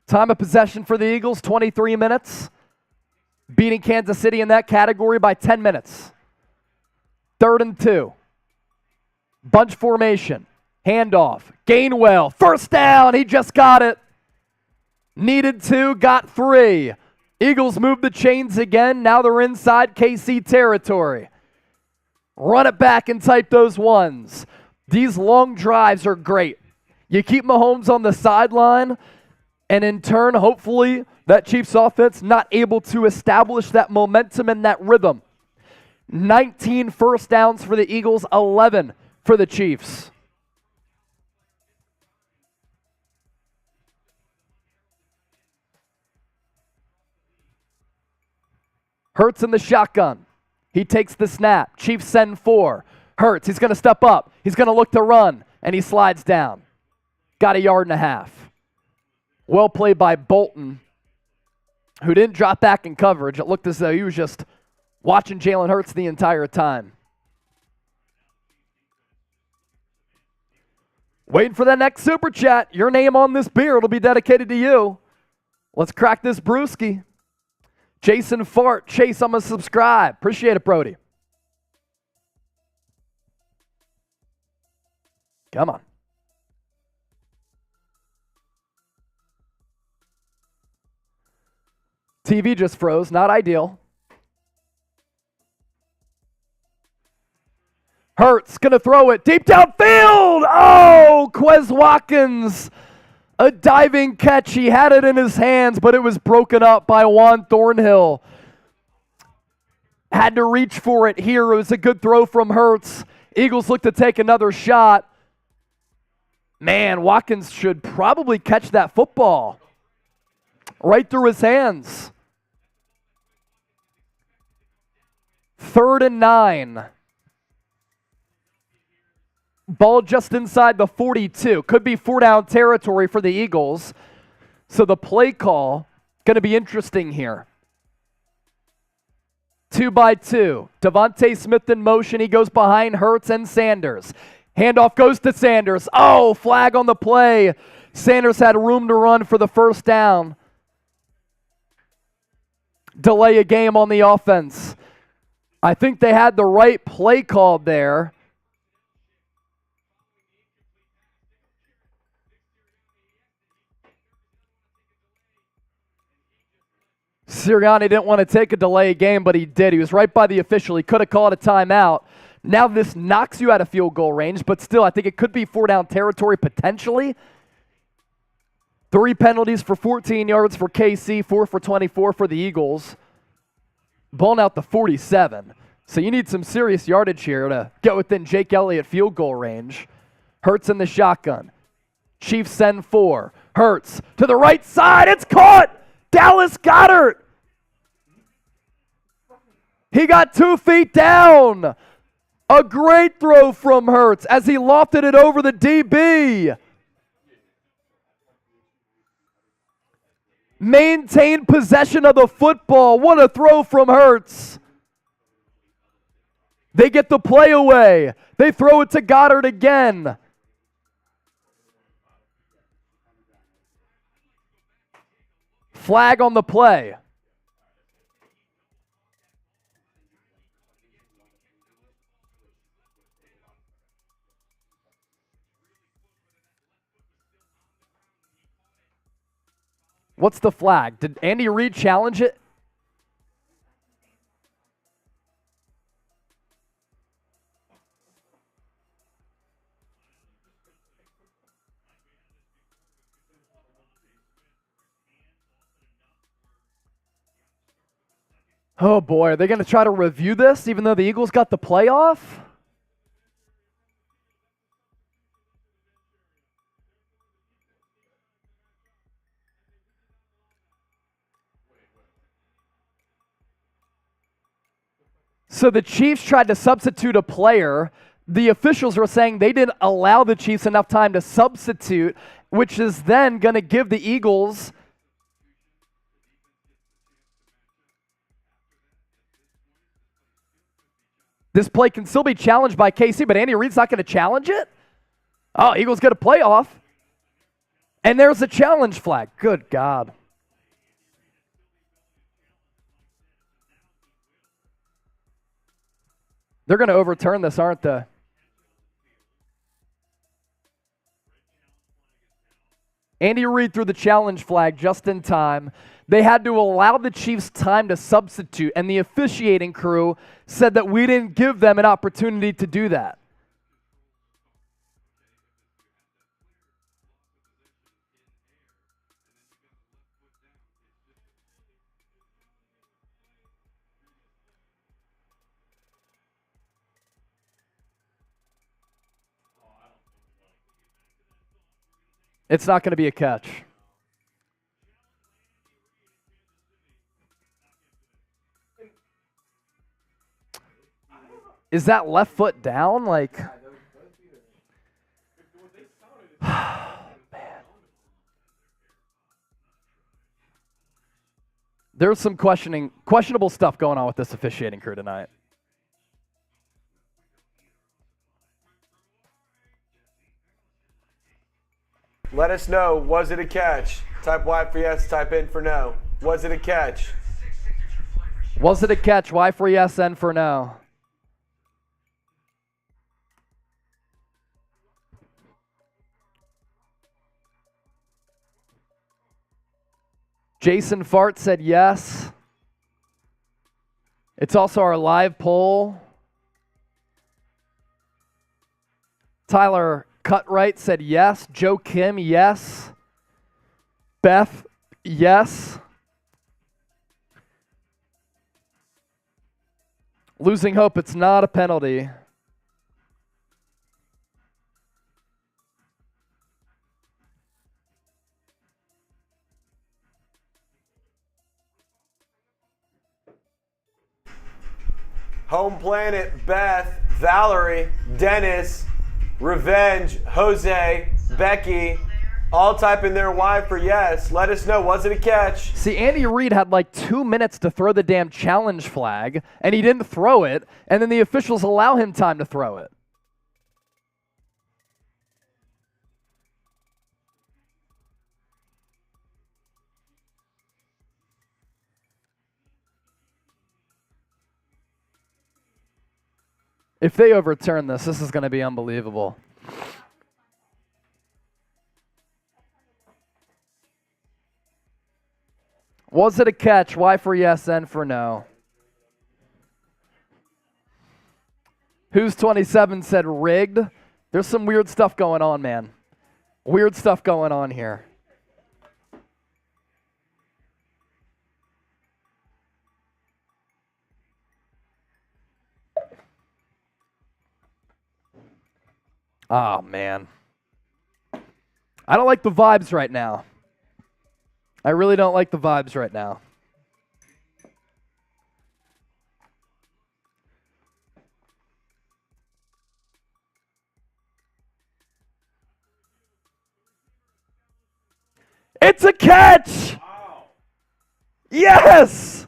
Time of possession for the Eagles, 23 minutes. Beating Kansas City in that category by 10 minutes. 3rd and 2. Bunch formation. Handoff. Gainwell. 1st down. He just got it. Needed 2, got 3. Eagles move the chains again. Now they're inside KC territory. Run it back and type those ones. These long drives are great. You keep Mahomes on the sideline, and in turn, hopefully, that Chiefs offense not able to establish that momentum and that rhythm. 19 first downs for the Eagles, 11 for the Chiefs. Hurts in the shotgun. He takes the snap. Chiefs send 4. Hurts, he's going to step up. He's going to look to run, and he slides down. Got 1.5 yards. Well played by Bolton, who didn't drop back in coverage. It looked as though he was just watching Jalen Hurts the entire time. Waiting for that next super chat. Your name on this beer. It'll be dedicated to you. Let's crack this brewski. Jason Fart. Chase, I'm going to subscribe. Appreciate it, Brody. Come on. TV just froze. Not ideal. Hurts going to throw it deep downfield. Oh, Quez Watkins. A diving catch. He had it in his hands, but it was broken up by Juan Thornhill. Had to reach for it here. It was a good throw from Hurts. Eagles look to take another shot. Man, Watkins should probably catch that football right through his hands. 3rd and 9. Ball just inside the 42. Could be 4-down territory for the Eagles. So the play call going to be interesting here. 2-by-2. Devontae Smith in motion. He goes behind Hurts and Sanders. Handoff goes to Sanders. Oh, flag on the play. Sanders had room to run for the first down. Delay a game on the offense. I think they had the right play called there. Sirianni didn't want to take a delay game, but he did. He was right by the official. He could have called a timeout. Now this knocks you out of field goal range, but still, I think it could be 4-down territory potentially. 3 penalties for 14 yards for KC, 4 for 24 for the Eagles. Balling out the 47. So you need some serious yardage here to get within Jake Elliott field goal range. Hurts in the shotgun. Chiefs send 4. Hurts to the right side. It's caught! Dallas Goedert! He got 2 feet down. A great throw from Hurts as he lofted it over the DB. Maintained possession of the football. What a throw from Hurts. They get the play away. They throw it to Goedert again. Flag on the play. What's the flag? Did Andy Reid challenge it? Oh boy, are they going to try to review this even though the Eagles got the playoff? So the Chiefs tried to substitute a player. The officials were saying they didn't allow the Chiefs enough time to substitute, which is then going to give the Eagles this play can still be challenged by KC, but Andy Reid's not going to challenge it? Oh, Eagles get a playoff. And there's a challenge flag. Good God. They're going to overturn this, aren't they? Andy Reid threw the challenge flag just in time. They had to allow the Chiefs time to substitute, and the officiating crew said that we didn't give them an opportunity to do that. It's not going to be a catch. Is that left foot down? Like, man. There's some questionable stuff going on with this officiating crew tonight.
Let us know, was it a catch? Type Y for yes, type in for no. Was it a catch?
Was it a catch? Y for yes, N for no. Jason Fart said yes. It's also our live poll. Tyler Cutright said yes. Joe Kim, yes. Beth, yes. Losing hope, it's not a penalty.
Home Planet, Beth, Valerie, Dennis, Revenge, Jose, Becky, all type in their Y for yes. Let us know, was it a catch?
See, Andy Reid had like 2 minutes to throw the damn challenge flag, and he didn't throw it, and then the officials allow him time to throw it. If they overturn this is going to be unbelievable. Was it a catch? Y for yes, N for no. Who's 27 said rigged? There's some weird stuff going on, man. Weird stuff going on here. Oh, man. I don't like the vibes right now. I really don't like the vibes right now. It's a catch!
Wow.
Yes!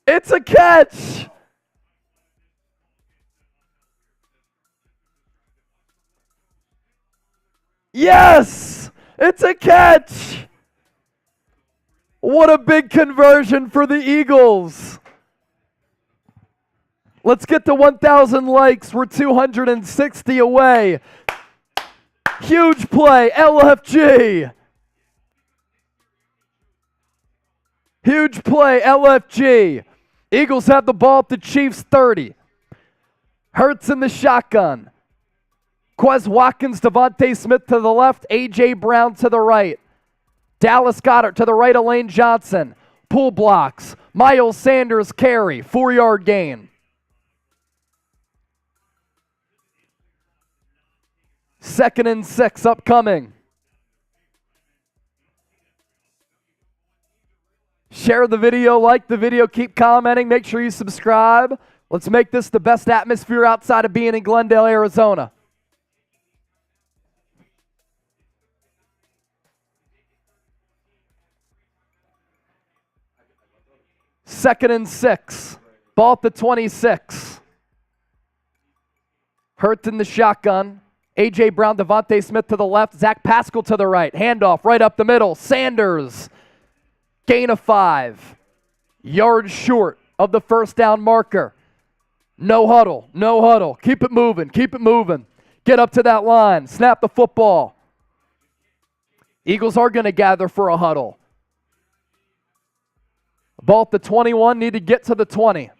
It's a catch! Yes! It's a catch! What a big conversion for the Eagles. Let's get to 1,000 likes. We're 260 away. Huge play, LFG. Huge play, LFG. Eagles have the ball at the Chiefs' 30. Hurts in the shotgun. Quez Watkins, Avonte Smith to the left, A.J. Brown to the right. Dallas Goedert to the right of Lane Johnson. Pull blocks. Miles Sanders carry, 4-yard gain. Second and 6 upcoming. Share the video, like the video, keep commenting, make sure you subscribe. Let's make this the best atmosphere outside of being in Glendale, Arizona. Second and 6. Ball at the 26. Hurt in the shotgun. A.J. Brown, Devontae Smith to the left. Zach Pascal to the right. Handoff right up the middle. Sanders. Gain of 5. Yards short of the first down marker. No huddle. No huddle. Keep it moving. Keep it moving. Get up to that line. Snap the football. Eagles are going to gather for a huddle. Ball at the 21, need to get to the 20.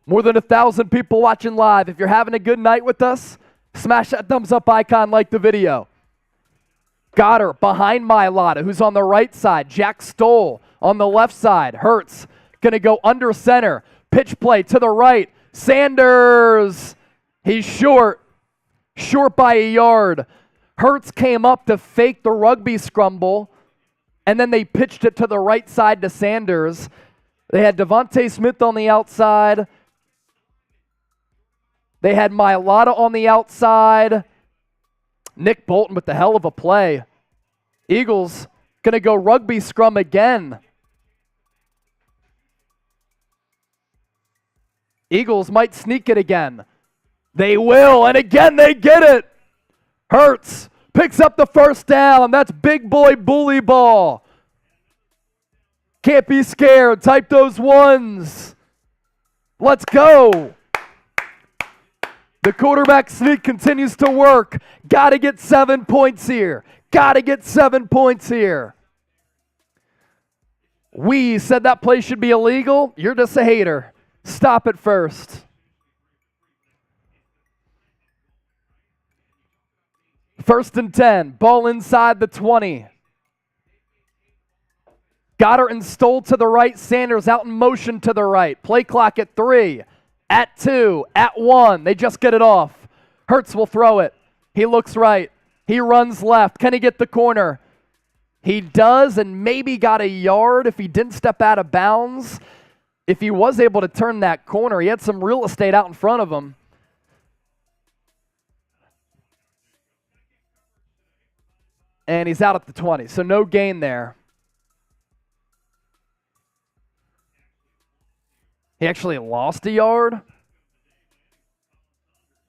More than 1,000 people watching live. If you're having a good night with us, smash that thumbs up icon, like the video. Goddard behind Mailata, who's on the right side. Jack Stoll on the left side. Hurts going to go under center. Pitch play to the right. Sanders. He's short. Short by a yard. Hurts came up to fake the rugby scramble, and then they pitched it to the right side to Sanders. They had Devontae Smith on the outside. They had Mailata on the outside. Nick Bolton with the hell of a play. Eagles going to go rugby scrum again. Eagles might sneak it again. They will, and again they get it. Hurts picks up the first down. That's big boy bully ball. Can't be scared. Type those ones. Let's go. The quarterback sneak continues to work. Got to get 7 points here. Got to get 7 points here. We said that play should be illegal. You're just a hater. Stop it first. First and 10. Ball inside the 20. Goddard and Stoll to the right. Sanders out in motion to the right. Play clock at 3. At 2, at 1, they just get it off. Hurts will throw it. He looks right. He runs left. Can he get the corner? He does, and maybe got a yard if he didn't step out of bounds. If he was able to turn that corner, he had some real estate out in front of him. And he's out at the 20, so no gain there. He actually lost a yard.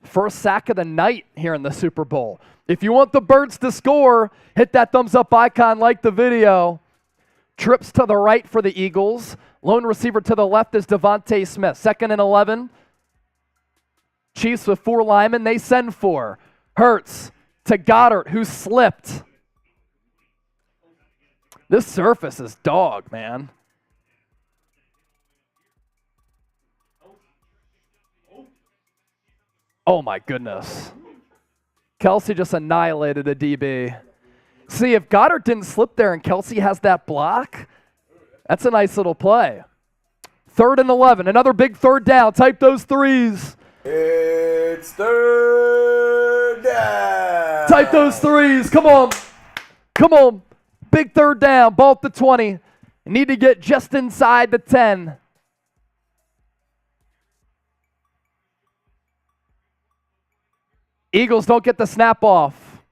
First sack of the night here in the Super Bowl. If you want the Birds to score, hit that thumbs up icon, like the video. Trips to the right for the Eagles. Lone receiver to the left is Devontae Smith. 2nd and 11. Chiefs with 4 linemen. They send 4. Hurts to Goddard, who slipped. This surface is dog, man. Oh my goodness. Kelsey just annihilated a DB. See, if Goddard didn't slip there and Kelsey has that block, that's a nice little play. 3rd and 11, another big third down. Type those threes.
It's 3rd down.
Type those threes. Come on. Come on. Big third down. Ball at the 20. Need to get just inside the 10. Eagles don't get the snap off.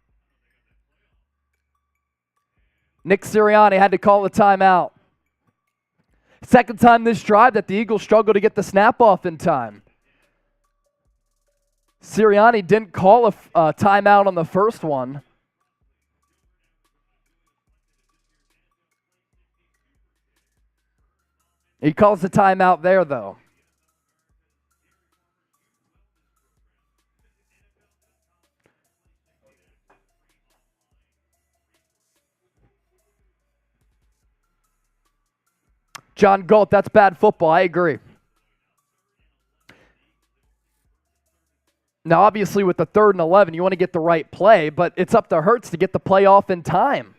Nick Sirianni had to call a timeout. Second time this drive that the Eagles struggled to get the snap off in time. Sirianni didn't call a timeout on the first one. He calls the timeout there, though. John Galt, that's bad football. I agree. Now, obviously, with the 3rd and 11, you want to get the right play, but it's up to Hurts to get the play off in time.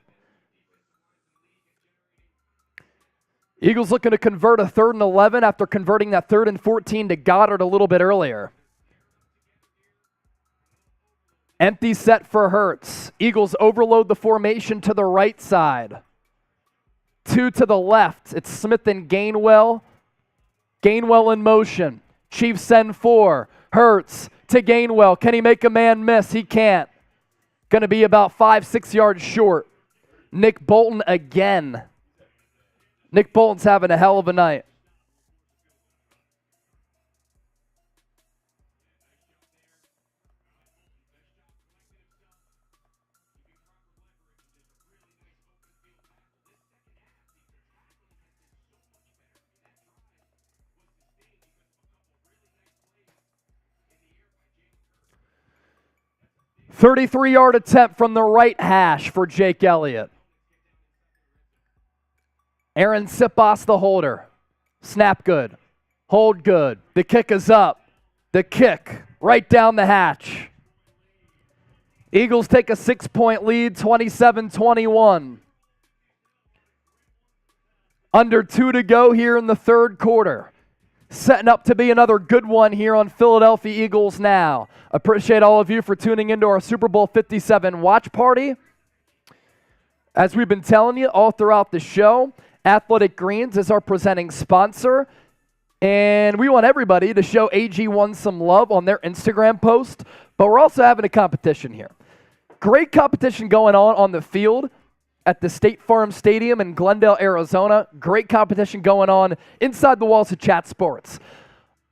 Eagles looking to convert a 3rd and 11 after converting that 3rd and 14 to Goddard a little bit earlier. Empty set for Hurts. Eagles overload the formation to the right side. 2 to the left. It's Smith and Gainwell. Gainwell in motion. Chiefs send 4. Hurts to Gainwell. Can he make a man miss? He can't. Going to be about 5-6 yards short. Nick Bolton again. Nick Bolton's having a hell of a night. 33-yard attempt from the right hash for Jake Elliott. Aaron Sipos, the holder. Snap good. Hold good. The kick is up. The kick right down the hatch. Eagles take a 6-point lead, 27-21. Under 2 to go here in the third quarter. Setting up to be another good one here on Philadelphia Eagles Now. Appreciate all of you for tuning into our Super Bowl 57 watch party. As we've been telling you all throughout the show, Athletic Greens is our presenting sponsor. And we want everybody to show AG1 some love on their Instagram post. But we're also having a competition here. Great competition going on the field at the State Farm Stadium in Glendale, Arizona. Great competition going on inside the walls of Chat Sports.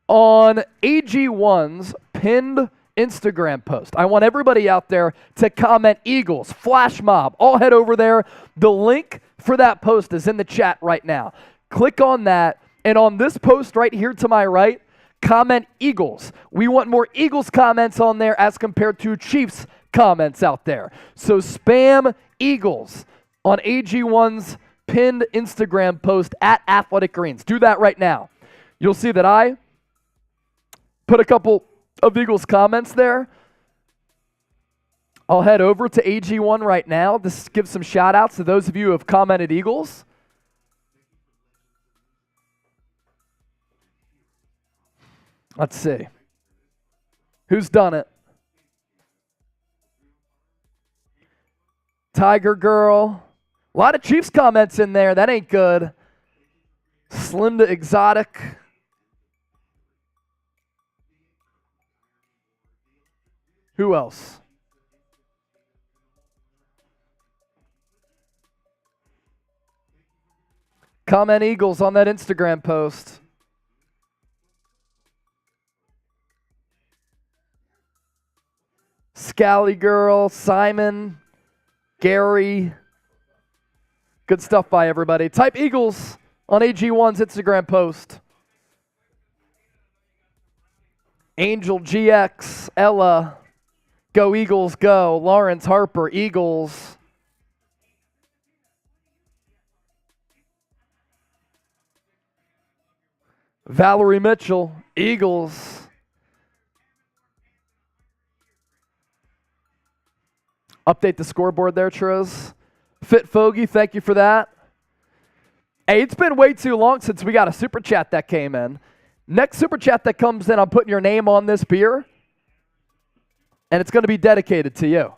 On AG1's pinned Instagram post, I want everybody out there to comment Eagles, Flash Mob. All head over there. The link for that post is in the chat right now. Click on that, and on this post right here to my right, comment Eagles. We want more Eagles comments on there as compared to Chiefs comments out there. So spam Eagles on AG1's pinned Instagram post at Athletic Greens. Do that right now. You'll see that I put a couple of Eagles comments there. I'll head over to AG1 right now. This gives some shout outs to those of you who have commented Eagles. Let's see. Who's done it? Tiger Girl. A lot of Chiefs comments in there. That ain't good. Slim to Exotic. Who else? Comment Eagles on that Instagram post. Scally Girl, Simon, Gary. Good stuff by everybody. Type Eagles on AG1's Instagram post. Angel GX, Ella, Go Eagles Go, Lawrence Harper, Eagles. Valerie Mitchell, Eagles. Update the scoreboard there, Triz. Fit Fogey, thank you for that. Hey, it's been way too long since we got a super chat that came in. Next super chat that comes in, I'm putting your name on this beer, and it's going to be dedicated to you.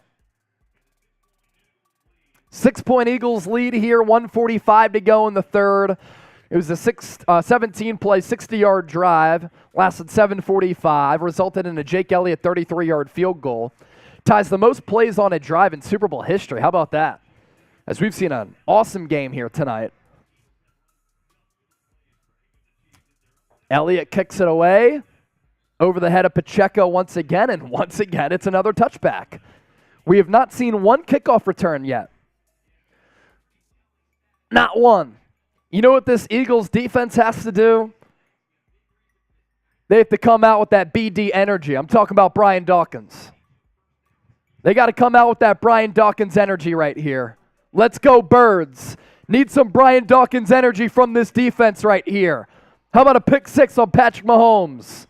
6-point Eagles lead here, 1:45 to go in the third. It was a 17-play, 60-yard drive, lasted 7:45, resulted in a Jake Elliott 33-yard field goal. Ties the most plays on a drive in Super Bowl history. How about that? As we've seen an awesome game here tonight. Elliott kicks it away over the head of Pacheco once again, and once again it's another touchback. We have not seen one kickoff return yet. Not one. You know what this Eagles defense has to do? They have to come out with that BD energy. I'm talking about Brian Dawkins. They got to come out with that Brian Dawkins energy right here. Let's go, Birds. Need some Brian Dawkins energy from this defense right here. How about a pick six on Patrick Mahomes?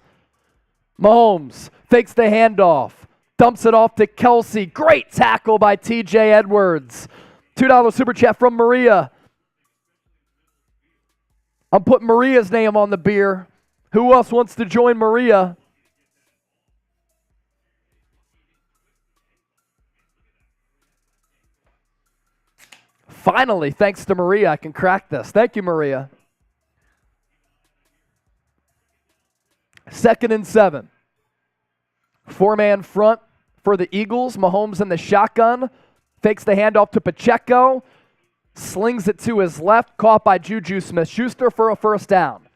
Mahomes fakes the handoff, dumps it off to Kelsey. Great tackle by TJ Edwards. $2 super chat from Maria. I'm putting Maria's name on the beer. Who else wants to join Maria? Finally, thanks to Maria, I can crack this. Thank you, Maria. 2nd and 7. 4-man front for the Eagles. Mahomes in the shotgun. Fakes the handoff to Pacheco. Slings it to his left. Caught by Juju Smith-Schuster for a first down.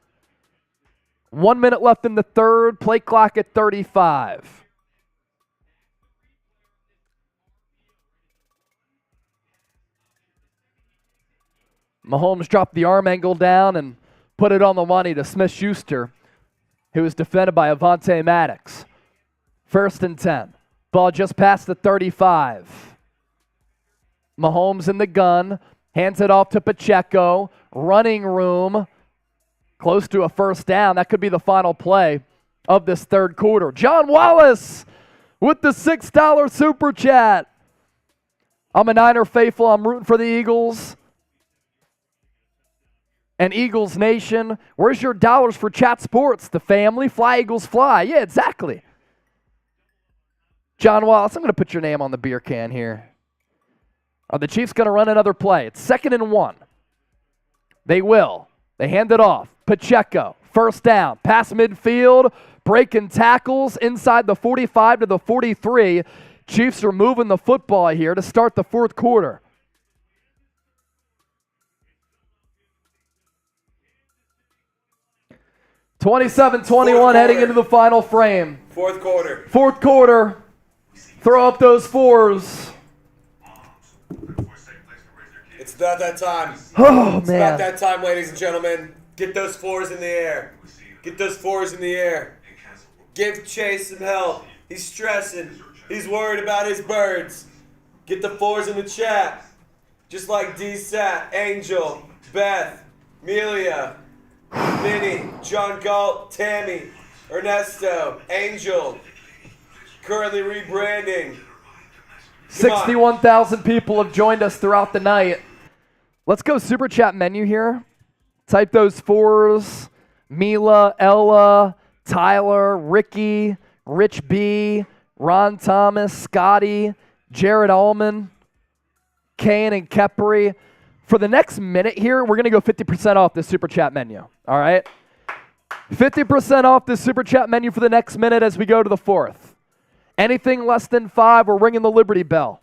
1 minute left in the third. Play clock at 35. Mahomes dropped the arm angle down and put it on the money to Smith-Schuster, who was defended by Avonte Maddox. 1st and 10. Ball just past the 35. Mahomes in the gun. Hands it off to Pacheco. Running room. Close to a first down. That could be the final play of this third quarter. John Wallace with the $6 super chat. I'm a Niner faithful. I'm rooting for the Eagles. And Eagles Nation, where's your dollars for chat sports? The family, fly Eagles fly. Yeah, exactly. John Wallace, I'm going to put your name on the beer can here. Are the Chiefs going to run another play? It's 2nd and 1. They will. They hand it off. Pacheco, first down, pass midfield, breaking tackles inside the 45 to the 43. Chiefs are moving the football here to start the fourth quarter. (27-21) heading into the final frame.
Fourth quarter.
Fourth quarter. Throw up those fours.
It's about that time.
Oh,
It's about
man.
that time, ladies and gentlemen. Get those fours in the air. Get those fours in the air. Give Chase some help. He's stressing. He's worried about his birds. Get the fours in the chat. Just like D-Sat, Angel, Beth, Melia, Minnie, John Galt, Tammy, Ernesto, Angel. Currently rebranding. Come on.
61,000 people have joined us throughout the night. Let's go super chat menu here. Type those fours. Mila, Ella, Tyler, Ricky, Rich B, Ron Thomas, Scotty, Jared Allman, Kane and Kepri. For the next minute here, we're going to go 50% off this super chat menu. All right? 50% off this super chat menu for the next minute as we go to the fourth. Anything less than 5, we're ringing the Liberty Bell.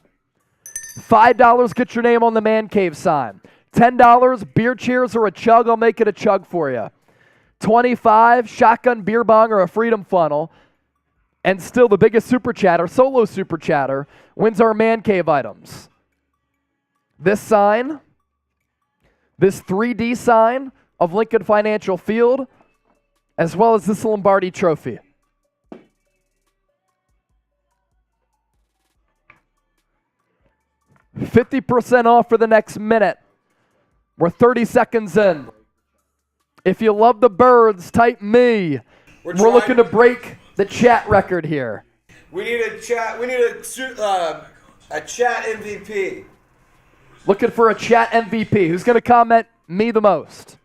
$5, get your name on the Man Cave sign. $10, beer cheers or a chug, I'll make it a chug for you. $25, shotgun beer bong or a freedom funnel. And still the biggest super chatter, solo super chatter, wins our Man Cave items. This sign, this 3D sign of Lincoln Financial Field, as well as this Lombardi trophy. $50% off for the next minute. We're 30 seconds in. If you love the birds, type me. We're looking to break the chat record here.
We need a chat. We need a chat MVP.
Looking for a chat MVP. Who's going to comment me the most?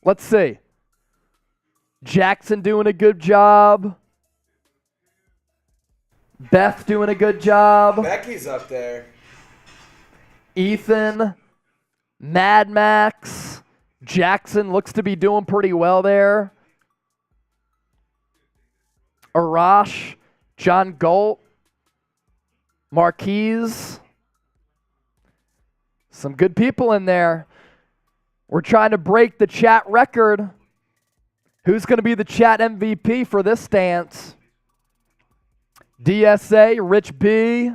Let's see. Jackson doing a good job. Beth doing a good job.
Becky's up there.
Ethan, Mad Max, Jackson looks to be doing pretty well there. Arash, John Galt, Marquise. Some good people in there. We're trying to break the chat record. Who's going to be the chat MVP for this stance? DSA, Rich B.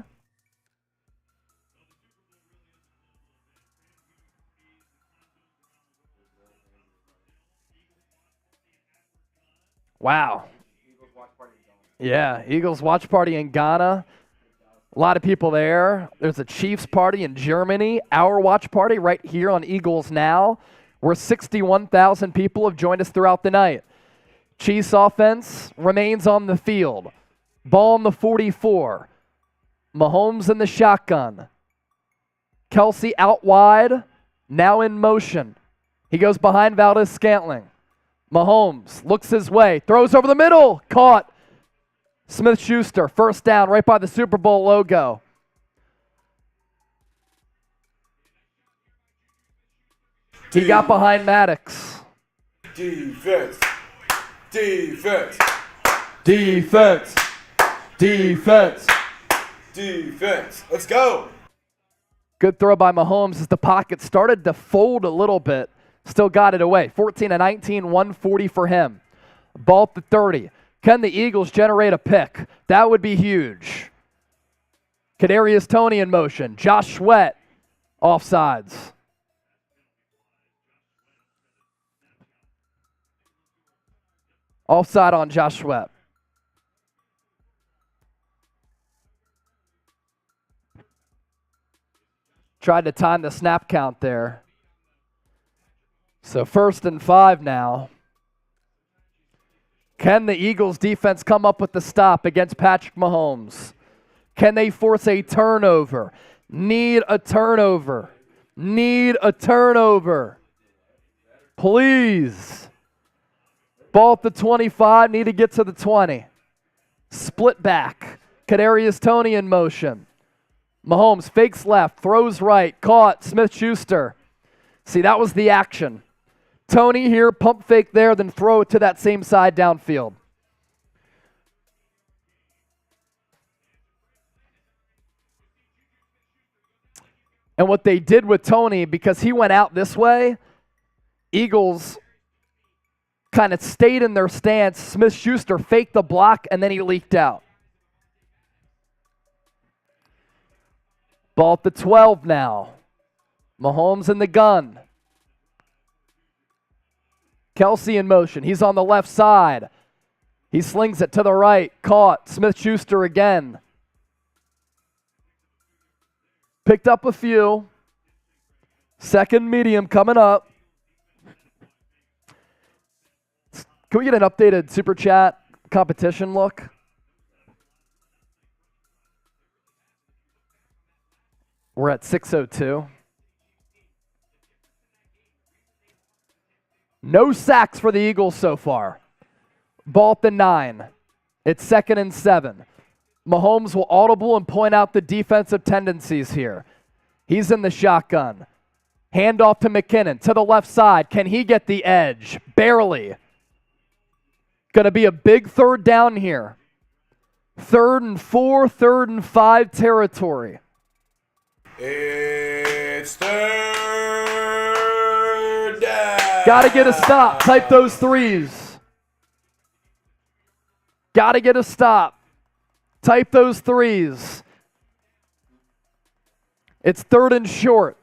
Wow. Yeah, Eagles watch party in Ghana. A lot of people there. There's a Chiefs party in Germany. Our watch party right here on Eagles Now, where 61,000 people have joined us throughout the night. Chiefs offense remains on the field. Ball in the 44. Mahomes in the shotgun. Kelsey out wide, now in motion. He goes behind Valdez-Scantling. Mahomes looks his way, throws over the middle, caught. Smith-Schuster, first down, right by the Super Bowl logo. He got behind Maddox.
Defense. Defense.
Defense. Defense.
Defense. Let's go.
Good throw by Mahomes as the pocket started to fold a little bit. Still got it away. 14-19, 140 for him. Ball at the 30. Can the Eagles generate a pick? That would be huge. Kadarius Toney in motion. Josh Sweat, offsides. Offside on Josh Sweat. Tried to time the snap count there. So 1st and 5 now. Can the Eagles defense come up with the stop against Patrick Mahomes? Can they force a turnover? Need a turnover. Need a turnover. Please. Ball at the 25, need to get to the 20. Split back. Kadarius Toney in motion. Mahomes fakes left, throws right, caught, Smith-Schuster. See, that was the action. Toney here, pump fake there, then throw it to that same side downfield. And what they did with Toney, because he went out this way, Eagles kind of stayed in their stance. Smith-Schuster faked the block, and then he leaked out. Ball at the 12 now. Mahomes in the gun. Kelsey in motion. He's on the left side. He slings it to the right. Caught. Smith-Schuster again. Picked up a few. Second medium coming up. Can we get an updated Super Chat competition look? We're at 6:02. No sacks for the Eagles so far. Ball at the 9. It's 2nd and 7. Mahomes will audible and point out the defensive tendencies here. He's in the shotgun. Handoff to McKinnon to the left side. Can he get the edge? Barely. Going to be a big 3rd down here. 3rd and 4, 3rd and 5 territory.
It's 3rd down.
Got to get a stop. Type those 3s. Got to get a stop. Type those 3s. It's 3rd and short.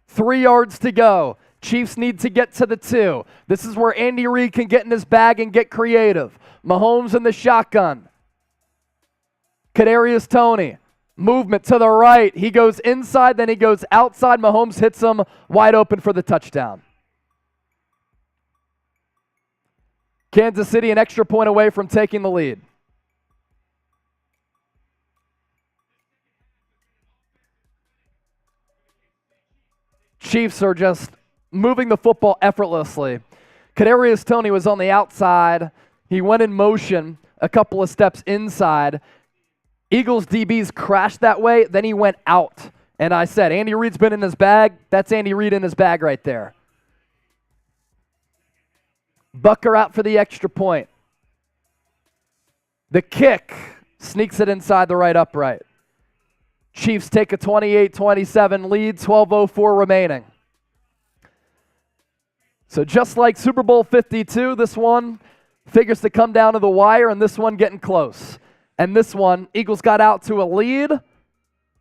3 yards to go. Chiefs need to get to the 2. This is where Andy Reid can get in his bag and get creative. Mahomes in the shotgun. Kadarius Toney. Movement to the right. He goes inside, then he goes outside. Mahomes hits him wide open for the touchdown. Kansas City an extra point away from taking the lead. Chiefs are just moving the football effortlessly. Kadarius Toney was on the outside. He went in motion a couple of steps inside. Eagles DBs crashed that way, then he went out. And I said, Andy Reid's been in his bag. That's Andy Reid in his bag right there. Bucker out for the extra point. The kick sneaks it inside the right upright. Chiefs take a 28-27 lead, 12:04 remaining. So just like Super Bowl 52, this one figures to come down to the wire, and this one getting close. And this one, Eagles got out to a lead.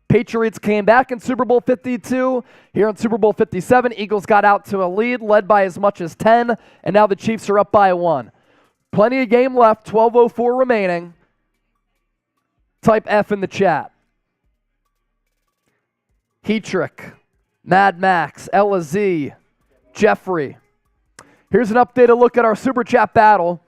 Patriots came back in Super Bowl 52. Here in Super Bowl 57, Eagles got out to a lead, led by as much as 10, and now the Chiefs are up by 1. Plenty of game left, 12:04 remaining. Type F in the chat. Heatrick, Mad Max, Ella Z, Jeffrey. Here's an updated look at our Super Chat battle.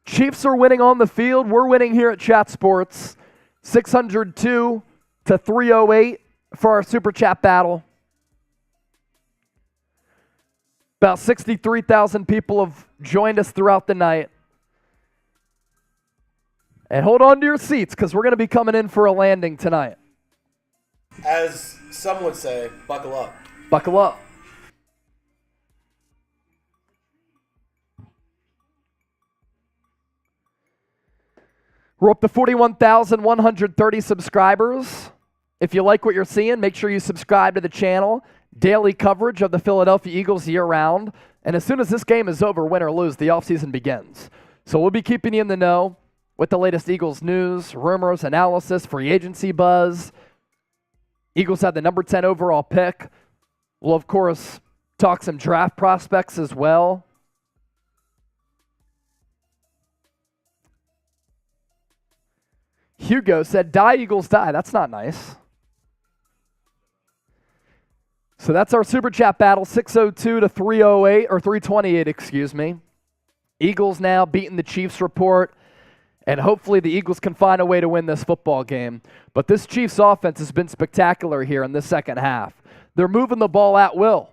Chiefs are winning on the field. We're winning here at Chat Sports. 602 to 308 for our Super Chat battle. About 63,000 people have joined us throughout the night. And hold on to your seats because we're going to be coming in for a landing tonight.
As some would say, buckle up.
Buckle up. We're up to 41,130 subscribers. If you like what you're seeing, make sure you subscribe to the channel. Daily coverage of the Philadelphia Eagles year-round. And as soon as this game is over, win or lose, the offseason begins. So we'll be keeping you in the know with the latest Eagles news, rumors, analysis, free agency buzz. Eagles had the number 10 overall pick. We'll, of course, talk some draft prospects as well. Hugo said, die, Eagles, die. That's not nice. So that's our Super Chat battle, 602 to 308, or 328, excuse me. Eagles now beating the Chiefs report, and hopefully the Eagles can find a way to win this football game. But this Chiefs offense has been spectacular here in the second half. They're moving the ball at will.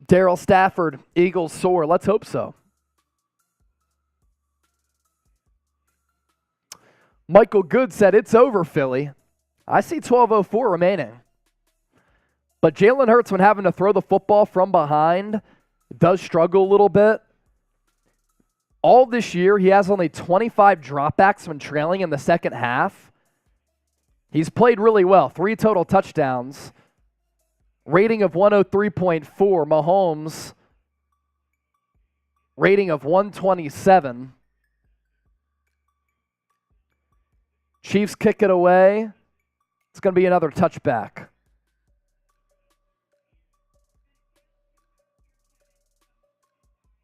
Darryl Stafford, Eagles soar. Let's hope so. Michael Good said, it's over, Philly. I see 12:04 remaining. But Jalen Hurts, when having to throw the football from behind, does struggle a little bit. All this year, he has only 25 dropbacks when trailing in the second half. He's played really well. 3 total touchdowns. Rating of 103.4. Mahomes, rating of 127. Chiefs kick it away. It's going to be another touchback.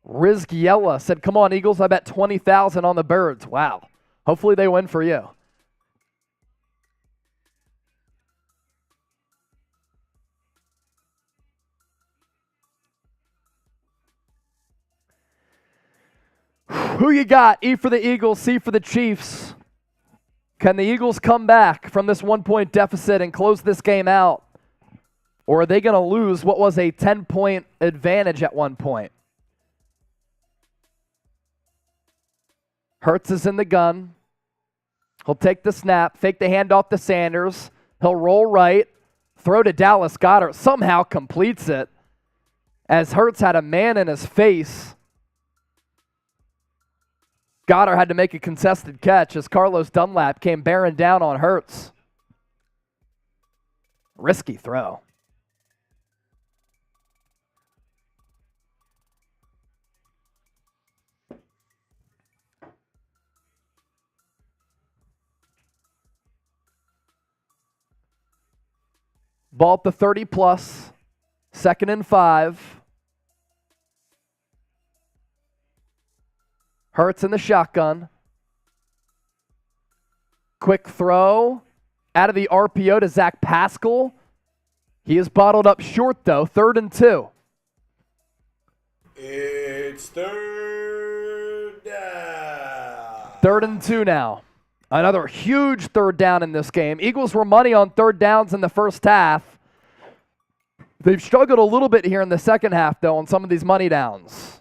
Rizgiella said, come on, Eagles, I bet 20,000 on the Birds. Wow. Hopefully they win for you. Who you got? E for the Eagles, C for the Chiefs. Can the Eagles come back from this 1-point deficit and close this game out? Or are they going to lose what was a 10-point advantage at one point? Hurts is in the gun. He'll take the snap, fake the handoff to Sanders. He'll roll right, throw to Dallas Goedert. Somehow completes it as Hurts had a man in his face. Goddard had to make a contested catch as Carlos Dunlap came bearing down on Hurts. Risky throw. Ball at the 30+, 2nd and 5. Hurts in the shotgun. Quick throw out of the RPO to Zach Pascal. He is bottled up short, though. 3rd and 2.
It's 3rd down.
3rd and 2 now. Another huge 3rd down in this game. Eagles were money on 3rd downs in the first half. They've struggled a little bit here in the second half, though, on some of these money downs.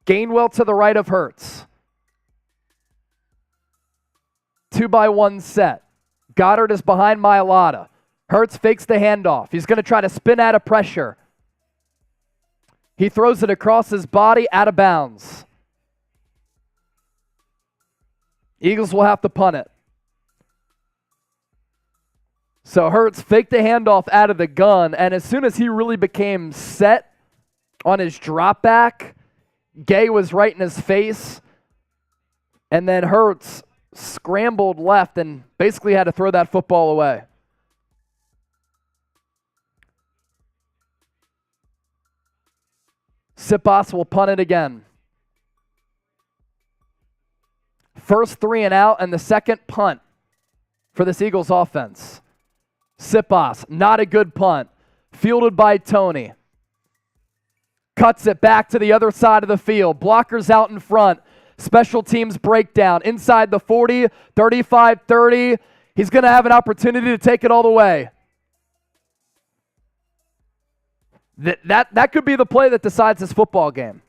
Gainwell to the right of Hurts. 2-by-1 set. Goddard is behind Mailata. Hurts fakes the handoff. He's going to try to spin out of pressure. He throws it across his body, out of bounds. Eagles will have to punt it. So Hurts faked the handoff out of the gun, and as soon as he really became set on his drop back, Gay was right in his face, and then Hurts scrambled left and basically had to throw that football away. Siposs will punt it again. First 3 and out and the second punt for this Eagles offense. Siposs, not a good punt. Fielded by Tony. Cuts it back to the other side of the field. Blockers out in front. Special teams breakdown. Inside the 40, 35, 30. He's going to have an opportunity to take it all the way. That could be the play that decides this football game.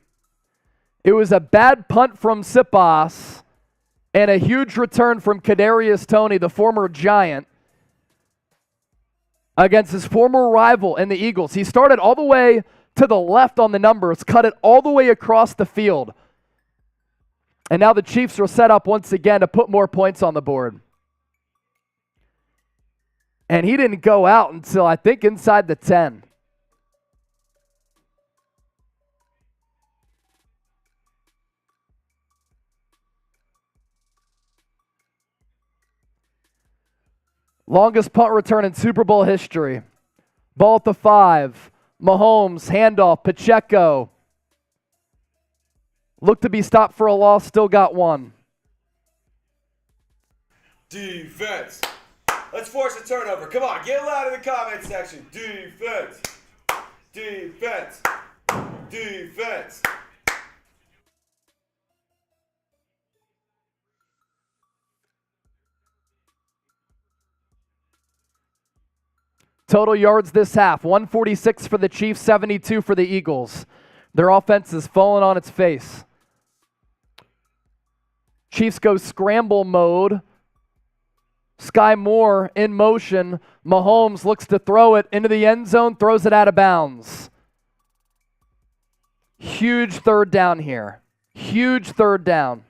It was a bad punt from Siposs and a huge return from Kadarius Toney, the former Giant, against his former rival in the Eagles. He started all the way to the left on the numbers, cut it all the way across the field. And now the Chiefs are set up once again to put more points on the board. And he didn't go out until, I think, inside the 10. Longest punt return in Super Bowl history. Ball at the 5. Mahomes, handoff, Pacheco. Looked to be stopped for a loss, still got one.
Defense. Let's force a turnover. Come on, get loud in the comment section. Defense. Defense. Defense.
Total yards this half, 146 for the Chiefs, 72 for the Eagles. Their offense is falling on its face. Chiefs go scramble mode. Sky Moore in motion. Mahomes looks to throw it into the end zone, throws it out of bounds. Huge third down here. Huge third down.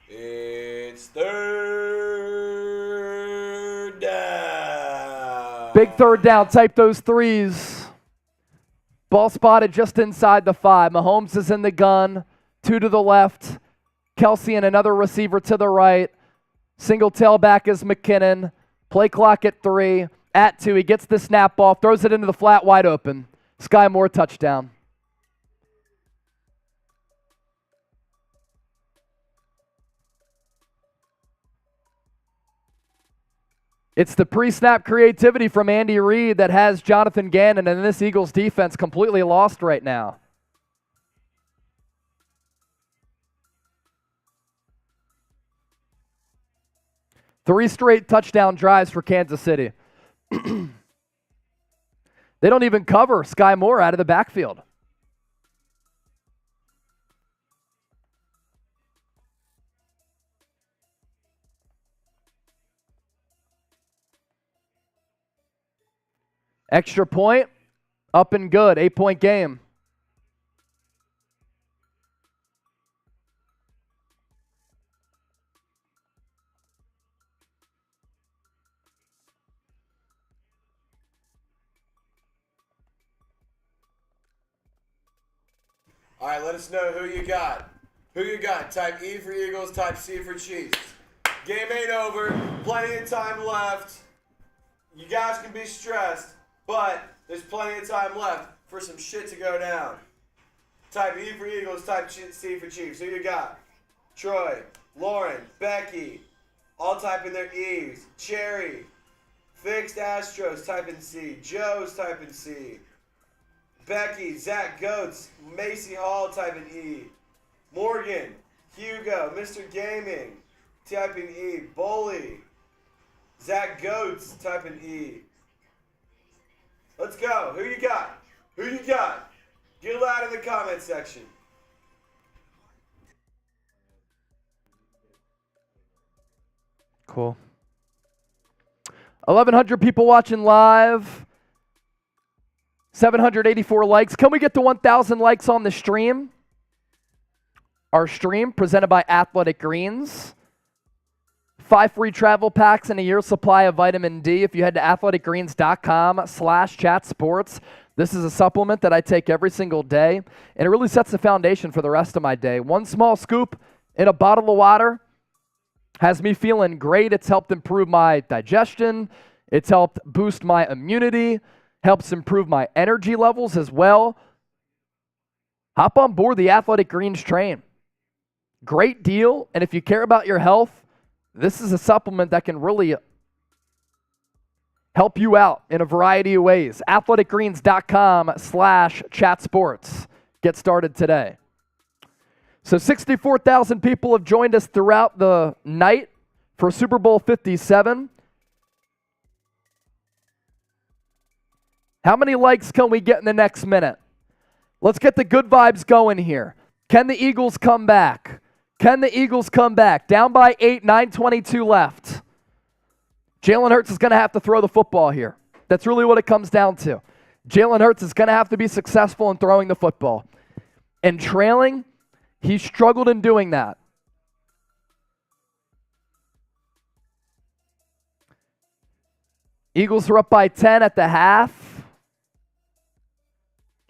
It's third down.
Big third down. Type those threes. Ball spotted just inside the 5. Mahomes is in the gun. 2 to the left. Kelsey and another receiver to the right. Single tailback is McKinnon. Play clock at 3. At 2, he gets the snap off, throws it into the flat wide open. Sky Moore touchdown. It's the pre-snap creativity from Andy Reid that has Jonathan Gannon and this Eagles defense completely lost right now. Three straight touchdown drives for Kansas City. They don't even cover Sky Moore out of the backfield. Extra point, up and good, 8-point game.
All right, let us know who you got. Who you got? Type E for Eagles, type C for Chiefs. Game ain't over. Plenty of time left. You guys can be stressed, but there's plenty of time left for some shit to go down. Type E for Eagles, type C for Chiefs. Who you got? Troy, Lauren, Becky, all typing their E's. Cherry, Fixed Astros, typing C. Joe's typing C. Becky, Zach Goats, Macy Hall typing E. Morgan, Hugo, Mr. Gaming, typing E. Bully, Zach Goats typing E. Let's go. Who you got? Who you got? Get loud in the comment section.
Cool. 1,100 people watching live. 784 likes. Can we get to 1,000 likes on the stream? Our stream presented by Athletic Greens. 5 free travel packs and a year's supply of vitamin D. If you head to athleticgreens.com/chatsports, this is a supplement that I take every single day, and it really sets the foundation for the rest of my day. One small scoop in a bottle of water has me feeling great. It's helped improve my digestion. It's helped boost my immunity. Helps improve my energy levels as well. Hop on board the Athletic Greens train. Great deal, and if you care about your health, this is a supplement that can really help you out in a variety of ways. athleticgreens.com/chatsports. Get started today. So 64,000 people have joined us throughout the night for Super Bowl 57. How many likes can we get in the next minute? Let's get the good vibes going here. Can the Eagles come back? Can the Eagles come back? Down by 8, 9:22 left. Jalen Hurts is going to have to throw the football here. That's really what it comes down to. Jalen Hurts is going to have to be successful in throwing the football. And trailing, he struggled in doing that. Eagles are up by 10 at the half.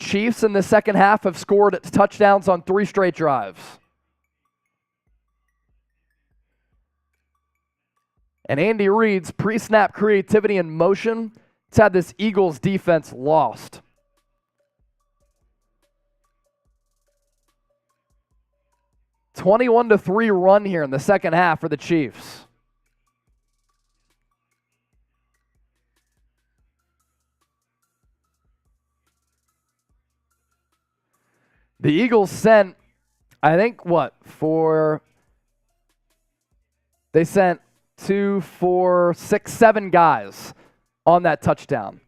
Chiefs in the second half have scored touchdowns on 3 straight drives. And Andy Reid's pre-snap creativity and motion has had this Eagles defense lost. "21-3 run here in the second half for the Chiefs. The Eagles sent, I think, they sent 2, 4, 6, 7 guys on that touchdown.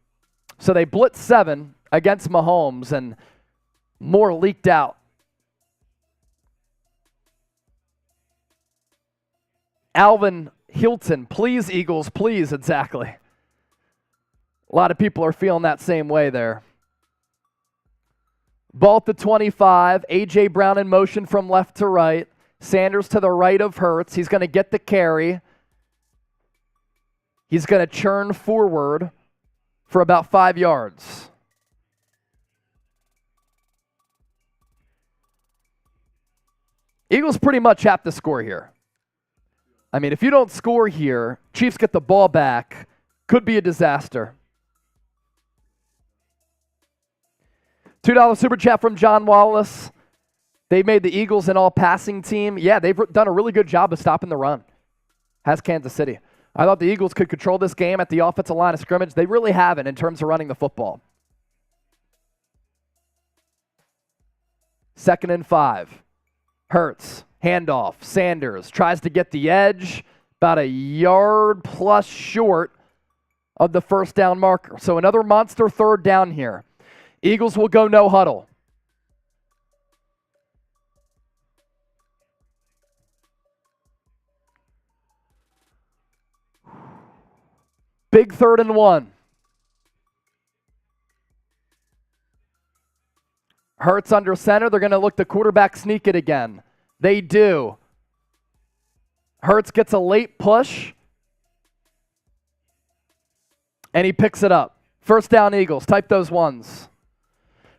So they blitzed 7 against Mahomes, and more leaked out. Alvin Hilton, please, Eagles, please, exactly. A lot of people are feeling that same way there. Ball at the 25, A.J. Brown in motion from left to right. Sanders to the right of Hurts. He's going to get the carry. He's going to churn forward for about 5 yards. Eagles pretty much have to score here. I mean, if you don't score here, Chiefs get the ball back, could be a disaster. $2 super chat from John Wallace. They made the Eagles an all-passing team. Yeah, they've done a really good job of stopping the run. Has Kansas City. I thought the Eagles could control this game at the offensive line of scrimmage. They really haven't in terms of running the football. 2nd and 5. Hurts, handoff. Sanders tries to get the edge, about a yard plus short of the first down marker. So another monster 3rd down here. Eagles will go no huddle. Big 3rd and 1. Hurts under center. They're going to look the quarterback sneak it again. They do. Hurts gets a late push, and he picks it up. 1st down, Eagles. Type those ones.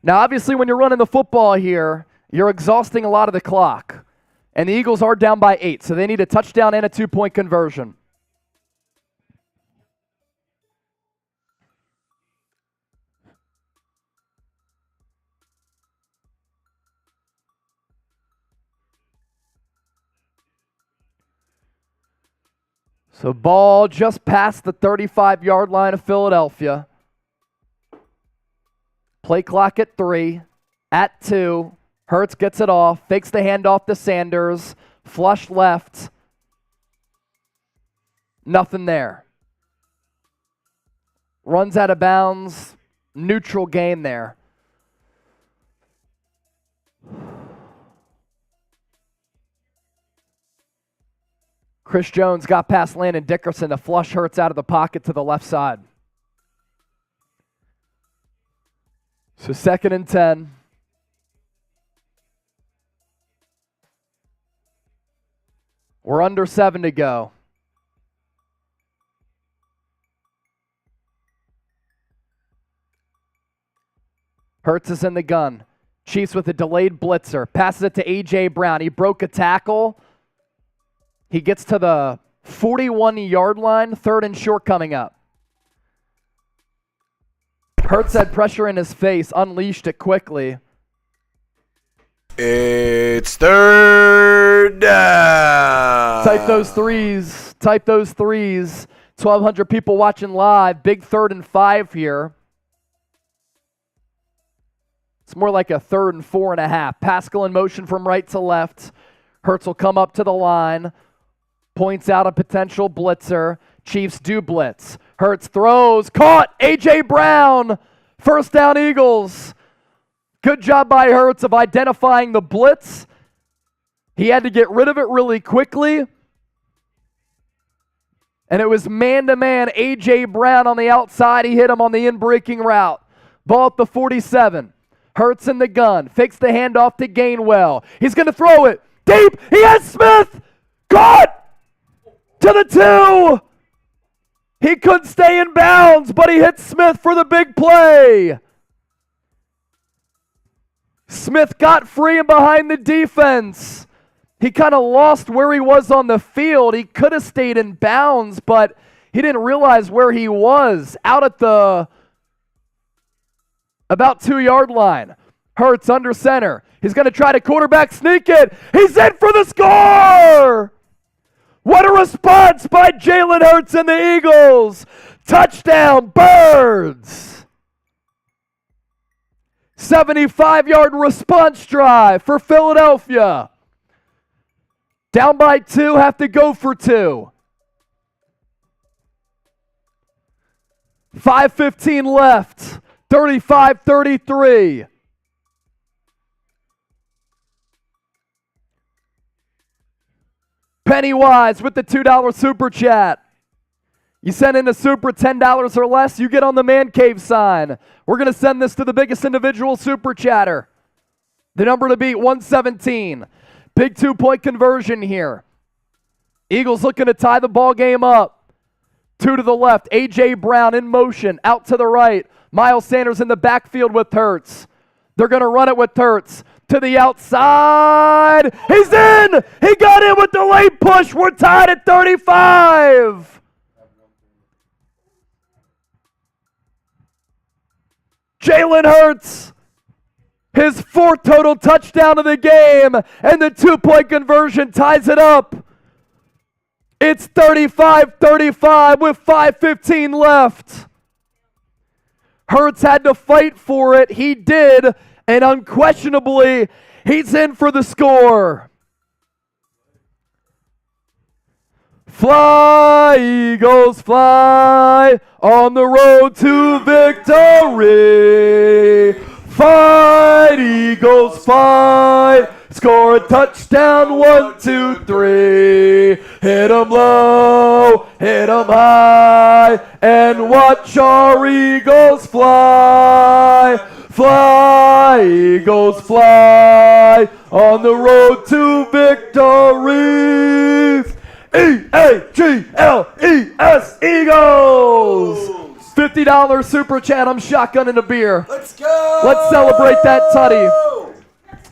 Now, obviously, when you're running the football here, you're exhausting a lot of the clock. And the Eagles are down by 8, so they need a touchdown and a 2-point conversion. So ball just past the 35-yard line of Philadelphia. Play clock at 3. At 2. Hurts gets it off. Fakes the handoff to Sanders. Flush left. Nothing there. Runs out of bounds. Neutral gain there. Chris Jones got past Landon Dickerson to flush Hurts out of the pocket to the left side. So 2nd and 10. We're under 7 to go. Hurts is in the gun. Chiefs with a delayed blitzer. Passes it to A.J. Brown. He broke a tackle. He gets to the 41-yard line, 3rd and short coming up. Hurts had pressure in his face, unleashed it quickly.
It's 3rd down.
Type those threes. Type those threes. 1,200 people watching live. Big 3rd and 5 here. It's more like a 3rd and 4.5. Pascal in motion from right to left. Hurts will come up to the line. Points out a potential blitzer. Chiefs do blitz. Hurts throws. Caught. A.J. Brown. 1st down, Eagles. Good job by Hurts of identifying the blitz. He had to get rid of it really quickly. And it was man-to-man A.J. Brown on the outside. He hit him on the in-breaking route. Ball at the 47. Hurts in the gun. Fakes the handoff to Gainwell. He's going to throw it. Deep. He has Smith. Caught. To the 2. He couldn't stay in bounds, but he hit Smith for the big play. Smith got free and behind the defense. He kind of lost where he was on the field. He could have stayed in bounds, but he didn't realize where he was. Out at the about 2-yard line. Hurts under center. He's going to try to quarterback sneak it. He's in for the score! What a response by Jalen Hurts and the Eagles. Touchdown, Birds. 75-yard response drive for Philadelphia. Down by 2, have to go for 2. 5:15 left. 35-33. Pennywise with the $2 super chat. You send in a super $10 or less, you get on the man cave sign. We're going to send this to the biggest individual super chatter. The number to beat, 117. Big 2-point conversion here. Eagles looking to tie the ball game up. 2 to the left. A.J. Brown in motion. Out to the right. Miles Sanders in the backfield with Hurts. They're going to run it with Hurts. To the outside. He's in! He got in with the late push. We're tied at 35. Jalen Hurts, his 4th total touchdown of the game, and the 2-point conversion ties it up. It's 35-35 with 5:15 left. Hurts had to fight for it. He did, and unquestionably, he's in for the score. Fly, Eagles, fly on the road to victory. Fight, Eagles, fight. Score a touchdown, 1, 2, 3. Hit 'em low, hit 'em high, and watch our Eagles fly. Fly, Eagles, fly on the road to victory. E-A-G-L-E-S, Eagles! $50 super chat. I'm shotgunning a beer.
Let's go!
Let's celebrate that tutty.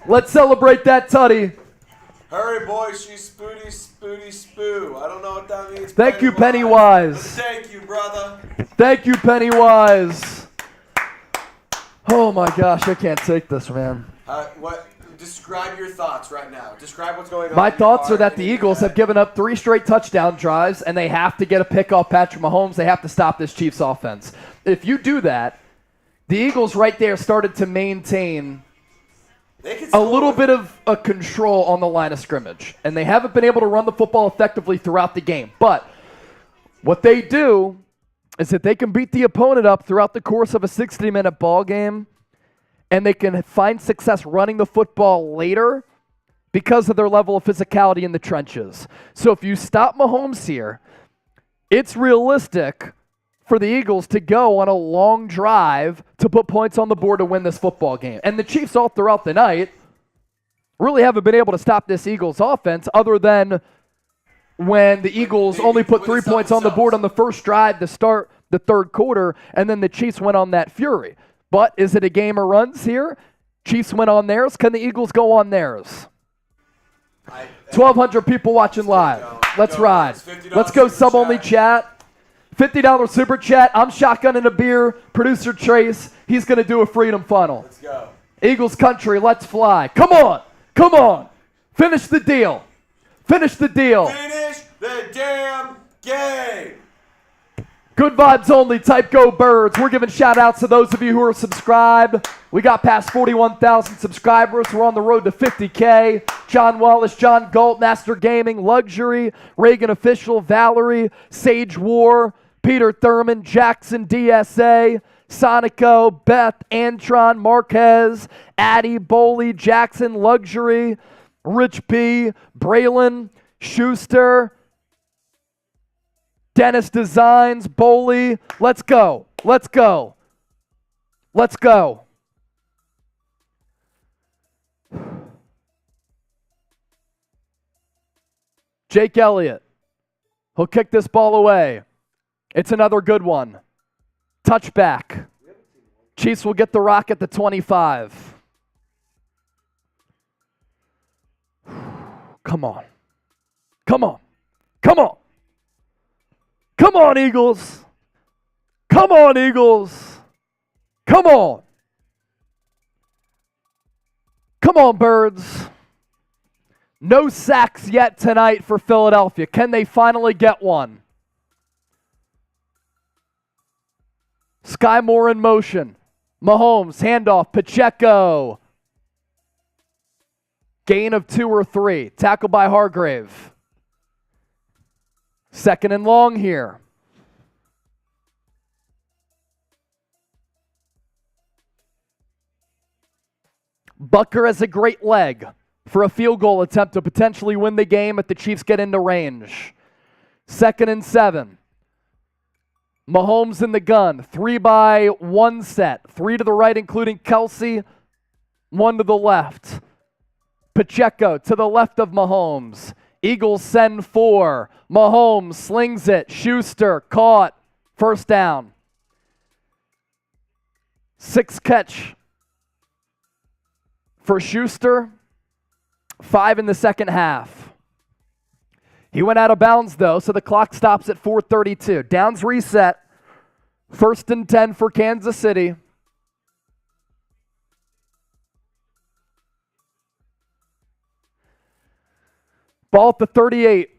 Let's celebrate that tutty.
Hurry, boys. She's spooty, spooty, spoo. I don't know what that means.
Thank you, Pennywise.
Thank you, brother.
Thank you, Pennywise. Oh my gosh, I can't take this, man.
What? Describe your thoughts right now. Describe what's going on.
My thoughts are that the Eagles have given up 3 straight touchdown drives, and they have to get a pick off Patrick Mahomes. They have to stop this Chiefs offense. If you do that, the Eagles right there started to maintain a little bit of a control on the line of scrimmage, and they haven't been able to run the football effectively throughout the game. But what they do is that they can beat the opponent up throughout the course of a 60-minute ball game, and they can find success running the football later because of their level of physicality in the trenches. So if you stop Mahomes here, it's realistic for the Eagles to go on a long drive to put points on the board to win this football game. And the Chiefs all throughout the night really haven't been able to stop this Eagles offense other than when the Eagles only put 3 points on the board on the first drive to start the third quarter, and then the Chiefs went on that fury. But is it a game of runs here? Chiefs went on theirs. Can the Eagles go on theirs? 1,200 people watching live. Let's ride. Let's go sub-only chat. $50 super chat. I'm shotgunning a beer. Producer Trace, he's going to do a freedom funnel.
Let's go.
Eagles country, let's fly. Come on. Come on. Finish the deal. Finish the deal.
Finish the damn game.
Good vibes only, type go Birds. We're giving shout outs to those of you who are subscribed. We got past 41,000 subscribers. We're on the road to 50K. John Wallace, John Galt, Master Gaming, Luxury, Reagan Official, Valerie, Sage War, Peter Thurman, Jackson DSA, Sonico, Beth, Antron, Marquez, Addy, Boley, Jackson, Luxury, Rich P, Braylon, Schuster, Dennis Designs, Boley. Let's go. Let's go. Let's go. Jake Elliott. He'll kick this ball away. It's another good one. Touchback. Chiefs will get the rock at the 25. Come on. Come on. Come on. Come on, Eagles. Come on, Eagles. Come on. Come on, Birds. No sacks yet tonight for Philadelphia. Can they finally get one? Sky Moore in motion. Mahomes, handoff, Pacheco. Gain of 2 or 3. Tackle by Hargrave. Second and long here. Butker has a great leg for a field goal attempt to potentially win the game if the Chiefs get into range. 2nd and 7. Mahomes in the gun. 3-by-1 set. 3 to the right, including Kelsey. 1 to the left. Pacheco to the left of Mahomes. Eagles send 4. Mahomes slings it. Schuster caught. First down. 6 catch for Schuster. 5 in the second half. He went out of bounds, though, so the clock stops at 4:32. Downs reset. 1st and 10 for Kansas City. Ball at the 38.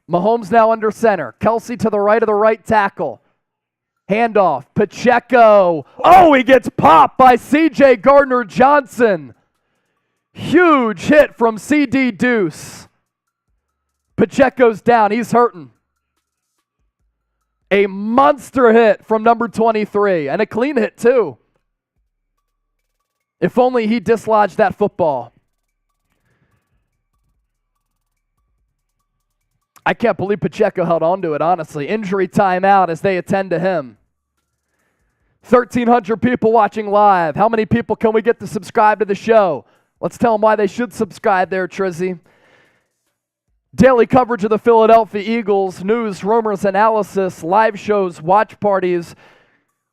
Mahomes now under center. Kelsey to the right of the right tackle. Handoff. Pacheco. Oh, he gets popped by C.J. Gardner-Johnson. Huge hit from C.D. Deuce. Pacheco's down. He's hurting. A monster hit from number 23. And a clean hit, too. If only he dislodged that football. I can't believe Pacheco held on to it, honestly. Injury timeout as they attend to him. 1,300 people watching live. How many people can we get to subscribe to the show? Let's tell them why they should subscribe there, Trizzy. Daily coverage of the Philadelphia Eagles, news, rumors, analysis, live shows, watch parties.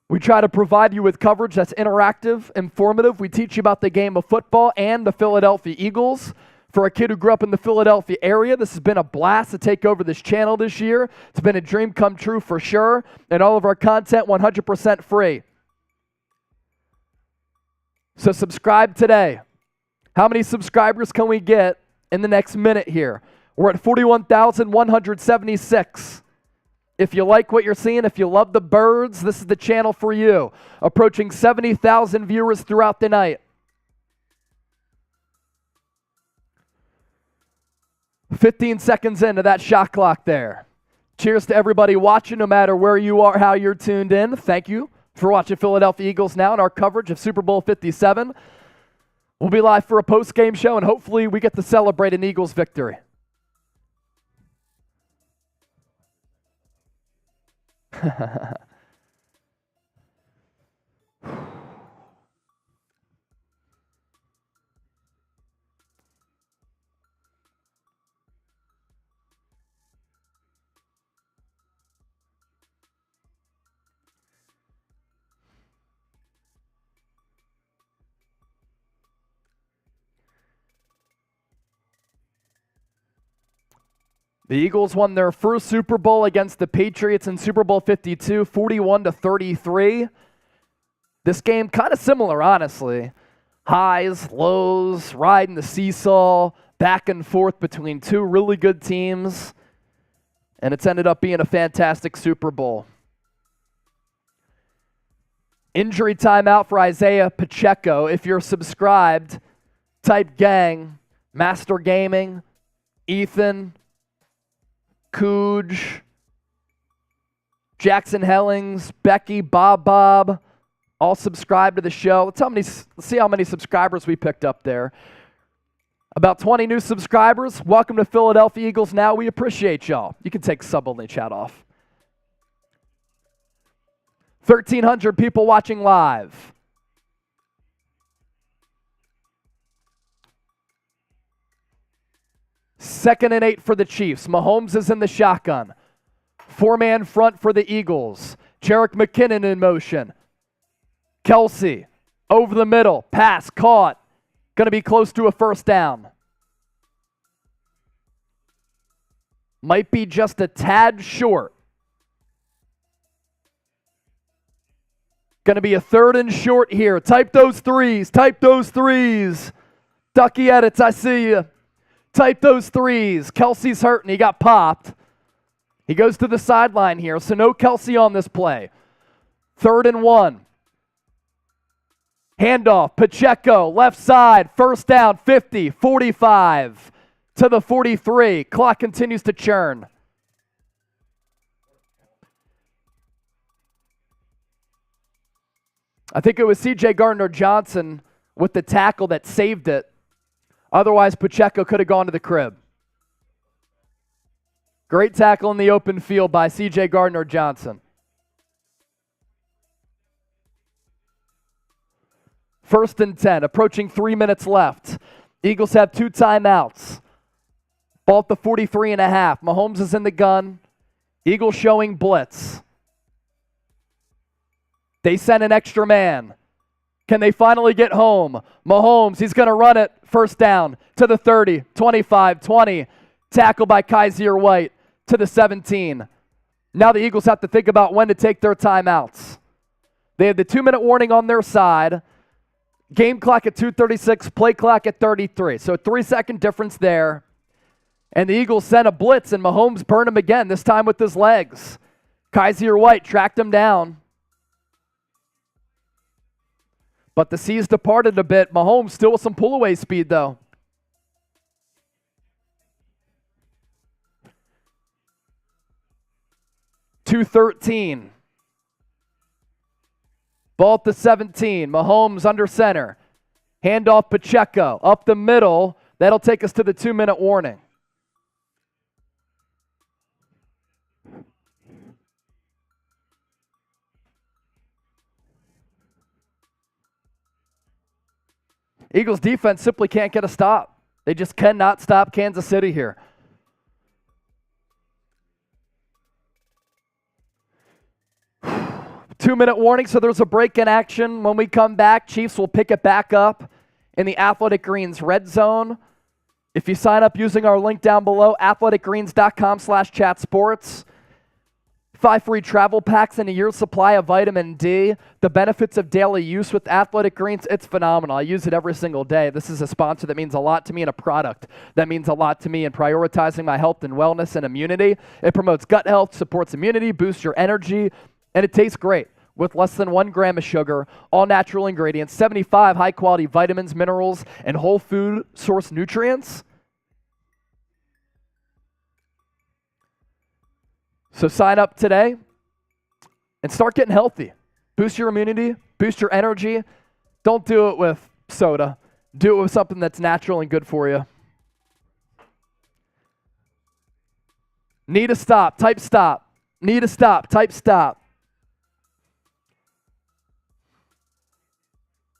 We try to provide you with coverage that's interactive, informative. We teach you about the game of football and the Philadelphia Eagles. For a kid who grew up in the Philadelphia area, this has been a blast to take over this channel this year. It's been a dream come true for sure. And all of our content 100% free. So subscribe today. How many subscribers can we get in the next minute here? We're at 41,176. If you like what you're seeing, if you love the birds, this is the channel for you. Approaching 70,000 viewers throughout the night. 15 seconds into that shot clock there. Cheers to everybody watching, no matter where you are, how you're tuned in. Thank you for watching Philadelphia Eagles Now and our coverage of Super Bowl 57. We'll be live for a post-game show, and hopefully we get to celebrate an Eagles victory. The Eagles won their first Super Bowl against the Patriots in Super Bowl 52, 41-33. This game kind of similar, honestly. Highs, lows, riding the seesaw, back and forth between two really good teams. And it's ended up being a fantastic Super Bowl. Injury timeout for Isaiah Pacheco. If you're subscribed, type gang, Master Gaming, Ethan, Cooge, Jackson Hellings, Becky, Bob, all subscribe to the show. Let's see how many subscribers we picked up there. About 20 new subscribers. Welcome to Philadelphia Eagles Now. We appreciate y'all. You can take sub-only chat off. 1,300 people watching live. Second and 8 for the Chiefs. Mahomes is in the shotgun. 4-man front for the Eagles. Jerick McKinnon in motion. Kelsey over the middle. Pass caught. Going to be close to a first down. Might be just a tad short. Going to be a 3rd and short here. Type those threes. Type those threes. Ducky Edits, I see you. Type those threes. Kelsey's hurting. He got popped. He goes to the sideline here, so no Kelsey on this play. 3rd and 1. Handoff, Pacheco, left side, 1st down, 50, 45 to the 43. Clock continues to churn. I think it was C.J. Gardner-Johnson with the tackle that saved it. Otherwise, Pacheco could have gone to the crib. Great tackle in the open field by C.J. Gardner-Johnson. 1st and 10, approaching 3 minutes left. Eagles have 2 timeouts. Ball at the 43.5. Mahomes is in the gun. Eagles showing blitz. They send an extra man. Can they finally get home? Mahomes, he's going to run it. 1st down to the 30, 25, 20. Tackle by Kaiser White to the 17. Now the Eagles have to think about when to take their timeouts. They have the 2-minute warning on their side. Game clock at 2:36, play clock at 33. So a 3-second difference there. And the Eagles sent a blitz, and Mahomes burned him again, this time with his legs. Kaiser White tracked him down. But the C's departed a bit. Mahomes still with some pull-away speed, though. .213. Ball at the 17. Mahomes under center. Handoff Pacheco. Up the middle. That'll take us to the 2-minute warning. Eagles defense simply can't get a stop. They just cannot stop Kansas City here. Two-minute warning, so there's a break in action. When we come back, Chiefs will pick it back up in the Athletic Greens red zone. If you sign up using our link down below, athleticgreens.com/chatsports, 5 free travel packs and a year's supply of vitamin D. The benefits of daily use with Athletic Greens, it's phenomenal. I use it every single day. This is a sponsor that means a lot to me and a product that means a lot to me in prioritizing my health and wellness and immunity. It promotes gut health, supports immunity, boosts your energy, and it tastes great. With less than 1 gram of sugar, all natural ingredients, 75 high-quality vitamins, minerals, and whole food source nutrients. So sign up today and start getting healthy. Boost your immunity, boost your energy. Don't do it with soda. Do it with something that's natural and good for you. Need a stop, type stop. Need a stop, type stop.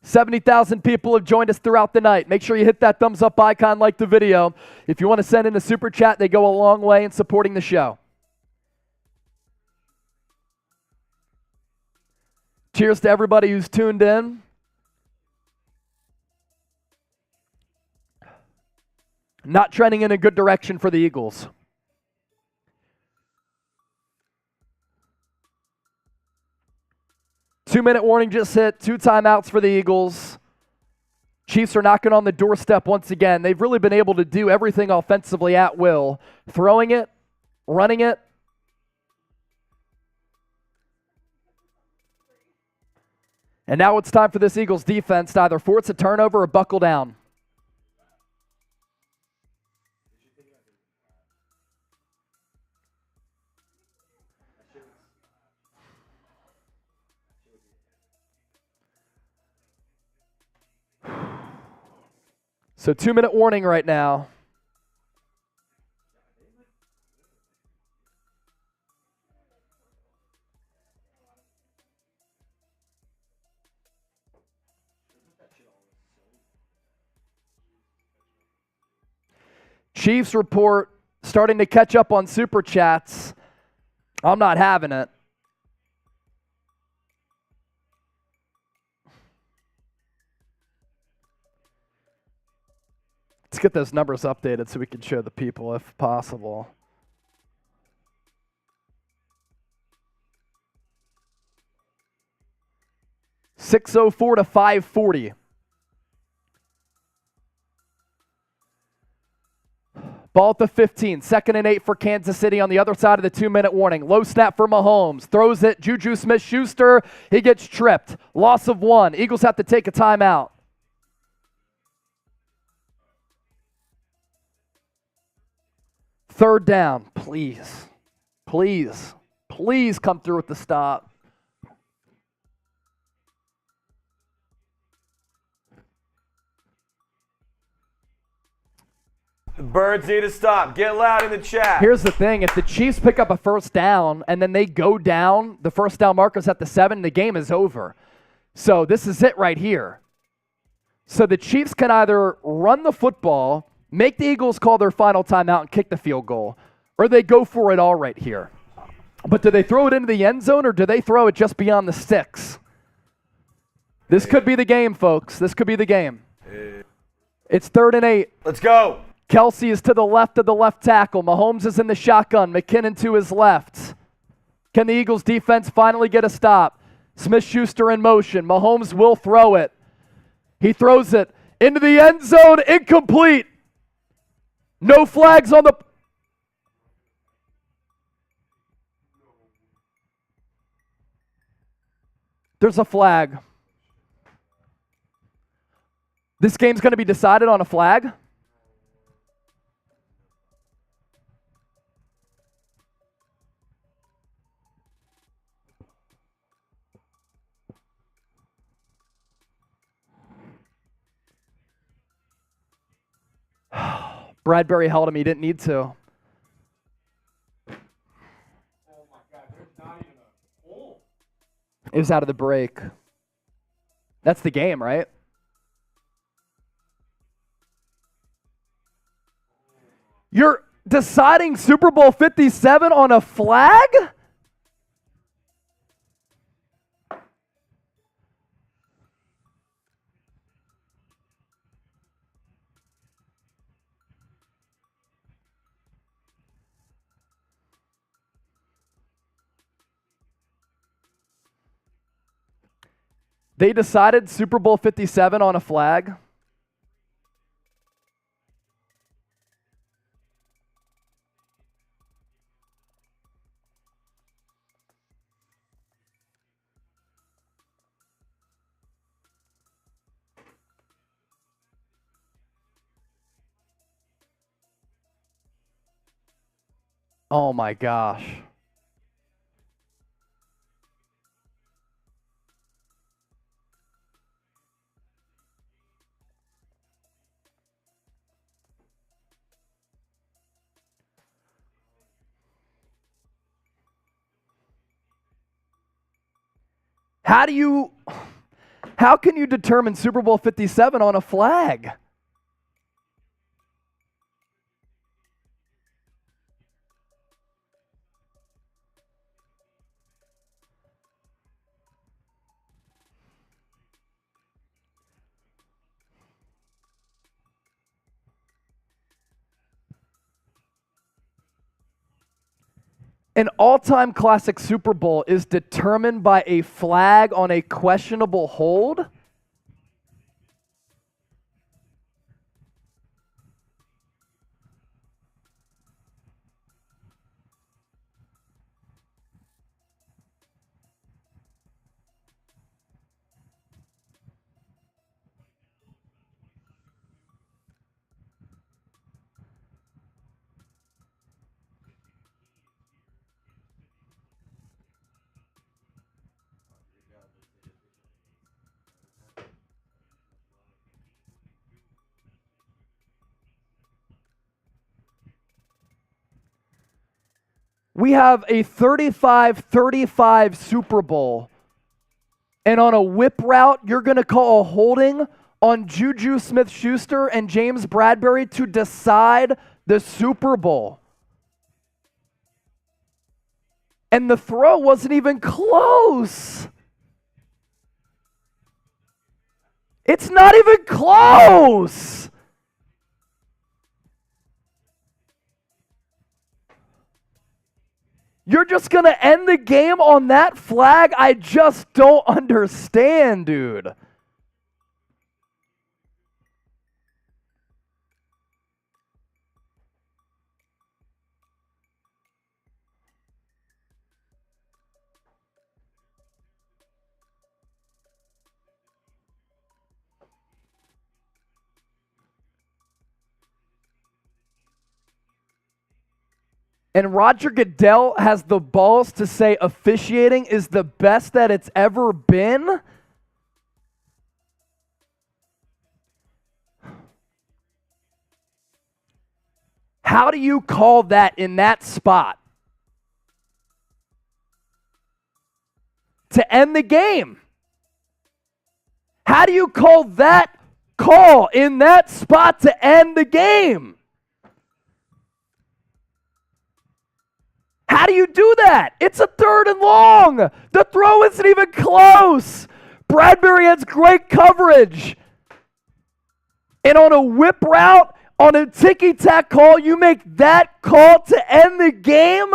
70,000 people have joined us throughout the night. Make sure you hit that thumbs up icon, like the video. If you want to send in a super chat, they go a long way in supporting the show. Cheers to everybody who's tuned in. Not trending in a good direction for the Eagles. Two-minute warning just hit. 2 timeouts for the Eagles. Chiefs are knocking on the doorstep once again. They've really been able to do everything offensively at will. Throwing it, running it. And now it's time for this Eagles defense to either force a turnover or buckle down. So 2-minute warning right now. Chiefs report starting to catch up on super chats. I'm not having it. Let's get those numbers updated so we can show the people if possible. 6:04 to 5:40. Ball at the 15, 2nd and 8 for Kansas City on the other side of the 2-minute warning. Low snap for Mahomes. Throws it. Juju Smith-Schuster. He gets tripped. Loss of 1. Eagles have to take a timeout. Third down. Please. Please. Please come through with the stop.
The Birds need to stop. Get loud in the chat.
Here's the thing. If the Chiefs pick up a first down and then they go down, the first down marker's at the 7, the game is over. So this is it right here. So the Chiefs can either run the football, make the Eagles call their final timeout and kick the field goal, or they go for it all right here. But do they throw it into the end zone or do they throw it just beyond the 6? This could be the game, folks. This could be the game. It's 3rd and 8.
Let's go.
Kelsey is to the left of the left tackle. Mahomes is in the shotgun. McKinnon to his left. Can the Eagles defense finally get a stop? Smith-Schuster in motion. Mahomes will throw it. He throws it into the end zone. Incomplete. No flags on the... There's a flag. This game's going to be decided on a flag? Bradbury held him. He didn't need to.
Oh my God, there's not even a hole.
It was out of the break. That's the game, right? You're deciding Super Bowl 57 on a flag? They decided Super Bowl 57 on a flag. Oh my gosh. How can you determine Super Bowl 57 on a flag? An all-time classic Super Bowl is determined by a flag on a questionable hold? We have a 35-35 Super Bowl, and on a whip route, you're going to call a holding on Juju Smith-Schuster and James Bradbury to decide the Super Bowl. And the throw wasn't even close. It's not even close. You're just going to end the game on that flag? I just don't understand, dude. And Roger Goodell has the balls to say officiating is the best that it's ever been? How do you call that in that spot? To end the game. How do you call that call in that spot to end the game? How do you do that? It's a 3rd and long. The throw isn't even close. Bradbury has great coverage. And on a whip route, on a ticky-tack call, you make that call to end the game?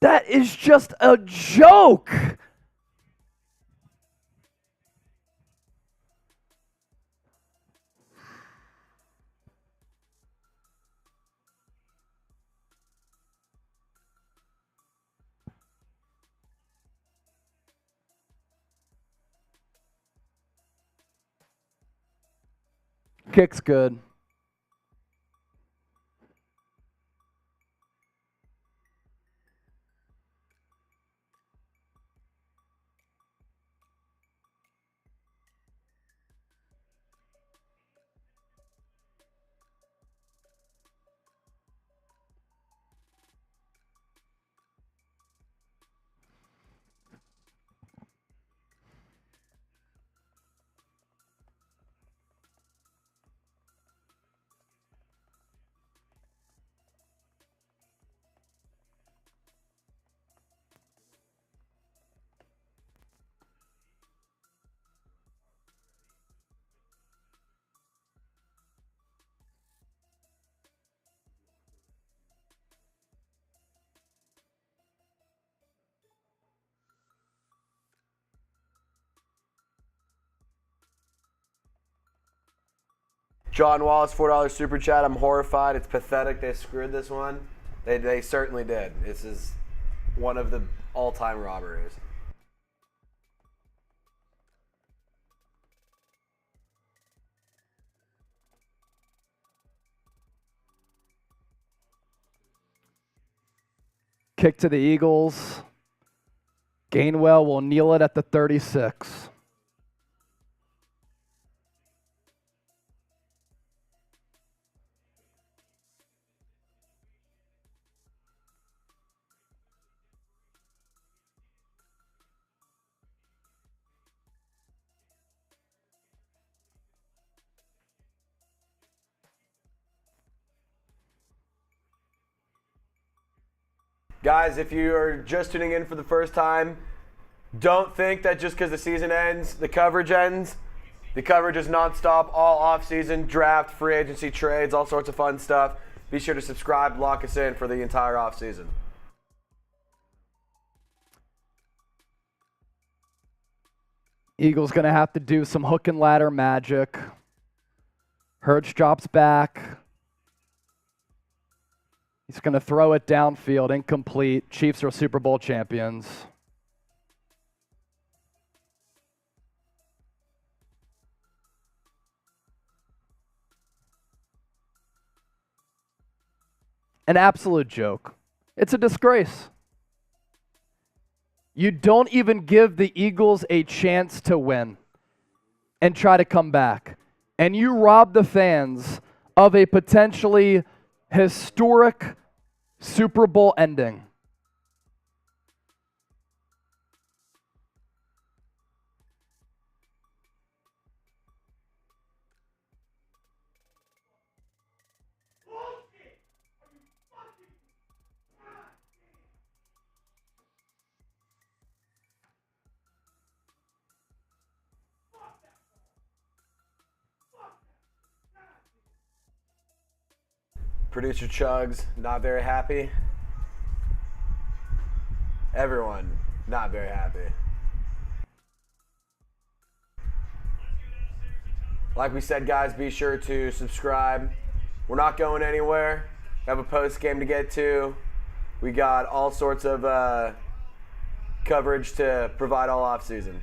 That is just a joke. Kick's good.
John Wallace, $4 super chat. I'm horrified. It's pathetic they screwed this one. They certainly did. This is one of the all-time robberies.
Kick to the Eagles. Gainwell will kneel it at the 36.
Guys, if you are just tuning in for the first time, don't think that just because the season ends, the coverage ends. The coverage is nonstop all off-season, draft, free agency, trades, all sorts of fun stuff. Be sure to subscribe, lock us in for the entire off-season.
Eagles going to have to do some hook and ladder magic. Hurts drops back. He's going to throw it downfield, incomplete. Chiefs are Super Bowl champions. An absolute joke. It's a disgrace. You don't even give the Eagles a chance to win and try to come back. And you rob the fans of a potentially historic Super Bowl ending.
Producer Chugs, not very happy. Everyone, not very happy. Like we said, guys, be sure to subscribe. We're not going anywhere. We have a post game to get to. We got all sorts of coverage to provide all off season.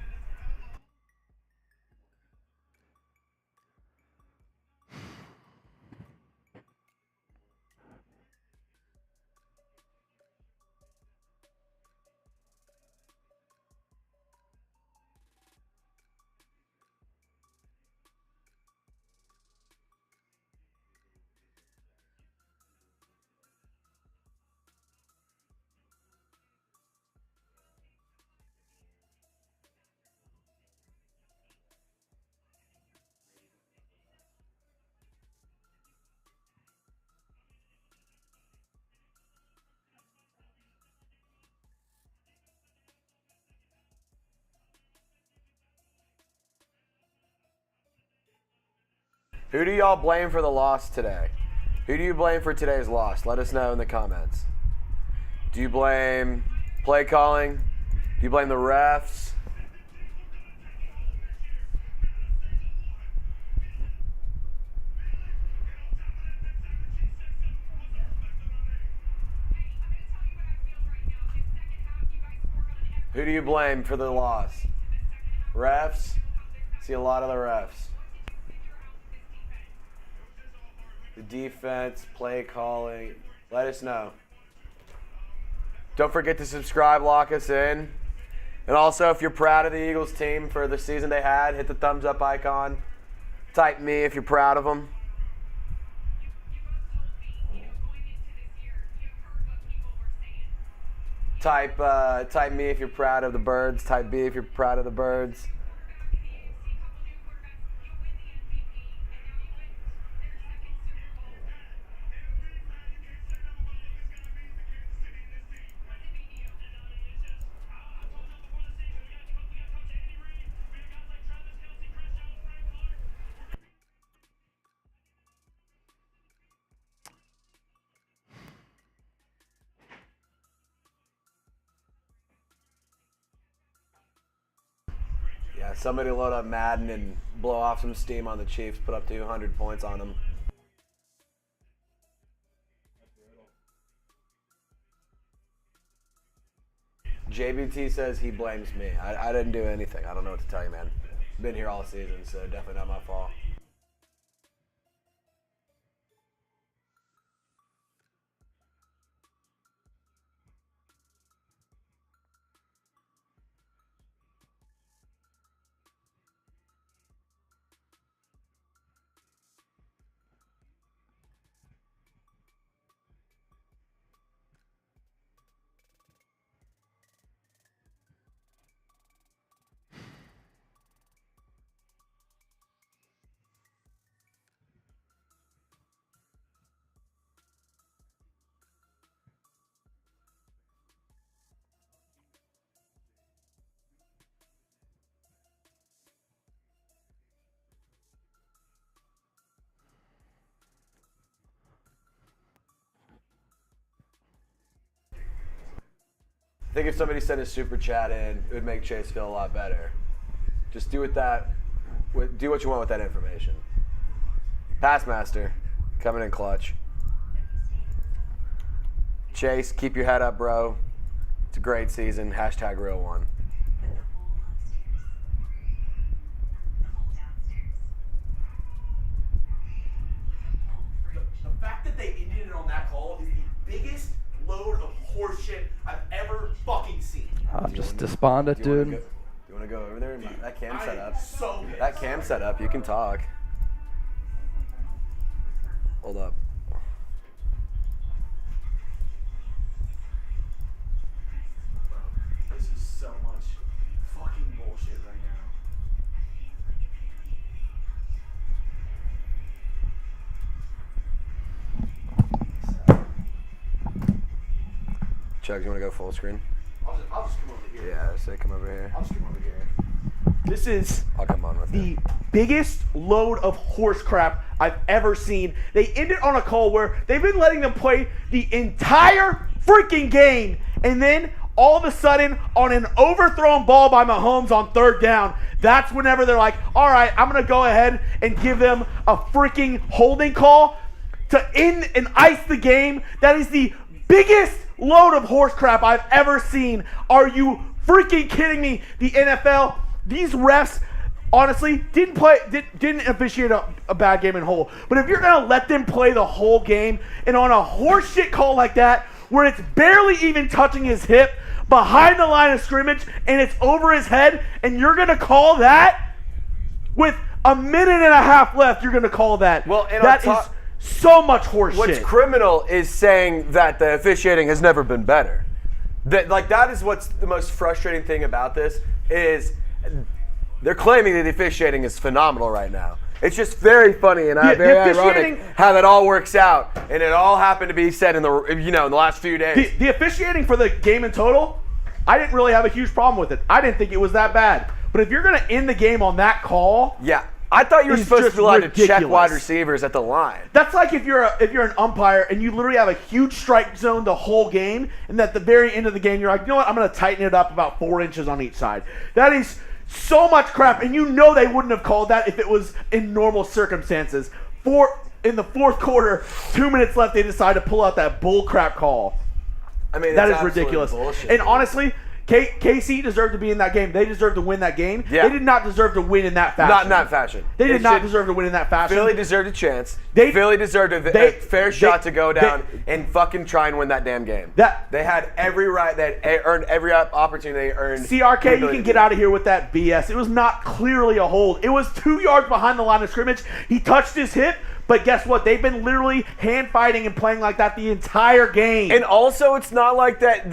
Who do y'all blame for the loss today? Who do you blame for today's loss? Let us know in the comments. Do you blame play calling? Do you blame the refs? Who do you blame for the loss? Refs? See a lot of the refs. The defense, play calling. Let us know. Don't forget to subscribe, lock us in. And also, if you're proud of the Eagles team for the season they had, hit the thumbs up icon. Type me if you're proud of them. Type me if you're proud of the Birds. Type B if you're proud of the Birds. Yeah, somebody load up Madden and blow off some steam on the Chiefs, put up 200 points on them. JBT says he blames me. I didn't do anything. I don't know what to tell you, man. Been here all season, so definitely not my fault. I think if somebody sent a super chat in, it would make Chase feel a lot better. Just do what you want with that information. Passmaster, coming in clutch. Chase, keep your head up, bro. It's a great season. Hashtag real one.
The fact that they ended it on that call is the biggest load of horseshit I've ever fucking seen.
I'm just despondent, dude.
Do you want to go over there? That cam set up.
So pissed.
That cam set up. You can talk. Hold up.
This is so much fucking bullshit right now.
Chuck, you want to go full screen?
I'll just come over here.
Yeah, say come over here.
I'll just come over here.
This is
I'll come on with
the biggest load of horse crap I've ever seen. They ended on a call where they've been letting them play the entire freaking game, and then all of a sudden, on an overthrown ball by Mahomes on 3rd down, that's whenever they're like, all right, I'm going to go ahead and give them a freaking holding call to end and ice the game. That is the biggest load of horse crap I've ever seen. Are you freaking kidding me? The NFL, these refs, honestly, didn't officiate a bad game in whole. But if you're going to let them play the whole game and on a horseshit call like that, where it's barely even touching his hip, behind the line of scrimmage, and it's over his head, and you're going to call that? With a minute and a half left, you're going to call that.
Well, and
that is so much horse
What's
shit.
criminal is saying that the officiating has never been better. That is what's the most frustrating thing about this is they're claiming that the officiating is phenomenal right now. It's just very funny and very ironic how that all works out, and it all happened to be said in the last few days.
The officiating for the game in total, I didn't really have a huge problem with it. I didn't think it was that bad. But if you're going to end the game on that call,
yeah, I thought you were supposed to be allowed to check
ridiculous.
wide receivers at the line.
That's like if you're an umpire and you literally have a huge strike zone the whole game, and at the very end of the game you're like, you know what, I'm going to tighten it up about 4 inches on each side. That is so much crap, and you know they wouldn't have called that if it was in normal circumstances. In the 4th quarter, 2 minutes left, they decide to pull out that bull crap call.
I mean,
that is ridiculous.
Bullshit,
and honestly, KC deserved to be in that game. They deserved to win that game.
Yeah.
They did not deserve to win in that fashion.
Not in that fashion.
They did not deserve to win in that fashion.
Philly deserved a chance. Philly deserved a fair shot to go down and fucking try and win that damn game. They had every right. They earned every opportunity they earned.
CRK, you can get out of here with that BS. It was not clearly a hold. It was 2 yards behind the line of scrimmage. He touched his hip. But guess what? They've been literally hand fighting and playing like that the entire game.
And also, it's not like that.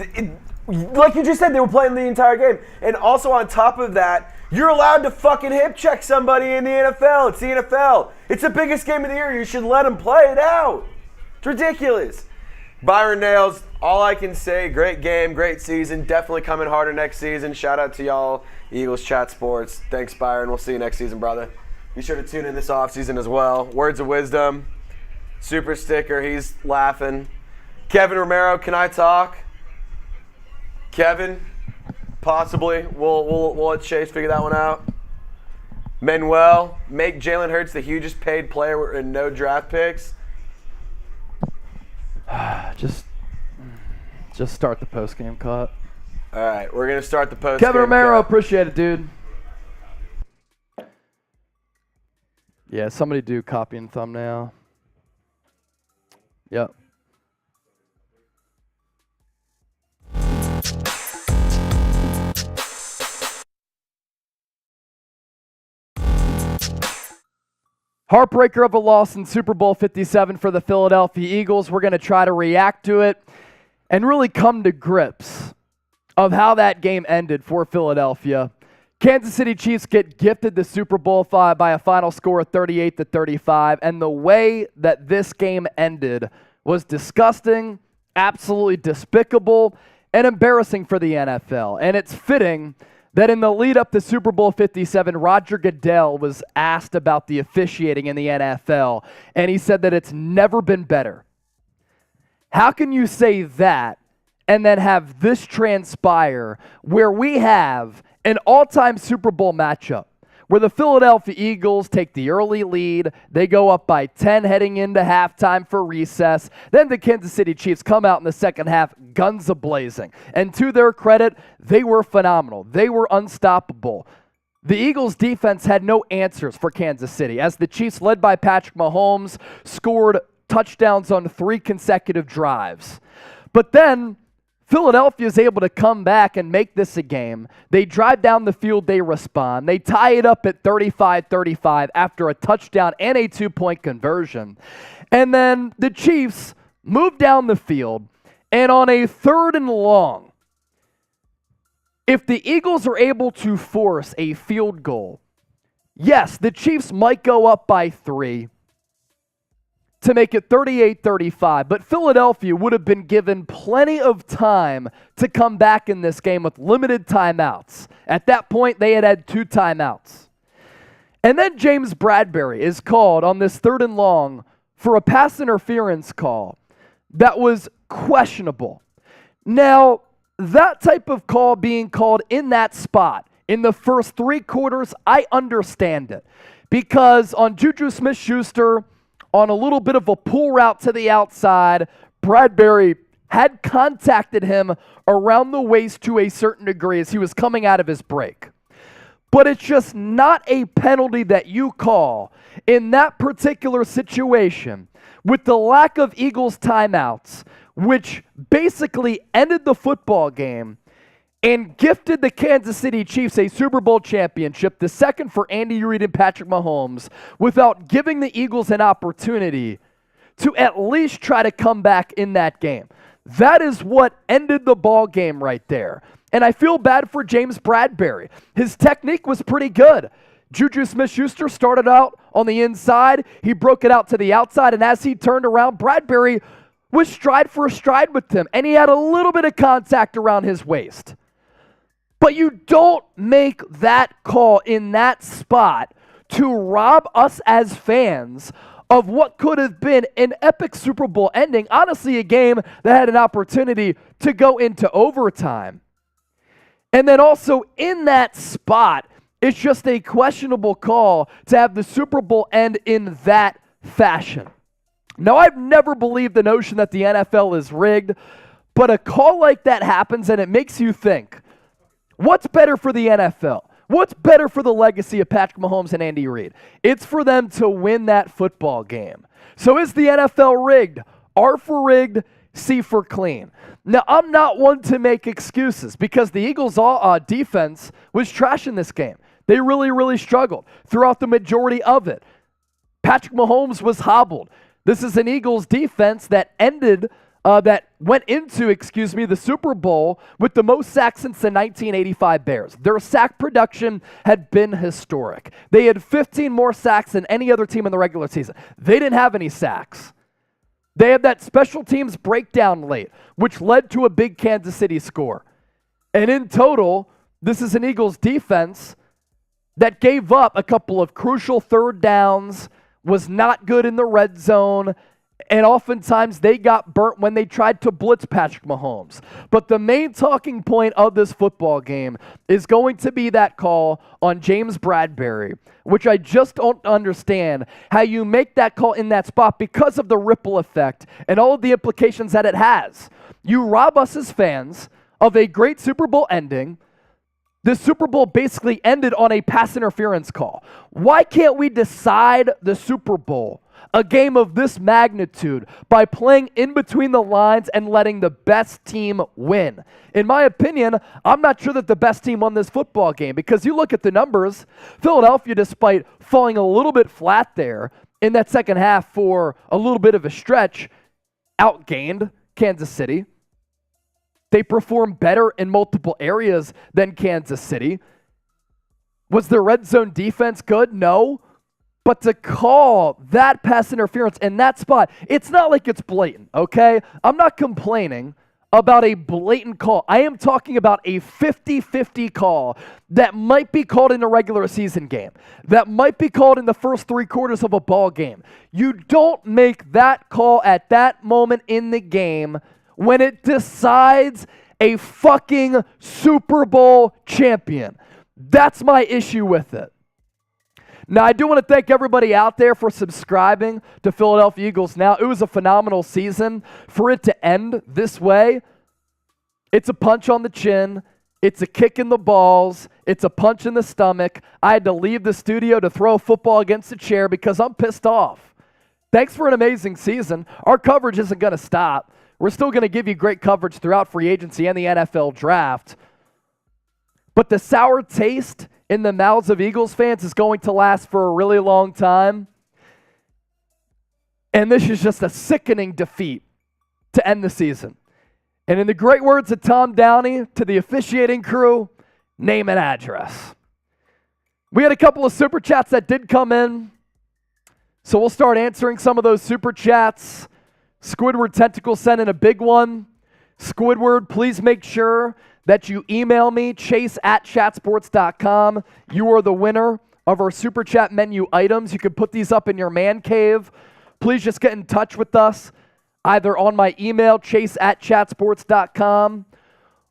Like you just said, they were playing the entire game. And also, on top of that, you're allowed to fucking hip check somebody in the NFL. It's the NFL. It's the biggest game of the year. You should let them play it out. It's ridiculous. Byron Nails, all I can say, great game, great season. Definitely coming harder next season. Shout out to y'all, Eagles Chat Sports. Thanks, Byron. We'll see you next season, brother. Be sure to tune in this offseason as well. Words of wisdom. Super sticker. He's laughing. Kevin Romero, can I talk? Kevin, possibly. We'll let Chase figure that one out. Manuel, make Jalen Hurts the hugest paid player in no draft picks.
Just start the post-game cut.
All right, we're going to start the post-game
Kevin Romero,
cut.
appreciate it, dude. Yeah, somebody do copy and thumbnail. Yep. Heartbreaker of a loss in Super Bowl 57 for the Philadelphia Eagles. We're going to try to react to it and really come to grips of how that game ended for Philadelphia. Kansas City Chiefs get gifted the Super Bowl by a final score of 38-35, and the way that this game ended was disgusting, absolutely despicable, and embarrassing for the NFL. And it's fitting that in the lead up to Super Bowl 57, Roger Goodell was asked about the officiating in the NFL, and he said that it's never been better. How can you say that and then have this transpire where we have an all-time Super Bowl matchup where the Philadelphia Eagles take the early lead, they go up by 10 heading into halftime for recess, then the Kansas City Chiefs come out in the second half guns a-blazing. And to their credit, they were phenomenal. They were unstoppable. The Eagles defense had no answers for Kansas City as the Chiefs, led by Patrick Mahomes, scored touchdowns on 3 consecutive drives. But then Philadelphia is able to come back and make this a game. They drive down the field, they respond. They tie it up at 35-35 after a touchdown and a 2-point conversion. And then the Chiefs move down the field, and on a 3rd and long, if the Eagles are able to force a field goal, yes, the Chiefs might go up by 3. to make it 38-35, but Philadelphia would have been given plenty of time to come back in this game with limited timeouts. At that point, they had 2 timeouts. And then James Bradberry is called on this 3rd and long for a pass interference call that was questionable. Now, that type of call being called in that spot in the first 3 quarters, I understand it. Because on Juju Smith-Schuster, on a little bit of a pull route to the outside, Bradberry had contacted him around the waist to a certain degree as he was coming out of his break. But it's just not a penalty that you call in that particular situation with the lack of Eagles timeouts, which basically ended the football game and gifted the Kansas City Chiefs a Super Bowl championship, the second for Andy Reid and Patrick Mahomes, without giving the Eagles an opportunity to at least try to come back in that game. That is what ended the ball game right there. And I feel bad for James Bradberry. His technique was pretty good. Juju Smith-Schuster started out on the inside. He broke it out to the outside, and as he turned around, Bradberry was stride for stride with him, and he had a little bit of contact around his waist. But you don't make that call in that spot to rob us as fans of what could have been an epic Super Bowl ending. Honestly, a game that had an opportunity to go into overtime. And then also in that spot, it's just a questionable call to have the Super Bowl end in that fashion. Now, I've never believed the notion that the NFL is rigged, but a call like that happens and it makes you think, what's better for the NFL? What's better for the legacy of Patrick Mahomes and Andy Reid? It's for them to win that football game. So is the NFL rigged? R for rigged, C for clean. Now, I'm not one to make excuses because the Eagles' defense was trash in this game. They really, really struggled throughout the majority of it. Patrick Mahomes was hobbled. This is an Eagles defense that went into the Super Bowl with the most sacks since the 1985 Bears. Their sack production had been historic. They had 15 more sacks than any other team in the regular season. They didn't have any sacks. They had that special teams breakdown late, which led to a big Kansas City score. And in total, this is an Eagles defense that gave up a couple of crucial 3rd downs, was not good in the red zone, and oftentimes they got burnt when they tried to blitz Patrick Mahomes. But the main talking point of this football game is going to be that call on James Bradberry, which I just don't understand how you make that call in that spot because of the ripple effect and all of the implications that it has. You rob us as fans of a great Super Bowl ending. The Super Bowl basically ended on a pass interference call. Why can't we decide the Super Bowl, a game of this magnitude, by playing in between the lines and letting the best team win? In my opinion, I'm not sure that the best team won this football game because you look at the numbers, Philadelphia, despite falling a little bit flat there in that second half for a little bit of a stretch, outgained Kansas City. They performed better in multiple areas than Kansas City. Was their red zone defense good? No. But to call that pass interference in that spot, it's not like it's blatant, okay? I'm not complaining about a blatant call. I am talking about a 50-50 call that might be called in a regular season game, that might be called in the first 3 quarters of a ball game. You don't make that call at that moment in the game when it decides a fucking Super Bowl champion. That's my issue with it. Now, I do want to thank everybody out there for subscribing to Philadelphia Eagles Now. It was a phenomenal season. For it to end this way, it's a punch on the chin. It's a kick in the balls. It's a punch in the stomach. I had to leave the studio to throw a football against a chair because I'm pissed off. Thanks for an amazing season. Our coverage isn't going to stop. We're still going to give you great coverage throughout free agency and the NFL draft. But the sour taste in the mouths of Eagles fans is going to last for a really long time. And this is just a sickening defeat to end the season. And in the great words of Tom Downey to the officiating crew, name and address. We had a couple of super chats that did come in. So we'll start answering some of those super chats. Squidward Tentacle sent in a big one. Squidward, please make sure that you email me, chase@chatsports.com. You are the winner of our super chat menu items. You can put these up in your man cave. Please just get in touch with us, either on my email, chase@chatsports.com,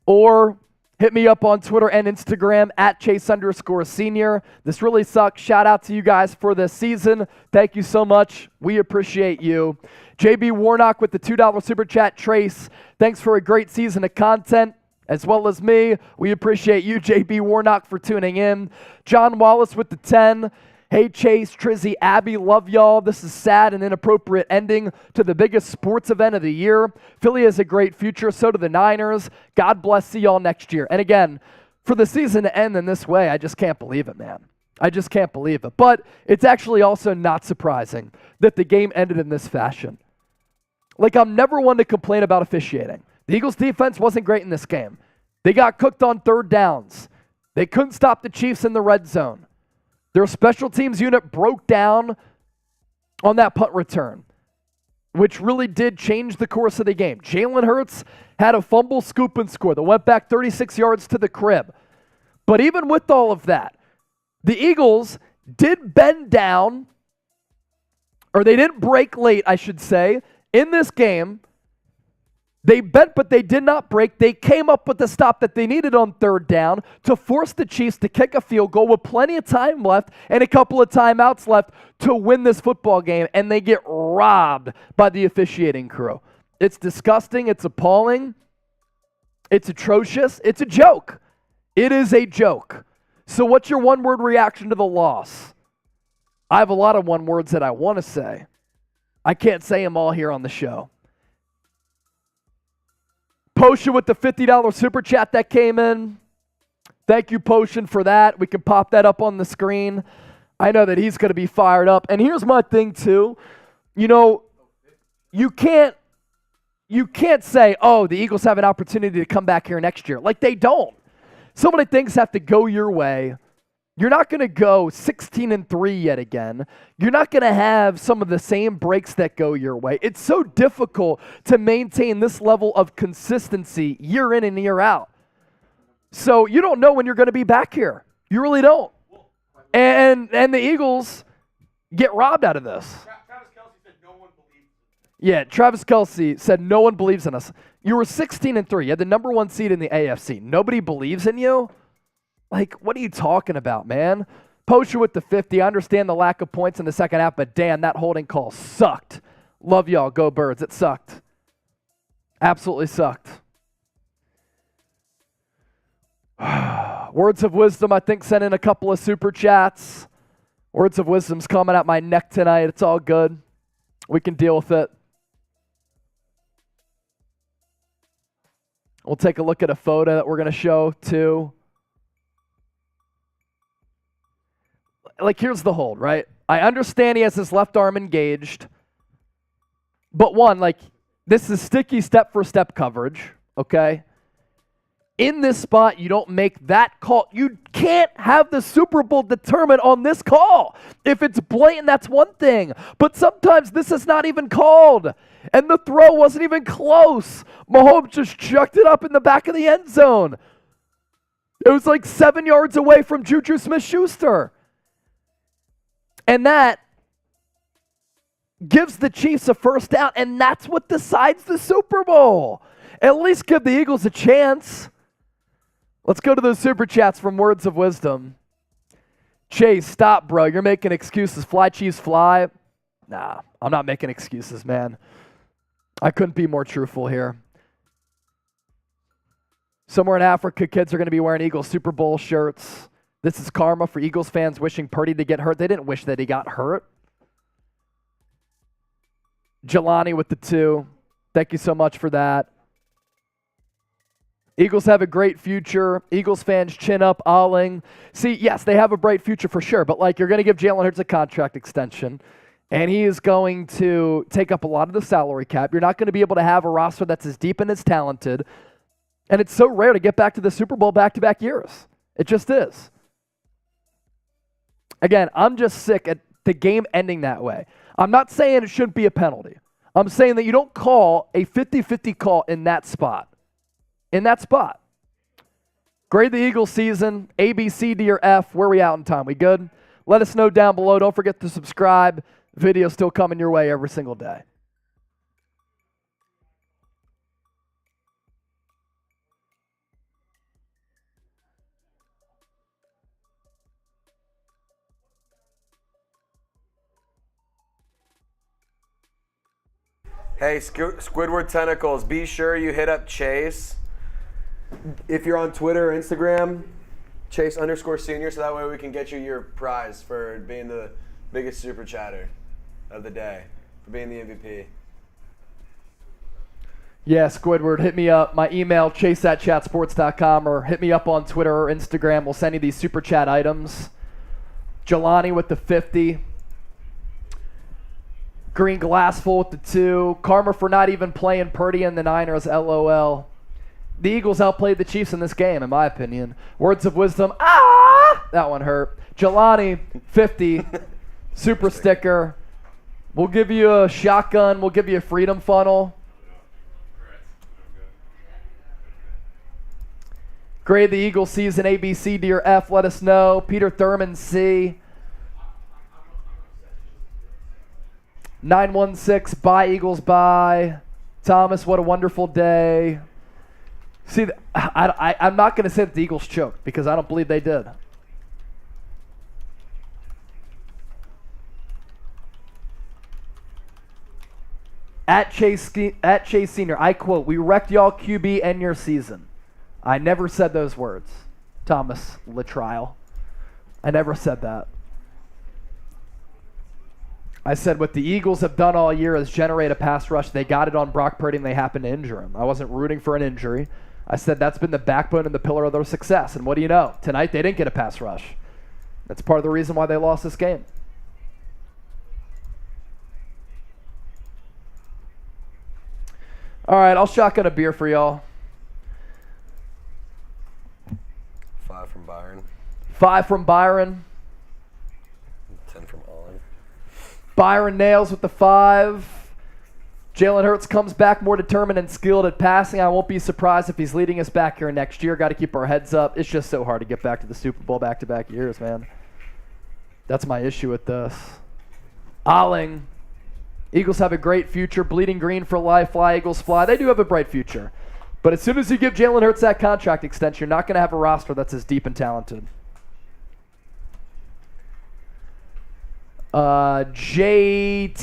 or hit me up on Twitter and Instagram @Chase_senior. This really sucks. Shout out to you guys for this season. Thank you so much. We appreciate you. JB Warnock with the $2 super chat. Trace, thanks for a great season of content, as well as me. We appreciate you, JB Warnock, for tuning in. John Wallace with the 10. Hey, Chase, Trizzy, Abby, love y'all. This is sad and inappropriate ending to the biggest sports event of the year. Philly has a great future, so do the Niners. God bless, see y'all next year. And again, for the season to end in this way, I just can't believe it, man. I just can't believe it. But it's actually also not surprising that the game ended in this fashion. Like, I'm never one to complain about officiating. The Eagles' defense wasn't great in this game. They got cooked on third downs. They couldn't stop the Chiefs in the red zone. Their special teams unit broke down on that punt return, which really did change the course of the game. Jalen Hurts had a fumble, scoop, and score that went back 36 yards to the crib. But even with all of that, the Eagles did bend down, or they didn't break late, I should say, in this game. They bent, but they did not break. They came up with the stop that they needed on third down to force the Chiefs to kick a field goal with plenty of time left and a couple of timeouts left to win this football game, and they get robbed by the officiating crew. It's disgusting. It's appalling. It's atrocious. It's a joke. It is a joke. So what's your one-word reaction to the loss? I have a lot of one-words that I want to say. I can't say them all here on the show. Potion with the $50 super chat that came in. Thank you, Potion, for that. We can pop that up on the screen. I know that he's going to be fired up. And here's my thing, too. You know, you can't say, oh, the Eagles have an opportunity to come back here next year. Like, they don't. So many things have to go your way. You're not going to go 16-3 yet again. You're not going to have some of the same breaks that go your way. It's so difficult to maintain this level of consistency year in and year out. So you don't know when you're going to be back here. You really don't. And the Eagles get robbed out of this.
Travis Kelce said no one believes.
Yeah, Travis Kelce said no one believes in us. You were 16-3. You had the number 1 seed in the AFC. Nobody believes in you? Like, what are you talking about, man? Poacher with the 50. I understand the lack of points in the second half, but damn, that holding call sucked. Love y'all. Go Birds. It sucked. Absolutely sucked. Words of Wisdom, I think, sent in a couple of super chats. Words of Wisdom's coming at my neck tonight. It's all good. We can deal with it. We'll take a look at a photo that we're going to show, too. Like, here's the hold, right? I understand he has his left arm engaged. But one, like, this is sticky step-for-step coverage, okay? In this spot, you don't make that call. You can't have the Super Bowl determined on this call. If it's blatant, that's one thing. But sometimes this is not even called. And the throw wasn't even close. Mahomes just chucked it up in the back of the end zone. It was like 7 yards away from Juju Smith-Schuster. And that gives the Chiefs a first down, and that's what decides the Super Bowl. At least give the Eagles a chance. Let's go to those super chats from Words of Wisdom. Chase, stop, bro. You're making excuses. Fly, Chiefs, fly. Nah, I'm not making excuses, man. I couldn't be more truthful here. Somewhere in Africa, kids are going to be wearing Eagles Super Bowl shirts. This is karma for Eagles fans wishing Purdy to get hurt. They didn't wish that he got hurt. Jelani with the 2. Thank you so much for that. Eagles have a great future. Eagles fans chin up, owling. See, yes, they have a bright future for sure, but like you're going to give Jalen Hurts a contract extension, and he is going to take up a lot of the salary cap. You're not going to be able to have a roster that's as deep and as talented, and it's so rare to get back to the Super Bowl back-to-back years. It just is. Again, I'm just sick at the game ending that way. I'm not saying it shouldn't be a penalty. I'm saying that you don't call a 50-50 call in that spot. In that spot. Grade the Eagles season, A, B, C, D, or F. Where are we out in time? We good? Let us know down below. Don't forget to subscribe. Videos still coming your way every single day.
Hey, Squidward Tentacles, be sure you hit up Chase. If you're on Twitter or Instagram, Chase_senior, so that way we can get you your prize for being the biggest super chatter of the day, for being the MVP.
Yeah, Squidward, hit me up. My email, chase@chatsports.com, or hit me up on Twitter or Instagram. We'll send you these super chat items. Jelani with the 50. Green Glassful with the 2. Karma for not even playing Purdy and the Niners, LOL. The Eagles outplayed the Chiefs in this game, in my opinion. Words of wisdom, that one hurt. Jelani, 50. Super sticker. We'll give you a shotgun. We'll give you a freedom funnel. Grade the Eagles season, A, B, C, D, or F. Let us know. Peter Thurman, C. 916, bye Eagles, bye. Thomas, what a wonderful day. See, I'm not going to say that the Eagles choked because I don't believe they did. At Chase Senior, I quote, "We wrecked y'all QB and your season." I never said those words, Thomas Latrial. I never said that. I said what the Eagles have done all year is generate a pass rush. They got it on Brock Purdy and they happened to injure him. I wasn't rooting for an injury. I said that's been the backbone and the pillar of their success. And what do you know? Tonight they didn't get a pass rush. That's part of the reason why they lost this game. All right, I'll shotgun a beer for y'all.
5 from Byron.
5 from Byron.
10 from Olin.
Byron nails with the 5. Jalen Hurts comes back more determined and skilled at passing. I won't be surprised if he's leading us back here next year. Got to keep our heads up. It's just so hard to get back to the Super Bowl back-to-back years, man. That's my issue with this. Olling. Eagles have a great future. Bleeding green for life. Fly, Eagles, fly. They do have a bright future. But as soon as you give Jalen Hurts that contract extension, you're not going to have a roster that's as deep and talented. JTHEVD.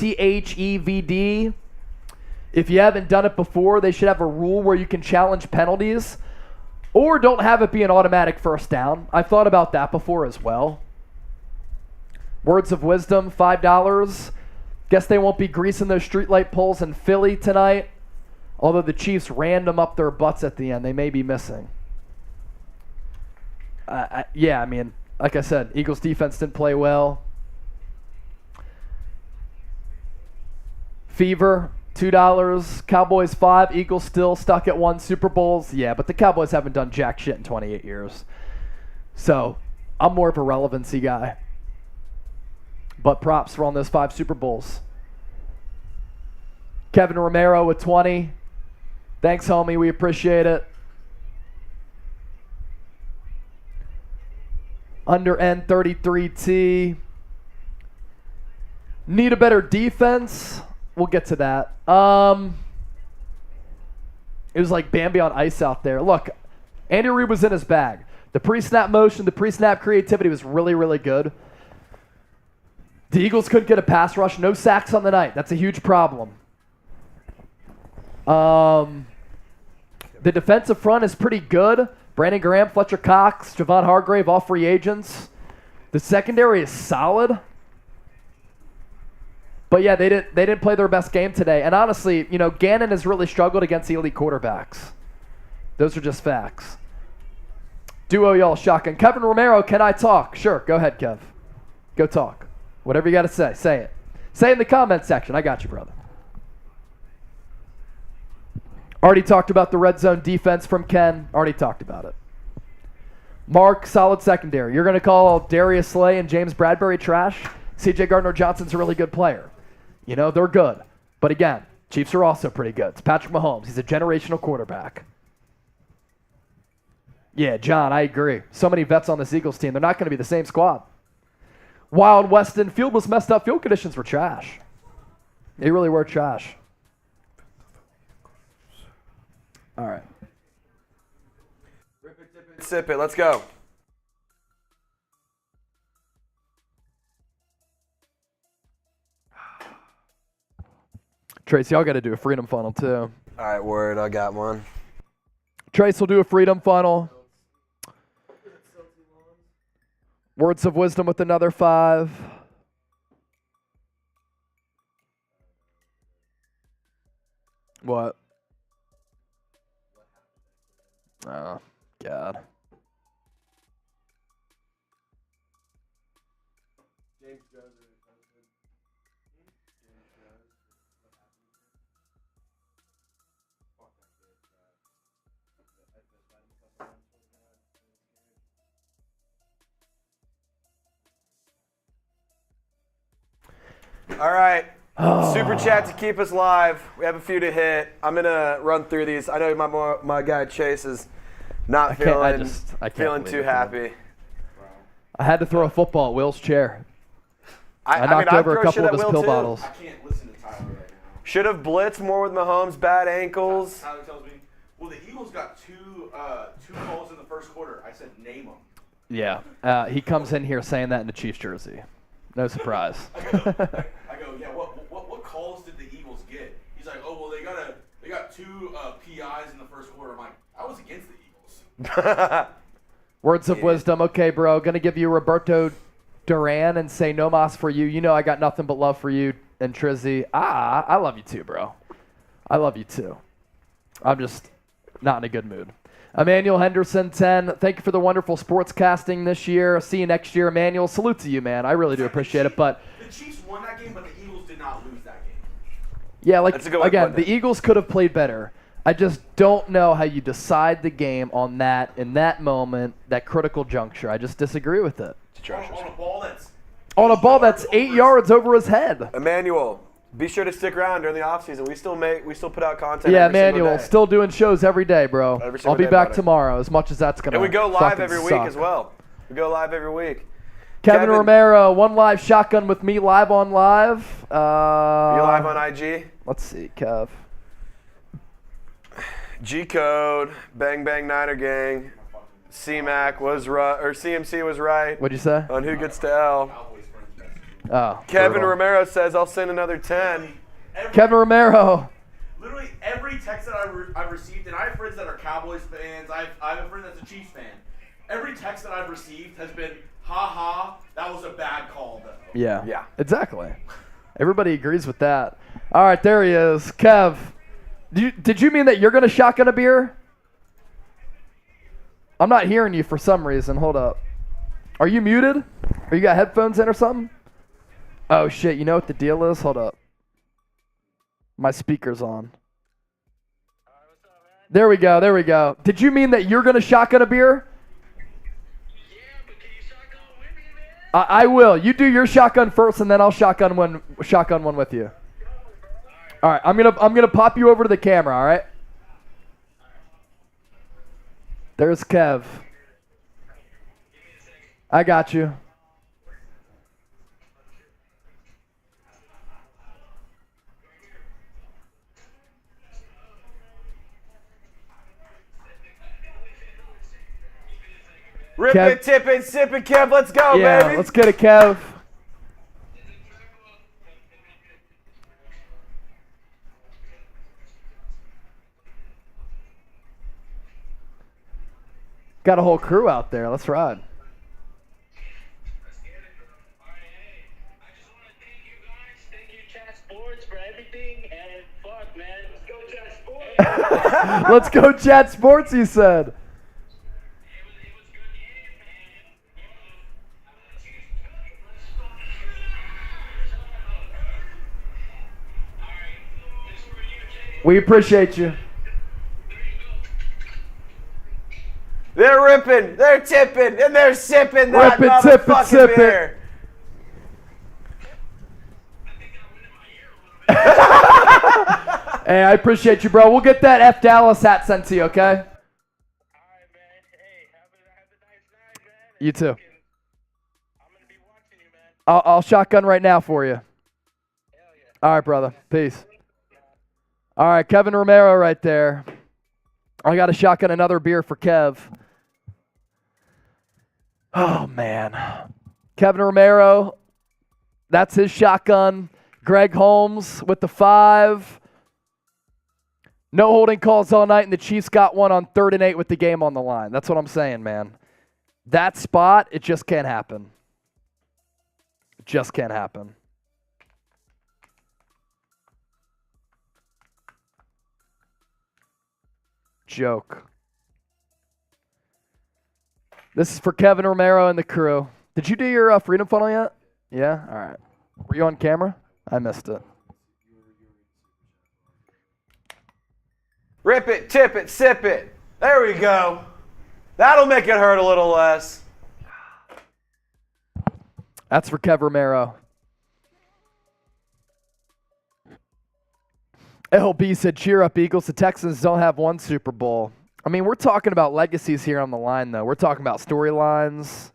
If you haven't done it before, they should have a rule where you can challenge penalties or don't have it be an automatic first down. I've thought about that before as well. Words of wisdom, $5. Guess they won't be greasing those streetlight poles in Philly tonight. Although the Chiefs ran them up their butts at the end. They may be missing. Yeah, I mean, like I said, Eagles defense didn't play well. Fever, $2. Cowboys 5. Eagles still stuck at 1 Super Bowls. Yeah, but the Cowboys haven't done jack shit in 28 years. So I'm more of a relevancy guy. But props for on those 5 Super Bowls. Kevin Romero with 20. Thanks, homie. We appreciate it. Under N33T. Need a better defense. We'll get to that. It was like Bambi on ice out there. Look, Andy Reid was in his bag. The pre-snap motion, the pre-snap creativity was really, really good. The Eagles couldn't get a pass rush. No sacks on the night. That's a huge problem. The defensive front is pretty good. Brandon Graham, Fletcher Cox, Javon Hargrave, all free agents. The secondary is solid. But yeah, they didn't play their best game today. And honestly, you know, Gannon has really struggled against the elite quarterbacks. Those are just facts. Duo y'all shotgun. Kevin Romero, can I talk? Sure, go ahead, Kev. Go talk. Whatever you got to say it. Say it in the comment section. I got you, brother. Already talked about the red zone defense from Ken. Already talked about it. Mark, solid secondary. You're going to call Darius Slay and James Bradbury trash? CJ Gardner-Johnson's a really good player. You know, they're good. But again, Chiefs are also pretty good. It's Patrick Mahomes. He's a generational quarterback. Yeah, John, I agree. So many vets on this Eagles team. They're not going to be the same squad. Wild Weston, field was messed up. Field conditions were trash. They really were trash. All right.
Rip it, dip it, sip it. Let's go.
Trace, y'all got to do a freedom funnel too.
All right, word. I got one.
Trace will do a freedom funnel. Words of wisdom with another 5. What? Oh, God.
All right. Super chat to keep us live. We have a few to hit. I'm going to run through these. I know my guy Chase is not feeling too happy.
I had to throw a football at Will's chair. I knocked
I'd
over a
throw
couple
shit
of
at
his
Will,
pill
too.
bottles.
I can't listen to Tyler right now.
Should have blitzed more with Mahomes. Bad ankles.
Tyler tells me, well, the Eagles got two calls in the first quarter. I said, name them.
Yeah. He comes in here saying that in a Chiefs jersey. No surprise.
I go, yeah. What calls did the Eagles get? He's like, oh well, they got 2 PIs in the first quarter. I'm like, I was against the Eagles.
Words of wisdom. Okay, bro. Gonna give you Roberto Duran and say no mas for you. You know I got nothing but love for you and Trizzy. I love you too, bro. I love you too. I'm just not in a good mood. Emmanuel Henderson, 10. Thank you for the wonderful sports casting this year. See you next year, Emmanuel. Salute to you, man. I really do appreciate it. But
the Chiefs won that game, but the Eagles did not lose that game.
yeah, like
That's a good way to
again,
put
the
it.
Eagles could have played better. I just don't know how you decide the game on that in that moment, that critical juncture. I just disagree with it.
On a ball that's
On a ball that's 8 yards over his head.
Emmanuel, be sure to stick around during the offseason. We still put out content.
Yeah,
every single
Emmanuel,
day.
still doing shows every day, bro.
Every single
I'll be
day,
back
buddy.
tomorrow, as much as that's gonna.
And we go live
fucking
every week
suck.
as well. We go live every week.
Kevin Romero, one live shotgun with me live on live.
You live on IG?
Let's see, Kev.
G Code, Bang Bang Niner Gang, CMAC was right, or CMC was right
What'd you say?
on who gets to L.
Oh,
Kevin
brutal.
Romero says, I'll send another 10.
Kevin Romero.
Literally every text that I've received, and I have friends that are Cowboys fans. I have a friend that's a Chiefs fan. Every text that I've received has been, ha ha, that was a bad call, though.
Yeah.
Yeah.
Exactly. Everybody agrees with that. All right, there he is. Kev, did you mean that you're going to shotgun a beer? I'm not hearing you for some reason. Hold up. Are you muted? Or you got headphones in or something? Oh, shit. You know what the deal is? Hold up. My speaker's on. There we go. There we go. Did you mean that you're going to shotgun a beer? I will. You do your shotgun first, and then I'll shotgun one with you. All right, I'm gonna pop you over to the camera. All right. There's Kev. I got you.
Rip
Kev.
it, tip it, sip it, Kev. Let's go,
Yeah,
baby.
let's get it, Kev. Got a whole crew out there. Let's ride. Let's go, Chat Sports, he said. We appreciate you.
They're ripping, they're tipping, and they're sipping that
Rip it, tip it,
motherfucking
sip it.
beer.
Hey, I appreciate you, bro. We'll get that F Dallas hat sent to you, okay?
All right, man. Hey, have a nice night, man.
You too.
I'm gonna be watching you, man.
I'll shotgun right now for you.
Hell yeah.
All right, brother. Peace. All right, Kevin Romero right there. I got to shotgun another beer for Kev. Oh, man. Kevin Romero, that's his shotgun. Greg Holmes with the 5. No holding calls all night, and the Chiefs got one on 3rd and 8 with the game on the line. That's what I'm saying, man. That spot, it just can't happen. It just can't happen. Joke. This is for Kevin Romero and the crew. Did you do your Freedom Funnel yet? Yeah? All right. Were you on camera? I missed it.
Rip it, tip it, sip it. There we go. That'll make it hurt a little less.
That's for Kev Romero. LB said, cheer up, Eagles. The Texans don't have one Super Bowl. I mean, we're talking about legacies here on the line, though. We're talking about storylines.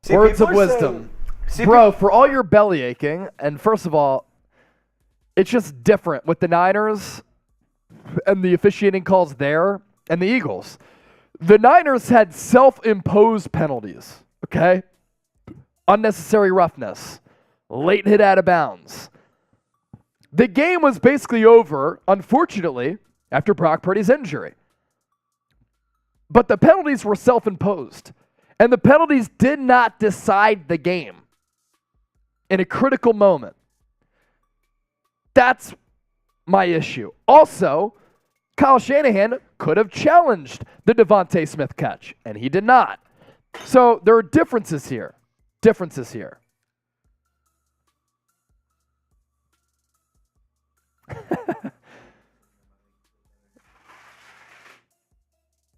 Words of wisdom. Bro, for all your belly aching, and first of all, it's just different with the Niners and the officiating calls there and the Eagles. The Niners had self-imposed penalties, okay? Unnecessary roughness, late hit out of bounds. The game was basically over, unfortunately, after Brock Purdy's injury. But the penalties were self-imposed, and the penalties did not decide the game in a critical moment. That's my issue. Also, Kyle Shanahan could have challenged the Avonte Smith catch, and he did not. So there are differences here.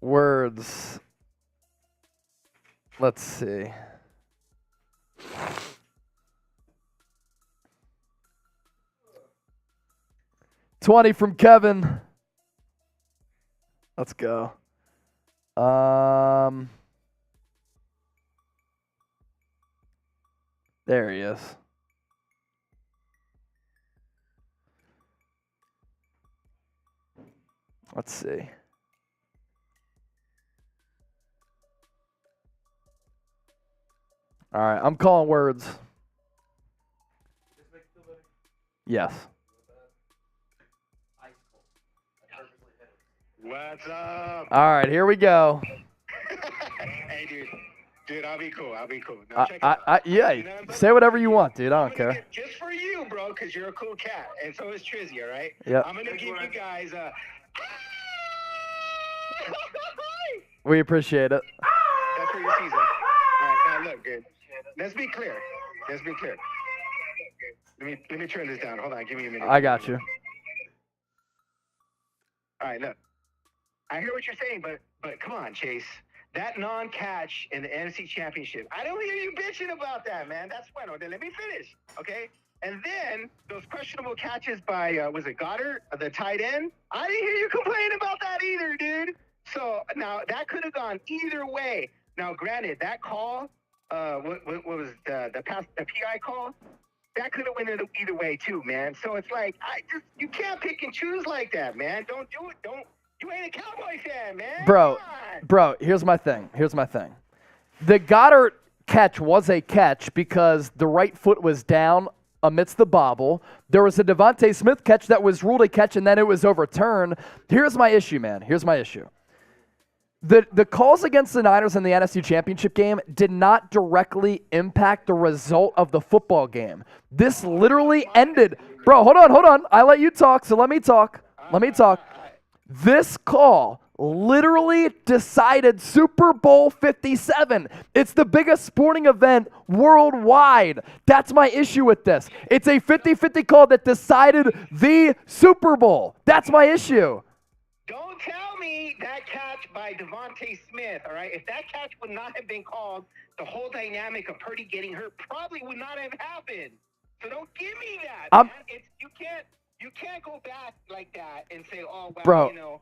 Words. Let's see. $20 from Kevin. Let's go. There he is. Let's see. All right, I'm calling words. Yes.
What's up?
All right, here we go.
Hey, dude, I'll be cool. No, check it out.
Yeah,
You know what I'm
say whatever you want, dude. I don't care.
Just for you, bro, because you're a cool cat, and so is Trizzy, all right?
Yep.
I'm gonna give you guys a.
We appreciate it.
That's for your season. All right, now look, good. Let's be clear. Let me turn this down. Hold on, give me a minute.
I got you.
All right, look. I hear what you're saying, but come on, Chase. That non-catch in the NFC Championship, I don't hear you bitching about that, man. That's bueno. Then let me finish, okay? And then those questionable catches by, was it Goddard, the tight end? I didn't hear you complain about that either, dude. So now that could have gone either way. Now, granted, that call, what was the PI call? That could have went either way too, man. So it's like, you can't pick and choose like that, man. Don't do it. You ain't a Cowboy fan, man.
Bro, here's my thing. The Goddard catch was a catch because the right foot was down amidst the bobble. There was a Avonte Smith catch that was ruled a catch, and then it was overturned. Here's my issue, man. The calls against the Niners in the NFC Championship game did not directly impact the result of the football game. This literally ended. Bro, hold on. I let you talk, so let me talk. This call literally decided Super Bowl 57. It's the biggest sporting event worldwide. That's my issue with this. It's a 50-50 call that decided the Super Bowl. That's my issue.
Don't tell me that catch by Avonte Smith, all right, if that catch would not have been called, the whole dynamic of Purdy getting hurt probably would not have happened. So don't give me that, man. You can't go back like that and say, oh, well,
Bro,
you know.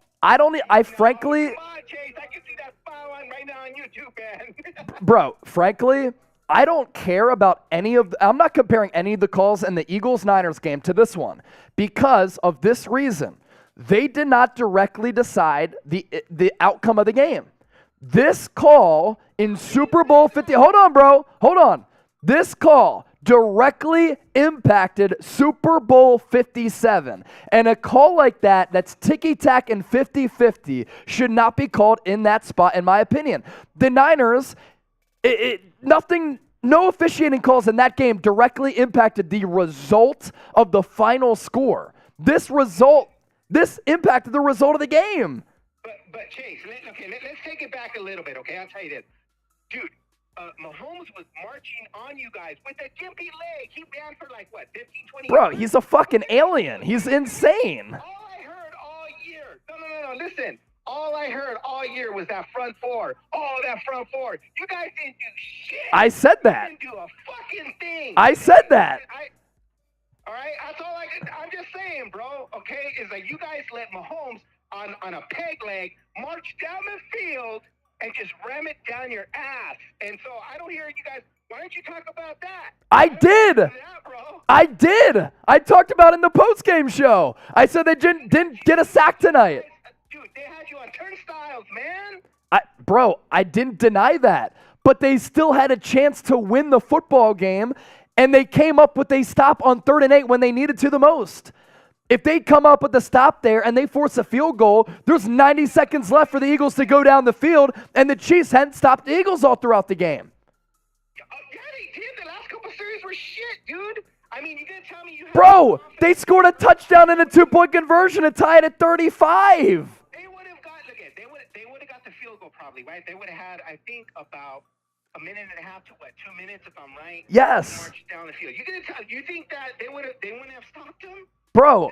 frankly,
Come on, Chase, I can see that file line right now on YouTube, man.
bro, frankly, I don't care about I'm not comparing any of the calls in the Eagles-Niners game to this one because of this reason. They did not directly decide the outcome of the game. This call in Super Bowl 50, hold on, bro, hold on. This call directly impacted Super Bowl 57. And a call like that's ticky-tack and 50-50 should not be called in that spot, in my opinion. The Niners, no officiating calls in that game directly impacted the result of the final score. This impacted the result of the game.
But Chase, let's take it back a little bit, okay? I'll tell you this. Dude, Mahomes was marching on you guys with a gimpy leg. He ran for 15, 20
Bro,
yards?
he's a fucking alien. He's insane.
All I heard all year, no, listen. All I heard all year was that front four. Oh, that front four. You guys didn't do shit.
I said that.
You didn't do a fucking thing.
I said that.
All right, that's all I'm just saying, bro, okay? Is like you guys let Mahomes on a peg leg march down the field and just ram it down your ass. And so I don't hear you guys. Why don't you talk about that?
I did. I did. I talked about it in the postgame show. I said they didn't get a sack tonight.
Dude, they had you on turnstiles, man.
Bro, I didn't deny that. But they still had a chance to win the football game, and they came up with a stop on 3rd and 8 when they needed to the most. If they come up with a stop there and they force a field goal, there's 90 seconds left for the Eagles to go down the field, and the Chiefs hadn't stopped the Eagles all throughout the game.
Yeah, they did. The last couple series were shit, dude. I mean, you gonna tell me you have
Bro, they scored a touchdown and a 2-point conversion and tied at 35.
They would have got the field goal probably, right? They would have had, I think, about a minute and a half to 2 minutes, if I'm right.
Yes.
March down the field. You think that they wouldn't have stopped him?
Bro.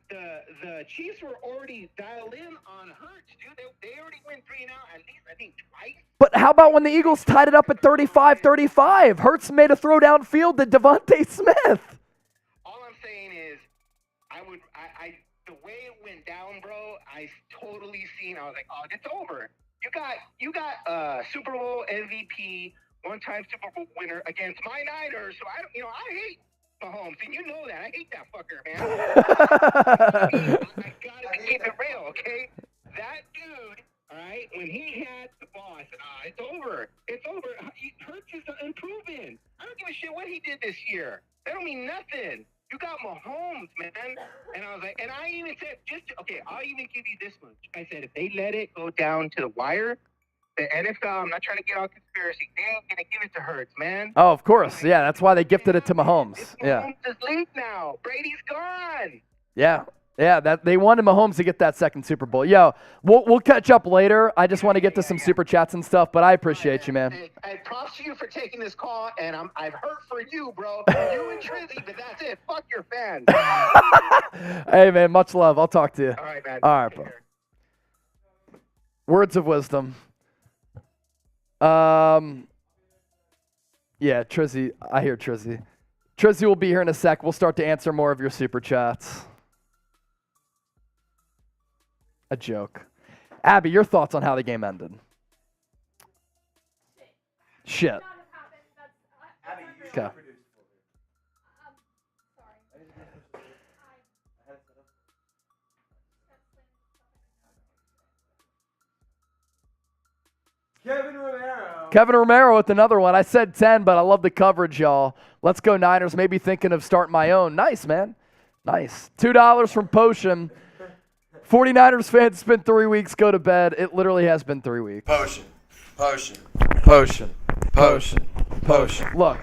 The Chiefs were already dialed in on Hurts, dude. They already went 3 and out at least, I think, twice.
But how about when the Eagles tied it up at 35-35? Hurts made a throw downfield to Avonte Smith.
All I'm saying is, the way it went down, bro, I totally seen. I was like, oh, it's over. You got Super Bowl MVP, one-time Super Bowl winner against my Niners. So I hate Mahomes, and you know that. I hate that fucker, man. I gotta keep it real, okay? That dude, all right, when he had the ball, I said, it's over. It's over. Hurts is unproven. I don't give a shit what he did this year. That don't mean nothing. You got Mahomes, man. And I was like, and I even said, I'll even give you this much. I said, if they let it go down to the wire, the NFL, I'm not trying to get all conspiracy, they ain't going to give it to Hurts, man.
Oh, of course. Yeah, that's why they gifted it to Mahomes. Yeah.
Mahomes is league now. Brady's gone.
Yeah. Yeah, that they wanted Mahomes to get that second Super Bowl. Yo, we'll catch up later. I just want to get to some super chats and stuff, but I appreciate you, man.
Hey, props to you for taking this call, and I've hurt for you, bro. You and Trizzy, but that's it. Fuck your fans.
Hey, man, much love. I'll talk to you.
All right, man.
All right, bro. Words of wisdom. Yeah, Trizzy. I hear Trizzy. Trizzy will be here in a sec. We'll start to answer more of your super chats. A joke. Abby, your thoughts on how the game ended? Shit. Okay. Kevin Romero with another one. I said 10, but I love the coverage, y'all. Let's go Niners. Maybe thinking of starting my own. Nice, man. Nice. $2 from Potion. 49ers fans, it's been 3 weeks. Go to bed. It literally has been 3 weeks.
Potion.
Look.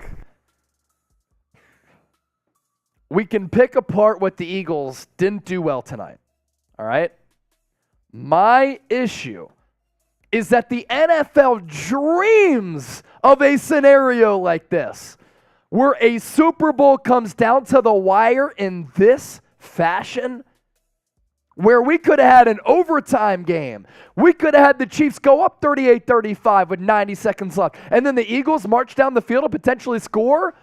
We can pick apart what the Eagles didn't do well tonight. All right? My issue is that the NFL dreams of a scenario like this, where a Super Bowl comes down to the wire in this fashion. where we could have had an overtime game. We could have had the Chiefs go up 38-35 with 90 seconds left, and then the Eagles march down the field and potentially score.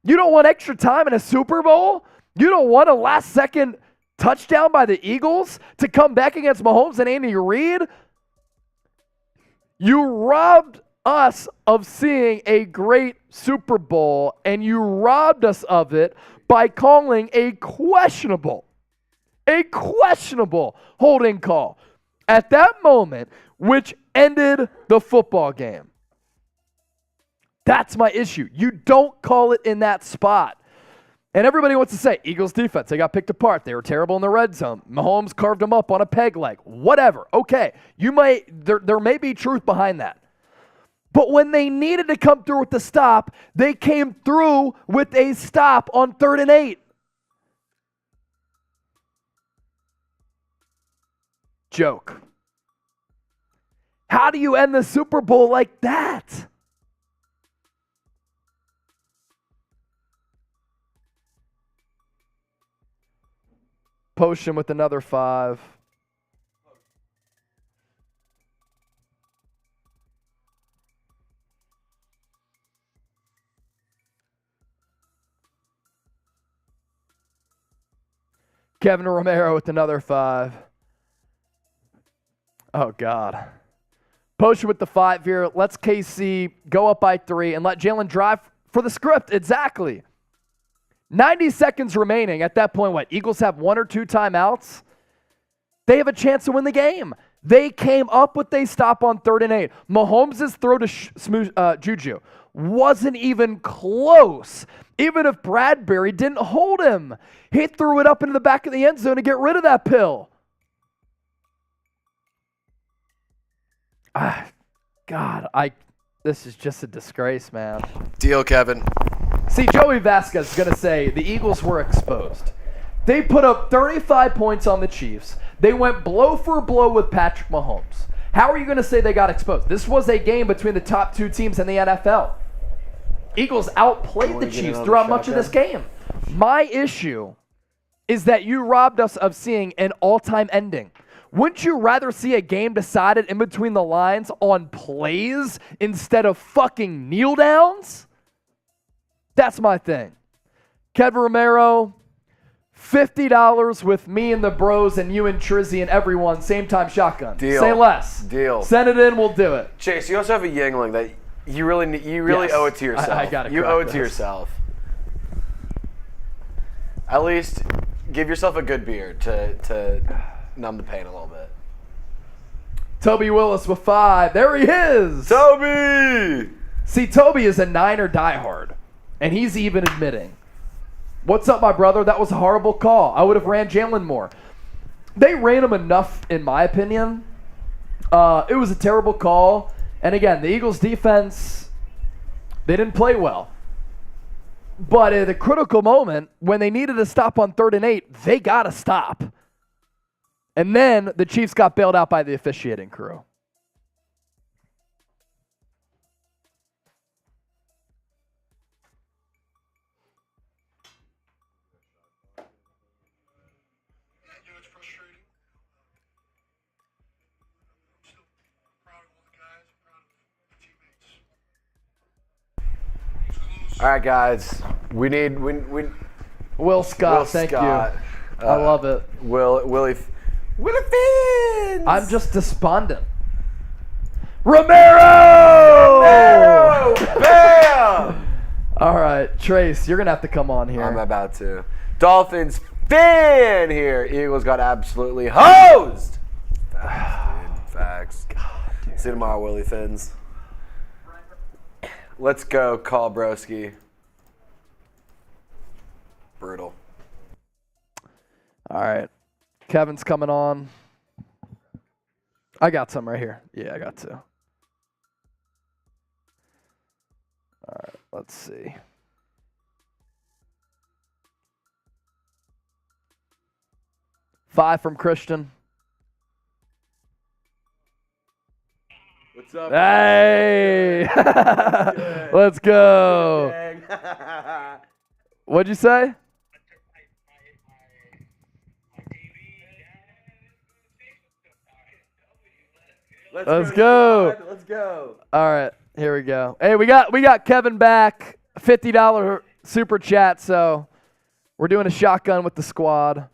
You don't want extra time in a Super Bowl? You don't want a last-second touchdown by the Eagles to come back against Mahomes and Andy Reid? You robbed us of seeing a great Super Bowl, and you robbed us of it by calling a questionable holding call at that moment, which ended the football game. That's my issue. You don't call it in that spot. And everybody wants to say, Eagles defense, they got picked apart. They were terrible in the red zone. Mahomes carved them up on a peg leg. Whatever. Okay. There may be truth behind that. But when they needed to come through with the stop, they came through with a stop on 3rd and 8. Joke. How do you end the Super Bowl like that? Potion with another 5. Kevin Romero with another 5. Oh, God. Potion with the 5 here. Let's KC go up by 3 and let Jalen drive for the script. Exactly. 90 seconds remaining. At that point, what? Eagles have 1 or 2 timeouts. They have a chance to win the game. They came up with a stop on 3rd and 8. Mahomes' throw to Juju wasn't even close. Even if Bradbury didn't hold him, he threw it up into the back of the end zone to get rid of that pill. God, this is just a disgrace, man.
Deal, Kevin.
See, Joey Vasquez is going to say the Eagles were exposed. They put up 35 points on the Chiefs. They went blow for blow with Patrick Mahomes. How are you going to say they got exposed? This was a game between the top 2 teams in the NFL. Eagles outplayed the Chiefs throughout much of this game. My issue is that you robbed us of seeing an all-time ending. Wouldn't you rather see a game decided in between the lines on plays instead of fucking kneel downs? That's my thing. Kevin Romero, $50 with me and the bros and you and Trizzy and everyone, same time shotgun.
Deal.
Say less.
Deal.
Send it in, we'll do it.
Chase, you also have a Yingling that you really
Yes.
owe it to yourself.
I gotta
You
crack
owe it
this.
to yourself. At least give yourself a good beer to numb the pain a little bit.
Toby Willis with 5. There he is.
Toby!
See, Toby is a Niner diehard, and he's even admitting, what's up, my brother? That was a horrible call. I would have ran Jalen more. They ran him enough, in my opinion. It was a terrible call. And again, the Eagles defense, they didn't play well. But at a critical moment, when they needed to stop on 3rd and 8, they got to stop. And then the Chiefs got bailed out by the officiating crew.
It's frustrating. I'm still proud of all the guys. I'm proud of the teammates. It's close.
All right, guys. We need
Will Scott,
Will
thank
Scott.
you. I love it.
Willie Fins!
I'm just despondent. Romero!
Bam!
All right, Trace, you're going to have to come on here.
I'm about to. Dolphins fan here. Eagles got absolutely hosed. Facts, dude. Facts.
God, dude.
See you tomorrow, Willie Fins. Let's go, call broski. Brutal.
All right. Kevin's coming on. I got some right here. Yeah, I got 2. All right, let's see. Five from Christian.
What's up?
Hey! Let's go. What'd you say? Let's go.
Squad. Let's go.
All right, here we go. Hey, we got Kevin back, $50 super chat. So we're doing a shotgun with the squad.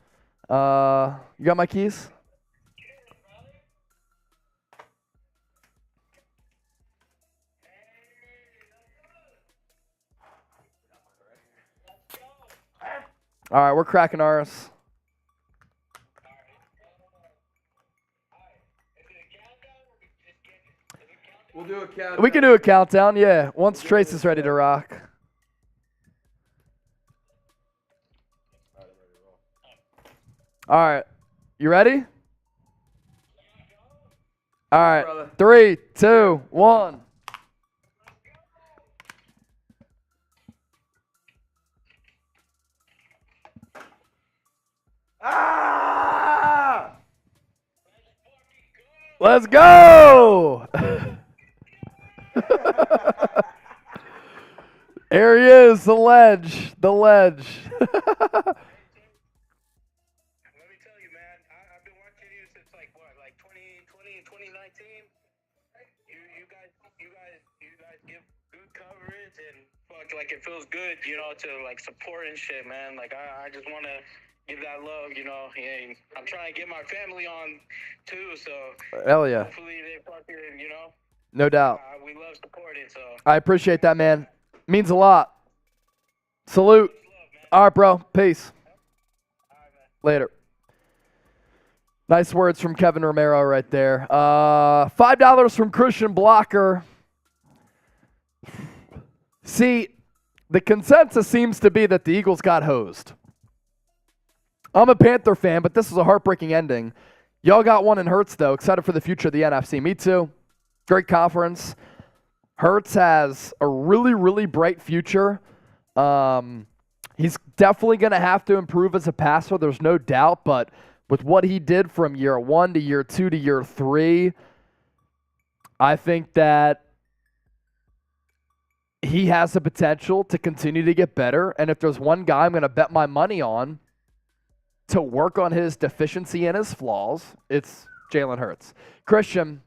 You got my keys? All right, we're cracking ours.
We'll do a countdown.
We can do a countdown, yeah. Once Trace is ready to rock. All right, you ready? All right,
brother.
3, 2, 1.
Ah!
Let's go! There he is, the ledge.
Let me tell you, man, I've been watching you since like 2020, 2019. You guys give good coverage and fuck, like it feels good, to like support and shit, man. Like I just want to give that love, and I'm trying to get my family on too, so
Hell yeah.
hopefully they fucking,
No doubt.
we love supporting, so.
I appreciate that, man. Means a lot. Salute. All right, bro. Peace. Later. Nice words from Kevin Romero right there. $5 from Christian Blocker. See, the consensus seems to be that the Eagles got hosed. I'm a Panther fan, but this is a heartbreaking ending. Y'all got one in Hurts, though. Excited for the future of the NFC. Me too. Great conference. Hurts has a really, really bright future. He's definitely going to have to improve as a passer. There's no doubt. But with what he did from year 1 to year 2 to year 3, I think that he has the potential to continue to get better. And if there's one guy I'm going to bet my money on to work on his deficiency and his flaws, it's Jalen Hurts. Christian,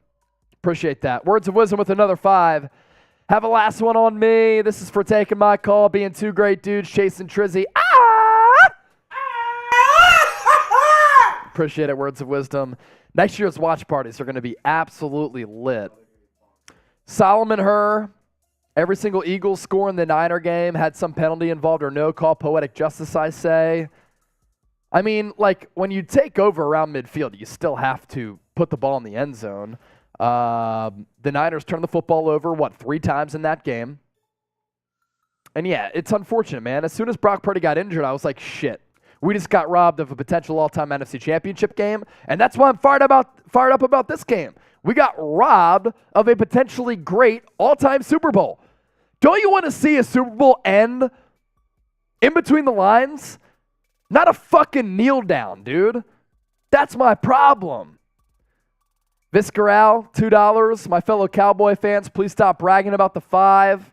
appreciate that. Words of wisdom with another 5. Have a last one on me. This is for taking my call, being 2 great dudes, chasing Trizzy. Appreciate it, words of wisdom. Next year's watch parties are going to be absolutely lit. Solomon Herr, every single Eagles score in the Niner game had some penalty involved or no call. Poetic justice, I say. I mean, like, when you take over around midfield, you still have to put the ball in the end zone. The Niners turned the football over, 3 times in that game? And yeah, it's unfortunate, man. As soon as Brock Purdy got injured, I was like, shit. We just got robbed of a potential all-time NFC Championship game, and that's why I'm fired up about this game. We got robbed of a potentially great all-time Super Bowl. Don't you want to see a Super Bowl end in between the lines? Not a fucking kneel down, dude. That's my problem. Visceral, $2. My fellow Cowboy fans, please stop bragging about the 5.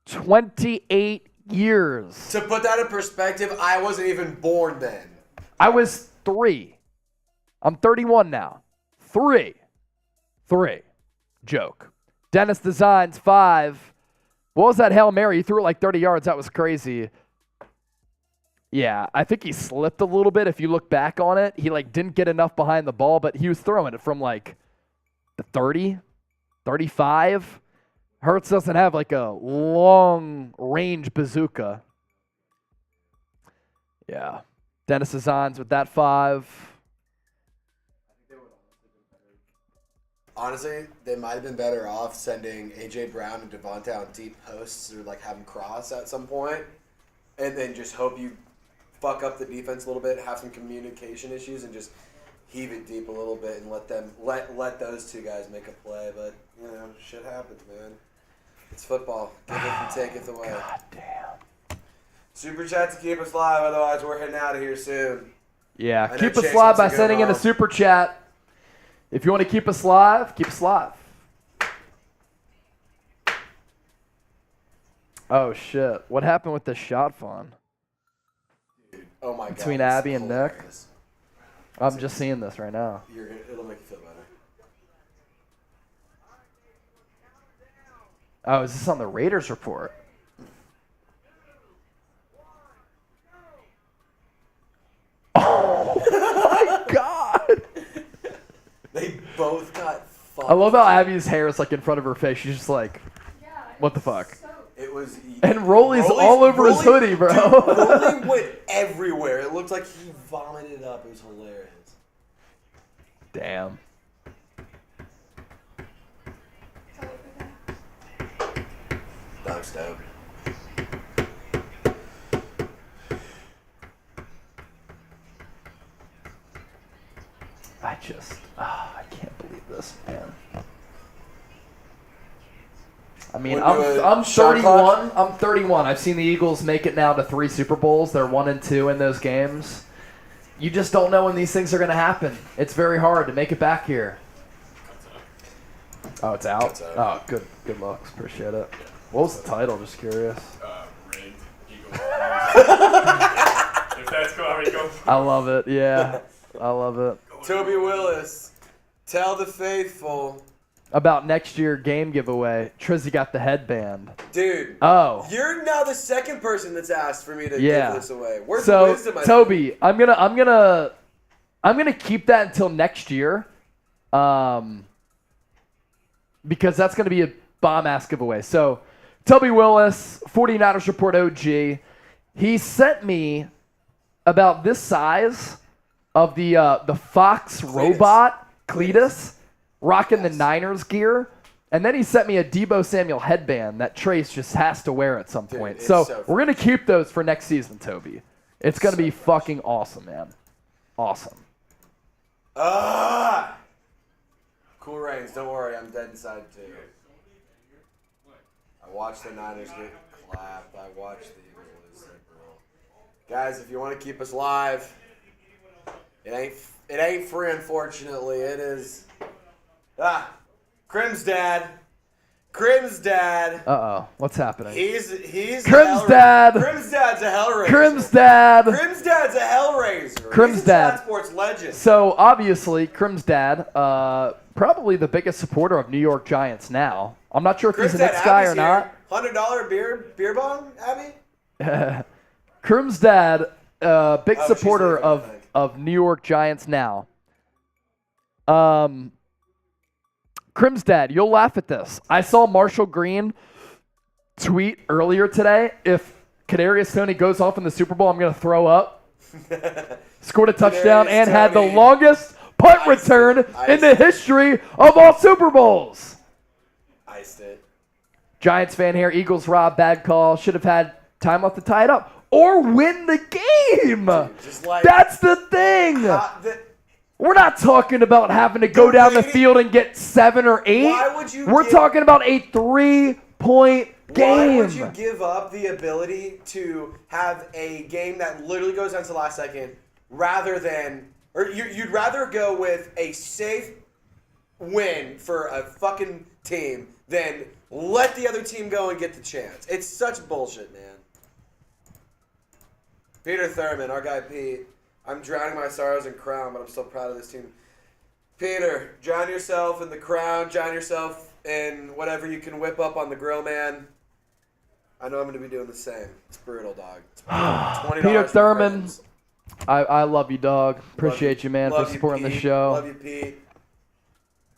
28 years.
To put that in perspective, I wasn't even born then.
I was 3. I'm 31 now. 3. Joke. Dennis Designs, 5. What was that Hail Mary? He threw it like 30 yards. That was crazy. Yeah, I think he slipped a little bit. If you look back on it, he didn't get enough behind the ball, but he was throwing it from the 30, 35. Hurts doesn't have a long range bazooka. Yeah. Dennis Designs with that 5.
Honestly, they might have been better off sending A.J. Brown and Avonte on deep posts or have them cross at some point, and then just hope you fuck up the defense a little bit, have some communication issues, and just heave it deep a little bit and let those 2 guys make a play. But shit happens, man. It's football. Give it and take it away.
God damn.
Super chat to keep us live, otherwise we're heading out of here soon.
Yeah,
I know
keep us
Chase
live
wants to
by
go
sending in a
home.
super chat. If you want to keep us live, keep us live. Oh, shit. What happened with the shot fun?
Oh my god.
Between
this is
Abby and Nick?
hilarious.
I'm just seeing this right now.
It'll make you feel better.
Oh, is this on the Raiders report? Oh my God!
They both got fucked.
I love how Abby's hair is like in front of her face. She's just like, what the fuck?
It was.
And Rolly's all over his hoodie, bro.
Dude, Rolly went everywhere. It looked like he vomited it up. It was hilarious.
Damn.
Dog's dope.
I can't believe this, man. I mean,
We'll do a
I'm
shot
31.
clock.
I'm 31. I've seen the Eagles make it now to 3 Super Bowls. They're 1-2 in those games. You just don't know when these things are going to happen. It's very hard to make it back here. Oh, it's out?
It's out.
Oh, good looks. Appreciate it. What was the title? Just curious.
Reid, Eagles. If that's cool, I mean, go.
I love it. Yeah, I love it.
Toby Willis, tell the faithful.
About next year game giveaway, Trizzy got the headband.
Dude.
Oh.
You're now the second person that's asked for me to
Yeah.
give this away. Where's
So
the wisdom?
Toby, I'm gonna keep that until next year, because that's gonna be a bomb ass giveaway. So Toby Willis, 49ers Report OG, he sent me about this size of the Fox robot Cletus, rocking the Niners gear. And then he sent me a Deebo Samuel headband that Trace just has to wear at some point.
it's
So
so
we're going to keep those for next season, Toby. It's going to be fucking awesome, man. Awesome.
Cool Reigns, don't worry, I'm dead inside too. I watched the Niners get clapped. I watched the Eagles lose Super Bowl. Guys, if you want to keep us live, it ain't free, unfortunately. It is. Crim's dad.
Uh-oh. What's happening?
He's
Crim's dad.
Crim's dad's a hellraiser.
Crim's dad.
Crim's dad's a hellraiser.
Crim's
He's a
dad.
Chat Sports legend.
So, obviously, Crim's dad, probably the biggest supporter of New York Giants now. I'm not sure if
Crim's
he's a
dad,
Knicks guy or
Abby's
not.
here. $100 beer bong, Abby?
Crim's dad, big
she's
supporter
leaving, I think.
of New York Giants now. Crim's dad, you'll laugh at this. I saw Marshall Green tweet earlier today, if Kadarius Toney goes off in the Super Bowl, I'm going to throw up. Scored a touchdown
Kadarius
and had the
Toney.
longest punt return in the history of all Super Bowls.
Iced it.
Giants fan here. Eagles rob, bad call. Should have had time left to tie it up or win the game.
Just like
That's the thing. We're not talking about having to go down the field and get 7 or 8.
Why would you
We're talking about a 3-point game.
Why would you give up the ability to have a game that literally goes down to the last second rather than, or you'd rather go with a safe win for a fucking team than let the other team go and get the chance? It's such bullshit, man. Peter Thurman, our guy Pete. I'm drowning my sorrows in crown, but I'm still proud of this team. Peter, drown yourself in the crown. Drown yourself in whatever you can whip up on the grill, man. I know I'm going to be doing the same. It's brutal, dog. It's brutal. $20
Peter
for
Thurman,
friends.
I love you, dog. Appreciate you, man,
Love
for
you,
supporting the
Pete.
show.
Love you, Pete.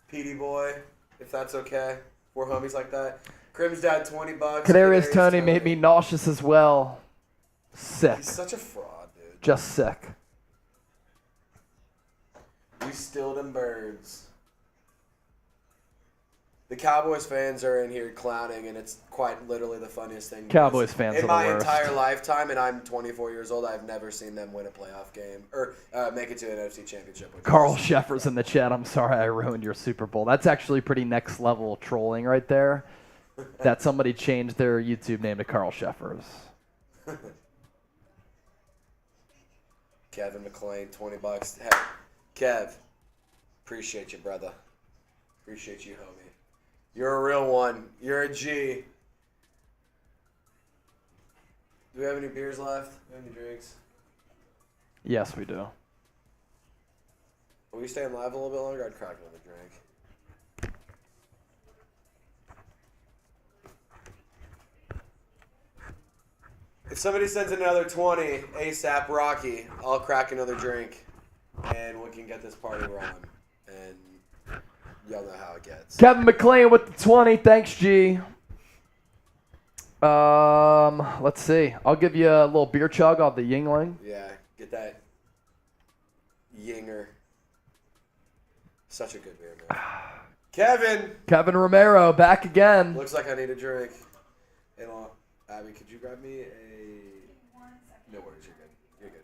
Petey boy, if that's okay. We're homies like that. Crim's dad, $20.
Kadarius Toney made me nauseous as well. Sick.
He's such a fraud, dude.
Just sick.
We still them birds. The Cowboys fans are in here clowning, and it's quite literally the funniest thing.
Cowboys fans are
in
the
my
worst.
entire lifetime, and I'm 24 years old, I've never seen them win a playoff game or make it to an NFC Championship. which
Carl
is-
Sheffer's in the chat. I'm sorry I ruined your Super Bowl. That's actually pretty next level trolling right there. That somebody changed their YouTube name to Carl Sheffers.
Kevin McClain, $20. Hey, Kev, appreciate you, brother. Appreciate you, homie. You're a real one. You're a G. Do we have any beers left? Do we have any drinks?
Yes, we do.
Are we staying live a little bit longer? I'd crack another drink. If somebody sends another 20 ASAP Rocky, I'll crack another drink, and we can get this party rolling. And y'all know how it gets.
Kevin McLean with the 20. Thanks, G. Let's see. I'll give you a little beer chug off the Yingling.
Yeah, get that Yinger. Such a good beer, man. Kevin
Romero back again.
looks like I need a drink. Hey, Abby, could you grab me a? No worries, you're good. You're good.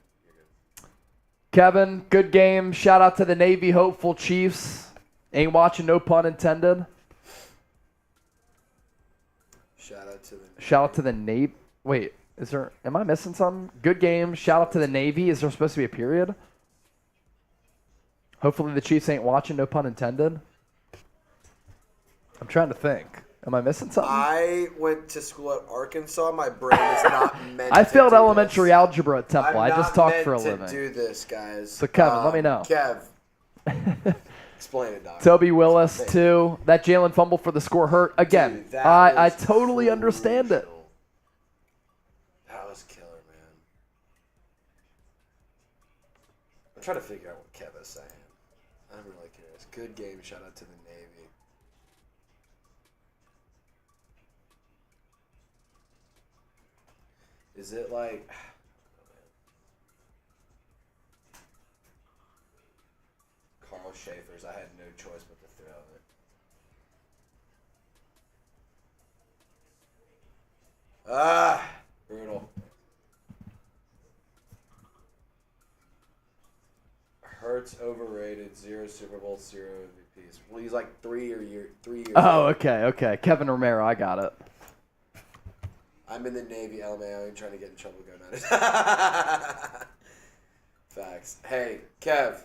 Kevin, good game. Shout out to the Navy hopeful Chiefs. Ain't watching, no pun intended.
Shout out to the
Navy. Wait, am I missing something? Good game. Shout out to the Navy. Is there supposed to be a period? Hopefully the Chiefs ain't watching, no pun intended. I'm trying to think. Am I missing something?
I went to school at Arkansas. My brain is not meant
I
to
failed
do
elementary
this.
algebra at Temple.
I'm
I just
not
talked
meant
for a
to
living.
do this, guys.
So, Kevin, let me know.
Kev. Explain it, Doc.
Toby Willis, too. That Jalen fumble for the score hurt. Again,
Dude, that
I
was
totally understand it.
crucial. That was killer, man. I'm trying to figure out what Kev is saying. I'm really curious. Good game. Shout out to the Navy. Is it like... Carl Schaefer's, I had no choice but to throw it. Brutal. Hurts overrated, 0 Super Bowl, 0 MVPs. Well, he's like 3 years.
Oh, okay. Kevin Romero, I got it.
I'm in the Navy, LMAO. I'm trying to get in trouble going at it. Facts. Hey, Kev.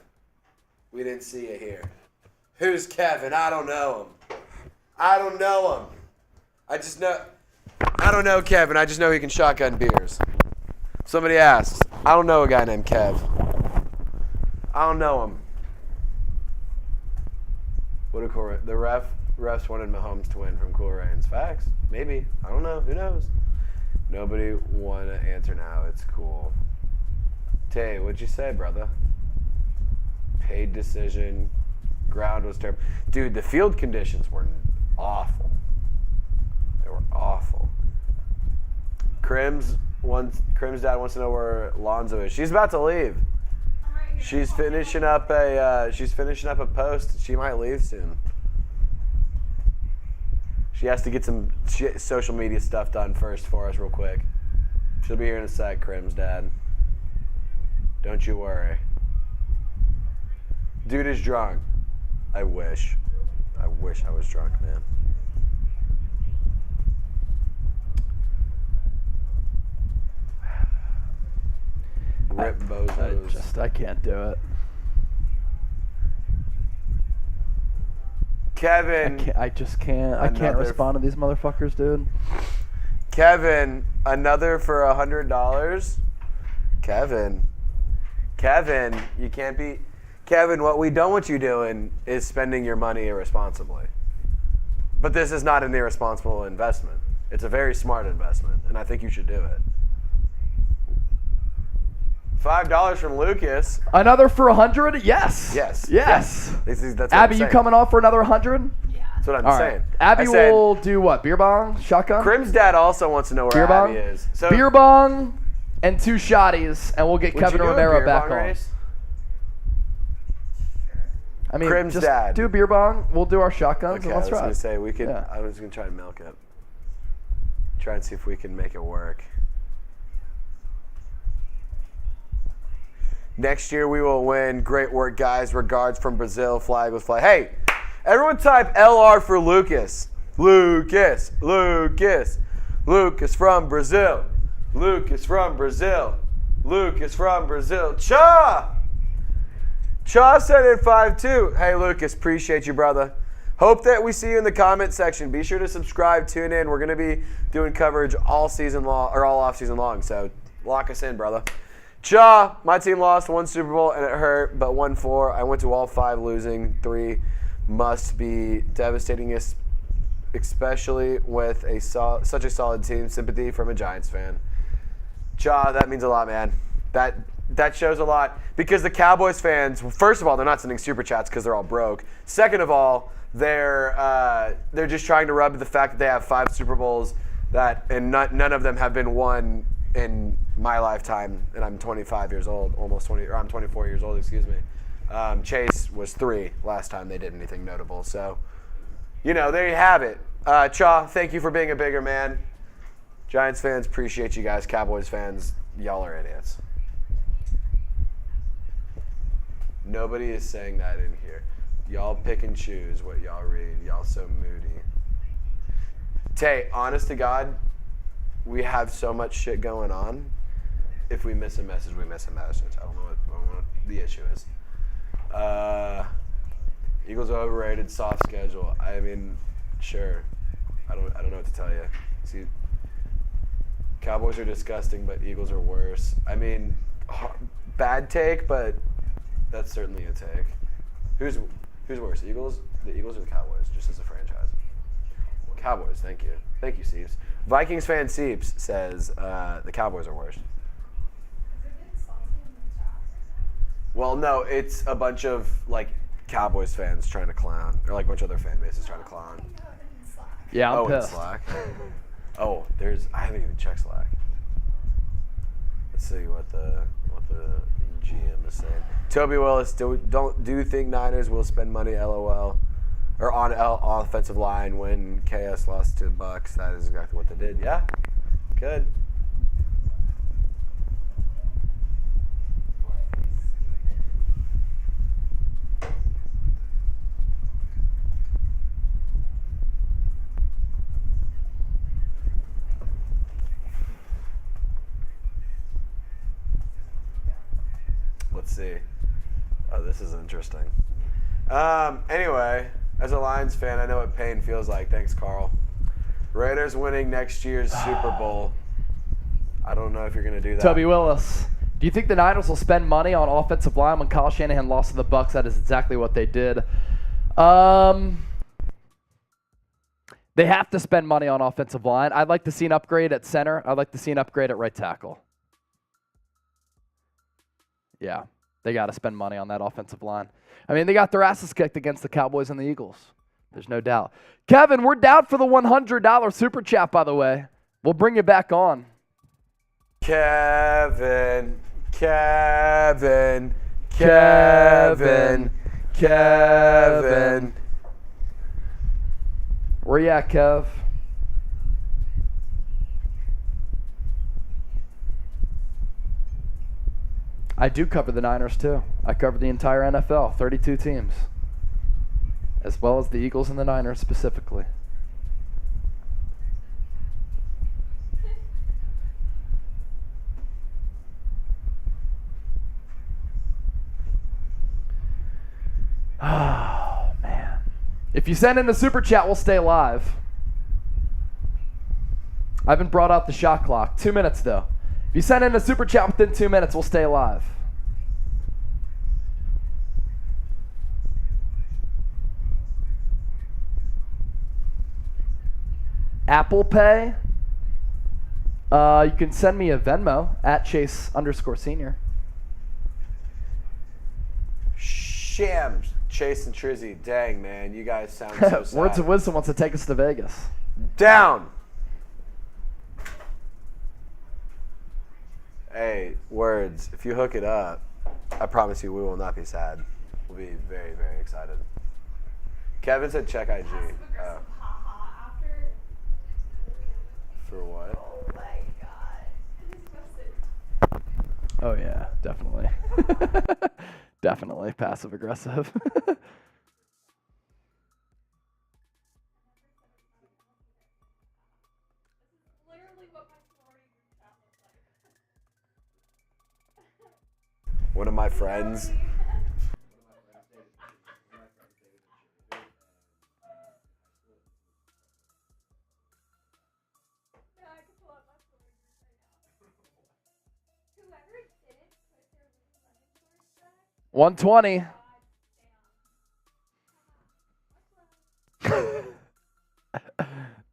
We didn't see you here. Who's Kevin? I don't know him. I don't know Kevin. I just know he can shotgun beers. Somebody asks. I don't know a guy named Kev. I don't know him. What a cool. The refs wanted Mahomes to win from Cool Rains. Facts. Maybe. I don't know. Who knows? Nobody want to answer now. It's cool. Tay, what'd you say, brother? Paid decision. Ground was terrible. Dude, the field conditions were awful. They were awful. Crim's dad wants to know where Lonzo is. She's about to leave. She's finishing up a post. She might leave soon. She has to get some social media stuff done first for us real quick. She'll be here in a sec, Crim's dad. Don't you worry. Dude is drunk. I wish I was drunk, man. Rip bozos.
I can't do it.
Kevin.
I just can't. I can't respond to these motherfuckers, dude.
Kevin, another for $100. Kevin, you can't be. Kevin, what we don't want you doing is spending your money irresponsibly. But this is not an irresponsible investment. It's a very smart investment, and I think you should do it. $5 from Lucas.
Another for 100? Yes.
Yes.
That's
what
Abby,
I'm
you
saying.
coming off for another 100?
Yeah.
That's what I'm
All
saying.
right. Abby
I said,
will do what? Beer bong? Shotgun?
Crim's dad also wants to know where
Beer bong?
Abby is. So,
Beer bong and 2 shotties, and we'll get
would
Kevin
you do a
Romero
beer
back
bong
on.
race?
I mean,
Crim's
just
dad.
do beer bong. We'll do our shotguns,
Okay,
and
I
let's
was
try.
gonna say we could.
Yeah.
I was gonna try to milk it. Try and see if we can make it work. Next year we will win. Great work, guys. Regards from Brazil. Flag was flag. Hey, everyone type LR for Lucas. Lucas from Brazil. Lucas from Brazil. Cha said it 5-2. Hey, Lucas, appreciate you, brother. Hope that we see you in the comment section. Be sure to subscribe, tune in. We're going to be doing coverage all season long, or all off season long. So lock us in, brother. Cha, my team lost 1 Super Bowl and it hurt, but won 4. I went to all 5 losing. 3 must be devastating, especially with such a solid team. Sympathy from a Giants fan. Cha, that means a lot, man. That shows a lot because the Cowboys fans, first of all, they're not sending super chats because they're all broke. Second of all, they're just trying to rub the fact that they have 5 Super Bowls and none of them have been won in my lifetime, and I'm 25 years old, almost 20, or I'm 24 years old, excuse me. Chase was 3 last time they did anything notable. So, there you have it. Cha, thank you for being a bigger man. Giants fans, appreciate you guys. Cowboys fans, y'all are idiots. Nobody is saying that in here. Y'all pick and choose what y'all read. Y'all so moody. Tay, honest to God, we have so much shit going on. If we miss a message, we miss a message. I don't know what the issue is. Eagles are overrated, soft schedule. I mean, sure. I don't know what to tell you. See, Cowboys are disgusting, but Eagles are worse. I mean, bad take, but that's certainly a take. Who's worse, Eagles? The Eagles or the Cowboys, just as a franchise? Cowboys, thank you. Thank you, Seeps. Vikings fan Seeps says the Cowboys are worse. Well, no, it's a bunch of, Cowboys fans trying to clown, or, a bunch of other fan bases trying to clown.
Yeah, I'm pissed.
In Slack. I haven't even checked Slack. Let's see what the GM is saying. Toby Willis, do you think Niners will spend money, LOL, or on offensive line when KS lost to Bucks? That is exactly what they did. Yeah, good. Let's see. Oh, this is interesting. Anyway, as a Lions fan, I know what pain feels like. Thanks, Carl. Raiders winning next year's Super Bowl. I don't know if you're going to do that.
Toby Willis, do you think the Niners will spend money on offensive line when Kyle Shanahan lost to the Bucks? That is exactly what they did. They have to spend money on offensive line. I'd like to see an upgrade at center. I'd like to see an upgrade at right tackle. Yeah, they got to spend money on that offensive line. I mean, they got their asses kicked against the Cowboys and the Eagles. There's no doubt. Kevin, we're down for the $100 super chat, by the way. We'll bring you back on.
Kevin.
Where you at, Kev? I do cover the Niners, too. I cover the entire NFL, 32 teams, as well as the Eagles and the Niners specifically. Oh, man. If you send in a super chat, we'll stay live. I haven't brought out the shot clock. 2 minutes, though. If you send in a super chat within 2 minutes, we'll stay live. Apple Pay. You can send me a Venmo at Chase_senior.
Shams, Chase and Trizzy. Dang, man, you guys sound so sad.
Words of Wisdom wants to take us to Vegas.
Down. Hey, Words, if you hook it up, I promise you we will not be sad. We'll be very, very excited. Kevin said check IG. For what?
Oh my god.
Oh, yeah, definitely. Definitely passive aggressive.
One of my friends.
Yeah, I can pull up my stories right now. Whoever didn't put their running stories back.
120.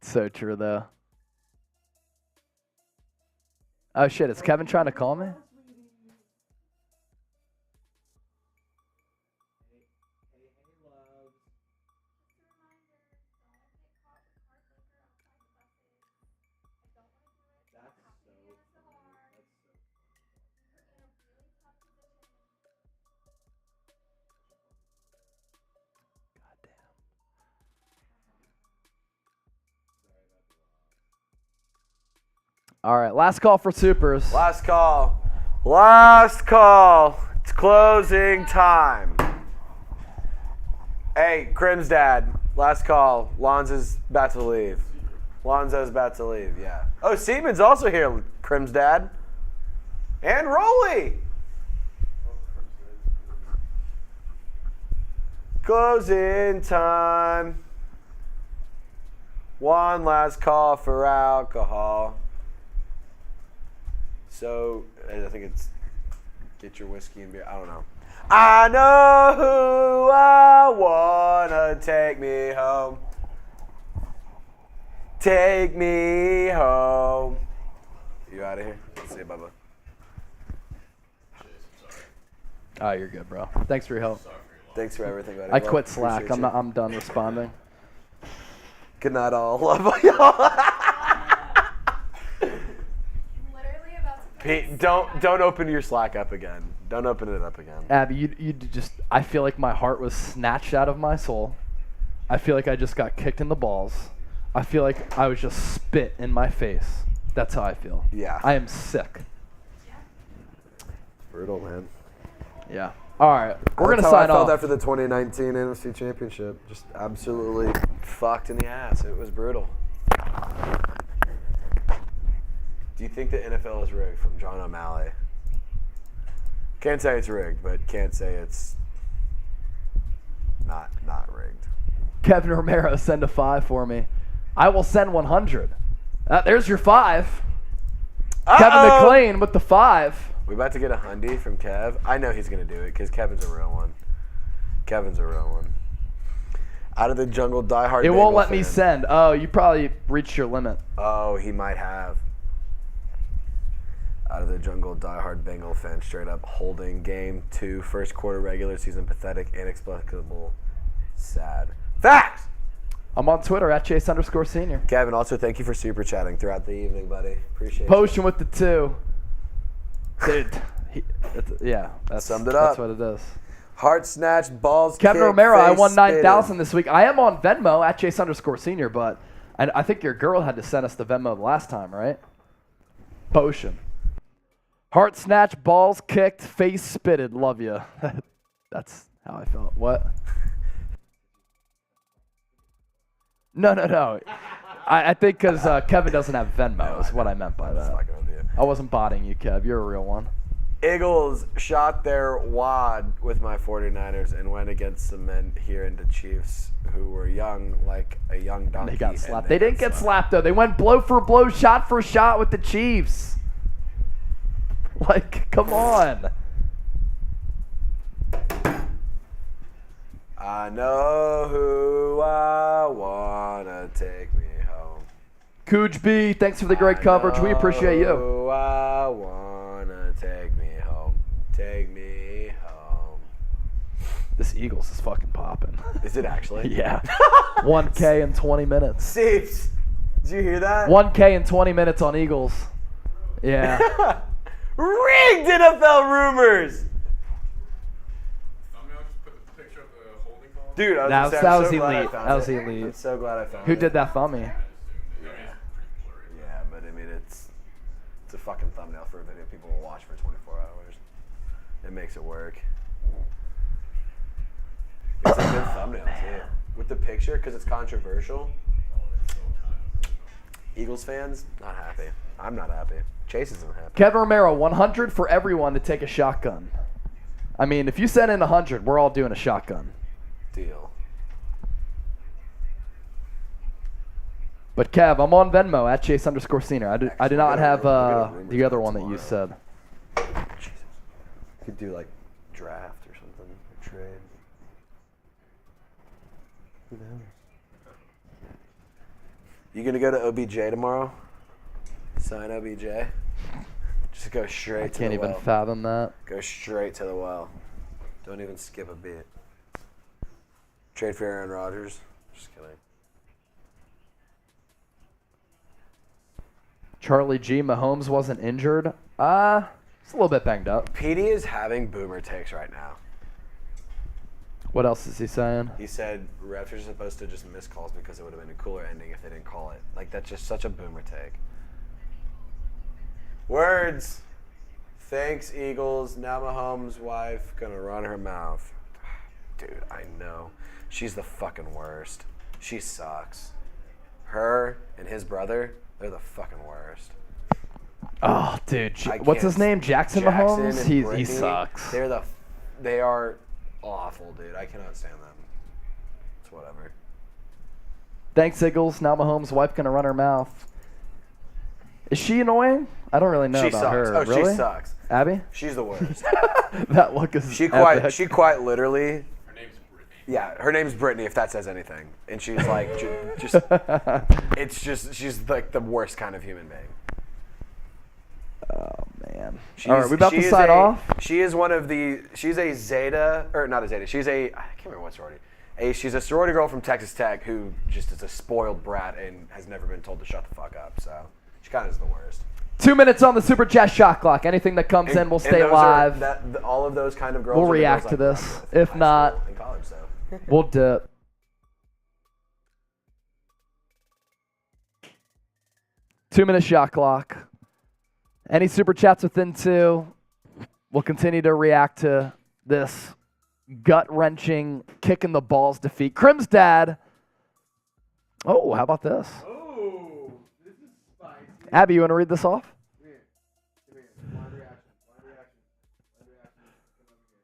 So true, though. Oh, shit. Is Kevin trying to call me? All right, last call for supers.
Last call. Last call. It's closing time. Hey, Crim's dad. Last call. Lonzo's about to leave. Lonzo's about to leave, yeah. Oh, Seaman's also here, Crim's dad. And Rolly. Closing time. One last call for alcohol. So, I think it's get your whiskey and beer. I don't know. I know who I wanna take me home. Take me home. You out of here? See you, Bubba.
Oh, you're good, bro. Thanks for your help.
Thanks for everything, buddy.
I quit Slack.
Appreciate you.
I'm done responding.
Good night, all. Love y'all. Pete, don't open your Slack up again. Don't open it up again.
Abby, you just, I feel like my heart was snatched out of my soul. I feel like I just got kicked in the balls. I feel like I was just spit in my face. That's how I feel.
Yeah.
I am sick.
Brutal, man.
Yeah. All right. We're going to
That's how
sign
I felt
off.
after the 2019 NFC Championship. Just absolutely fucked in the ass. It was brutal. Do you think the NFL is rigged? From John O'Malley. Can't say it's rigged, but can't say it's not rigged.
Kevin Romero, send a 5 for me. I will send 100. There's your 5. Kevin McLean with the 5.
We about to get a Hyundai from Kev. I know he's going to do it because Kevin's a real one. Kevin's a real one. Out of the jungle, diehard
It won't
Bengal
let me
fan.
send. Oh, you probably reached your limit.
Oh, he might have. Out of the jungle, diehard Bengal fan, straight up holding game 2, first quarter regular season, pathetic, inexplicable, sad. Facts!
I'm on Twitter at Chase_senior.
Kevin, also thank you for super chatting throughout the evening, buddy. Appreciate
Potion with the 2. Dude, that's
Summed it
That's
up.
what it is.
Heart snatch, balls
Kevin
kicked,
Romero, I
face
won 9,000
spitted.
this week. I am on Venmo at Chase_senior, but I think your girl had to send us the Venmo the last time, right? Potion. Heart snatch, balls kicked, face spitted. Love you. That's how I felt. What? No. I think because Kevin doesn't have Venmo is what I meant by that.
Fucking with you.
I wasn't botting you, Kev. You're a real one.
Eagles shot their wad with my 49ers and went against some men here in the Chiefs who were young, like a young donkey.
They got
and
slapped. They didn't get slapped, though. They went blow for blow, shot for shot with the Chiefs. Like, come on.
I know who I wanna take me home.
Cooge B, thanks for the great coverage. We appreciate you.
Who I wanna take me home. Take me home.
This Eagles is fucking popping.
Is it actually?
Yeah. 1K in 20 minutes.
Steves, did you hear that?
1K in 20 minutes on Eagles. Yeah.
Rigged NFL rumors.
Thumbnail just put the picture of the holding call.
Dude, I was
That
just
was-
saying,
that
I'm
was
so glad I
elite.
found
That was
it.
elite.
I'm so glad I found
Who
it.
did that for me?
Yeah, but I mean, it's a fucking thumbnail for a video people will watch for 24 hours. It makes it work. It's a good thumbnail, too. With the picture, because it's controversial. Eagles fans, not happy. I'm not happy. Chase isn't happy.
Kevin Romero, 100 for everyone to take a shotgun. I mean, if you send in 100, we're all doing a shotgun.
Deal.
But Kev, I'm on Venmo at Chase_senior. I do not have
we're gonna rumors
the other
about
one that you
tomorrow.
said.
Jesus. Could do like draft or something, or trade. Who knows? You gonna go to OBJ tomorrow? Sign OBJ? Just go straight
I
to the
can't even
well.
fathom that.
Go straight to the well. Don't even skip a beat. Trade for Aaron Rodgers. Just kidding.
Charlie G. Mahomes wasn't injured. It's a little bit banged up.
PD is having boomer takes right now.
What else is he saying?
He said refs are supposed to just miss calls because it would have been a cooler ending if they didn't call it. Like, that's just such a boomer take. Words. Thanks, Eagles. Now Mahomes' wife gonna run her mouth. Dude, I know. She's the fucking worst. She sucks. Her and his brother, they're the fucking worst.
Oh, dude.
I
What's
can't
his name? Jackson Mahomes?
and
He
Brittany,
sucks.
They are awful, dude. I cannot stand them. It's whatever.
Thanks, Eagles. Now Mahomes' wife gonna run her mouth. Is she annoying? I don't really know
She
about
sucks.
her.
Oh,
really?
she sucks.
Abby?
She's the worst.
That look is
She
epic.
quite literally.
Her name's Brittany.
Yeah, her name's Brittany, if that says anything. And she's like, she's like the worst kind of human being.
Oh, man. All right, we about to sign off?
She's a Zeta, or not a Zeta, I can't remember what sorority. She's a sorority girl from Texas Tech who just is a spoiled brat and has never been told to shut the fuck up. So she kind of is the worst.
2 minutes on the Super Chat shot clock. Anything that comes in, we'll stay live.
All of those kind of girls.
We'll
are the
react
girls
to
I grew up
this.
with in
If
high
not,
school and college, so.
we'll dip. Two-minute shot clock. Any Super Chats within 2. We'll continue to react to this gut-wrenching, kick-in-the-balls defeat. Crim's dad. Oh, how about this?
Oh, this is spicy.
Abby, you want to read this off?
Come here. Blind reaction. Blind reaction. Blind reaction. Come over here.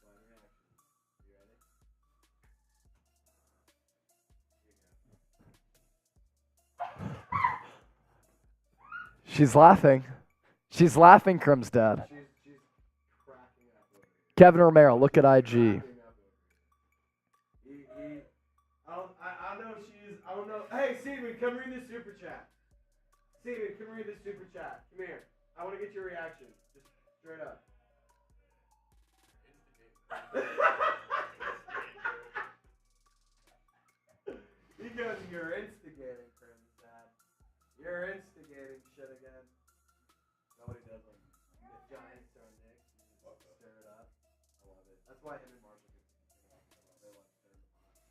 Blind reaction. You ready?
She's laughing. She's laughing, Crim's dad.
She's cracking up over here.
Kevin Romero, look at IG.
Cracking up over here. I know she's. I don't know. Hey, Steven, come read this super chat. Steven, come read this super chat. Come here. I want to get your reaction. Just straight up. Because you're instigating, Crim's dad. You're instigating shit again. Nobody does like Giants or Knicks. You just stir it up. I love it. That's why him and Marshall get they love to stir the pot.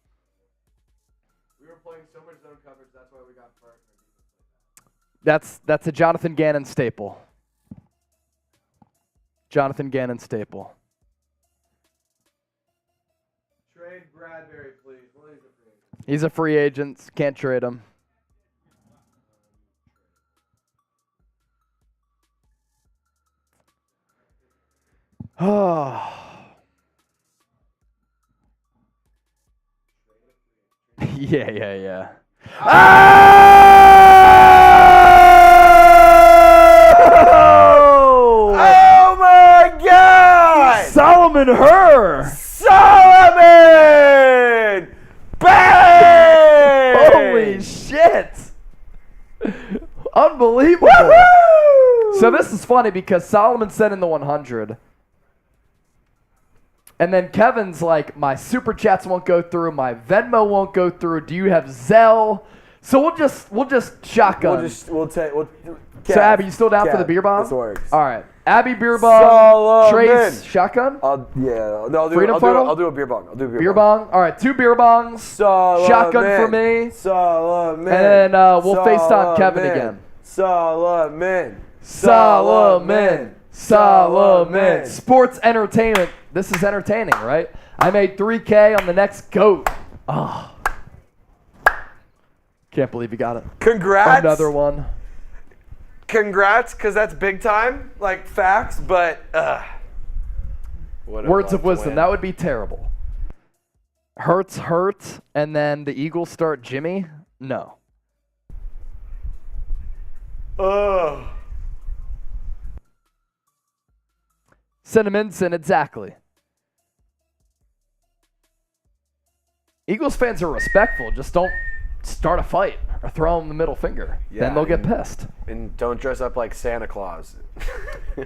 We were playing so much zone coverage. That's why we got burnt in our defense like that.
That's a Jonathan Gannon staple. Jonathan Gannon staple.
Trade Bradbury, please. Well, he's a free agent.
He's a free agent. Can't trade him. Oh. Yeah. Oh!
Oh my God!
Solomon Herr!
Solomon! Bang!
Holy shit! Unbelievable. So this is funny because Solomon sent in the 100. And then Kevin's like, my super chats won't go through, my Venmo won't go through. Do you have Zelle? So we'll just shotgun.
We'll take.
So Abby, you still down for the beer bomb?
This works.
All right, Abby beer bomb.
Solomon.
Trace shotgun.
I'll do
Freedom funnel?
I'll do a beer bong.
Beer bong. All right, 2 beer bongs.
Solomon.
Shotgun for me.
Solomon.
And then we'll FaceTime Kevin again.
Solomon.
Sports entertainment. This is entertaining, right? I made $3K on the next GOAT. Oh. Can't believe you got it.
Congrats.
Another one.
Congrats, because that's big time, like facts, but
Words of wisdom. That would be terrible. Hurts, and then the Eagles start Jimmy? No.
Ugh.
Cinnamon, exactly. Eagles fans are respectful. Just don't start a fight. or throw them the middle finger.
Yeah,
Then they'll get pissed.
And don't dress up like Santa Claus.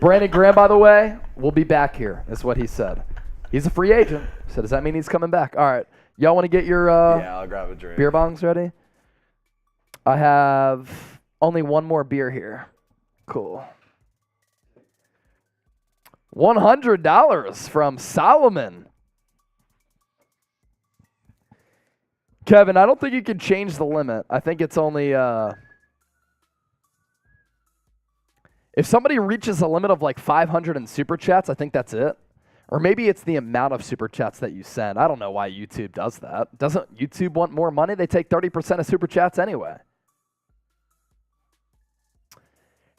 Brandon Graham, by the way, will be back here, is what he said. He's a free agent. So does that mean he's coming back? All right. Y'all want to get your
Yeah, I'll grab a drink.
beer bongs ready? I have only one more beer here. Cool. $100 from Solomon. Kevin, I don't think you can change the limit. I think it's only if somebody reaches a limit of like 500 in super chats, I think that's it. Or maybe it's the amount of super chats that you send. I don't know why YouTube does that. Doesn't YouTube want more money? They take 30% of super chats anyway.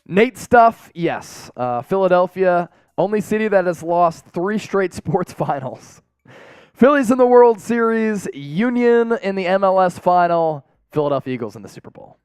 Nate Stuff, yes. Philadelphia, only city that has lost 3 straight sports finals. Phillies in the World Series, Union in the MLS final, Philadelphia Eagles in the Super Bowl.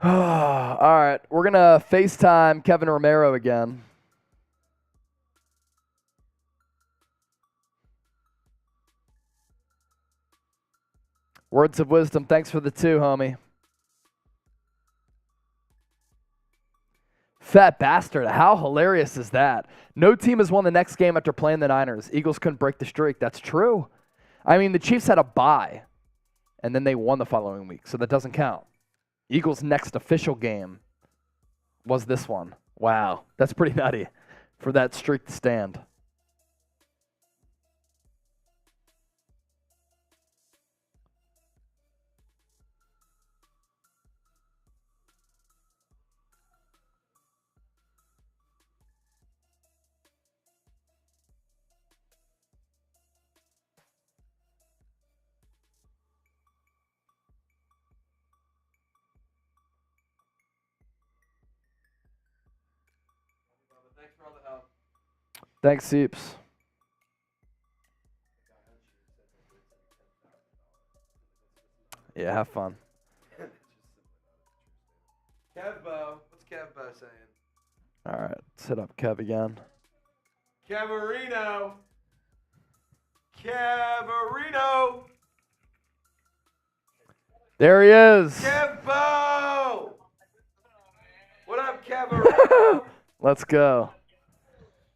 All right, we're going to FaceTime Kevin Romero again. Words of wisdom, thanks for the 2, homie. Fat bastard, how hilarious is that? No team has won the next game after playing the Niners. Eagles couldn't break the streak. That's true. I mean, the Chiefs had a bye, and then they won the following week, so that doesn't count. Eagles' next official game was this one. Wow, that's pretty nutty for that streak to stand. Thanks, Seeps. Yeah, have fun.
Kevbo. What's Kevbo saying?
All right, let's hit up Kev again.
Cavarino. Cavarino.
There he is.
Kevbo. What up, Cavarino?
Let's go.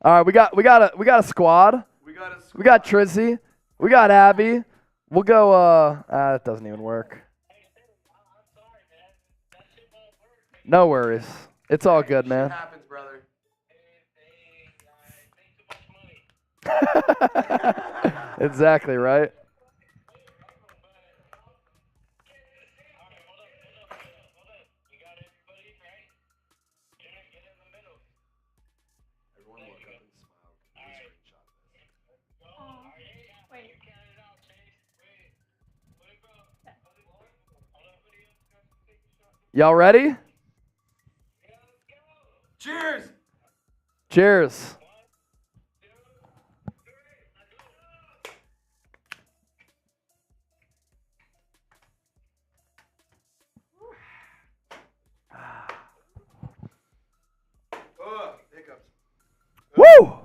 All right, we got a squad. We got Trizzy. We got Abby. We'll go. That doesn't even work. No worries. It's all good, man.
Shit happens, brother.
Exactly right. Y'all ready?
Cheers.
Cheers.
Oh, hiccups.
Woo!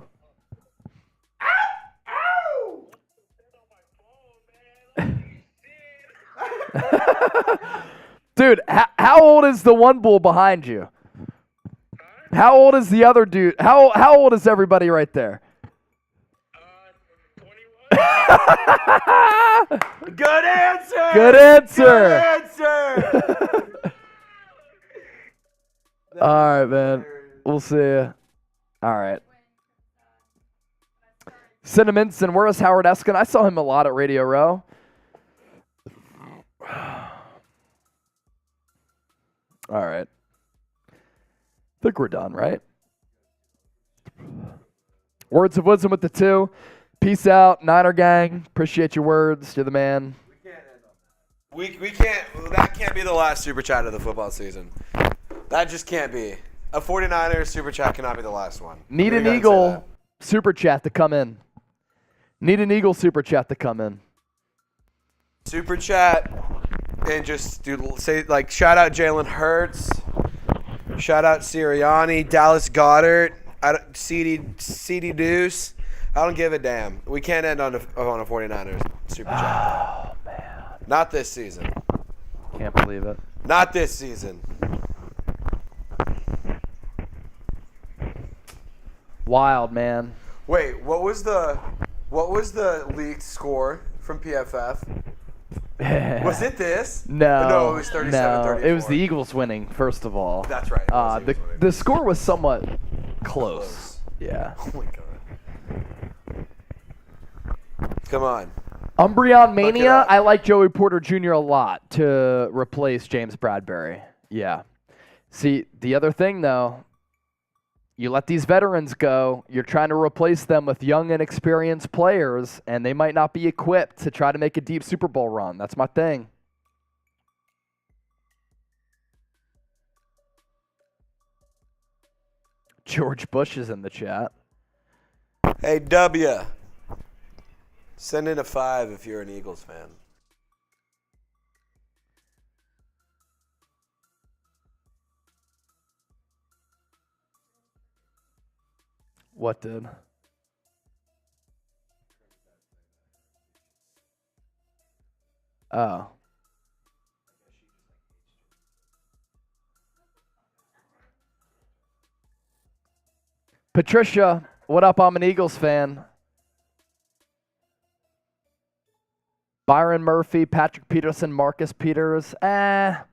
Dude, how old is the one bull behind you? How old is the other dude? How old is everybody right there?
21. Good answer.
Good answer.
Good answer.
All right, man. We'll see you. All right. Cinnaminson, where is Howard Eskin? I saw him a lot at Radio Row. All right. I think we're done, right? Words of wisdom with the 2. Peace out, Niner gang. Appreciate your words. You're the man.
We can't. That can't be the last super chat of the football season. That just can't be. A 49ers super chat cannot be the last one.
Need an Eagle super chat to come in. Need an Eagle super chat to come in.
Super chat and just say like shout out Jalen Hurts, shout out Sirianni, Dallas Goedert, CD Deuce. I don't give a damn. We can't end on a 49ers super chat.
Oh man.
Not this season.
Can't believe it.
Not this season.
Wild, man.
Wait, what was the leaked score from PFF? Was it this?
No.
It was 37-34.
No, it was the Eagles winning, first of all.
That's right.
The score was somewhat close. Yeah.
Oh my god. Come on.
Umbreon Mania,
up.
I like Joey Porter Jr. a lot to replace James Bradbury. Yeah. See, the other thing, though, you let these veterans go, you're trying to replace them with young and experienced players, and they might not be equipped to try to make a deep Super Bowl run. That's my thing. George Bush is in the chat.
Hey, W. Send in a 5 if you're an Eagles fan.
What did? Oh. Patricia, what up? I'm an Eagles fan. Byron Murphy, Patrick Peterson, Marcus Peters. They're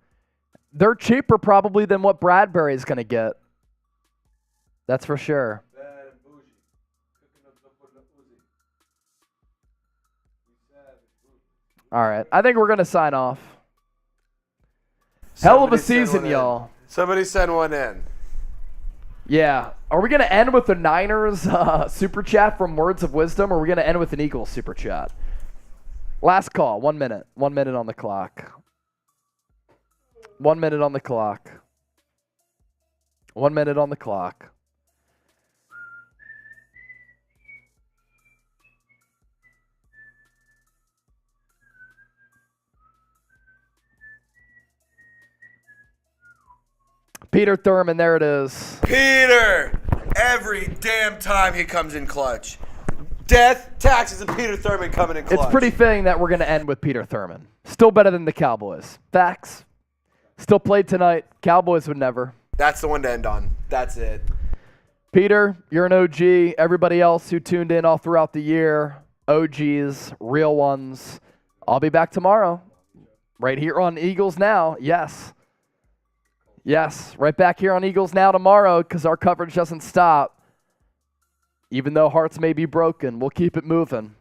cheaper probably than what Bradbury's going to get. That's for sure. All right. I think we're going to sign off. Hell of a season, y'all.
Somebody send one in.
Yeah. Are we going to end with the Niners super chat from Words of Wisdom, or are we going to end with an Eagles super chat? Last call. 1 minute. 1 minute on the clock. 1 minute on the clock. 1 minute on the clock. Peter Thurman, there it is.
Peter! Every damn time he comes in clutch. Death, taxes, and Peter Thurman coming in clutch.
It's pretty fitting that we're going to end with Peter Thurman. Still better than the Cowboys. Facts. Still played tonight. Cowboys would never.
That's the one to end on. That's it.
Peter, you're an OG. Everybody else who tuned in all throughout the year, OGs, real ones. I'll be back tomorrow. Right here on Eagles Now. Yes. Yes, right back here on Eagles Now tomorrow because our coverage doesn't stop. Even though hearts may be broken, we'll keep it moving.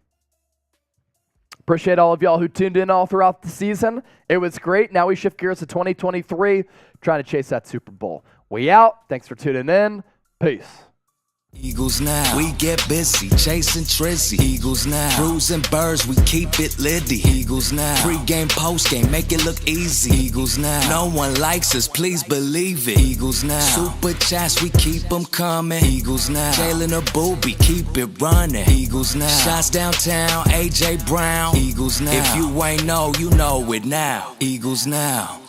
Appreciate all of y'all who tuned in all throughout the season. It was great. Now we shift gears to 2023, trying to chase that Super Bowl. We out. Thanks for tuning in. Peace.
Eagles Now, we get busy, chasing Trizzy. Eagles Now, bruising birds, we keep it litty. Eagles Now, pregame, postgame, make it look easy. Eagles Now, no one likes us, please believe it. Eagles Now, super chats, we keep them coming. Eagles Now, Jalen or Booby, keep it running. Eagles Now, shots downtown, AJ Brown. Eagles Now, if you ain't know, you know it now. Eagles Now.